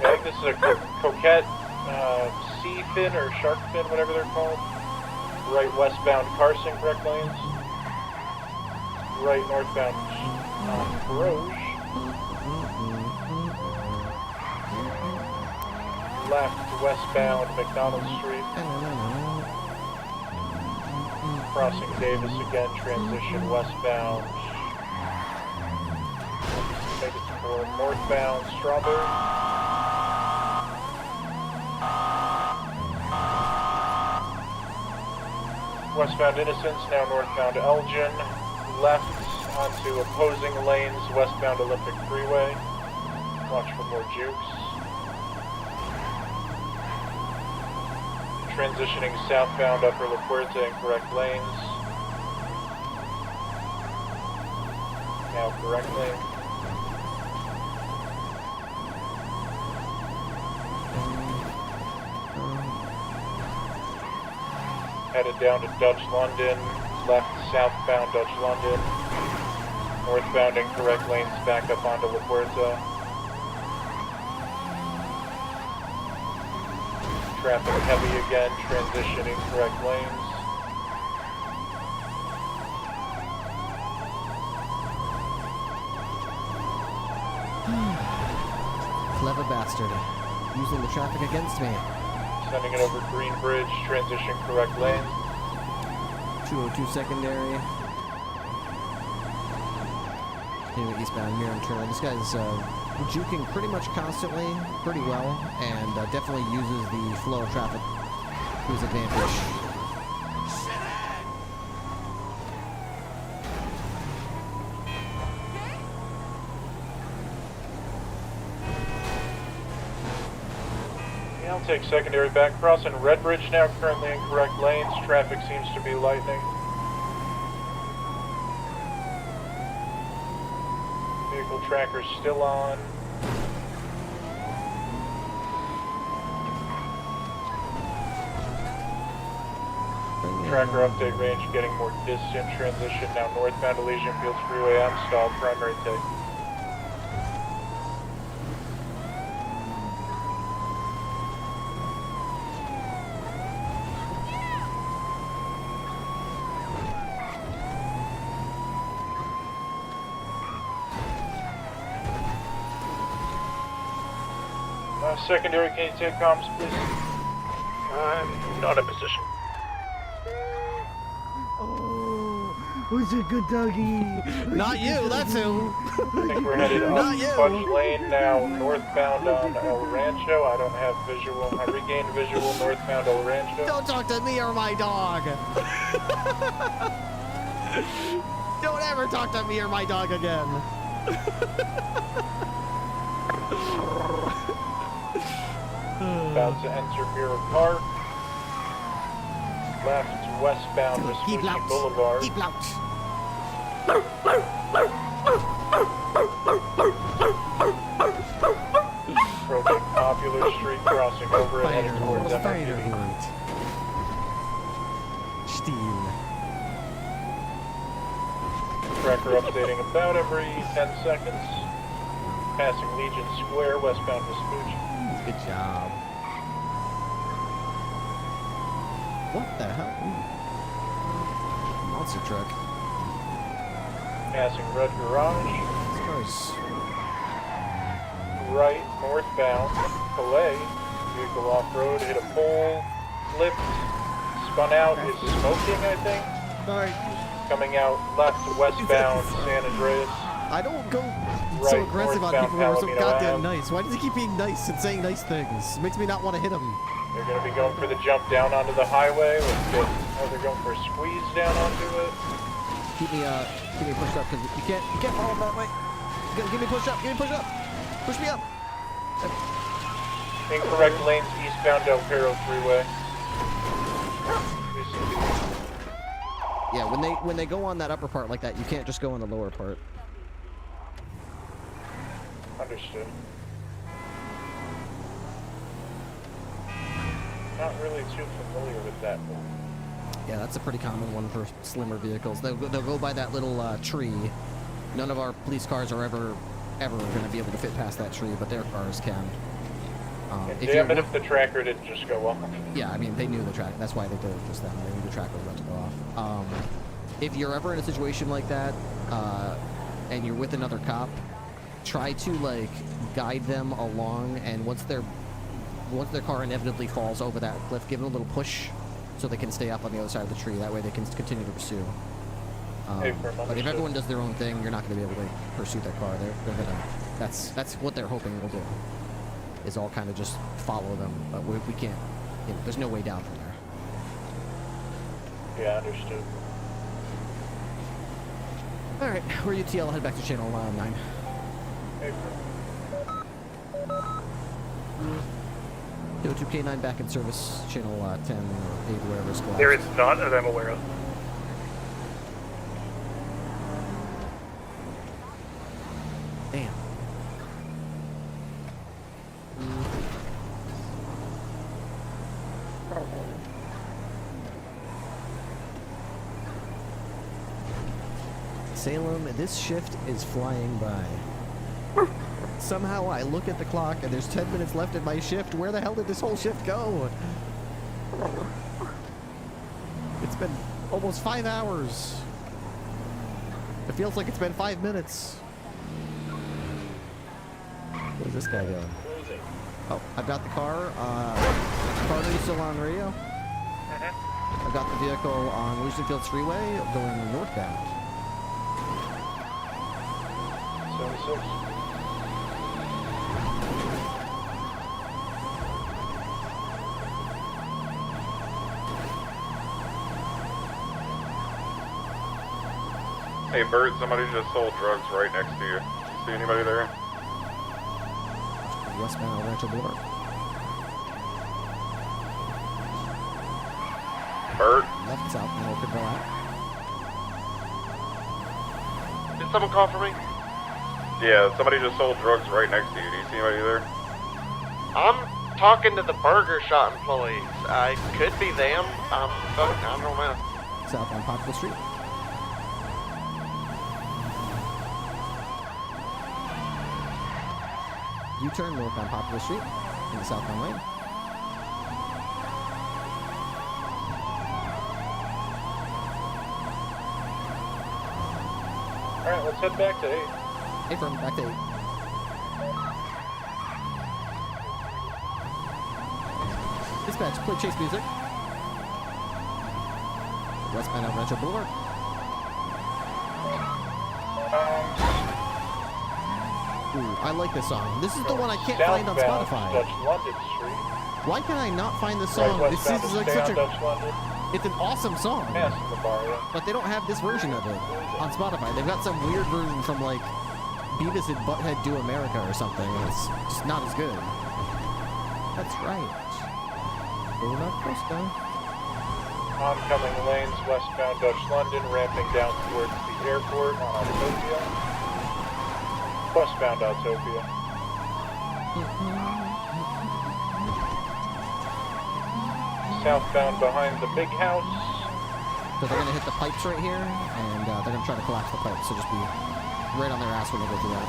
think this is a coquette sea fin or shark fin, whatever they're called. Right westbound Carson, correct lanes. Right northbound Broge. Left westbound McDonald Street. Crossing Davis again, transition westbound. Make it for northbound Strawberry. Westbound Innocence, now northbound Elgin. Left onto opposing lanes, westbound Olympic Freeway. Watch for more jukes. Transitioning southbound Upper La Puerta in correct lanes. Now correct lane. Headed down to Dutch London, left southbound Dutch London. Northbound incorrect lanes back up onto La Puerta. Traffic heavy again, transitioning correct lanes. Clever bastard. Using the traffic against me. Sending it over Green Bridge, transition correct lanes. 202 secondary. Anyway, eastbound mirror and turn. This guy's juking pretty much constantly, pretty well, and definitely uses the flow of traffic to his advantage. Yeah, I'll take secondary back. Crossing Red Bridge now, currently in correct lanes. Traffic seems to be lightening. Vehicle tracker's still on. Tracker update range getting more distant. Transition now northbound Elysian Fields Freeway. I'm stalled. Primary take. Secondary, can you take comms, please? I'm not in position. Who's a good doggy? Not you, that's who. I think we're headed up Fudge Lane now, northbound on El Rancho. I don't have visual. I regained visual northbound El Rancho. Don't talk to me or my dog. Don't ever talk to me or my dog again. About to enter Mirror Park. Left westbound Vespucci Boulevard. Keep loud. Approaching Popular Street, crossing over and heading towards MRPD. Steam. Tracker updating about every 10 seconds. Passing Legion Square, westbound Vespucci. Good job. What the hell? Monster truck. Passing Red Garage. Right, northbound, Calais. Vehicle off-road, hit a pole, flipped, spun out, is smoking, I think. Coming out left, westbound, San Andreas. I don't go Right, so aggressive on northbound people who are so Palomino goddamn Ave. nice. Why does he keep being nice and saying nice things? It makes me not want to hit him. They're going to be going for the jump down onto the highway. Let's get, oh, they're going for a squeeze down onto it. Keep me pushed up because you can't follow that way. Give me pushed up. Give me pushed up. Push me up. Incorrect lanes eastbound Del Perro Freeway. Yeah, when they go on that upper part like that, you can't just go on the lower part. Understood. Not really too familiar with that move. Yeah, that's a pretty common one for slimmer vehicles. They'll go by that little tree. None of our police cars are ever ever going to be able to fit past that tree, but their cars can. Damn it if the tracker didn't just go off. Yeah, I mean, they knew the track. That's why they did it just then. They knew the tracker was about to go off. If you're ever in a situation like that, and you're with another cop, try to, like, guide them along, and once their car inevitably falls over that cliff, give them a little push so they can stay up on the other side of the tree. That way they can continue to pursue. But if everyone does their own thing, you're not going to be able to pursue their car. They're gonna. That's what they're hoping we'll do. Is all kind of just follow them, but we can't. You know, there's no way down from there. Yeah, understood. All right, we're UTL. Head back to channel 9. K9 back in service. Channel 10 or 8, whatever it's called. There is not that I'm aware of. Damn. Salem, this shift is flying by. Somehow I look at the clock and there's 10 minutes left in my shift. Where the hell did this whole shift go? It's been almost 5 hours. It feels like it's been 5 minutes. Where's this guy going? Oh, I've got the car. Carter's still on radio. I've got the vehicle on Lucien Fields Freeway going northbound. 76. Hey, Bert, somebody just sold drugs right next to you. See anybody there? Westbound El Rancho Boulevard. Bert? Left south, and could go out. Did someone call for me? Yeah, somebody just sold drugs right next to you. Do you see anybody there? I'm talking to the burger shop employees. I could be them. I don't know. South on Poplar Street. U-turn north on Poplar Street in the southbound lane. Alright, let's head back to 8. Hey, from back to 8. Dispatch, play chase music. Westbound El Rancho Boulevard. Ooh, I like this song. This is the one I can't find on Spotify. Dutch London Street. Why can I not find the song? Right, this is like such a. Dutch London. It's an awesome song. Past the bar, yeah. But they don't have this version of it on Spotify. They've got some weird version from like Beavis and Butthead Do America or something. And it's just not as good. That's right. Una Costa. Oncoming lanes westbound Dutch London, ramping down towards the airport on Autopia. Westbound Autopia. Southbound behind the big house. So they're going to hit the pipes right here, and they're going to try to collapse the pipes, so just be right on their ass when they go through that.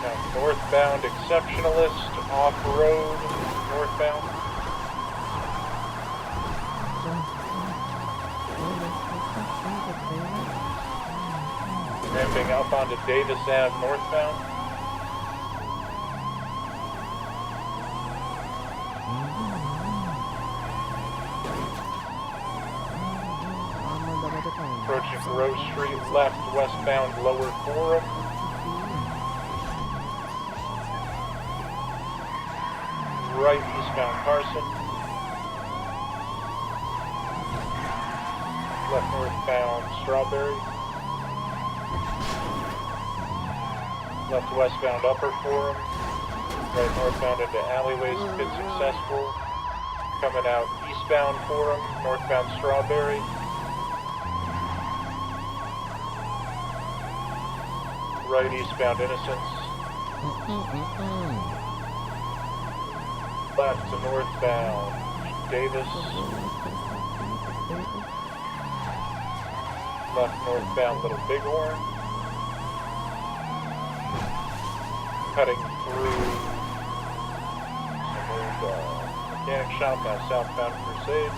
Now, northbound Exceptionalist, off-road, northbound. Ramping up onto Davis Ave northbound. Approaching Rose Street, left westbound Lower Forum. Right eastbound Carson. Left northbound Strawberry. Left westbound Upper Forum. Right northbound into alleyways, been successful. Coming out eastbound Forum, northbound Strawberry. Right eastbound Innocence. Left to northbound Davis. Left northbound Little Bighorn. cutting through the mechanic shop at southbound Crusade.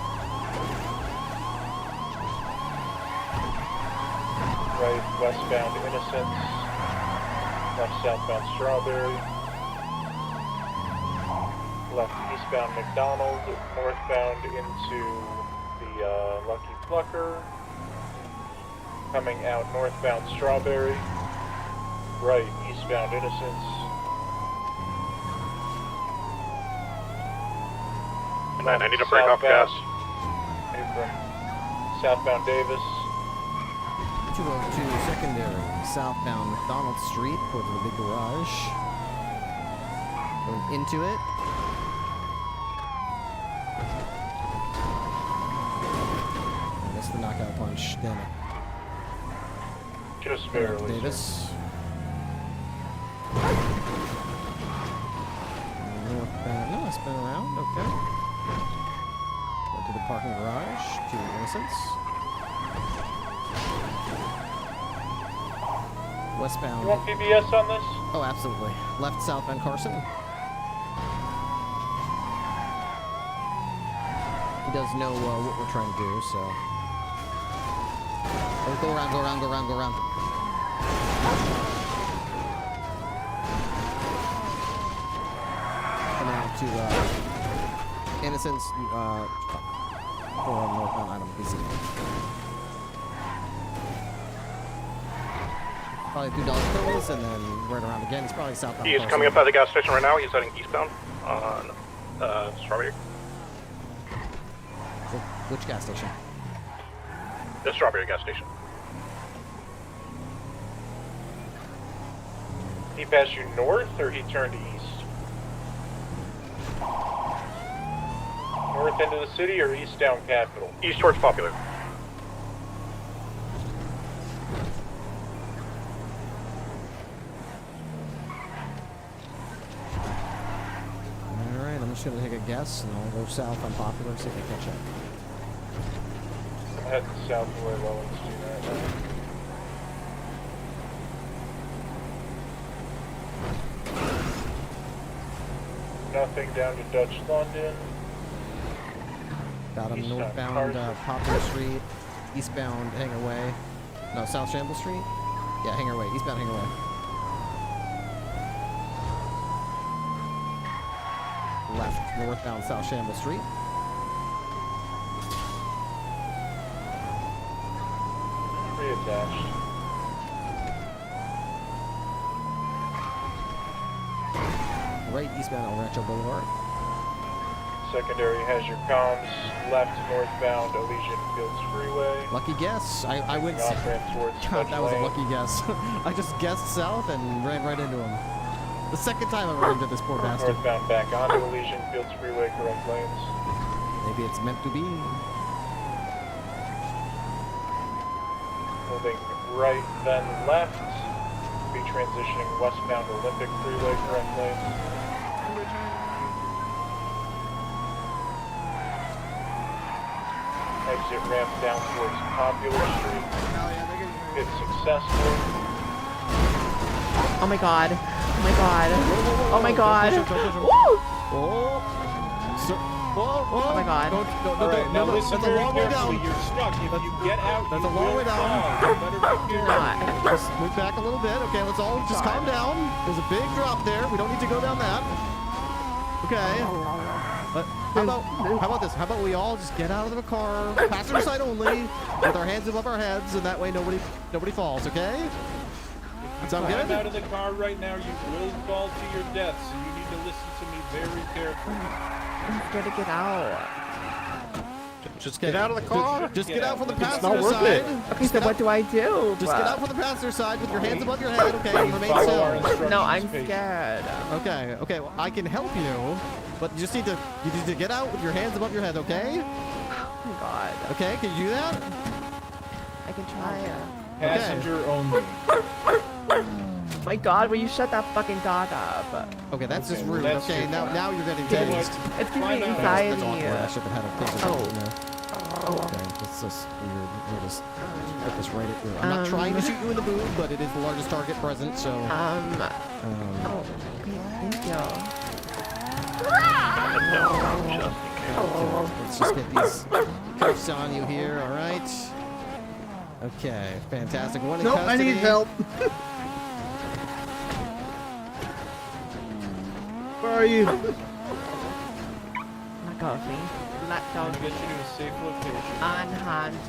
Right, westbound Innocence. Left, southbound Strawberry. Left, eastbound McDonald. Northbound into the Lucky Plucker. Coming out northbound Strawberry. Right, eastbound Innocence. And I need to break off gas. Southbound Davis. 202 secondary, southbound McDonald Street, towards the big garage. Going into it. That's the knockout punch, damn it. Just barely. Davis. Northbound, no, I spin around, okay. Go to the parking garage, to Innocence. Westbound. You want PBS on this? Oh, absolutely. Left southbound Carson. He does know what we're trying to do, so. Oh, go around, go around, go around, go around. Coming out to Innocence. Northbound item, BC. Probably $2 pills, and then right around again. It's probably southbound. He is coming up at the gas station right now. He's heading eastbound on Strawberry. Which gas station? The Strawberry gas station. He passed you north or he turned east? North into the city or east down Capitol? East towards Popular. Alright, I'm just gonna take a guess and I'll go south on Popular, see if I catch up. I'm heading south the way Lowenstein right now. Nothing down to Dutch London. Got him Eastbound northbound Carson. Popular Street, eastbound Hangar Way. No, South Shamble Street? Yeah, Hangar Way, eastbound Hangar Way. Left, northbound South Shamble Street. Reattached. Right, eastbound El Rancho Boulevard. Secondary has your comms. Left northbound Elysian Fields Freeway. Lucky guess. I went. Off ramp towards God, Fudge that was a Lane. lucky guess. I just guessed south and ran right into him. The second time I ran into this poor bastard. Northbound back onto Elysian Fields Freeway, correct lanes. Maybe it's meant to be. Moving right, then left. Be transitioning westbound Olympic Freeway, correct lanes. Exit ramp down towards Popular Street. It's successful. Oh my god. Oh my god. Oh my god. Woo! Oh my god. Alright, now listen very carefully. You're stuck. If you get out, That's you a long will way down. fall. You better be careful. Just move back a little bit. Okay, let's all just calm down. There's a big drop there. We don't need to go down that. Okay. How about this? How about we all just get out of the car, passenger side only, with our hands above our heads, and that way nobody falls. Okay? Sound Climb good? out of the car right now. You will fall to your death, so you need to listen to me very carefully. I'm scared to get out. Just get out of the car. Just get out from the It's passenger not worth side. it. Okay, so what do I do? Just get out from the passenger side with your hands above your head. Okay, and remain still. No, I'm scared. Okay, okay. Well, I can help you, but you just need to get out with your hands above your head. Okay? Oh my god. Okay, can you do that? I can try it. Passenger only. My god, will you shut that fucking dog up? Okay, that's just Okay, rude. that's Okay, your now fault. you're getting You know tased. what? It's giving Climb me out. anxiety. That's awkward. I should have had a taser. Oh. in there. Okay, that's just weird. We'll just put this right at your... I'm not trying to shoot you in the boob, but it is the largest target present, so... Thank you. Let's just get these cuffs on you here, alright? Okay, fantastic. One in Nope, custody. I need help. Where are you? Let go of me. Let go of me. Unhand me.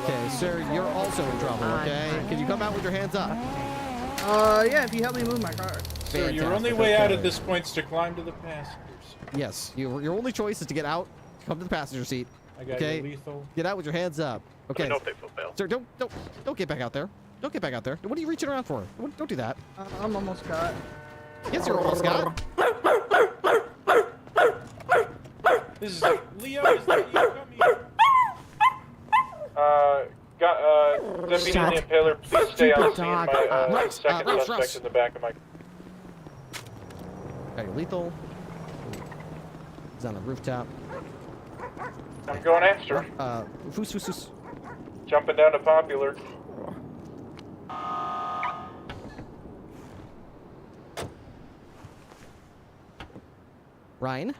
Okay, sir, you're also in trouble, okay? Can you come out with your hands up? Yeah, if you help me move my car. So your only way out at this point is to climb to the passengers. Yes, your only choice is to get out, come to the passenger seat. I got Okay, you lethal. get out with your hands up. Okay, know if they fulfill. sir, don't get back out there. Don't get back out there. What are you reaching around for? Don't do that. I'm almost caught. Yes, you're almost got. This is Leo. Is that you? Come here. Deputy and the Impaler, please stay on scene. My second suspect in the back of my... Got your lethal. He's on the rooftop. I'm going after. Foos. Jumping down to Popular. Ryan?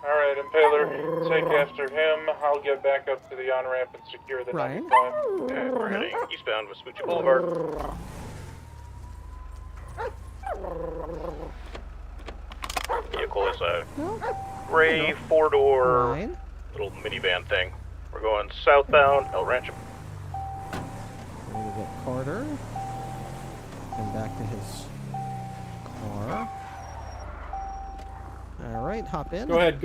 Alright, Impaler, take after him. I'll get back up to the on-ramp and secure the 95. Okay, we're heading eastbound Vespucci Boulevard. Vehicle is a gray four-door little minivan thing. We're going southbound El Rancho. We're gonna get Carter. And back to his car. Alright, hop in. Go ahead.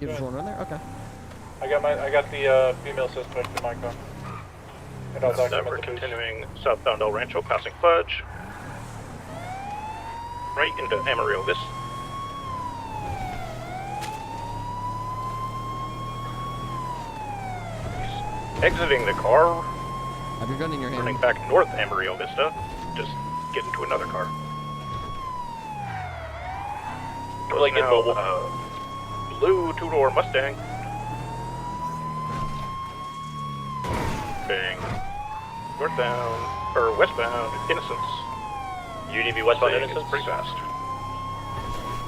You just want to run there? Okay. I got the female suspect in my car. And I'll document We're the police. continuing southbound El Rancho, passing Fudge. Right into Amarillo. This. He's exiting the car, Have your gun in your hand. turning back north Amarillo Vista. Just get into another car. Really get mobile. Blue two-door Mustang. Bang. Northbound, or westbound, Innocence. UDV westbound Innocence, pretty fast.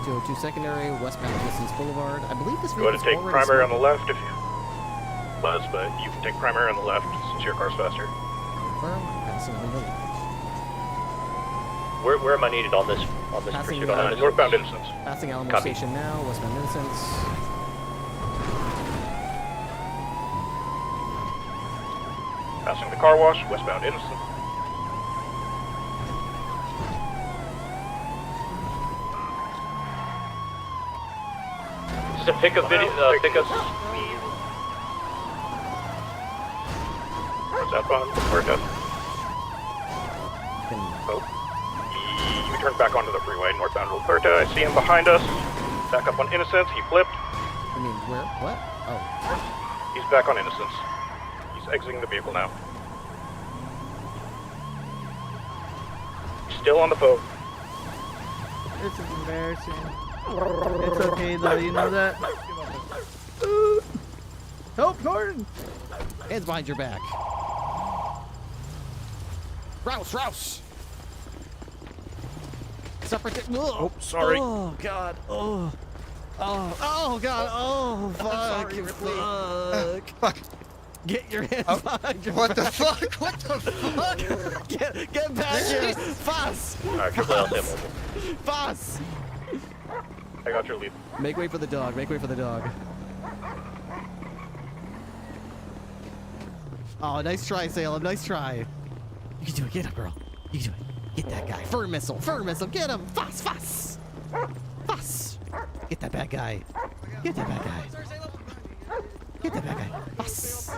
202 secondary, westbound Innocence Boulevard. I believe this Go ahead and vehicle's take already primary on smoking. the left if you buzz, but you can take primary on the left since your car's faster. Confirm, passing on the left. Where am I needed on this Passing, pursuit? On northbound Innocence. Passing Alamo Copy. Station now, westbound Innocence. Passing the car wash, westbound Innocence. Just a pick up video, pick us. Southbound, Puerto. Oh. You turn back onto the freeway, northbound La Puerta. I see him behind us. Back up on Innocence, he flipped. I mean, where? What? Oh. He's back on Innocence. He's exiting the vehicle now. Still on the boat. This is embarrassing. It's okay though, you know that? Help, Gordon! Hands behind your back. Rouse! Separate. Oh, sorry. Oh, God. Oh, God. Oh, fuck. Fuck. Get your hands behind your What the back. fuck? What the fuck? Get back here. Foss. Alright, triple L, Sam. Foss. I got your lead. Make way for the dog. Make way for the dog. Oh, nice try, Salem. Nice try. You can do it. Get up, girl. You can do it. Get that guy. Fur missile. Get him. Foss. Get that bad guy. Get that bad guy. Foss.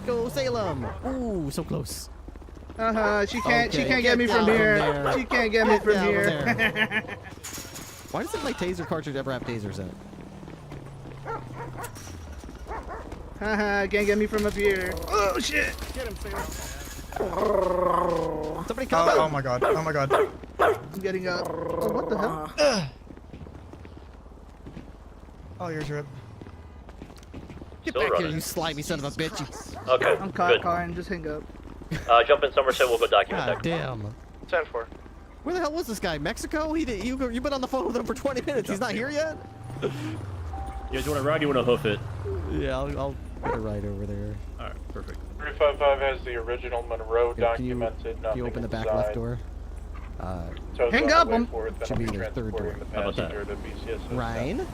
Go, Salem. Ooh, so close. She can't Okay, get me from down here. there. She can't get me Get from down here. there. Why doesn't my taser cartridge ever have tasers in it? Haha, can't get me from up here. Oh shit! Get him, Sam. Somebody come Oh my god. Oh my god. I'm getting up. Oh, what the hell? Oh, here's your. Get Still back running. here, you slimy son of a bitch. Okay, I'm caught, good. Karen. Just hang up. Jump in Somerset, we'll go document God that. damn. 10-4. Where the hell was this guy? Mexico? You've been on the phone with him for 20 minutes. He's not here yet? You guys want to ride? You want to hoof it? Yeah, I'll get a ride over there. All right, perfect. 355 has the original Monroe Yeah, can you documented. open the back left door? Hang up! Should be the third door. How about that? Ryan?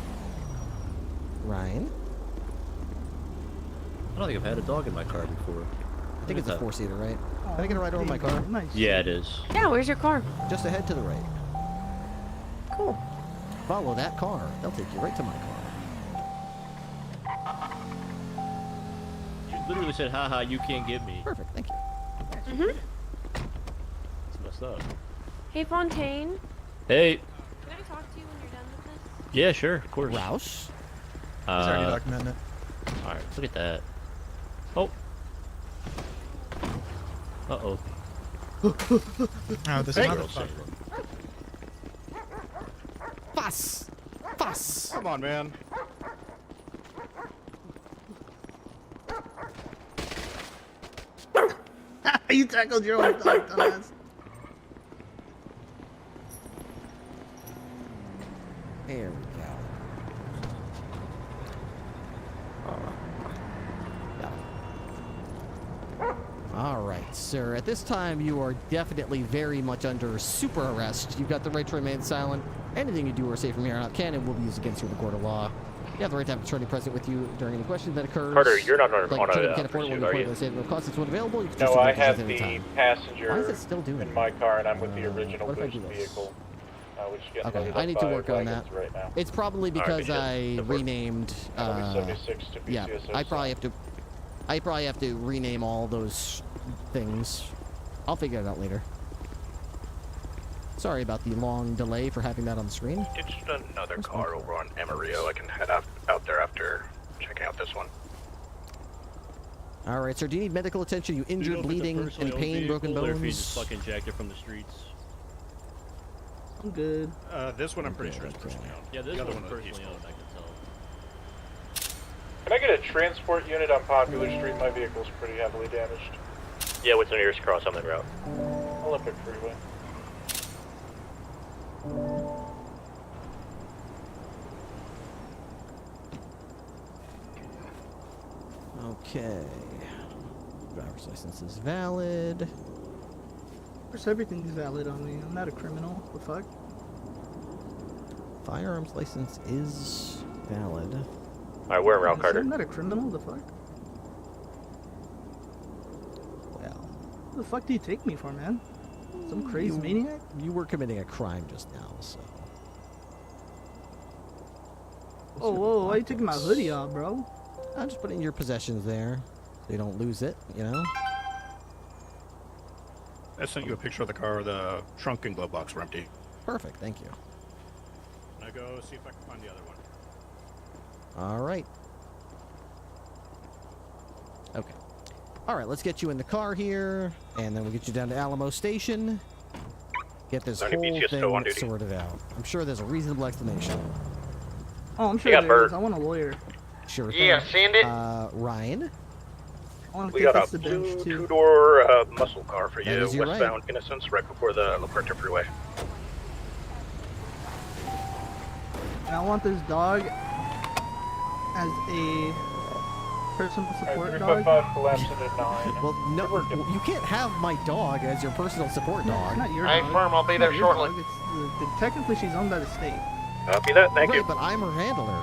Ryan? I don't think I've had a dog in my car before. I think it's a four-seater, right? Can I get a ride over my car? Nice. Yeah, it is. Yeah, where's your car? Just ahead to the right. Cool. Follow that car. They'll take you right to my car. You literally said, haha, you can't get me. Perfect, thank you. Mm-hmm. It's messed up. Hey, Fontaine. Hey. Can I talk to you when you're done with this? Yeah, sure, of course. Roush? He's already documenting it. Alright, look at that. Oh. Uh-oh. Oh, this Hey. motherfucker. Fuss! Fuss! Come on, man. You tackled your own dog, dumbass. There we go. Alright, sir. At this time, you are definitely very much under super arrest. You've got the right to remain silent. Anything you do or say from here on out can and will be used against you in the court of law. You have the right to have an attorney present with you during any question that occurs. Carter, you're not on Like, a can't afford it, will pursuit, are report you? to the state of cost. It's when available. You can choose No, to I make have decisions the anytime. passenger Why is it still doing in it? my car, and I'm with the original what if I Boost do this? vehicle. Which is getting Okay, loaded I up need to by work on wagons that. right now. It's probably because I renamed. That'll be 76 to Yeah, BCSO I probably have to. I probably have to rename all those things. I'll figure it out later. Sorry about the long delay for having that on the screen. It's just another car over on Amarillo. I can head out there after checking out this one. All right, sir. Do you need medical attention? You injured, bleeding, any pain, broken Or if you just bones? fucking jacked it from the streets. I'm good. This one I'm pretty sure is personally owned. Yeah, this The other one's one personally owned, I can tell. Can I get a transport unit on Popular Street? My vehicle's pretty heavily damaged. Yeah, what's the nearest cross on that route? Olympic Freeway. Okay. Driver's license is valid. Of course, everything's valid on me. I'm not a criminal. The fuck? Firearms license is valid. Alright, we're in Route I'm Carter. not a criminal. The fuck? Well, What the fuck do you take me for, man? Some crazy you- maniac? You were committing a crime just now, so. Oh, whoa, why are you taking my hoodie off, bro? I'm just putting your possessions there so you don't lose it, you know? I sent you a picture of the car. The trunk and glove box were empty. Perfect, thank you. I go see if I can find the other one. All right. Okay. All right, let's get you in the car here, and then we'll get you down to Alamo Station. Get this Sorry, whole BTSO on thing duty. sorted out. I'm sure there's a reasonable explanation. Oh, I'm You sure got there Bert. is. I want a lawyer. Sure Yeah, thing. send it. Ryan? I want to We take got this a to bench, blue too. two-door muscle car for That you, is your right. westbound Innocence, right before the La Puerta Freeway. And I want this dog as a personal support dog. 355 collapsed at 9. Well, no, you can't have my dog as your personal support dog. Not your Hey, dog. Firm, I'll be Not there your shortly. dog. It's technically, she's owned by the state. Copy that, thank right, you. but I'm her handler.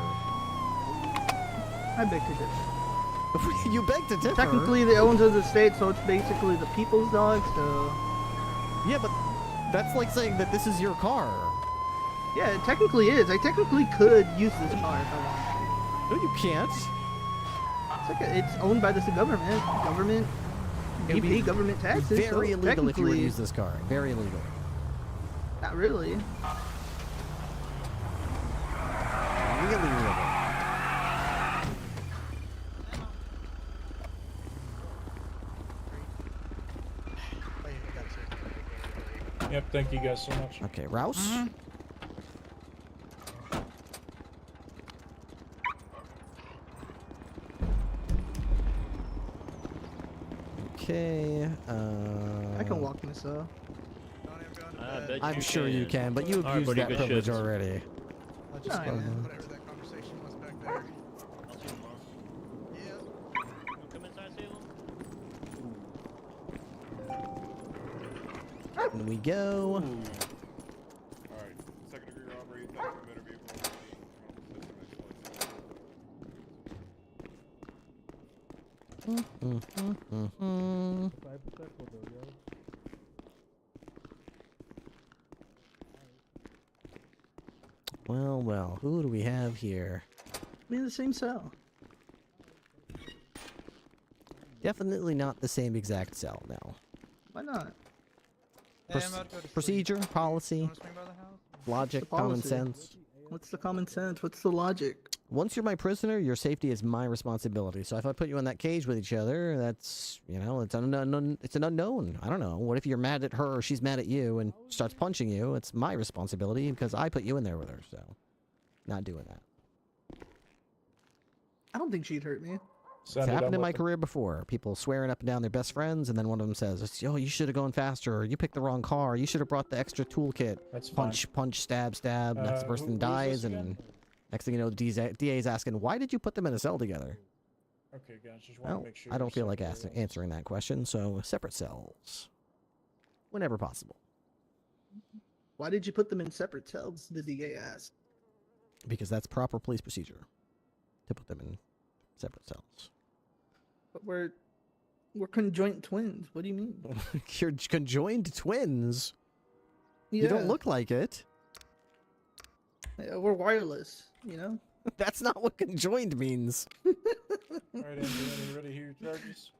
I beg to differ. You beg to differ. Technically, the owns of the state, so it's basically the people's dog, so... Yeah, but that's like saying that this is your car. Yeah, it technically is. I technically could use this car if I No, you can't. want. It's, like it's owned by the government. Government. It You would pay be government taxes. Very so illegal if you were to technically- use this car. Very illegal. Not really. Really illegal. Yep, thank you guys so much. Okay, Rouse. Okay. I can walk myself. I'm sure you can, but you've Alright, used buddy, that good privilege shit. already. Whatever that conversation was back there. In we go. Alright, second degree robbery, theft of motor vehicle. Well, well, who do we have here? I'm in the same cell. Definitely not the same exact cell now. Why not? Procedure, policy, logic, common policy? sense. What's the common sense? What's the logic? Once you're my prisoner, your safety is my responsibility. So if I put you in that cage with each other, that's, you know, it's an unknown. I don't know. What if you're mad at her or she's mad at you and starts punching you? It's my responsibility because I put you in there with her. So, not doing that. I don't think she'd hurt me. It's happened in my career before. People swearing up and down their best friends, and then one of them says, "Oh, you should have gone faster. Or you picked the wrong car. You should have brought the extra toolkit." That's punch, punch, stab, stab. Next person dies, and next thing you know, the DA's asking, "Why did you put them in a cell together?" Okay, guys, just want Well, to make sure. I don't feel like answering that question, so separate cells, whenever possible. Why did you put them in separate cells? The DA asked. Because that's proper police procedure, to put them in separate cells. But we're conjoint twins. What do you mean? You're conjoined twins. Yeah. You don't look like it. Yeah, we're wireless, you know? That's not what conjoined means. Alright, Andrew, you ready to hear your charges?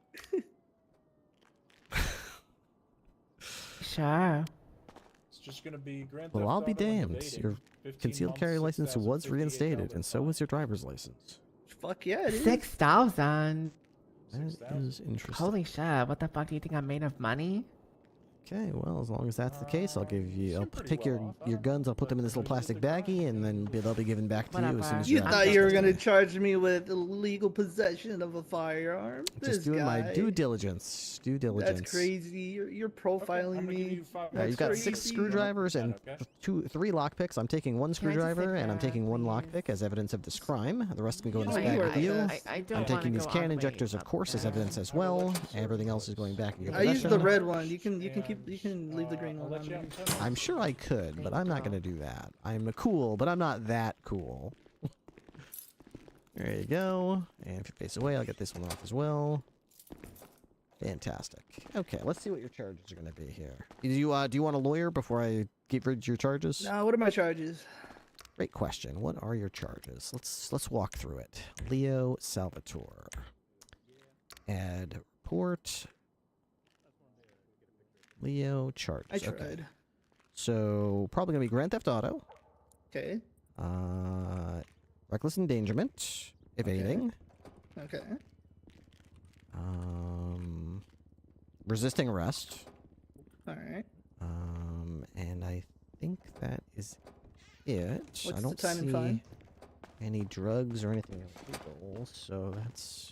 Sure. It's just gonna be grand theft Well, I'll be auto and damned. evading. Your 15 concealed carry months, license was 6,058 reinstated, dollars. and so was your driver's license. Fuck yeah, it is. 6,000. That is interesting. Holy shit! What the fuck do you think I'm made of money? Okay, well, as long as that's the case, I'll give you. I'll take your guns. I'll put them in this little plastic baggie, and then they'll be given back to you as soon as You you're out. thought you were gonna charge me with illegal possession of a firearm? Just This doing my guy. due diligence. Due diligence. That's crazy. You're profiling me. You've got 6 screwdrivers and 3 lockpicks. I'm taking 1 screwdriver and I'm taking 1 lockpick as evidence of this crime. The rest can go in this bag with you. I'm taking these can injectors, of course, as evidence as well. Everything else is going back in your I used possession. the red one. You can leave the green one on there. I'm sure I could, but I'm not going to do that. I'm cool, but I'm not that cool. There you go. And if you face away, I'll get this one off as well. Fantastic. Okay, let's see what your charges are going to be here. Do you want a lawyer before I get rid of your charges? Now, what are my charges? Great question. What are your charges? Let's walk through it. Leo Salvatore. Add report. Leo charges. I tried. Okay. So probably gonna be Grand Theft Auto. Okay. Reckless endangerment, evading. Okay. Resisting arrest. All right. And I think that is it. What's I don't the time and see fine? any drugs or anything illegal, so that's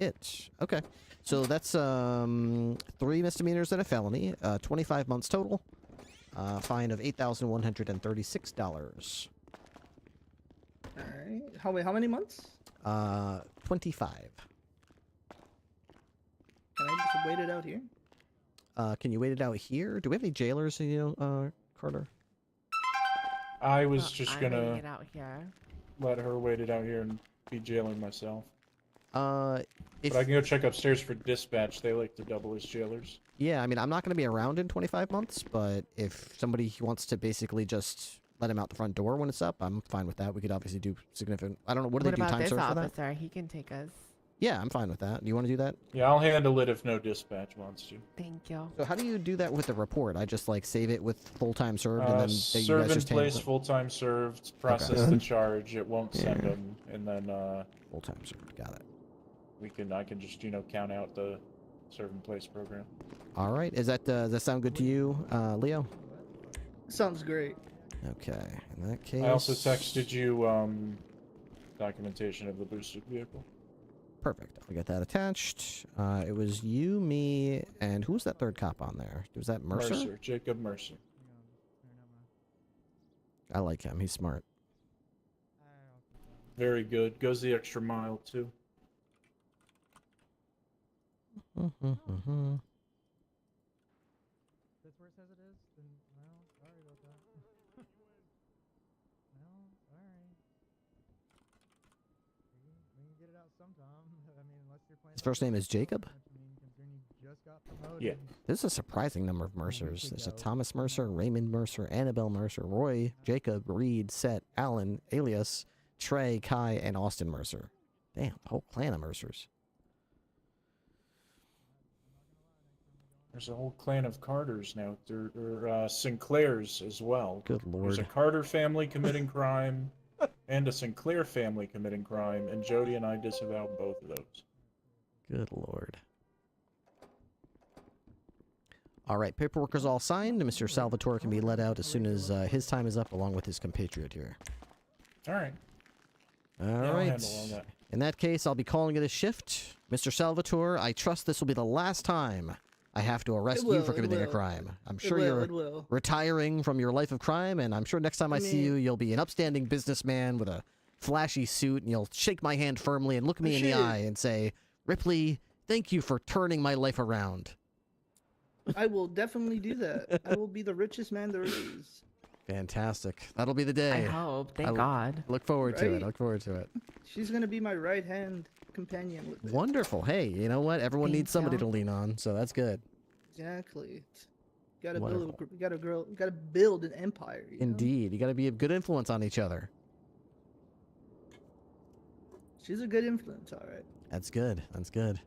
it. Okay. So that's 3 misdemeanors and a felony, 25 months total, fine of $8,136. All right. How many months? 25. Can I just wait it out here? Can you wait it out here? Do we have any jailers, Carter? I was just I'm waiting gonna it out here. let her wait it out here and be jailing myself. If But I can go check upstairs for dispatch. They like to double as jailers. Yeah, I mean, I'm not going to be around in 25 months, but if somebody wants to basically just let him out the front door when it's up, I'm fine with that. We could obviously do significant. I don't know. What do they do? about Time this serve for that? officer? He can take us. Yeah, I'm fine with that. Do you want to do that? Yeah, I'll handle it if no dispatch wants to. Thank you. So how do you do that with the report? I just like save it with full time served, and then you Serve guys in just place, handle full time served, process Okay. the charge. It won't send Yeah. them, and then full time served. Got it. I can just count out the serve in place program. All right. Is that does that sound good to you, Leo? Sounds great. Okay. In that case. I also texted you documentation of the boosted vehicle. Perfect. I'll get that attached. It was you, me, and who was that third cop on there? Was that Mercer? Jacob Mercer. I like him. He's smart. Very good. Goes the extra mile too. That's where it says it is? Then, well, sorry about that. Well, alright. We can get it out sometime. I mean, unless you're playing. His first name is Jacob? Just got promoted. Yeah. There's a surprising number of Mercers. There's a Thomas Mercer, Raymond Mercer, Annabelle Mercer, Roy, Jacob, Reed, Seth, Alan, Alias, Trey, Kai, and Austin Mercer. Damn, the whole clan of Mercers. There's a whole clan of Carters now. There are Sinclairs as well. Good lord. There's a Carter family committing crime and a Sinclair family committing crime, and Jody and I disavow both of those. Good lord. All right, paperwork is all signed. Mr. Salvatore can be let out as soon as his time is up, along with his compatriot here. All right. All I'll right. handle all that. In that case, I'll be calling it a shift. Mr. Salvatore, I trust this will be the last time I have to arrest you for committing a crime. I'm sure you're retiring from your life of crime, and I'm sure next time I see you, you'll be an upstanding businessman with a flashy suit, and you'll shake my hand firmly and look me in the eye and say, Ripley, thank you for turning my life around. I will definitely do that. I will be the richest man there is. Fantastic. That'll be the day. I hope. Thank God. Look forward to it. Right? Look forward to it. She's gonna be my right-hand companion with it. Wonderful. Hey, you know what? Everyone needs somebody you. to lean on, so that's good. Exactly. Gotta Wonderful. gotta build an empire. You know? Indeed. You got to be a good influence on each other. She's a good influence, all right. That's good. That's good.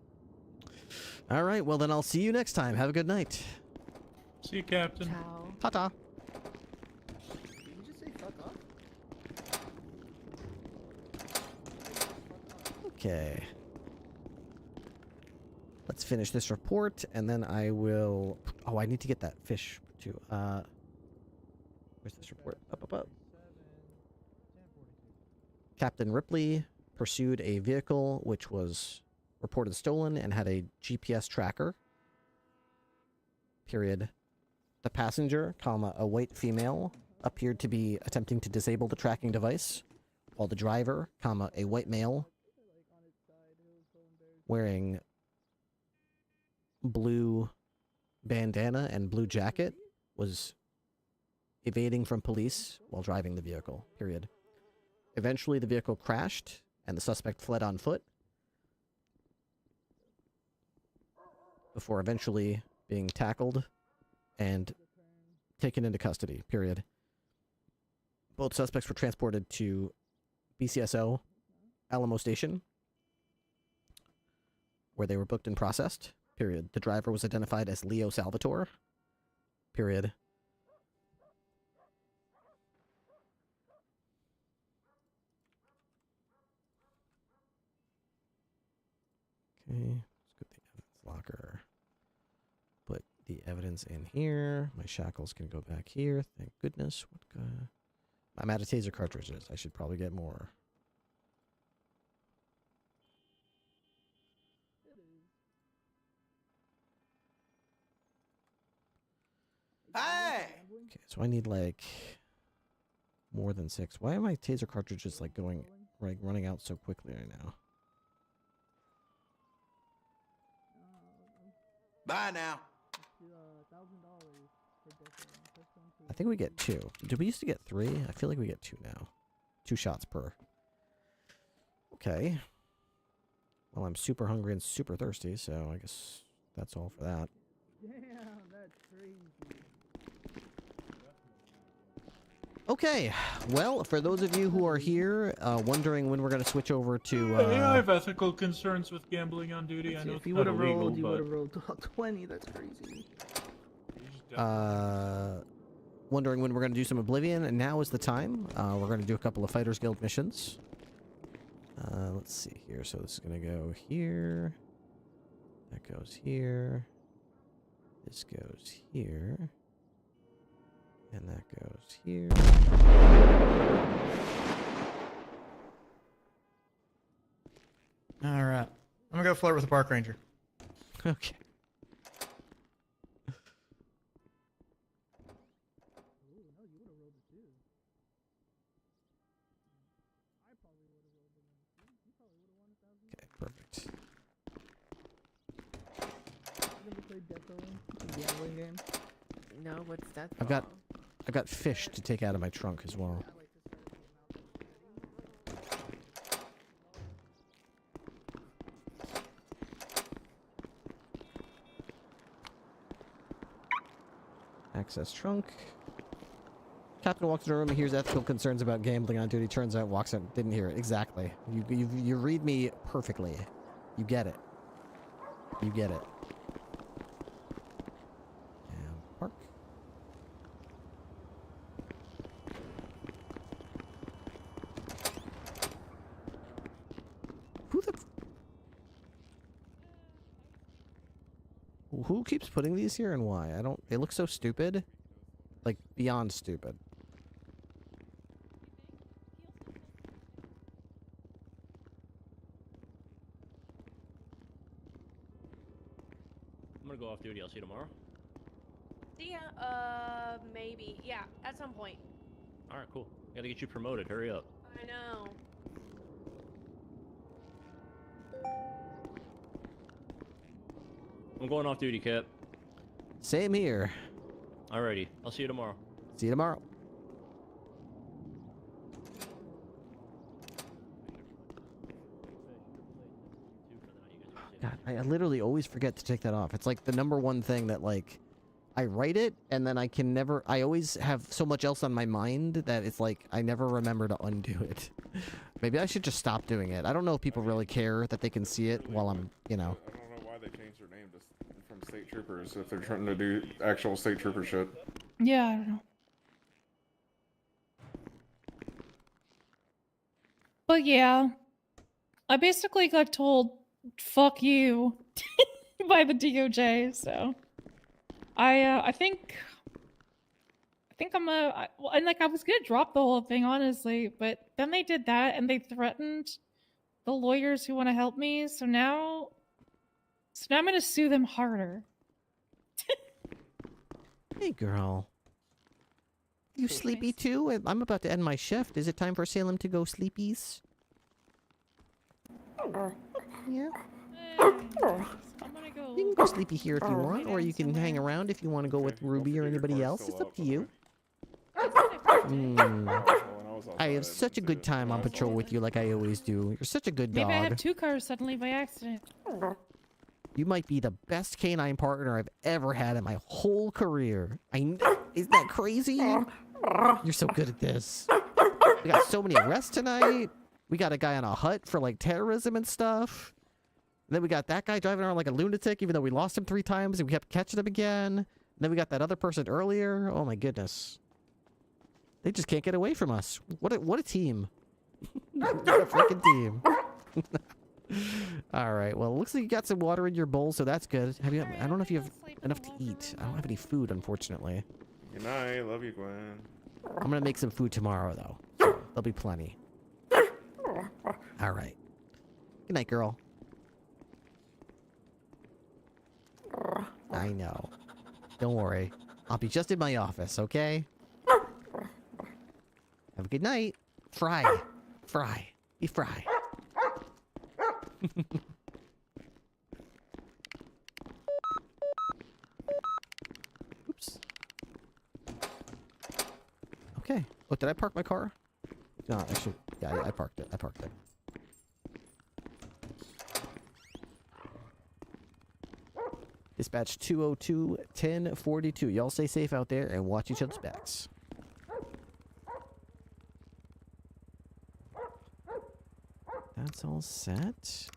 All right. Well, then I'll see you next time. Have a good night. See you, Captain. Ciao. Ta-ta. Did you just say fuck off? Okay. Let's finish this report, and then I will... Oh, I need to get that fish, too. Where's this report? Up. Captain Ripley pursued a vehicle which was reported stolen and had a GPS tracker. Period. The passenger, comma, a white female, appeared to be attempting to disable the tracking device, while the driver, comma, a white male, wearing blue bandana and blue jacket, was evading from police while driving the vehicle. Period. Eventually, the vehicle crashed, and the suspect fled on foot, before eventually being tackled and taken into custody. Period. Both suspects were transported to BCSO Alamo Station, where they were booked and processed. Period. The driver was identified as Leo Salvatore. Period. Okay, let's go to the evidence locker. Put the evidence in here. My shackles can go back here. Thank goodness. I'm out of taser cartridges. I should probably get more. Hey! Okay, so I need like more than 6. Why are my taser cartridges like running out so quickly right now? Bye now. I think we get 2. Did we used to get 3? I feel like we get 2 now. 2 shots per. Okay. Well, I'm super hungry and super thirsty, so I guess that's all for that. Damn, that's crazy. Okay, well, for those of you who are here wondering when we're going to switch over to... I have ethical concerns with gambling on duty. I know If it's you not would have illegal, rolled, you but would have rolled 20. That's crazy. Wondering when we're going to do some Oblivion, and now is the time. We're going to do a couple of Fighters Guild missions. Let's see here. So this is going to go here. That goes here. This goes here. And that goes here. Alright. I'm gonna go flirt with the park ranger. Okay. Okay, perfect. No, what's that? I've got fish to take out of my trunk as well. Access trunk. Captain walks in the room and hears ethical concerns about gambling on duty. Turns out, walks in, didn't hear it. Exactly. You read me perfectly. You get it. You get it. And park. Who keeps putting these here and why? I don't... They look so stupid. Like, beyond stupid. I'm gonna go off duty. I'll see you tomorrow. See ya. Maybe. Yeah, at some point. Alright, cool. Gotta get you promoted. Hurry up. I know. I'm going off duty, Cap. Same here. Alrighty. I'll see you tomorrow. See you tomorrow. God, I literally always forget to take that off. It's like the #1 thing that, like, I write it and then I can never... I always have so much else on my mind that it's like I never remember to undo it. Maybe I should just stop doing it. I don't know if people really care that they can see it while I'm, you know... I don't know why they changed their name from state troopers if they're trying to do actual state trooper shit. Yeah, I don't know. But yeah, I basically got told, fuck you, by the DOJ, so... I think I'm and like I was gonna drop the whole thing, honestly, but then they did that and they threatened the lawyers who want to help me, so now I'm gonna sue them harder. Hey, girl. You sleepy too? I'm about to end my shift. Is it time for Salem to go sleepies? Yeah. You can go sleepy here if you want, or you can hang around if you want to go with Ruby or anybody else. It's up to you. I have such a good time on patrol with you like I always do. You're such a good dog. Maybe I have 2 cars suddenly by accident. You might be the best canine partner I've ever had in my whole career. Isn't that crazy? You're so good at this. We got so many arrests tonight. We got a guy on a hut for like terrorism and stuff. And then we got that guy driving around like a lunatic, even though we lost him 3 times and we kept catching him again. And then we got that other person earlier. Oh my goodness. They just can't get away from us. What a team. What a freaking team. All right. Well, it looks like you got some water in your bowl, so that's good. I don't know if you have enough to eat. I don't have any food, unfortunately. Good night. Love you, Gwen. I'm going to make some food tomorrow, though. So there'll be plenty. All right. Good night, girl. I know. Don't worry. I'll be just in my office, okay? Have a good night. Fry. Fry. Be fry. Oops. Okay. Oh, did I park my car? No, actually, yeah, I parked it. I parked it. Dispatch 202-1042. Y'all stay safe out there and watch each other's backs. That's all set.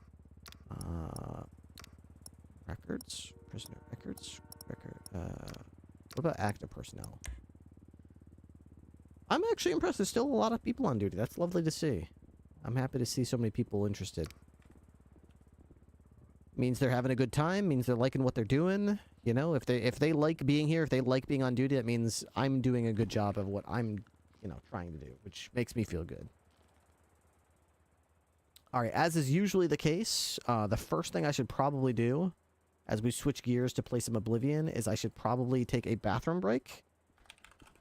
Records? Prisoner records? What about active personnel? I'm actually impressed. There's still a lot of people on duty. That's lovely to see. I'm happy to see so many people interested. means they're having a good time, means they're liking what they're doing. You know, if they like being here, if they like being on duty, that means I'm doing a good job of what I'm, you know, trying to do, which makes me feel good. All right, as is usually the case, the first thing I should probably do as we switch gears to play some Oblivion is I should probably take a bathroom break,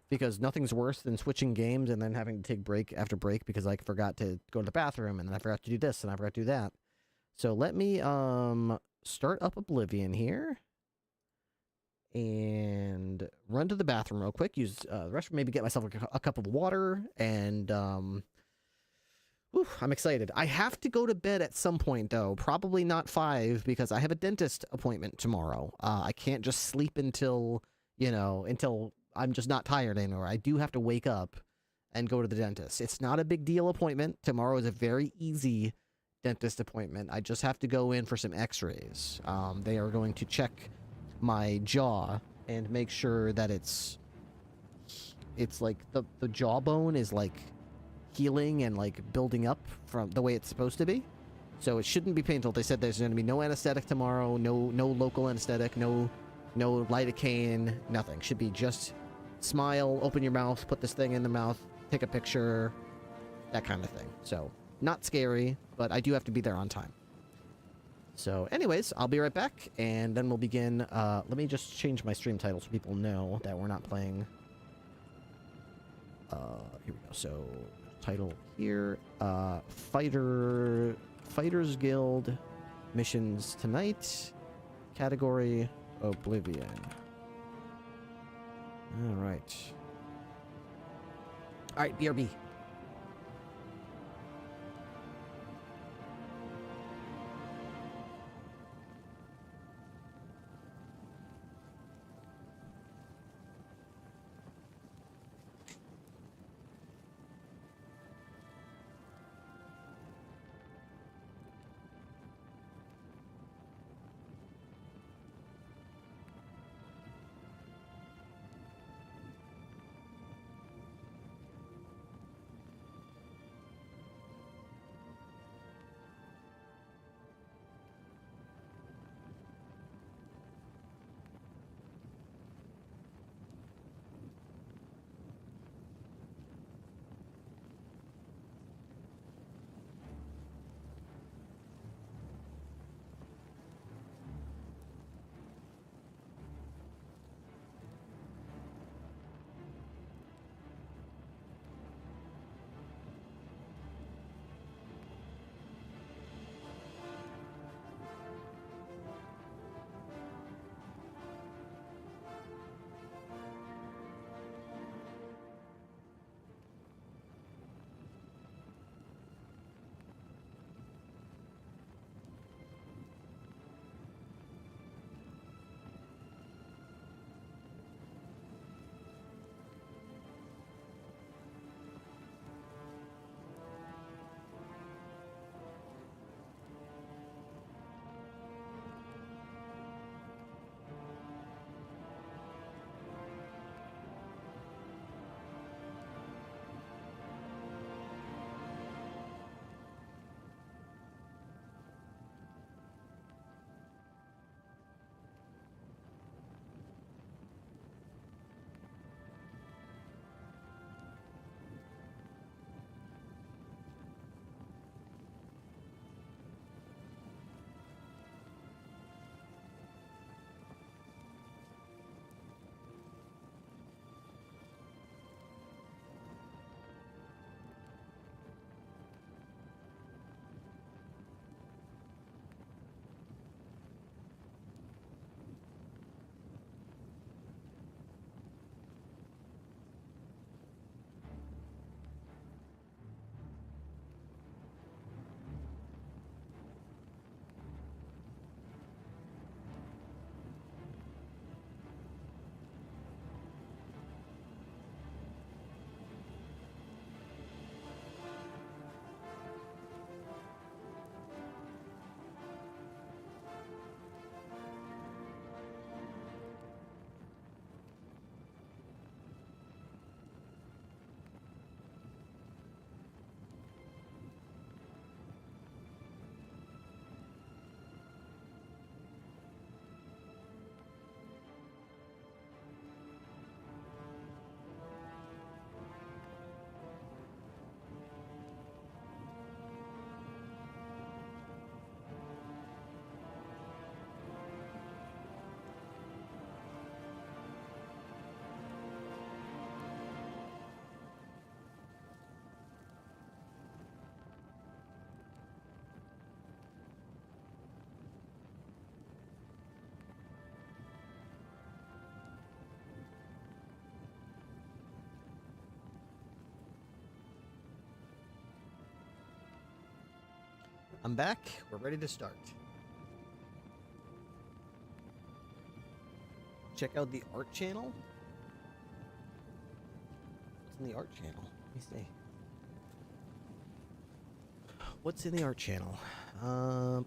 because nothing's worse than switching games and then having to take break after break because I forgot to go to the bathroom and then I forgot to do this and I forgot to do that. So let me start up Oblivion here and run to the bathroom real quick, use the restroom, maybe get myself a cup of water, and I'm excited. I have to go to bed at some point, though. Probably not 5, because I have a dentist appointment tomorrow. I can't just sleep until, you know, until I'm just not tired anymore. I do have to wake up and go to the dentist. It's not a big deal appointment. Tomorrow is a very easy dentist appointment. I just have to go in for some x-rays. They are going to check my jaw and make sure that it's like the jawbone is like healing and like building up from the way it's supposed to be. So it shouldn't be painful. They said there's going to be no anesthetic tomorrow, no local anesthetic, no lidocaine, nothing. Should be just smile, open your mouth, put this thing in the mouth, take a picture, that kind of thing. So not scary, but I do have to be there on time. So anyways, I'll be right back, and then we'll begin. Let me just change my stream title so people know that we're not playing. Here we go. So title here, Fighters Guild missions tonight, category Oblivion. All right. BRB. I'm back. We're ready to start. Check out the art channel. What's in the art channel? Let me see. What's in the art channel? I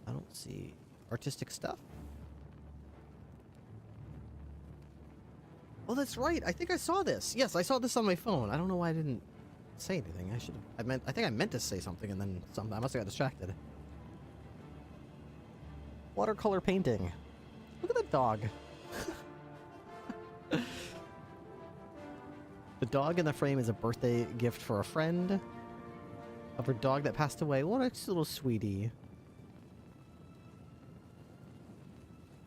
don't see artistic stuff. Oh, that's right. I think I saw this. Yes, I saw this on my phone. I don't know why I didn't say anything. I should have. I think I meant to say something, and then I must have got distracted. Watercolor painting. Look at that dog. The dog in the frame is a birthday gift for a friend of her dog that passed away. What a little sweetie.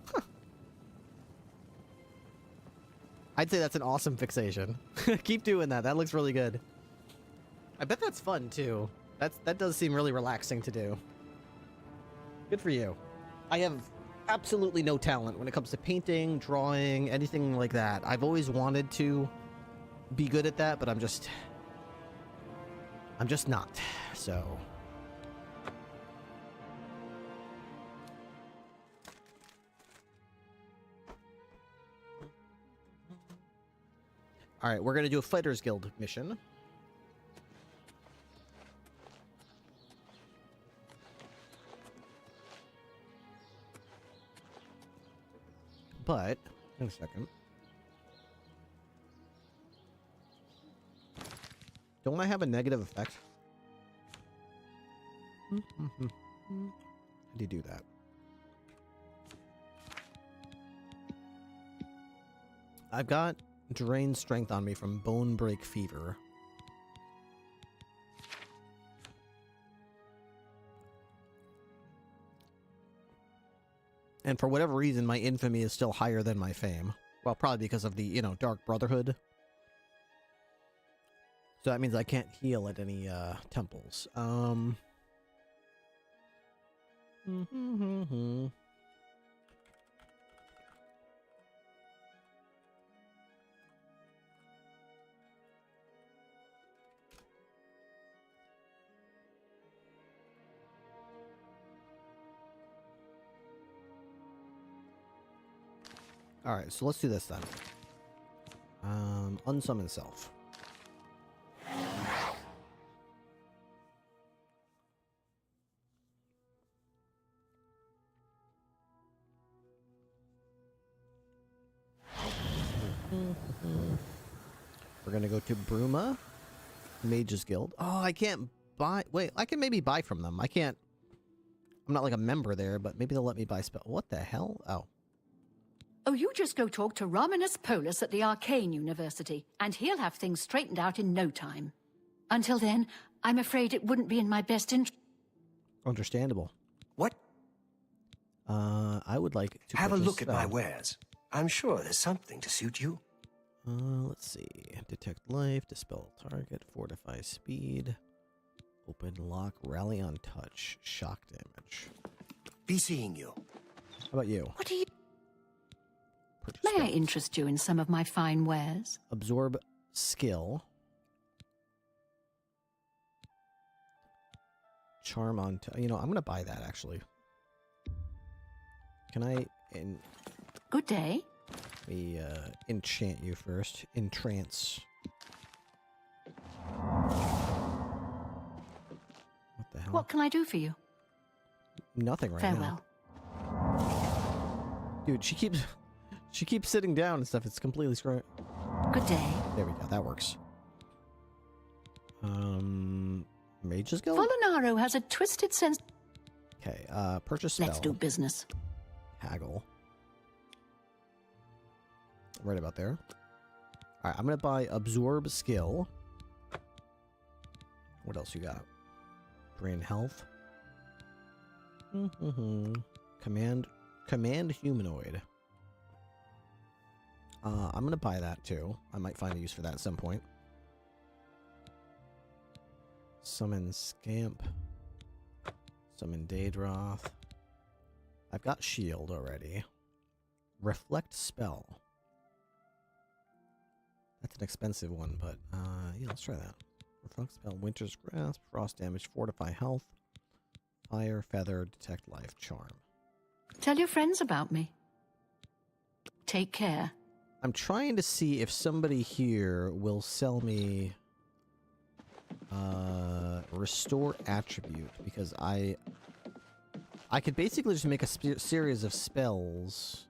Huh. I'd say that's an awesome fixation. Keep doing that. That looks really good. I bet that's fun too. That does seem really relaxing to do. Good for you. I have absolutely no talent when it comes to painting, drawing, anything like that. I've always wanted to be good at that, but I'm just not. So all right, we're gonna do a Fighters Guild mission. But in a second. Don't I have a negative effect? How do you do that? I've got drain strength on me from Bone Break Fever. And for whatever reason, my infamy is still higher than my fame. Well, probably because of the, you know, Dark Brotherhood. So that means I can't heal at any temples. Alright, so let's do this then. Unsummon self. We're gonna go to Bruma, Mages Guild. Oh, I can't buy. Wait, I can maybe buy from them. I can't. I'm not like a member there, but maybe they'll let me buy spell. What the hell? Oh. Oh, you just go talk to Romanus Polus at the Arcane University, and he'll have things straightened out in no time. Until then, I'm afraid it wouldn't be in my best interest. Understandable. What? I would like to have a purchase look at my wares. I'm sure there's something to suit you. Let's see. Detect life, dispel target, fortify speed, open lock, rally on touch, shock damage. Be seeing you. How about you? What do you... May I interest you in some of my fine wares? Absorb skill. Charm on... You know, I'm going to buy that, actually. Can I... Good day. Let me enchant you first. Entrance. What the hell? What can I do for you? Nothing right Farewell. now. Dude, she keeps sitting down and stuff. It's completely screwed. Good day. There we go. That works. Mages Guild? Volinaro has a twisted sense. Okay, purchase spell. Let's do business. Haggle. Right about there. Alright, I'm gonna buy Absorb Skill. What else you got? Drain Health. Command Humanoid. I'm gonna buy that too. I might find a use for that at some point. Summon Scamp. Summon Daedroth. I've got Shield already. Reflect Spell. That's an expensive one, but yeah, let's try that. Drunk spell, Winter's Grasp, Frost damage, Fortify health, Fire, Feather, Detect life, Charm. Tell your friends about me. Take care. I'm trying to see if somebody here will sell me restore attribute, because I could basically just make a series of spells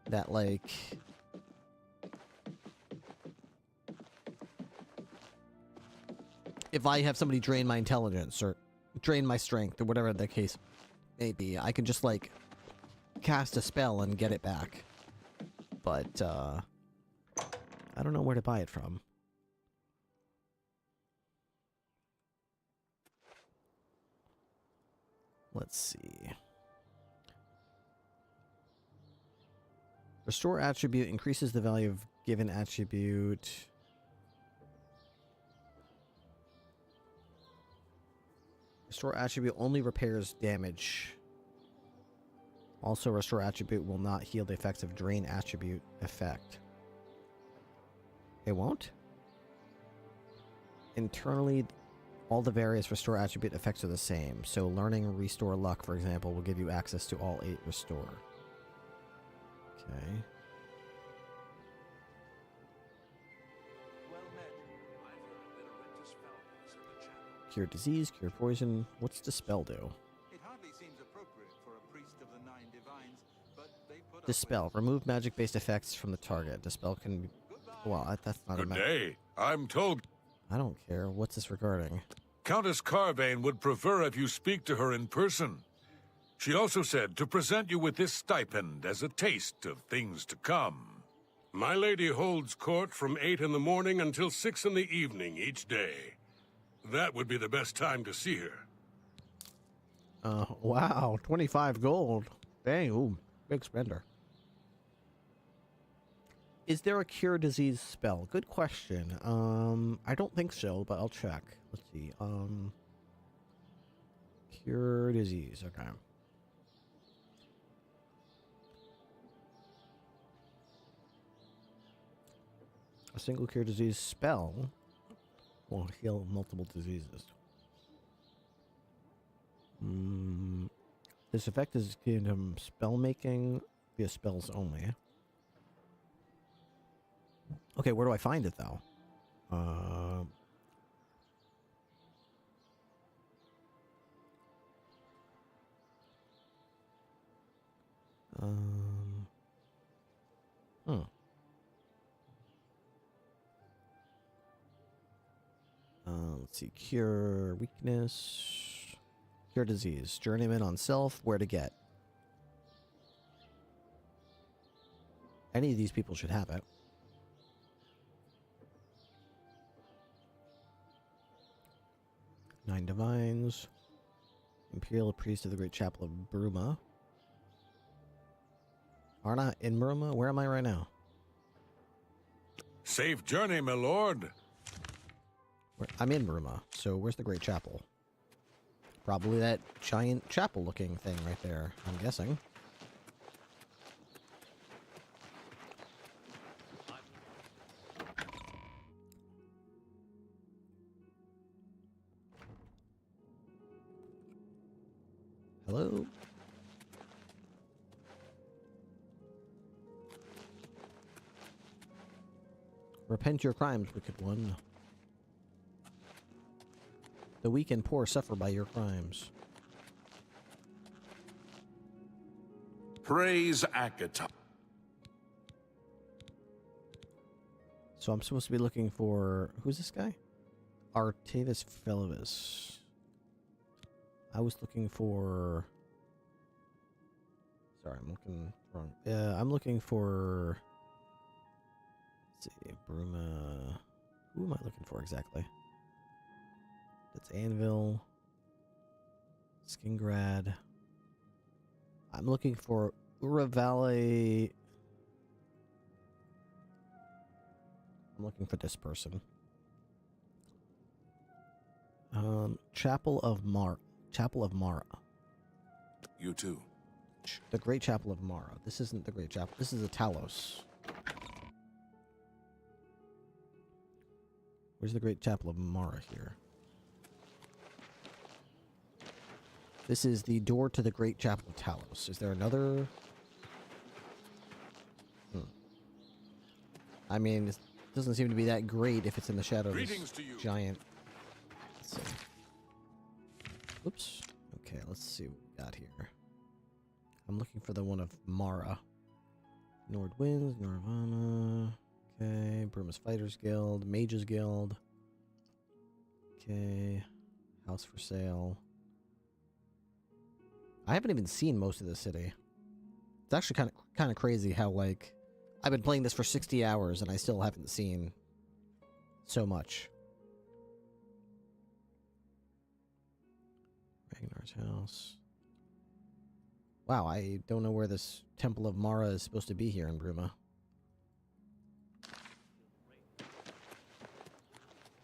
that, like, if I have somebody drain my intelligence or drain my strength or whatever the case may be, I can just, like, cast a spell and get it back. But, I don't know where to buy it from. Let's see. Restore attribute increases the value of given attribute. Restore attribute only repairs damage. Also, restore attribute will not heal the effects of drain attribute effect. It won't? Internally, all the various restore attribute effects are the same. So learning restore luck, for example, will give you access to all 8 restore. Okay. Cure disease, cure poison. What's dispel do? Dispel. Remove magic-based effects from the target. Dispel can be... Well, that's not a... Good day. I'm told... I don't care. What's this regarding? Countess Carvane would prefer if you speak to her in person. She also said to present you with this stipend as a taste of things to come. My lady holds court from 8 in the morning until 6 in the evening each day. That would be the best time to see her. Wow. 25 gold. Dang, ooh. Big spender. Is there a cure disease spell? Good question. I don't think so, but I'll check. Let's see. Cure disease. Okay. A single cure disease spell will heal multiple diseases. This effect is given spell making via spells only. Okay, where do I find it though? Let's see. Cure weakness. Cure disease. Journeyman on self. Where to get? Any of these people should have it. Nine Divines. Imperial Priest of the Great Chapel of Bruma. Aren't I in Bruma? Where am I right now? Safe journey, my lord. I'm in Bruma, so where's the Great Chapel? Probably that giant chapel-looking thing right there, I'm guessing. Hello? Repent your crimes, wicked one. The weak and poor suffer by your crimes. Praise Akata. So I'm supposed to be looking for... Who's this guy? Artavis Felvis. I was looking for... Sorry, I'm looking wrong. Yeah, I'm looking for... Let's see, Bruma... Who am I looking for exactly? That's Anvil. Skingrad. I'm looking for Uravale. I'm looking for this person. Chapel of Mara. Chapel of Mara. You too. The Great Chapel of Mara. This isn't the Great Chapel. This is a Talos. Where's the Great Chapel of Mara here? This is the door to the Great Chapel of Talos. Is there another? I mean, it doesn't seem to be that great if it's in the shadow of this giant. Let's see. Oops. Okay, let's see what we got here. I'm looking for the one of Mara. Nordwinds, Norvana. Okay, Burma's Fighters Guild, Mages Guild. Okay, House for Sale. I haven't even seen most of the city. It's actually kind of crazy how, like, I've been playing this for 60 hours and I still haven't seen so much. Ragnar's house. Wow, I don't know where this Temple of Mara is supposed to be here in Bruma.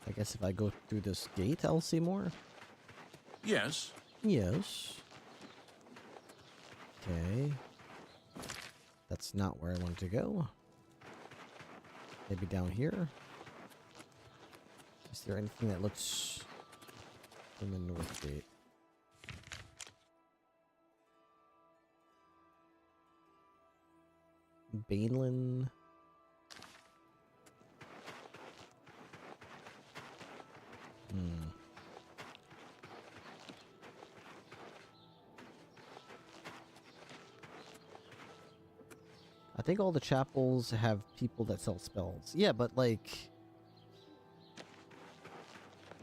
I guess if I go through this gate, I'll see more? Yes. Yes. Okay. That's not where I wanted to go. Maybe down here? Is there anything that looks from the north gate? Baneland. I think all the chapels have people that sell spells. Yeah, but like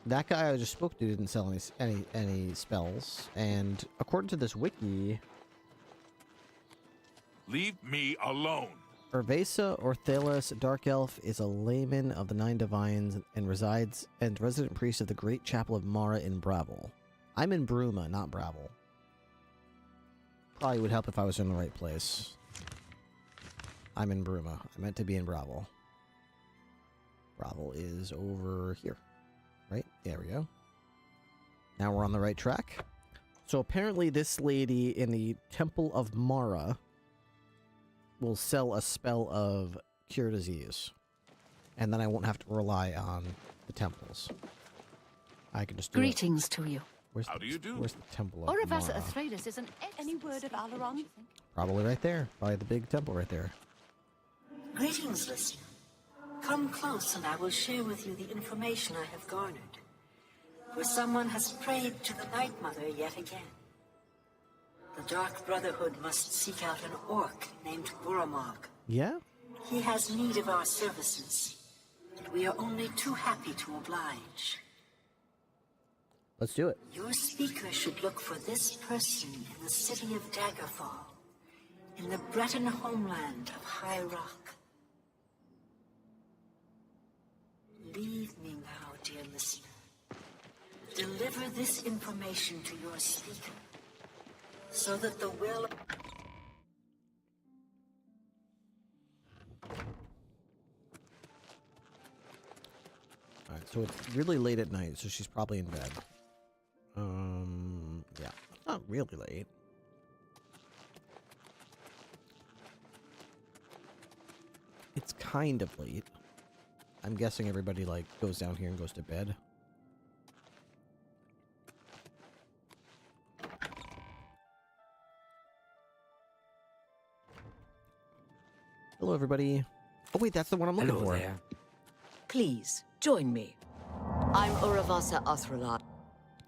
that guy I just spoke to didn't sell any spells, and according to this wiki, leave me alone. Urvesa Orthalis, Dark Elf, is a layman of the Nine Divines and resident priest of the Great Chapel of Mara in Bravel. I'm in Bruma, not Bravel. Probably would help if I was in the right place. I'm in Bruma. I meant to be in Bravel. Bravel is over here. Right? There we go. Now we're on the right track. So apparently this lady in the Temple of Mara will sell a spell of cure disease. And then I won't have to rely on the temples. I can just do Greetings to you. How do you do? Where's the Temple of Orivasa Mara? Athradis is an Any word of Alaron? Probably right there. Probably the big temple right there. Greetings, listener. Come close and I will share with you the information I have garnered. For someone has prayed to the Night Mother yet again. The Dark Brotherhood must seek out an orc named Buramog. Yeah? He has need of our services, and we are only too happy to oblige. Let's do it. Your speaker should look for this person in the city of Daggerfall, in the Breton homeland of High Rock. Leave me now, dear listener. Deliver this information to your speaker, so that the will... Alright, so it's really late at night, so she's probably in bed. Yeah. Not really late. It's kind of late. I'm guessing everybody, like, goes down here and goes to bed. Hello, everybody. Oh, wait, that's the one I'm looking for. There. Please, join me. I'm Uravasa Athralat.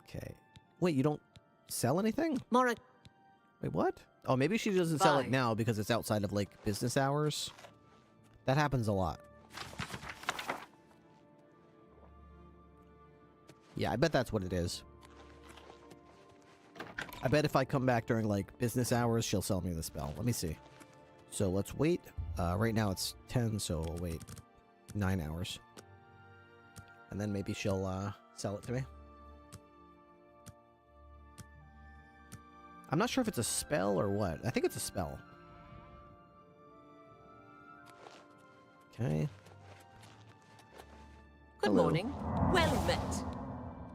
Okay. Wait, you don't sell anything? Mara... Wait, what? Oh, maybe she doesn't sell it Bye. now because it's outside of, like, business hours. That happens a lot. Yeah, I bet that's what it is. I bet if I come back during, like, business hours, she'll sell me the spell. Let me see. So let's wait. Right now it's 10, so we'll wait 9 hours. And then maybe she'll sell it to me. I'm not sure if it's a spell or what. I think it's a spell. Okay. Good Hello. morning. Well met.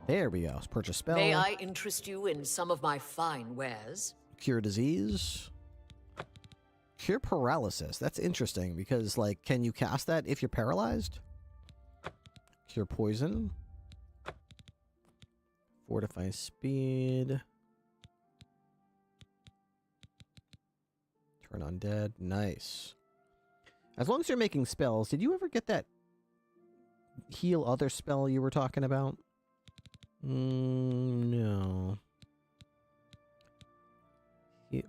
There we go. Let's purchase spell. May I interest you in some of my fine wares? Cure disease. Cure paralysis. That's interesting because, like, can you cast that if you're paralyzed? Cure poison. Fortify speed. Turn undead. Nice. As long as you're making spells, did you ever get that heal other spell you were talking about? No.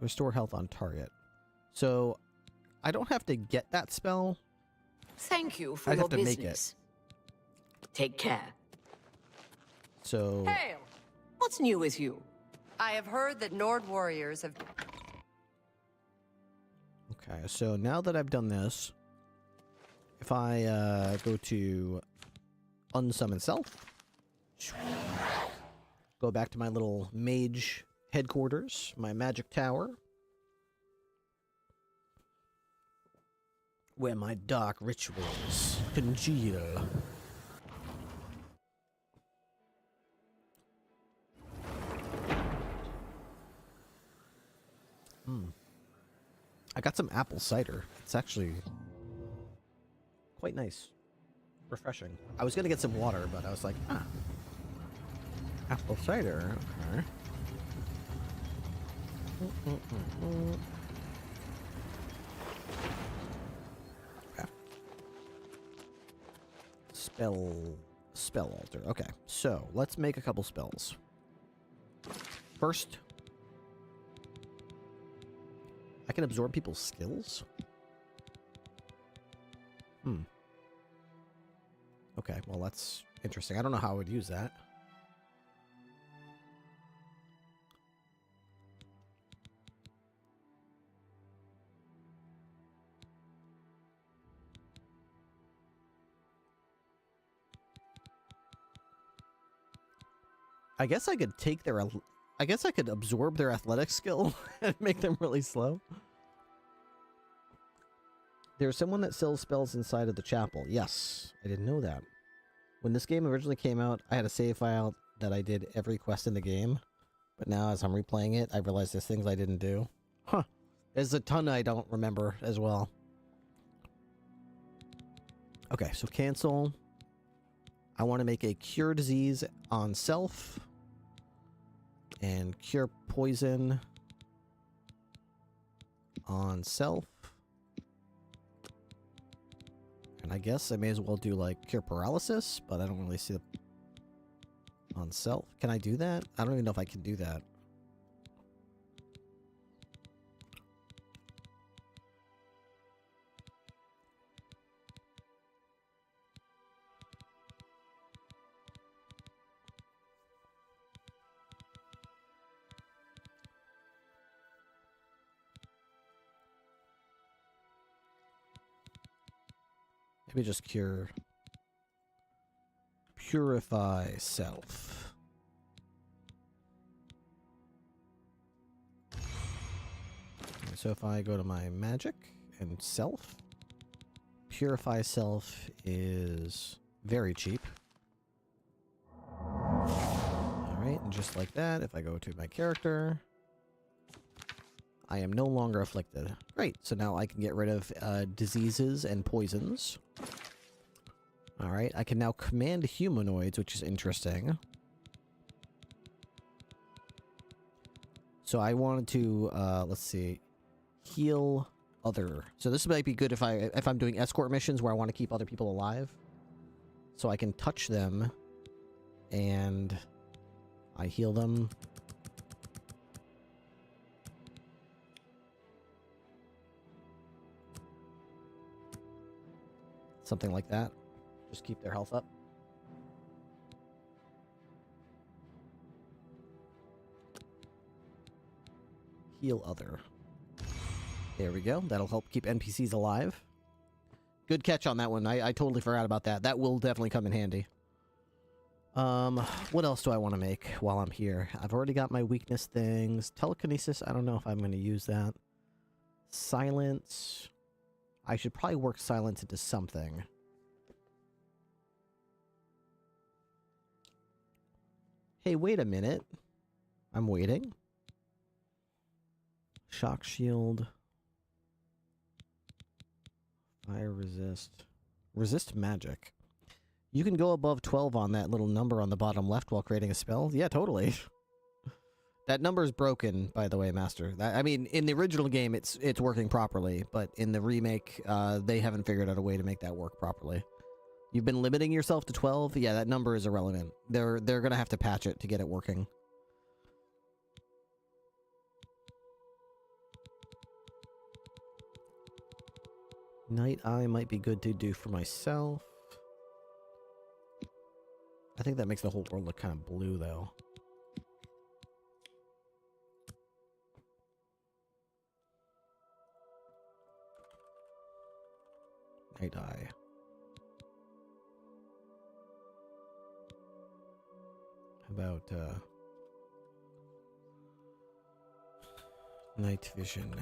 Restore health on target. So, I don't have to get that spell. Thank you for I your have to business. make it. Take care. So... Hail! What's new with you? I have heard that Nord warriors have... Okay, so now that I've done this, if I go to unsummon self, go back to my little mage headquarters, my magic tower, where my dark rituals congeal. I got some apple cider. It's actually quite nice. Refreshing. I was going to get some water, but I was like, apple cider. Okay. Okay. Spell altar. Okay, so let's make a couple spells. First, I can absorb people's skills? Okay, well that's interesting. I don't know how I would use that. I guess I could take their... I guess I could absorb their athletic skill and make them really slow. There's someone that sells spells inside of the chapel. Yes, I didn't know that. When this game originally came out, I had a save file that I did every quest in the game. But now, as I'm replaying it, I realize there's things I didn't do. Huh. There's a ton I don't remember as well. Okay, so cancel. I want to make a cure disease on self. And cure poison on self. And I guess I may as well do like cure paralysis, but I don't really see the on self. Can I do that? I don't even know if I can do that. Maybe just purify self. Okay, so if I go to my magic and self, purify self is very cheap. Alright, and just like that, if I go to my character, I am no longer afflicted. Great, so now I can get rid of diseases and poisons. Alright, I can now command humanoids, which is interesting. So I wanted to, let's see, heal other. So this might be good if I'm doing escort missions where I want to keep other people alive. So I can touch them, and I heal them. Something like that. Just keep their health up. Heal other. There we go. That'll help keep NPCs alive. Good catch on that one. I totally forgot about that. That will definitely come in handy. What else do I want to make while I'm here? I've already got my weakness things. Telekinesis, I don't know if I'm going to use that. Silence. I should probably work silence into something. Hey, wait a minute. I'm waiting. Shock shield. Fire resist. Resist magic. You can go above 12 on that little number on the bottom left while creating a spell? Yeah, totally. That number is broken, by the way, Master. I mean, in the original game, it's working properly, but in the remake, they haven't figured out a way to make that work properly. You've been limiting yourself to 12? Yeah, that number is irrelevant. They're gonna have to patch it to get it working. Night Eye might be good to do for myself. I think that makes the whole world look kind of blue, though. Night Eye. How about, Night Vision?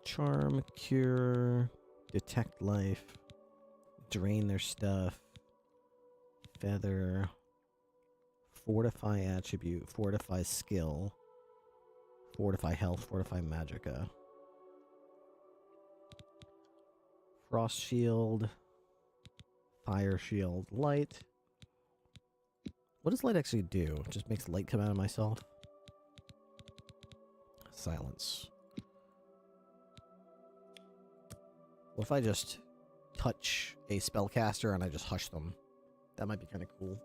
Charm, cure, detect life, drain their stuff, feather, fortify attribute, fortify skill, fortify health, fortify magicka, frost shield, fire shield, light. What does light actually do? It just makes light come out of myself. Silence. What if I just touch a spellcaster and I just hush them? That might be kind of cool.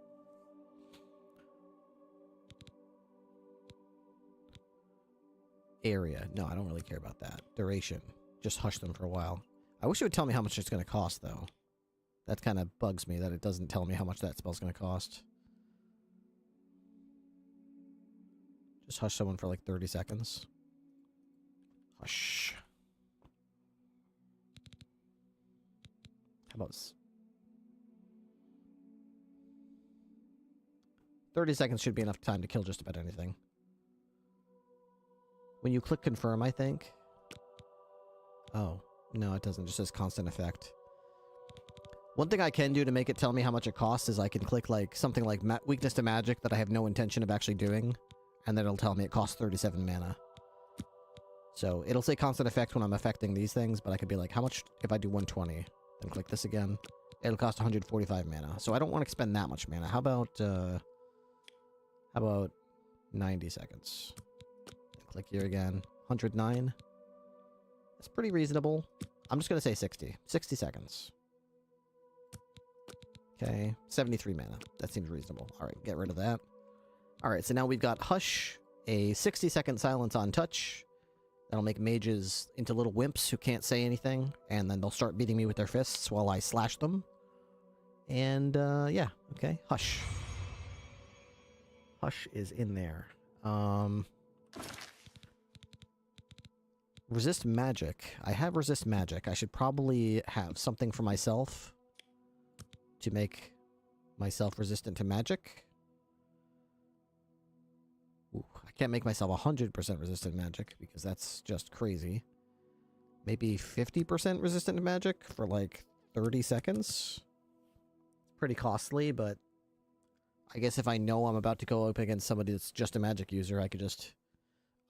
Area. No, I don't really care about that. Duration. Just hush them for a while. I wish it would tell me how much it's going to cost, though. That kind of bugs me that it doesn't tell me how much that spell's going to cost. Just hush someone for like 30 seconds. Hush. How about 30 seconds should be enough time to kill just about anything. When you click confirm, I think. Oh, no, it doesn't. It just says constant effect. One thing I can do to make it tell me how much it costs is I can click like something like weakness to magic that I have no intention of actually doing, and then it'll tell me it costs 37 mana. So it'll say constant effect when I'm affecting these things, but I could be like, how much if I do 120? Then click this again. It'll cost 145 mana. So I don't want to spend that much mana. How about 90 seconds? Click here again. 109. That's pretty reasonable. I'm just going to say 60. 60 seconds. Okay. 73 mana. That seems reasonable. Alright, get rid of that. Alright, so now we've got Hush, a 60-second silence on touch. That'll make mages into little wimps who can't say anything, and then they'll start beating me with their fists while I slash them. And, yeah, okay. Hush. Hush is in there. Resist magic. I have resist magic. I should probably have something for myself to make myself resistant to magic. Ooh, I can't make myself 100% resistant to magic because that's just crazy. Maybe 50% resistant to magic for like 30 seconds. Pretty costly, but I guess if I know I'm about to go up against somebody that's just a magic user, I could just...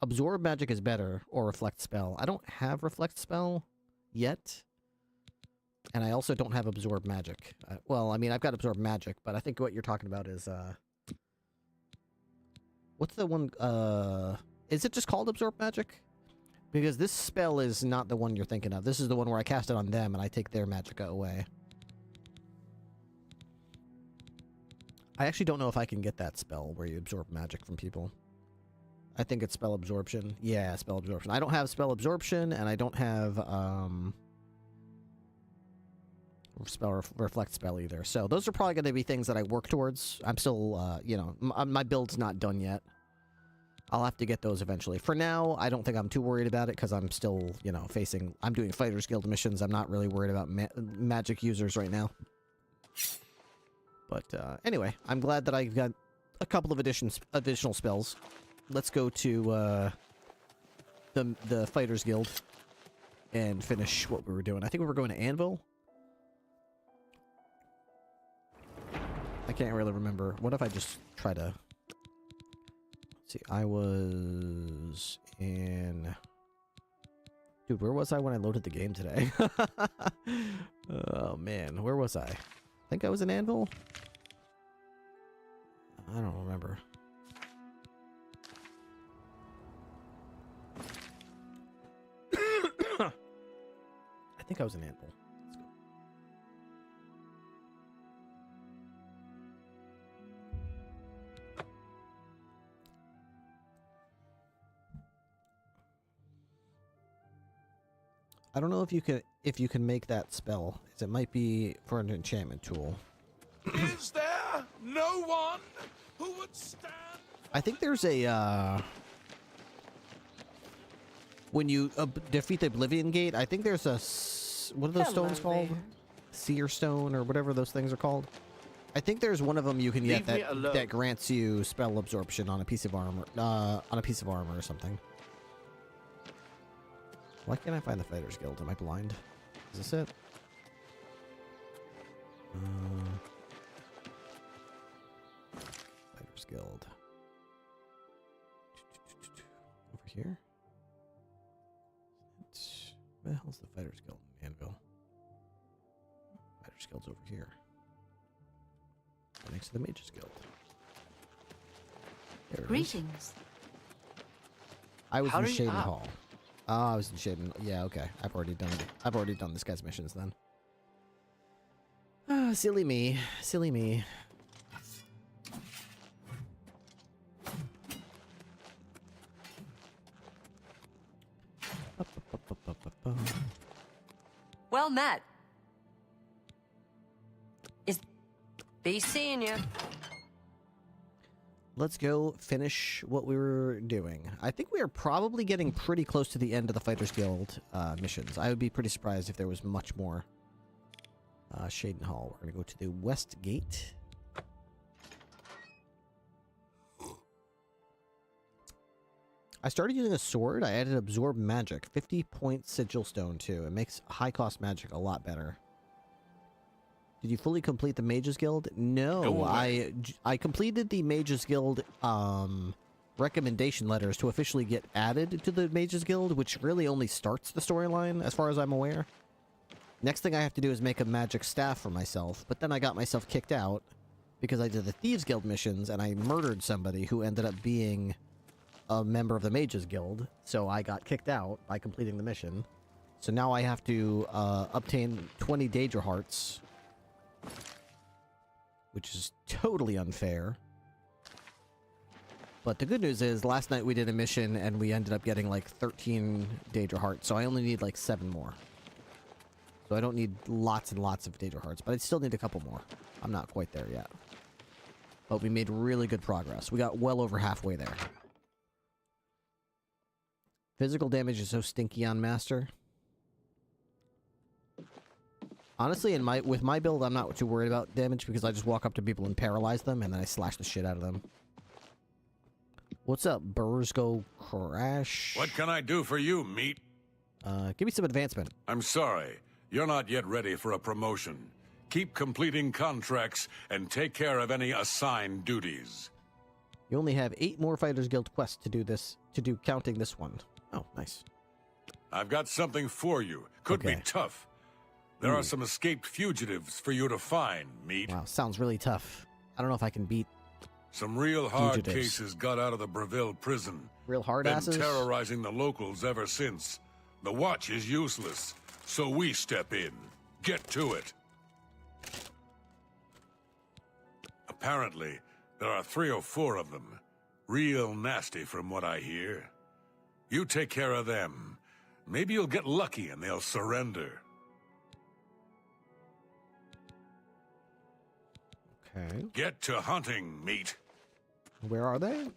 Absorb magic is better, or reflect spell. I don't have reflect spell yet, and I also don't have absorb magic. Well, I mean, I've got absorb magic, but I think what you're talking about is, what's the one, is it just called absorb magic? Because this spell is not the one you're thinking of. This is the one where I cast it on them, and I take their magicka away. I actually don't know if I can get that spell where you absorb magic from people. I think it's spell absorption. Yeah, spell absorption. I don't have spell absorption, and I don't have reflect spell either. So those are probably going to be things that I work towards. I'm still, you know, my build's not done yet. I'll have to get those eventually. For now, I don't think I'm too worried about it because I'm still, you know, I'm doing Fighters Guild missions. I'm not really worried about magic users right now. But anyway, I'm glad that I got a couple of additional spells. Let's go to the Fighters Guild. and finish what we were doing. I think we were going to Anvil. I can't really remember. What if I just try to... Let's see, I was in... Dude, where was I when I loaded the game today? Oh, man. Where was I? I think I was in Anvil? I don't remember. I think I was in Anvil. Let's go. I don't know if you can make that spell. It might be for an enchantment tool. Is there no one who would stand? I think there's a when you defeat the Oblivion Gate, I think there's a what are those stones called? Seer Stone or whatever those things are called. I think there's one of them you can get that grants you spell absorption on a piece of armor or something. Why can't I find the Fighters Guild? Am I blind? Is this it? Fighters Guild. Over here? Where the hell's the Fighters Guild in Anvil? Fighters Guild's over here. Next to the Mages Guild. There it is. Greetings. I was in Shaden Hall. Oh, I was in Shaden. Yeah, okay. I've already done this guy's missions then. Ah, silly me. Silly me. Well met. Be seeing you. Let's go finish what we were doing. I think we are probably getting pretty close to the end of the Fighters Guild missions. I would be pretty surprised if there was much more. Shaden Hall. We're going to go to the West Gate. I started using a sword. I added Absorb Magic. 50-point Sigil Stone, too. It makes high-cost magic a lot better. Did you fully complete the Mages Guild? No, I completed the Mages Guild recommendation letters to officially get added to the Mages Guild, which really only starts the storyline, as far as I'm aware. Next thing I have to do is make a magic staff for myself, but then I got myself kicked out because I did the Thieves Guild missions and I murdered somebody who ended up being a member of the Mages Guild, so I got kicked out by completing the mission. So now I have to obtain 20 Daedra Hearts, which is totally unfair. But the good news is, last night we did a mission and we ended up getting like 13 Daedra Hearts, so I only need like 7 more. So I don't need lots and lots of Daedra Hearts, but I still need a couple more. I'm not quite there yet. But we made really good progress. We got well over halfway there. Physical damage is so stinky on Master. Honestly, with my build, I'm not too worried about damage because I just walk up to people and paralyze them, and then I slash the shit out of them. What's up, Burzgo Crash? What can I do for you, meat? Give me some advancement. I'm sorry. You're not yet ready for a promotion. Keep completing contracts and take care of any assigned duties. You only have 8 more Fighters Guild quests to do counting this one. Oh, nice. I've got something for you. Could be tough. There are some escaped fugitives for you to find, meat. Wow, sounds really tough. I don't know if I can beat some real hard cases got out of the Breville prison. Real hard asses? Been terrorizing the locals ever since. The watch is useless, so we step in. Get to it. Apparently, there are 3 or 4 of them. Real nasty from what I hear. You take care of them. Maybe you'll get lucky and they'll surrender. Okay. Get to hunting, meat. Where are they?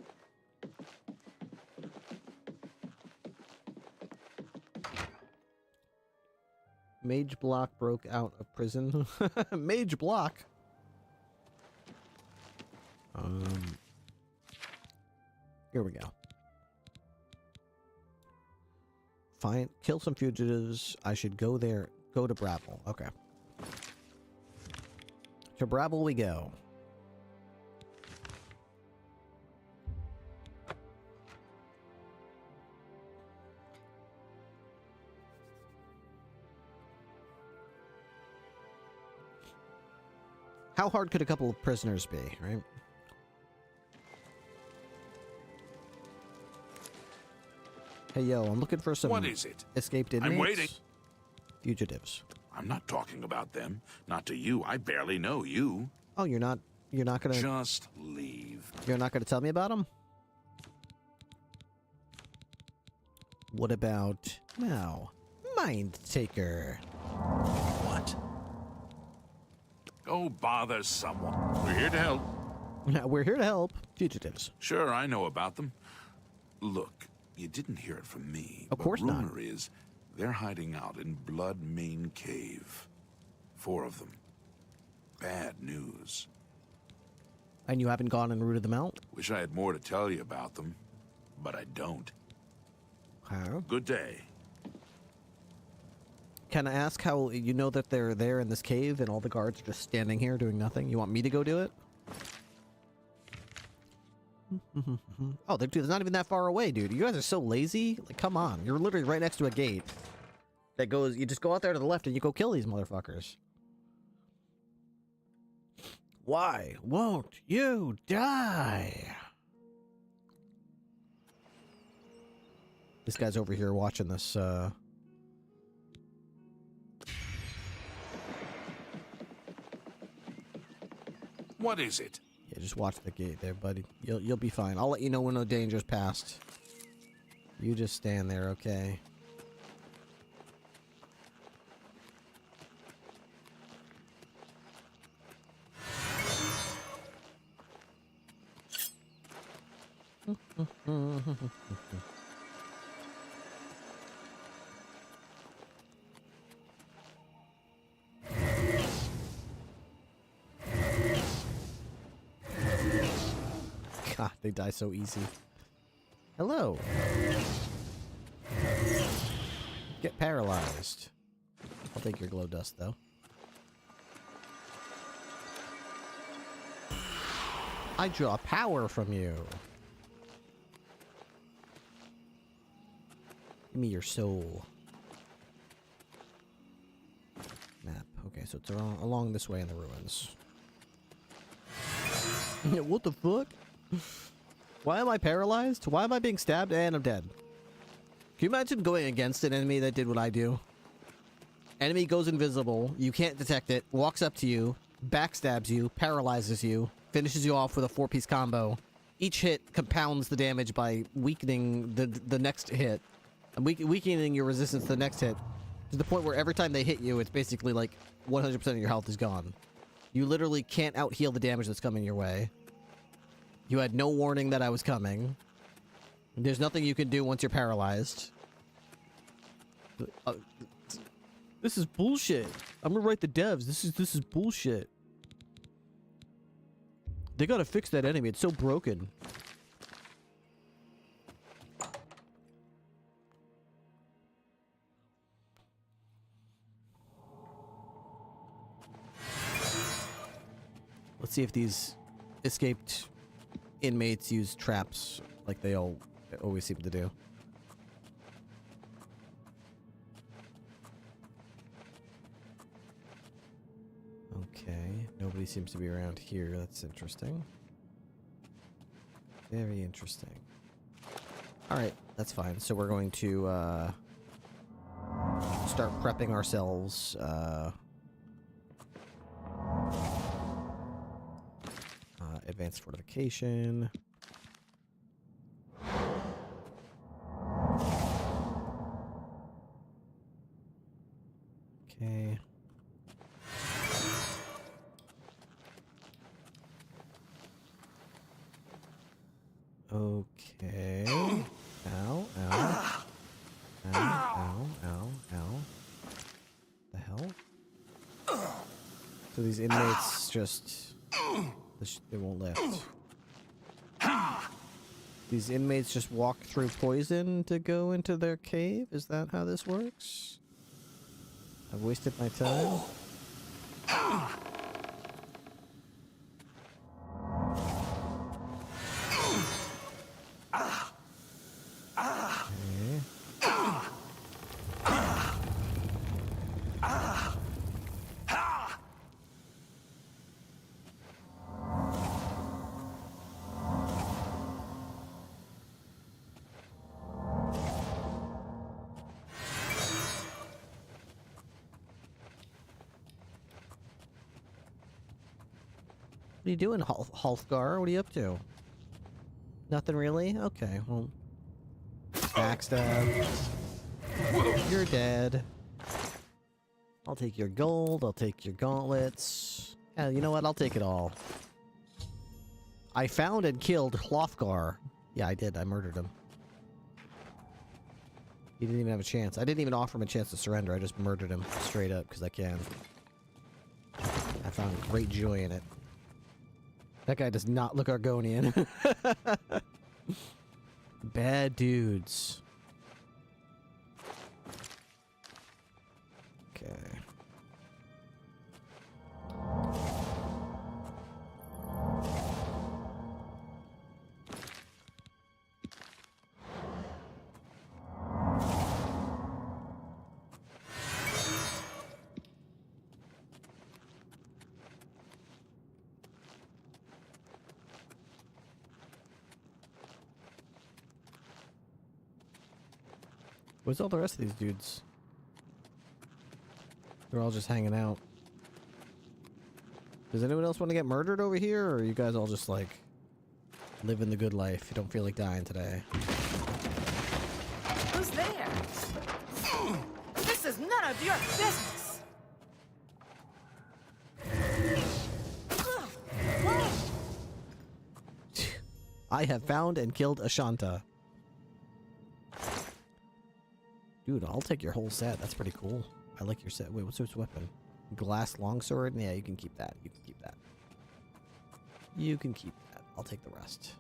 Mage Block broke out of prison. Mage Block? Here we go. kill some fugitives. I should go there. Go to Brabble. Okay. To Brabble we go. How hard could a couple of prisoners be, right? Hey, yo, I'm looking for some... What is it? Escaped inmates. I'm waiting. Fugitives. I'm not talking about them. Not to you. I barely know you. Oh, you're not gonna... Just leave. You're not gonna tell me about them? What about... now, Mind Taker? What? Go bother someone. We're here to help. We're here to help. Fugitives. Sure, I know about them. Look, you didn't hear it from me. Of course not. Rumor is they're hiding out in Blood Mane Cave. 4 of them. Bad news. And you haven't gone and rooted them out? Wish I had more to tell you about them, but I don't. How? Good day. Can I ask how you know that they're there in this cave and all the guards are just standing here doing nothing? You want me to go do it? Oh, dude, it's not even that far away, dude. You guys are so lazy. Like, come on. You're literally right next to a gate that goes... You just go out there to the left and you go kill these motherfuckers. Why won't you die? This guy's over here watching this, What is it? Yeah, just watch the gate there, buddy. You'll be fine. I'll let you know when the danger's past. You just stand there, okay? God, they die so easy. Hello. Get paralyzed. I'll take your glow dust, though. I draw power from you. Give me your soul. Map. Okay, so it's along this way in the ruins. What the fuck? Why am I paralyzed? Why am I being stabbed and I'm dead? Can you imagine going against an enemy that did what I do? Enemy goes invisible, you can't detect it, walks up to you, backstabs you, paralyzes you, finishes you off with a 4-piece combo. Each hit compounds the damage by weakening the next hit. And weakening your resistance to the next hit. To the point where every time they hit you, it's basically like 100% of your health is gone. You literally can't out-heal the damage that's coming your way. You had no warning that I was coming. There's nothing you can do once you're paralyzed. This is bullshit. I'm gonna write the devs. This is bullshit. They gotta fix that enemy. It's so broken. Let's see if these escaped inmates use traps like they always seem to do. Okay, nobody seems to be around here. That's interesting. Very interesting. Alright, that's fine. So we're going to start prepping ourselves. Advanced fortification. Okay. Okay. Ow, ow. Ow, ow, ow, ow. The hell? So these inmates just... They won't lift. These inmates just walk through poison to go into their cave? Is that how this works? I've wasted my time. What are you doing, Halfgar? What are you up to? Nothing really? Okay, well... Backstab. You're dead. I'll take your gold, I'll take your gauntlets. Yeah, you know what? I'll take it all. I found and killed Hlothgar. Yeah, I did. I murdered him. He didn't even have a chance. I didn't even offer him a chance to surrender. I just murdered him straight up, because I can. I found great joy in it. That guy does not look Argonian. Bad dudes. Okay. Where's all the rest of these dudes? They're all just hanging out. Does anyone else want to get murdered over here, or are you guys all just like living the good life? You don't feel like dying today. Who's there? This is none of your business. I have found and killed Ashanta. Dude, I'll take your whole set. That's pretty cool. I like your set. Wait, what's this weapon? Glass longsword? Yeah, you can keep that. You can keep that. You can keep that. I'll take the rest.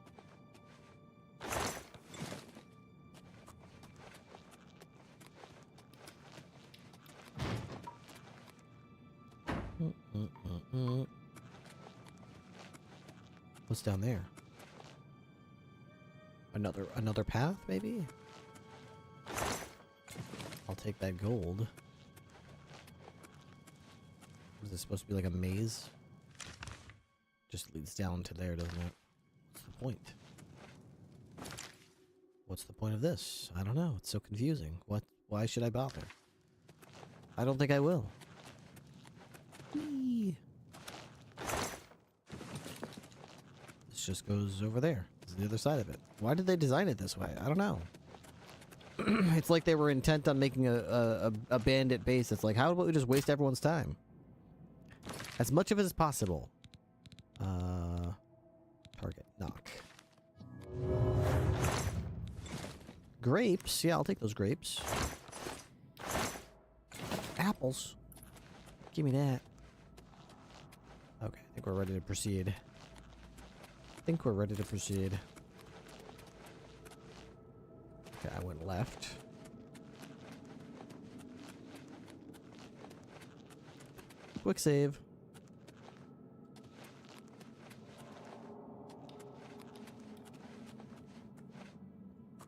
What's down there? Another path, maybe? I'll take that gold. Is this supposed to be like a maze? Just leads down to there, doesn't it? What's the point? What's the point of this? I don't know. It's so confusing. Why should I bother? I don't think I will. Whee! This just goes over there. This is the other side of it. Why did they design it this way? I don't know. It's like they were intent on making a bandit base. It's like, how about we just waste everyone's time? As much of it as possible. Target. Knock. Grapes? Yeah, I'll take those grapes. Apples? Give me that. Okay, I think we're ready to proceed. Okay, I went left. Quick save.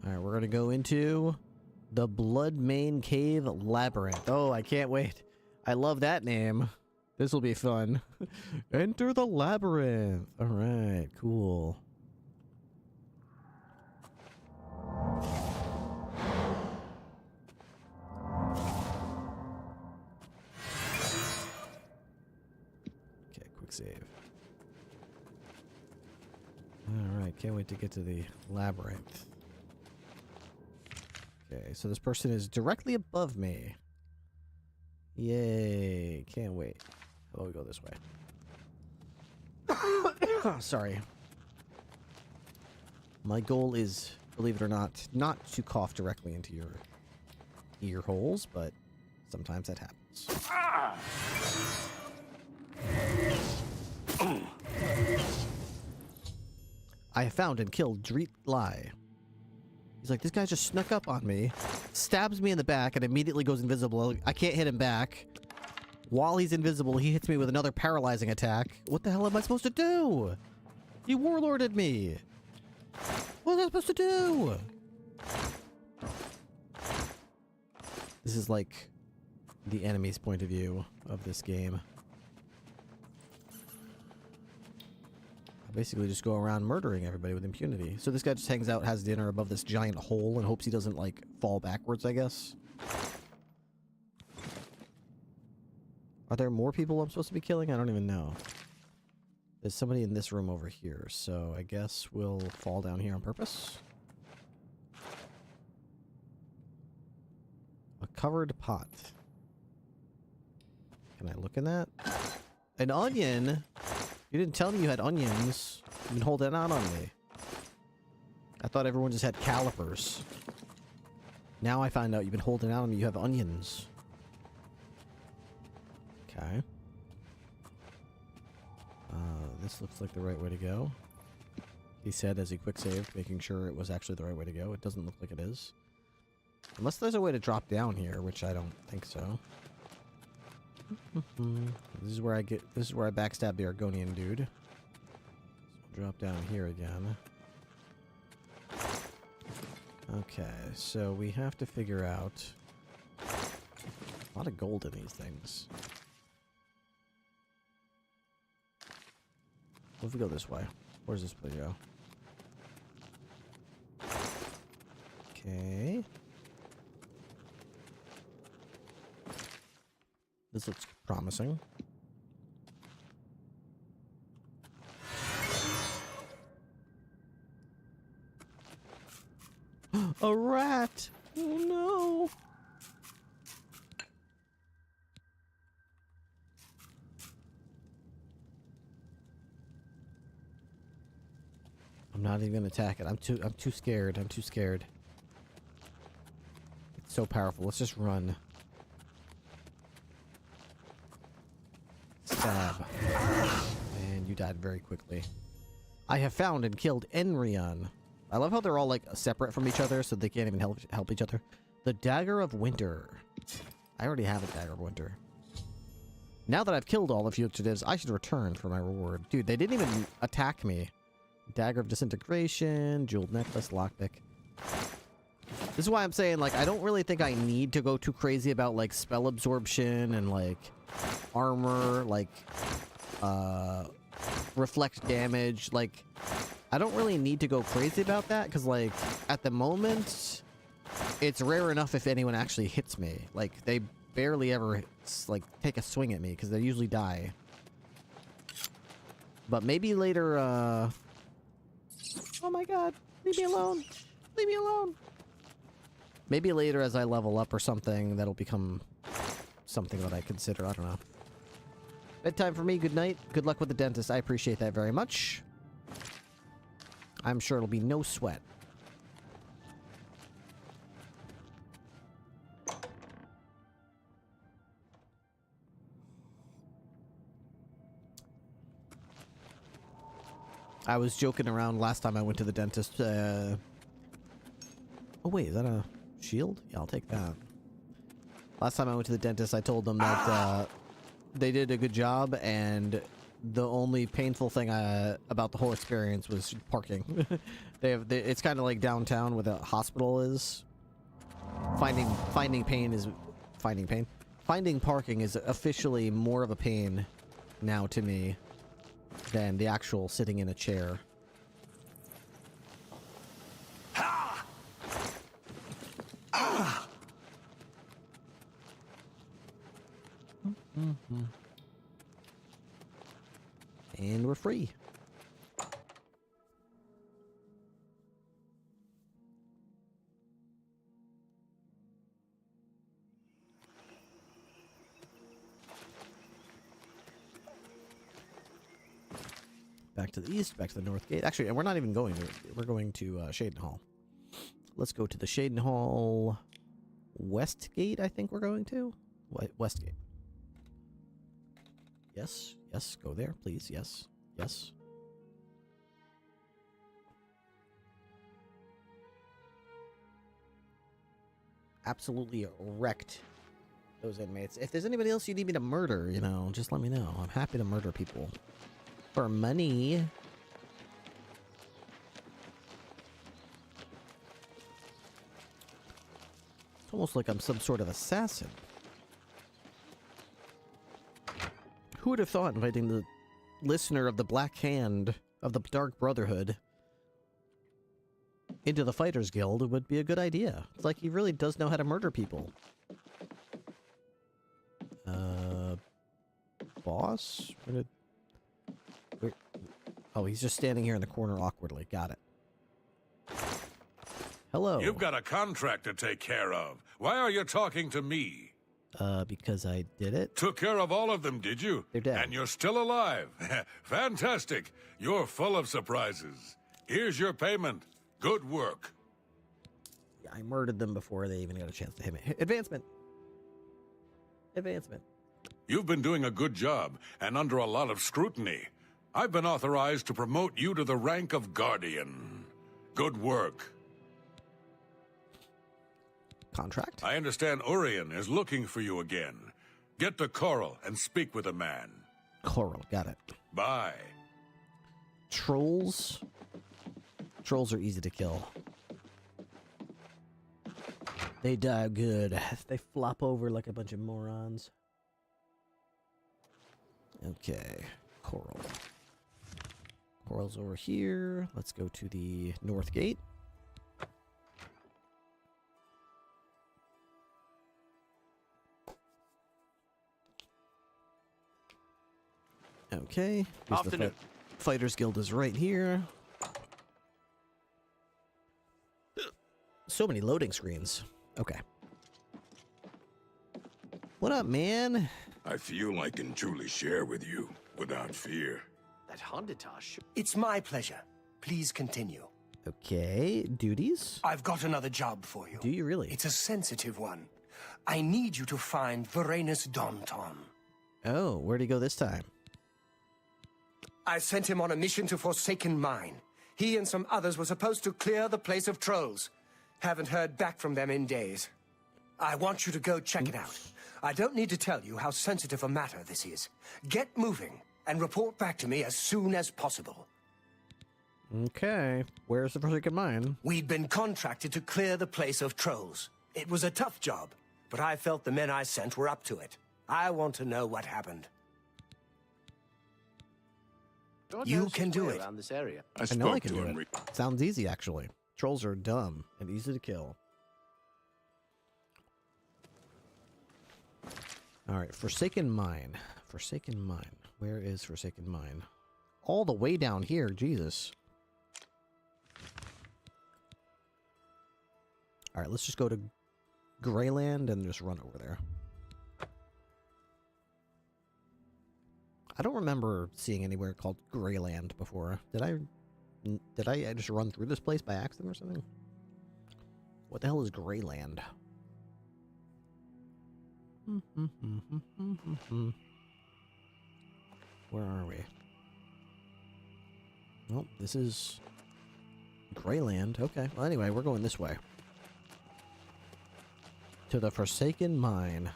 Alright, we're gonna go into the Bloodmane Cave Labyrinth. Oh, I can't wait. I love that name. This will be fun. Enter the labyrinth. Alright, cool. Save. Alright, can't wait to get to the labyrinth. Okay, so this person is directly above me. Yay, can't wait. How about we go this way? Sorry. My goal is, believe it or not to cough directly into your ear holes, but sometimes that happens. I have found and killed Dreet Lai. He's like, this guy just snuck up on me, stabs me in the back, and immediately goes invisible. I can't hit him back. While he's invisible, he hits me with another paralyzing attack. What the hell am I supposed to do? He warlorded me. What was I supposed to do? This is like the enemy's point of view of this game. I basically just go around murdering everybody with impunity. So this guy just hangs out, has dinner above this giant hole, and hopes he doesn't, like, fall backwards, I guess. Are there more people I'm supposed to be killing? I don't even know. There's somebody in this room over here, so I guess we'll fall down here on purpose. A covered pot. Can I look in that? An onion? You didn't tell me you had onions. You've been holding out on me. I thought everyone just had calipers. Now I find out you've been holding out on me. You have onions. Okay. This looks like the right way to go. He said as he quick saved, making sure it was actually the right way to go. It doesn't look like it is. Unless there's a way to drop down here, which I don't think so. This is where I backstab the Argonian dude. So drop down here again. Okay, so we have to figure out a lot of gold in these things. What if we go this way? Where's this place go? Okay. This looks promising. A rat! Oh no! I'm not even gonna attack it. I'm too scared. I'm too scared. It's so powerful. Let's just run. Stab. And you died very quickly. I have found and killed Enrion. I love how they're all like separate from each other, so they can't even help each other. The Dagger of Winter. I already have a Dagger of Winter. Now that I've killed all the fugitives, I should return for my reward. Dude, they didn't even attack me. Dagger of Disintegration, Jeweled Necklace, Lockpick. This is why I'm saying, like, I don't really think I need to go too crazy about, like, spell absorption and, like, armor, like, reflect damage. Like, I don't really need to go crazy about that, because, like, at the moment, it's rare enough if anyone actually hits me. Like, they barely ever, like, take a swing at me, because they usually die. But maybe later, oh my god, leave me alone! Leave me alone! Maybe later as I level up or something, that'll become something that I consider. I don't know. Bedtime for me. Good night. Good luck with the dentist. I appreciate that very much. I'm sure it'll be no sweat. I was joking around last time I went to the dentist. Oh wait, is that a shield? Yeah, I'll take that. Last time I went to the dentist, I told them that they did a good job, and the only painful thing about the whole experience was parking. It's kind of like downtown where the hospital is. Finding parking is officially more of a pain now to me than the actual sitting in a chair. And we're free. Back to the east, back to the north gate. Actually, we're not even going to. We're going to Shaden Hall. Let's go to the Shaden Hall west gate. I think we're going to west gate. Yes, yes, go there, please. Yes, yes. absolutely wrecked those inmates. If there's anybody else you need me to murder, you know, just let me know. I'm happy to murder people. For money. It's almost like I'm some sort of assassin. Who would have thought inviting the listener of the Black Hand of the Dark Brotherhood into the Fighters Guild would be a good idea? It's like he really does know how to murder people. Boss? Oh, he's just standing here in the corner awkwardly. Got it. Hello. You've got a contract to take care of. Why are you talking to me? Because I did it. Took care of all of them, did you? They're dead. And you're still alive. Fantastic. You're full of surprises. Here's your payment. Good work. Yeah, I murdered them before they even got a chance to hit me. Advancement. Advancement. You've been doing a good job, and under a lot of scrutiny. I've been authorized to promote you to the rank of Guardian. Good work. Contract? I understand Orion is looking for you again. Get to Coral and speak with a man. Coral, got it. Bye. Trolls? Trolls are easy to kill. They die good. They flop over like a bunch of morons. Okay, Coral. Coral's over here. Let's go to the north gate. Okay. Afternoon. Fighters Guild is right here. So many loading screens. Okay. What up, man? I feel I can truly share with you without fear. That Honditas. It's my pleasure. Please continue. Okay, duties? I've got another job for you. Do you really? It's a sensitive one. I need you to find Varanus Daunton. Oh, where'd he go this time? I sent him on a mission to Forsaken Mine. He and some others were supposed to clear the place of trolls. Haven't heard back from them in days. I want you to go check it out. I don't need to tell you how sensitive a matter this is. Get moving and report back to me as soon as possible. Okay. Where's the Forsaken Mine? We'd been contracted to clear the place of trolls. It was a tough job, but I felt the men I sent were up to it. I want to know what happened. You can do it. Around this area. I know I can do it. Sounds easy, actually. Trolls are dumb and easy to kill. Alright, Forsaken Mine. Forsaken Mine. Where is Forsaken Mine? All the way down here, Jesus. Alright, let's just go to Greyland and just run over there. I don't remember seeing anywhere called Greyland before. Did I just run through this place by accident or something? What the hell is Greyland? Where are we? Well, this is Greyland. Okay. Well, anyway, we're going this way. To the Forsaken Mine.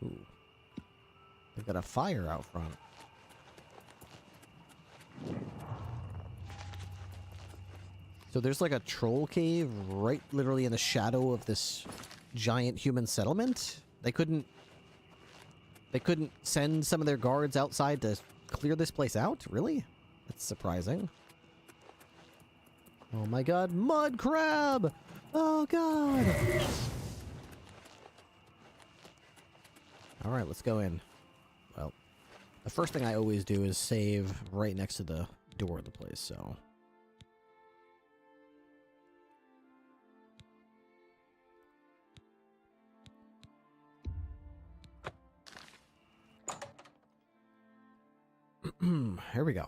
Ooh. They've got a fire out front. So there's like a troll cave right literally in the shadow of this giant human settlement? They couldn't send some of their guards outside to clear this place out? Really? That's surprising. Oh my god, mud crab! Oh god! Alright, let's go in. Well, the first thing I always do is save right next to the door of the place, so... Here we go.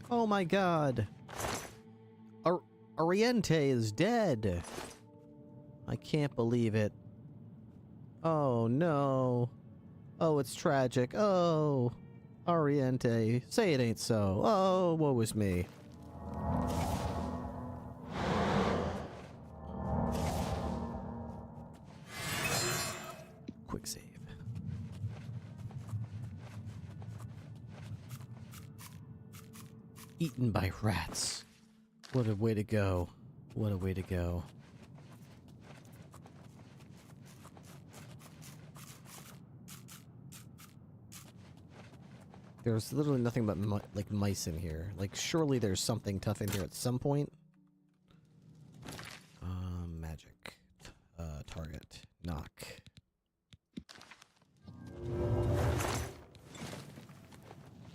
Oh my god. Oriente is dead. I can't believe it. Oh no. Oh, it's tragic. Oh. Oriente. Say it ain't so. Oh, woe is me. Quick save. Eaten by rats. What a way to go. What a way to go. There's literally nothing but like mice in here. Like, surely there's something tough in here at some point. Magic. Target. Knock.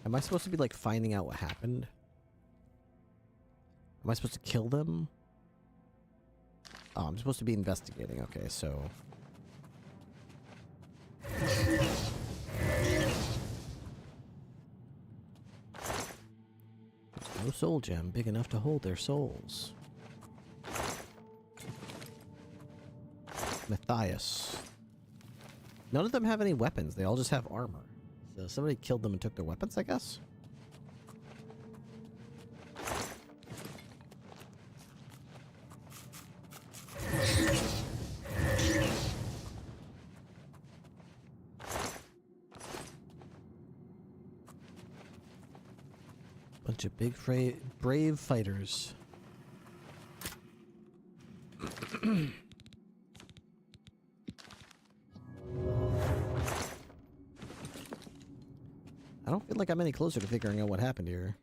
Am I supposed to be, like, finding out what happened? Am I supposed to kill them? Oh, I'm supposed to be investigating. Okay, so... No soul gem big enough to hold their souls. Matthias. None of them have any weapons. They all just have armor. So somebody killed them and took their weapons, I guess? Bunch of big, brave fighters. I don't feel like I'm any closer to figuring out what happened here.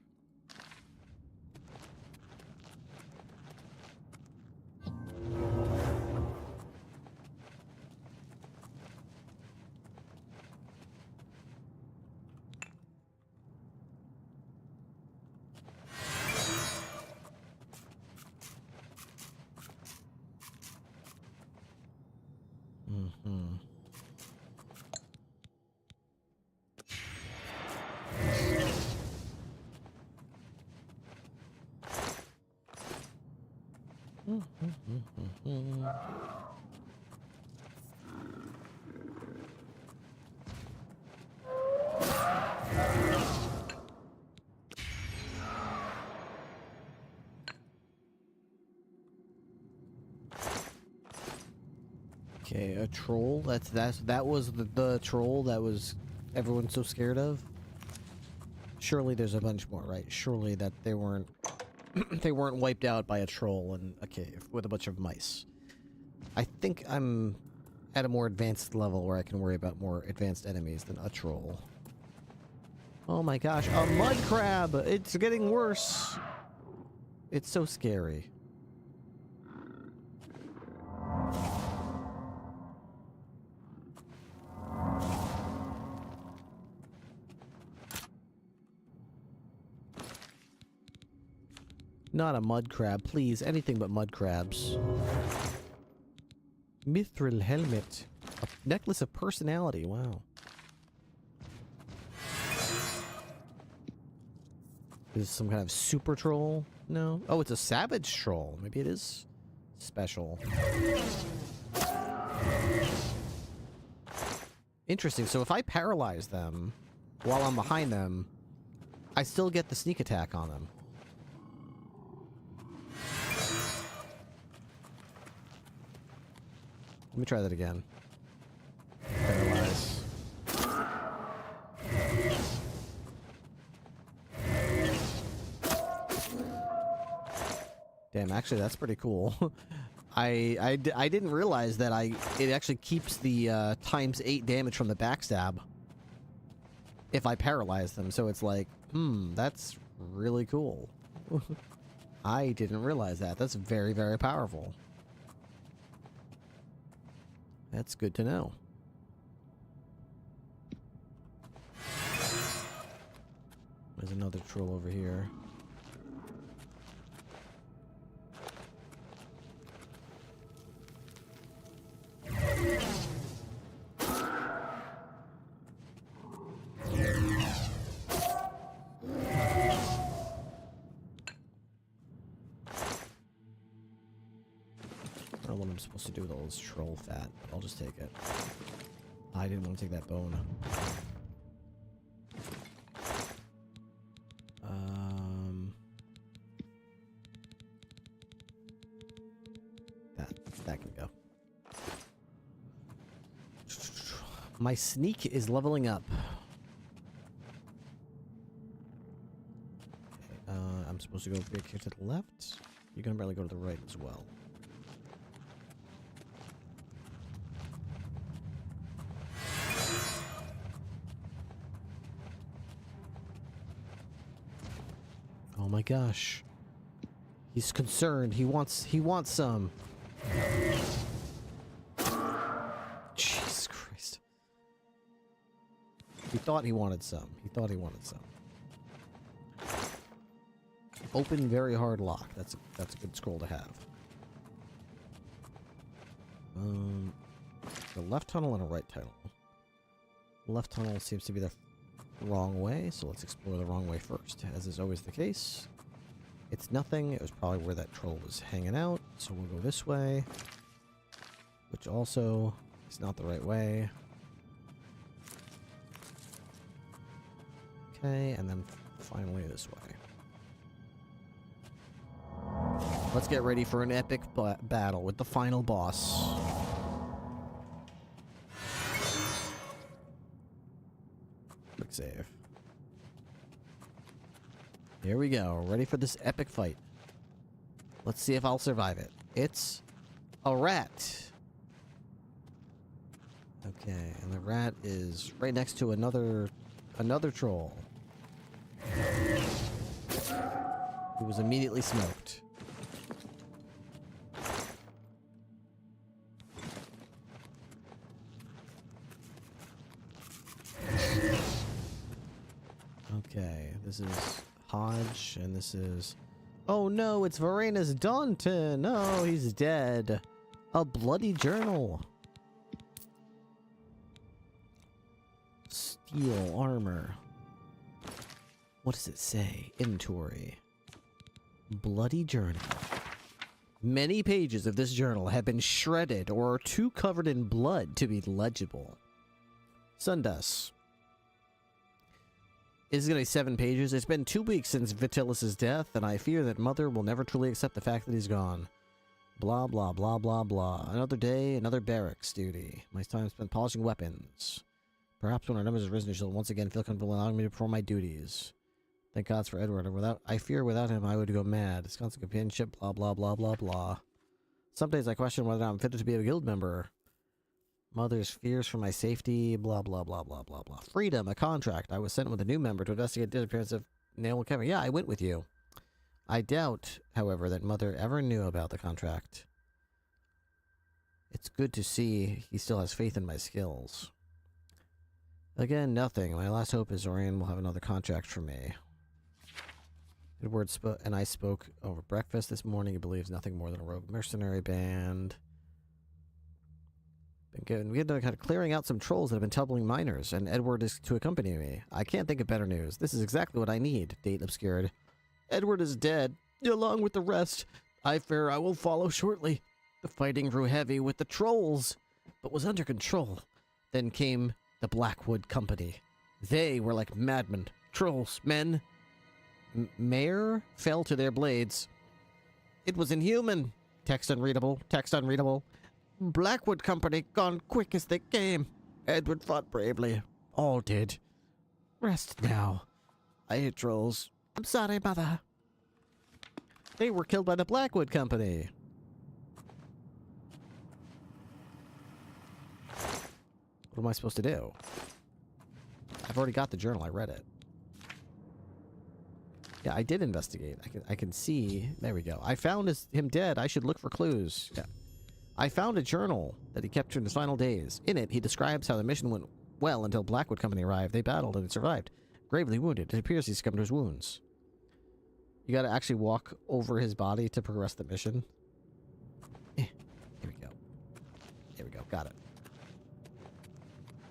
Okay, a troll. That was the troll that was everyone's so scared of. Surely there's a bunch more, right? Surely that they weren't they weren't wiped out by a troll in a cave with a bunch of mice. I think I'm at a more advanced level where I can worry about more advanced enemies than a troll. Oh my gosh, a mud crab! It's getting worse. It's so scary. Not a mud crab, please. Anything but mud crabs. Mithril helmet. A necklace of personality. Wow. Is this some kind of super troll? No. Oh, it's a savage troll. Maybe it is special. Interesting. So if I paralyze them while I'm behind them, I still get the sneak attack on them. Let me try that again. Paralyze. Damn, actually that's pretty cool. I didn't realize that it actually keeps the ×8 damage from the backstab if I paralyze them, so it's like, that's really cool. I didn't realize that. That's very, very powerful. That's good to know. There's another troll over here. I don't know what I'm supposed to do with all this troll fat, but I'll just take it. I didn't want to take that bone. That can go. My sneak is leveling up. Okay, I'm supposed to go big here to the left. You're gonna barely go to the right as well. Oh my gosh. He's concerned. He wants some. Jesus Christ. He thought he wanted some. Open very hard lock. That's a good scroll to have. The left tunnel and a right tunnel. The left tunnel seems to be the wrong way, so let's explore the wrong way first. As is always the case, it's nothing. It was probably where that troll was hanging out, so we'll go this way, which also is not the right way. Okay, and then finally this way. Let's get ready for an epic battle with the final boss. Quick save. Here we go. Ready for this epic fight. Let's see if I'll survive it. It's a rat. Okay, and the rat is right next to another troll. Who was immediately smoked. Okay, this is Hodge, and this is... Oh no, it's Varanus Daunton! Oh, he's dead. A bloody journal. Steel armor. What does it say? Inventory. Bloody journal. Many pages of this journal have been shredded or are too covered in blood to be legible. Sundust. This is going to be 7 pages. It's been 2 weeks since Vitilus's death, and I fear that Mother will never truly accept the fact that he's gone. Blah, blah, blah, blah, blah. Another day, another barracks duty. My time spent polishing weapons. Perhaps when our numbers have risen, she'll once again feel comfortable allowing me to perform my duties. Thank God for Edward. I fear without him I would go mad. His constant companionship, blah, blah, blah, blah, blah. Some days I question whether I'm fitted to be a guild member. Mother's fears for my safety, blah, blah, blah, blah, blah, blah. Freedom, a contract. I was sent with a new member to investigate the disappearance of Nail Kevin. Yeah, I went with you. I doubt, however, that Mother ever knew about the contract. It's good to see he still has faith in my skills. Again, nothing. My last hope is Orion will have another contract for me. Edward and I spoke over breakfast this morning. He believes nothing more than a rogue mercenary band. We had kind of clearing out some trolls that have been troubling miners, and Edward is to accompany me. I can't think of better news. This is exactly what I need. Date obscured. Edward is dead, along with the rest. I fear I will follow shortly. The fighting grew heavy with the trolls, but was under control. Then came the Blackwood Company. They were like madmen. Trolls, men. Mayor fell to their blades. It was inhuman. Text unreadable. Text unreadable. Blackwood Company gone quick as they came. Edward fought bravely. All did. Rest now. I hate trolls. I'm sorry, Mother. They were killed by the Blackwood Company. What am I supposed to do? I've already got the journal. I read it. Yeah, I did investigate. I can see. There we go. I found him dead. I should look for clues. Yeah. I found a journal that he kept during his final days. In it, he describes how the mission went well until Blackwood Company arrived. They battled and survived. Gravely wounded. It appears he succumbed to his wounds. You gotta actually walk over his body to progress the mission. Here we go. There we go. Got it.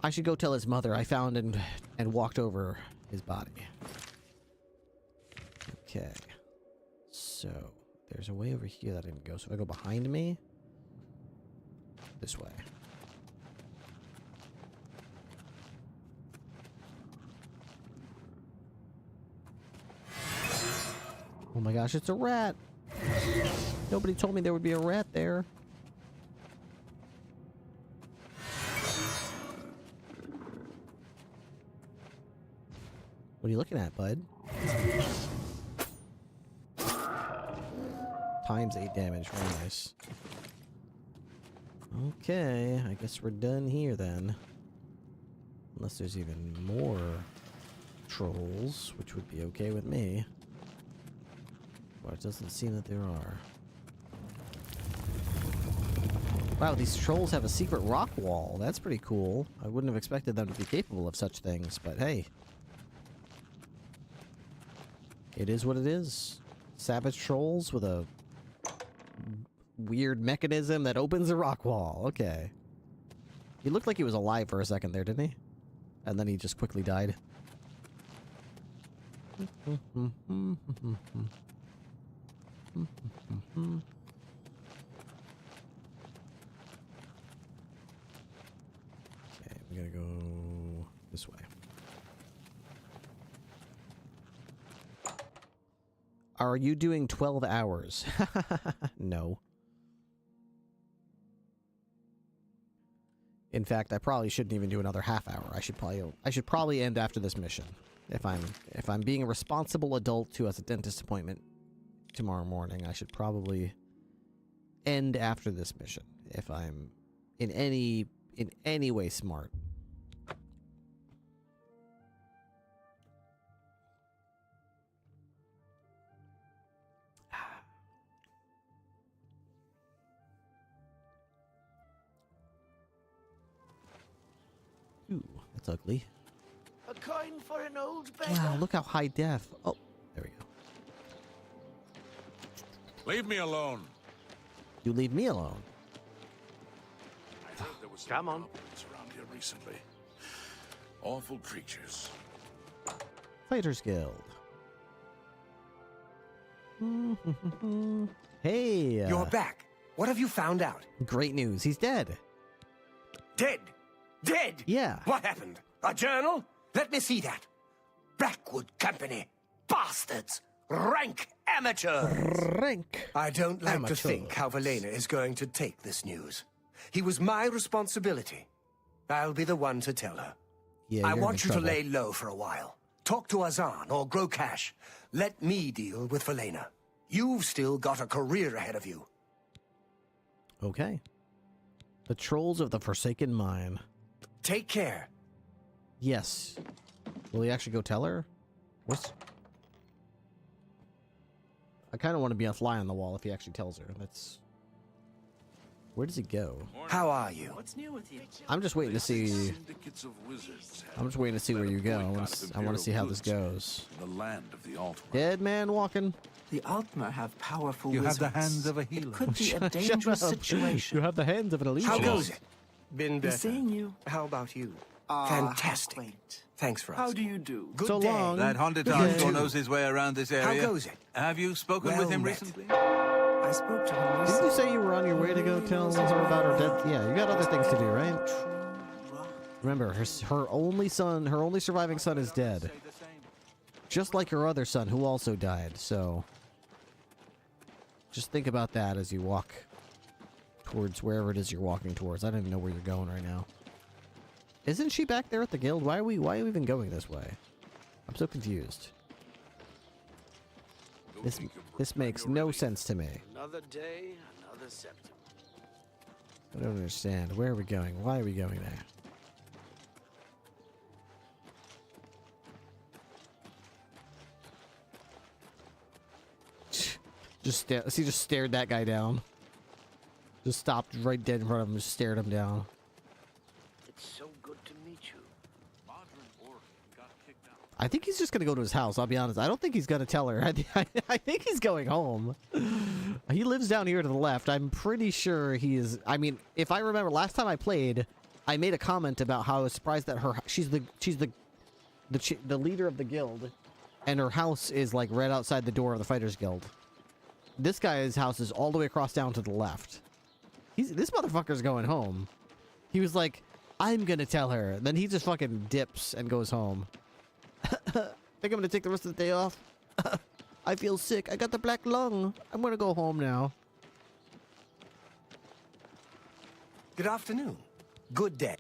I should go tell his mother I found and walked over his body. Okay. So, there's a way over here that I didn't go. So if I go behind me... This way. Oh my gosh, it's a rat! Nobody told me there would be a rat there. What are you looking at, bud? Times 8 damage, very nice. Okay, I guess we're done here then. Unless there's even more trolls, which would be okay with me. But it doesn't seem that there are. Wow, these trolls have a secret rock wall. That's pretty cool. I wouldn't have expected them to be capable of such things, but hey. It is what it is. Savage trolls with a weird mechanism that opens a rock wall. Okay. He looked like he was alive for a second there, didn't he? And then he just quickly died. Okay, we gotta go this way. Are you doing 12 hours? No. In fact, I probably shouldn't even do another half hour. I should probably end after this mission. If I'm being a responsible adult who has a dentist appointment tomorrow morning, I should probably end after this mission. If I'm in any way smart. Ooh, that's ugly. A coin for an old beggar. Wow, look how high def. Oh, there we go. Leave me alone. You leave me alone. I heard there was some goblins around here recently. Awful creatures. Fighters Guild. Hey. You're back. What have you found out? Great news. He's dead. Dead? Dead? Yeah. What happened? A journal? Let me see that. Blackwood Company. Bastards. Rank amateurs. Rank. I don't like to think how Valena is going to take this news. He was my responsibility. I'll be the one to tell her. Yeah, I want you to lay low for a while. Talk to Azan or grow cash. Let me deal with Valena. You've still got a career ahead of you. Okay. The Trolls of the Forsaken Mine. Take care. Yes. Will he actually go tell her? I kind of want to be a fly on the wall if he actually tells her. That's... Where does he go? How are you? What's new with you? I'm just waiting to see... I'm just waiting to see where you go. I want to see how this goes. The land of the Altmer. Dead man walking. The Altmer have powerful You have wizards. the hands of a healer. It could be a dangerous situation. You have the hands of an elite. How goes it? Been better. Seeing you. How about you? Fantastic. Thanks for How asking. do you do? Good So day. long. That Honda Tarntor knows his way around this area. How goes it? Have you spoken Well with him met. recently? I spoke to him Didn't recently. you say you were on your way to go tell her about her death? Yeah, you got other things to do, right? Remember, her only son, her only surviving son is dead. Just like her other son, who also died, so... Just think about that as you walk towards wherever it is you're walking towards. I don't even know where you're going right now. Isn't she back there at the guild? Why are we even going this way? I'm so confused. This makes no sense to me. Another day, another September. I don't understand. Where are we going? Why are we going there? He just stared that guy down. Just stopped right dead in front of him, just stared him down. It's so good to meet you. I think he's just gonna go to his house, I'll be honest. I don't think he's gonna tell her. I think he's going home. He lives down here to the left. I'm pretty sure he is. I mean, if I remember last time I played, I made a comment about how I was surprised that she's the leader of the guild, and her house is like right outside the door of the Fighters Guild. This guy's house is all the way across down to the left. This motherfucker's going home. He was like, I'm gonna tell her. Then he just fucking dips and goes home. Think I'm gonna take the rest of the day off? I feel sick. I got the black lung. I'm gonna go home now. Good afternoon. Good day.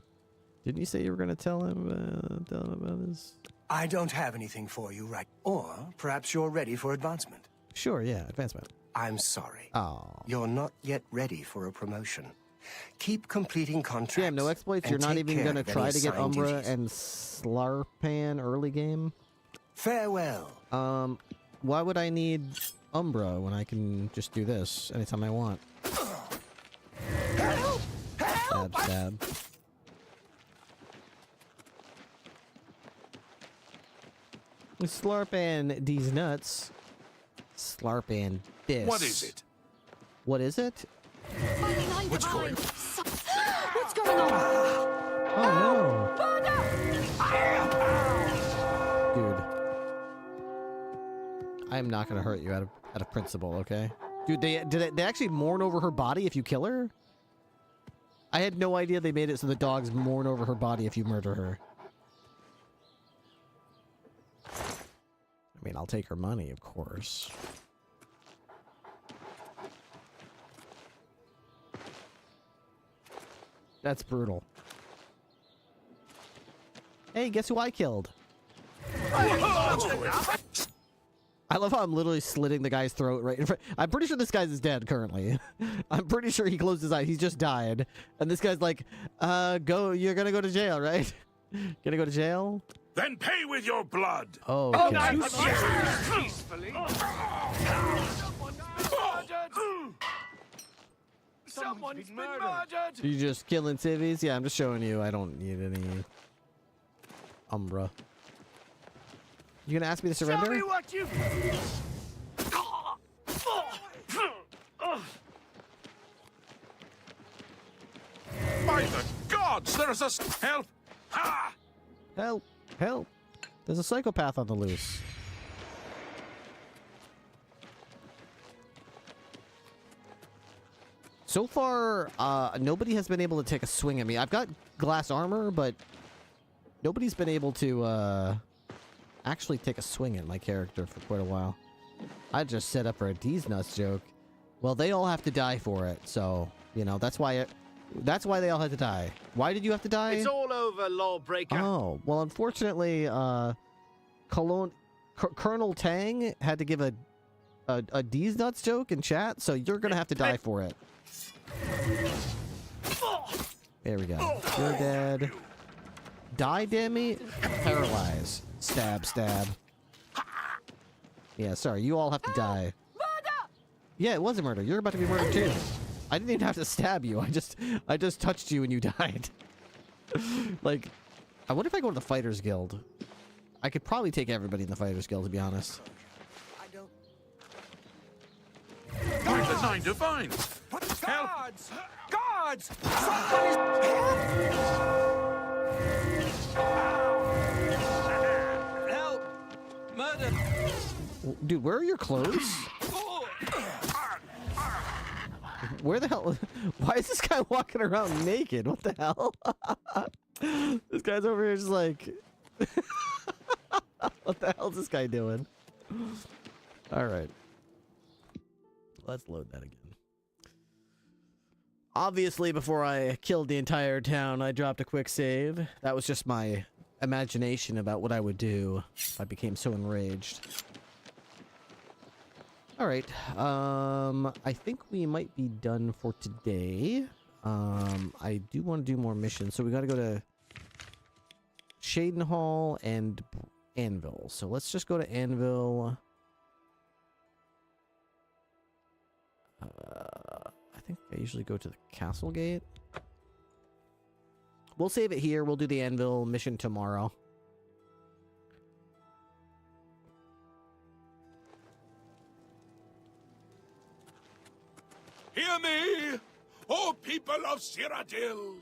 Didn't you say you were gonna tell him about his... I don't have anything for you right. Or perhaps you're ready for advancement. Sure, yeah, advancement. I'm sorry. Oh. You're not yet ready for a promotion. Keep completing contracts. Damn, no exploits? You're not even gonna try to get Umbra and Slarpan early game? Farewell. Why would I need Umbra when I can just do this anytime I want? Stab, stab. Slarpan these nuts. Slarpan this. What is it? What is it? What's going on? What's going on? Oh no. Dude. I am not gonna hurt you out of principle, okay? Dude, they actually mourn over her body if you kill her? I had no idea they made it so the dogs mourn over her body if you murder her. I mean, I'll take her money, of course. That's brutal. Hey, guess who I killed? I love how I'm literally slitting the guy's throat right in front. I'm pretty sure this guy's dead currently. I'm pretty sure he closed his eyes. He's just died. And this guy's like, you're gonna go to jail, right? Gonna go to jail? Then pay with your blood. Oh, okay. Peacefully. Someone's been murdered. You just killing civvies? Yeah, I'm just showing you. I don't need any Umbra. You gonna ask me to surrender? Tell me what you. By the gods, there's a help! Ha! Help! Help! There's a psychopath on the loose. So far, nobody has been able to take a swing at me. I've got glass armor, but nobody's been able to actually take a swing at my character for quite a while. I just set up for a D's nuts joke. Well, they all have to die for it, so you know that's why they all had to die. Why did you have to die? It's all over, lawbreaker. Oh, well, unfortunately, Colonel Tang had to give a D's nuts joke in chat, so you're gonna have to die for it. There we go. You're dead. Die, Demi. Paralyze. Stab, stab. Yeah, sorry. You all have to die. Murder! Yeah, it was a murder. You're about to be murdered too. I didn't even have to stab you. I just touched you and you died. Like, I wonder if I go to the Fighters Guild. I could probably take everybody in the Fighters Guild, to be honest. Where's the 9 Divines? Help! Guards! Guards! Help! Murder! Dude, where are your clothes? Where the hell? Why is this guy walking around naked? What the hell? This guy's over here just like... What the hell is this guy doing? Alright. Let's load that again. Obviously, before I killed the entire town, I dropped a quick save. That was just my imagination about what I would do if I became so enraged. Alright, I think we might be done for today. I do want to do more missions, so we gotta go to Shadenhall and Anvil. So let's just go to Anvil. I think I usually go to the Castle Gate. We'll save it here. We'll do the Anvil mission tomorrow. Hear me, O people of Cyrodiil!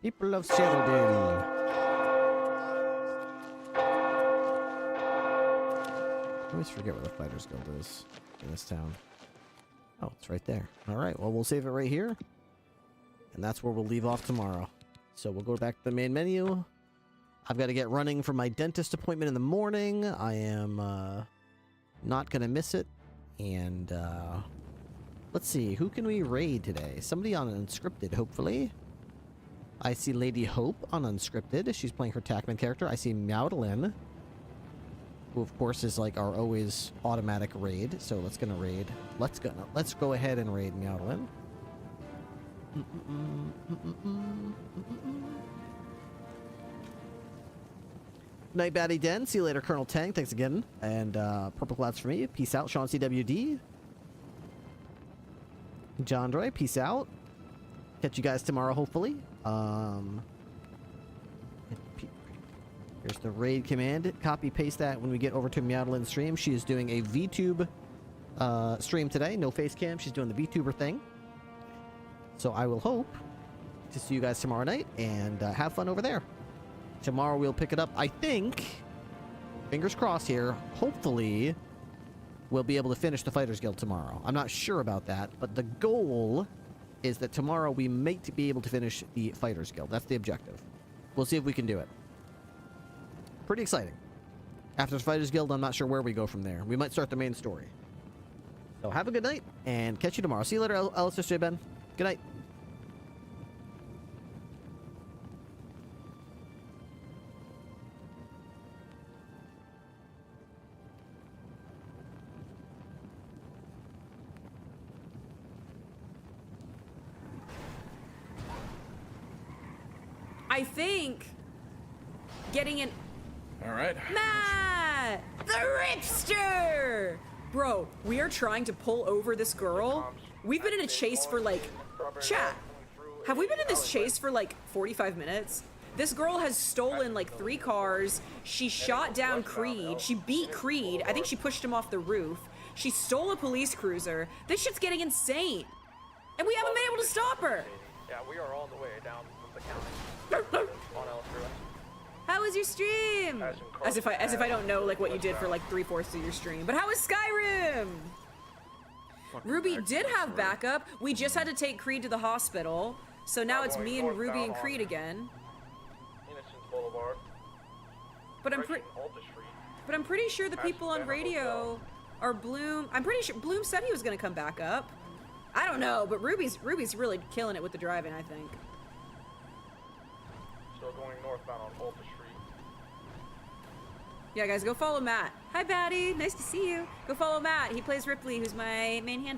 People of Cyrodiil. I always forget where the Fighters Guild is in this town. Oh, it's right there. All right, well, we'll save it right here. and that's where we'll leave off tomorrow. So we'll go back to the main menu. I've got to get running for my dentist appointment in the morning. I am not going to miss it. And let's see, who can we raid today? Somebody on Unscripted, hopefully. I see Lady Hope on Unscripted. She's playing her Tackman character. I see Meowdalin, who of course is like our always automatic raid. So let's raid. Let's go ahead and raid Meowdalin. Night Batty Den. See you later, Colonel Tang. Thanks again. And Purple Clouds for me. Peace out, Sean CWD. John Droy, peace out. Catch you guys tomorrow, hopefully. Here's the raid command. Copy paste that when we get over to Meowdalin's stream. She is doing a VTube stream today. No face cam. She's doing the VTuber thing. So I will hope to see you guys tomorrow night and have fun over there. Tomorrow we'll pick it up. I think, fingers crossed here, hopefully we'll be able to finish the Fighters Guild tomorrow. I'm not sure about that, but the goal is that tomorrow we might be able to finish the Fighters Guild. That's the objective. We'll see if we can do it. Pretty exciting. After the Fighters Guild, I'm not sure where we go from there. We might start the main story. So have a good night, and catch you tomorrow. See you later, LSSJ Ben. Good night. I think getting in. All right. Matt, the Ripster. Bro, we are trying to pull over this girl. We've been in a chase for like, chat. Have we been in this chase for like 45 minutes? This girl has stolen like 3 cars. She shot down Creed. She beat Creed. I think she pushed him off the roof. She stole a police cruiser. This shit's getting insane. And we haven't been able to stop her. Yeah, we are all the way down the county. How was your stream? As if I don't know like what you did for like 3/4 of your stream. But how was Skyrim? Ruby did have backup. We just had to take Creed to the hospital. So now it's me and Ruby and Creed again. Innocence Boulevard. But I'm pretty sure the people on radio are Bloom. I'm pretty sure Bloom said he was gonna come back up. I don't know, but Ruby's really killing it with the driving, I think. Still going northbound on Volta Street. Yeah, guys, go follow Matt. Hi, Batty. Nice to see you. Go follow Matt. He plays Ripley, who's my main handler.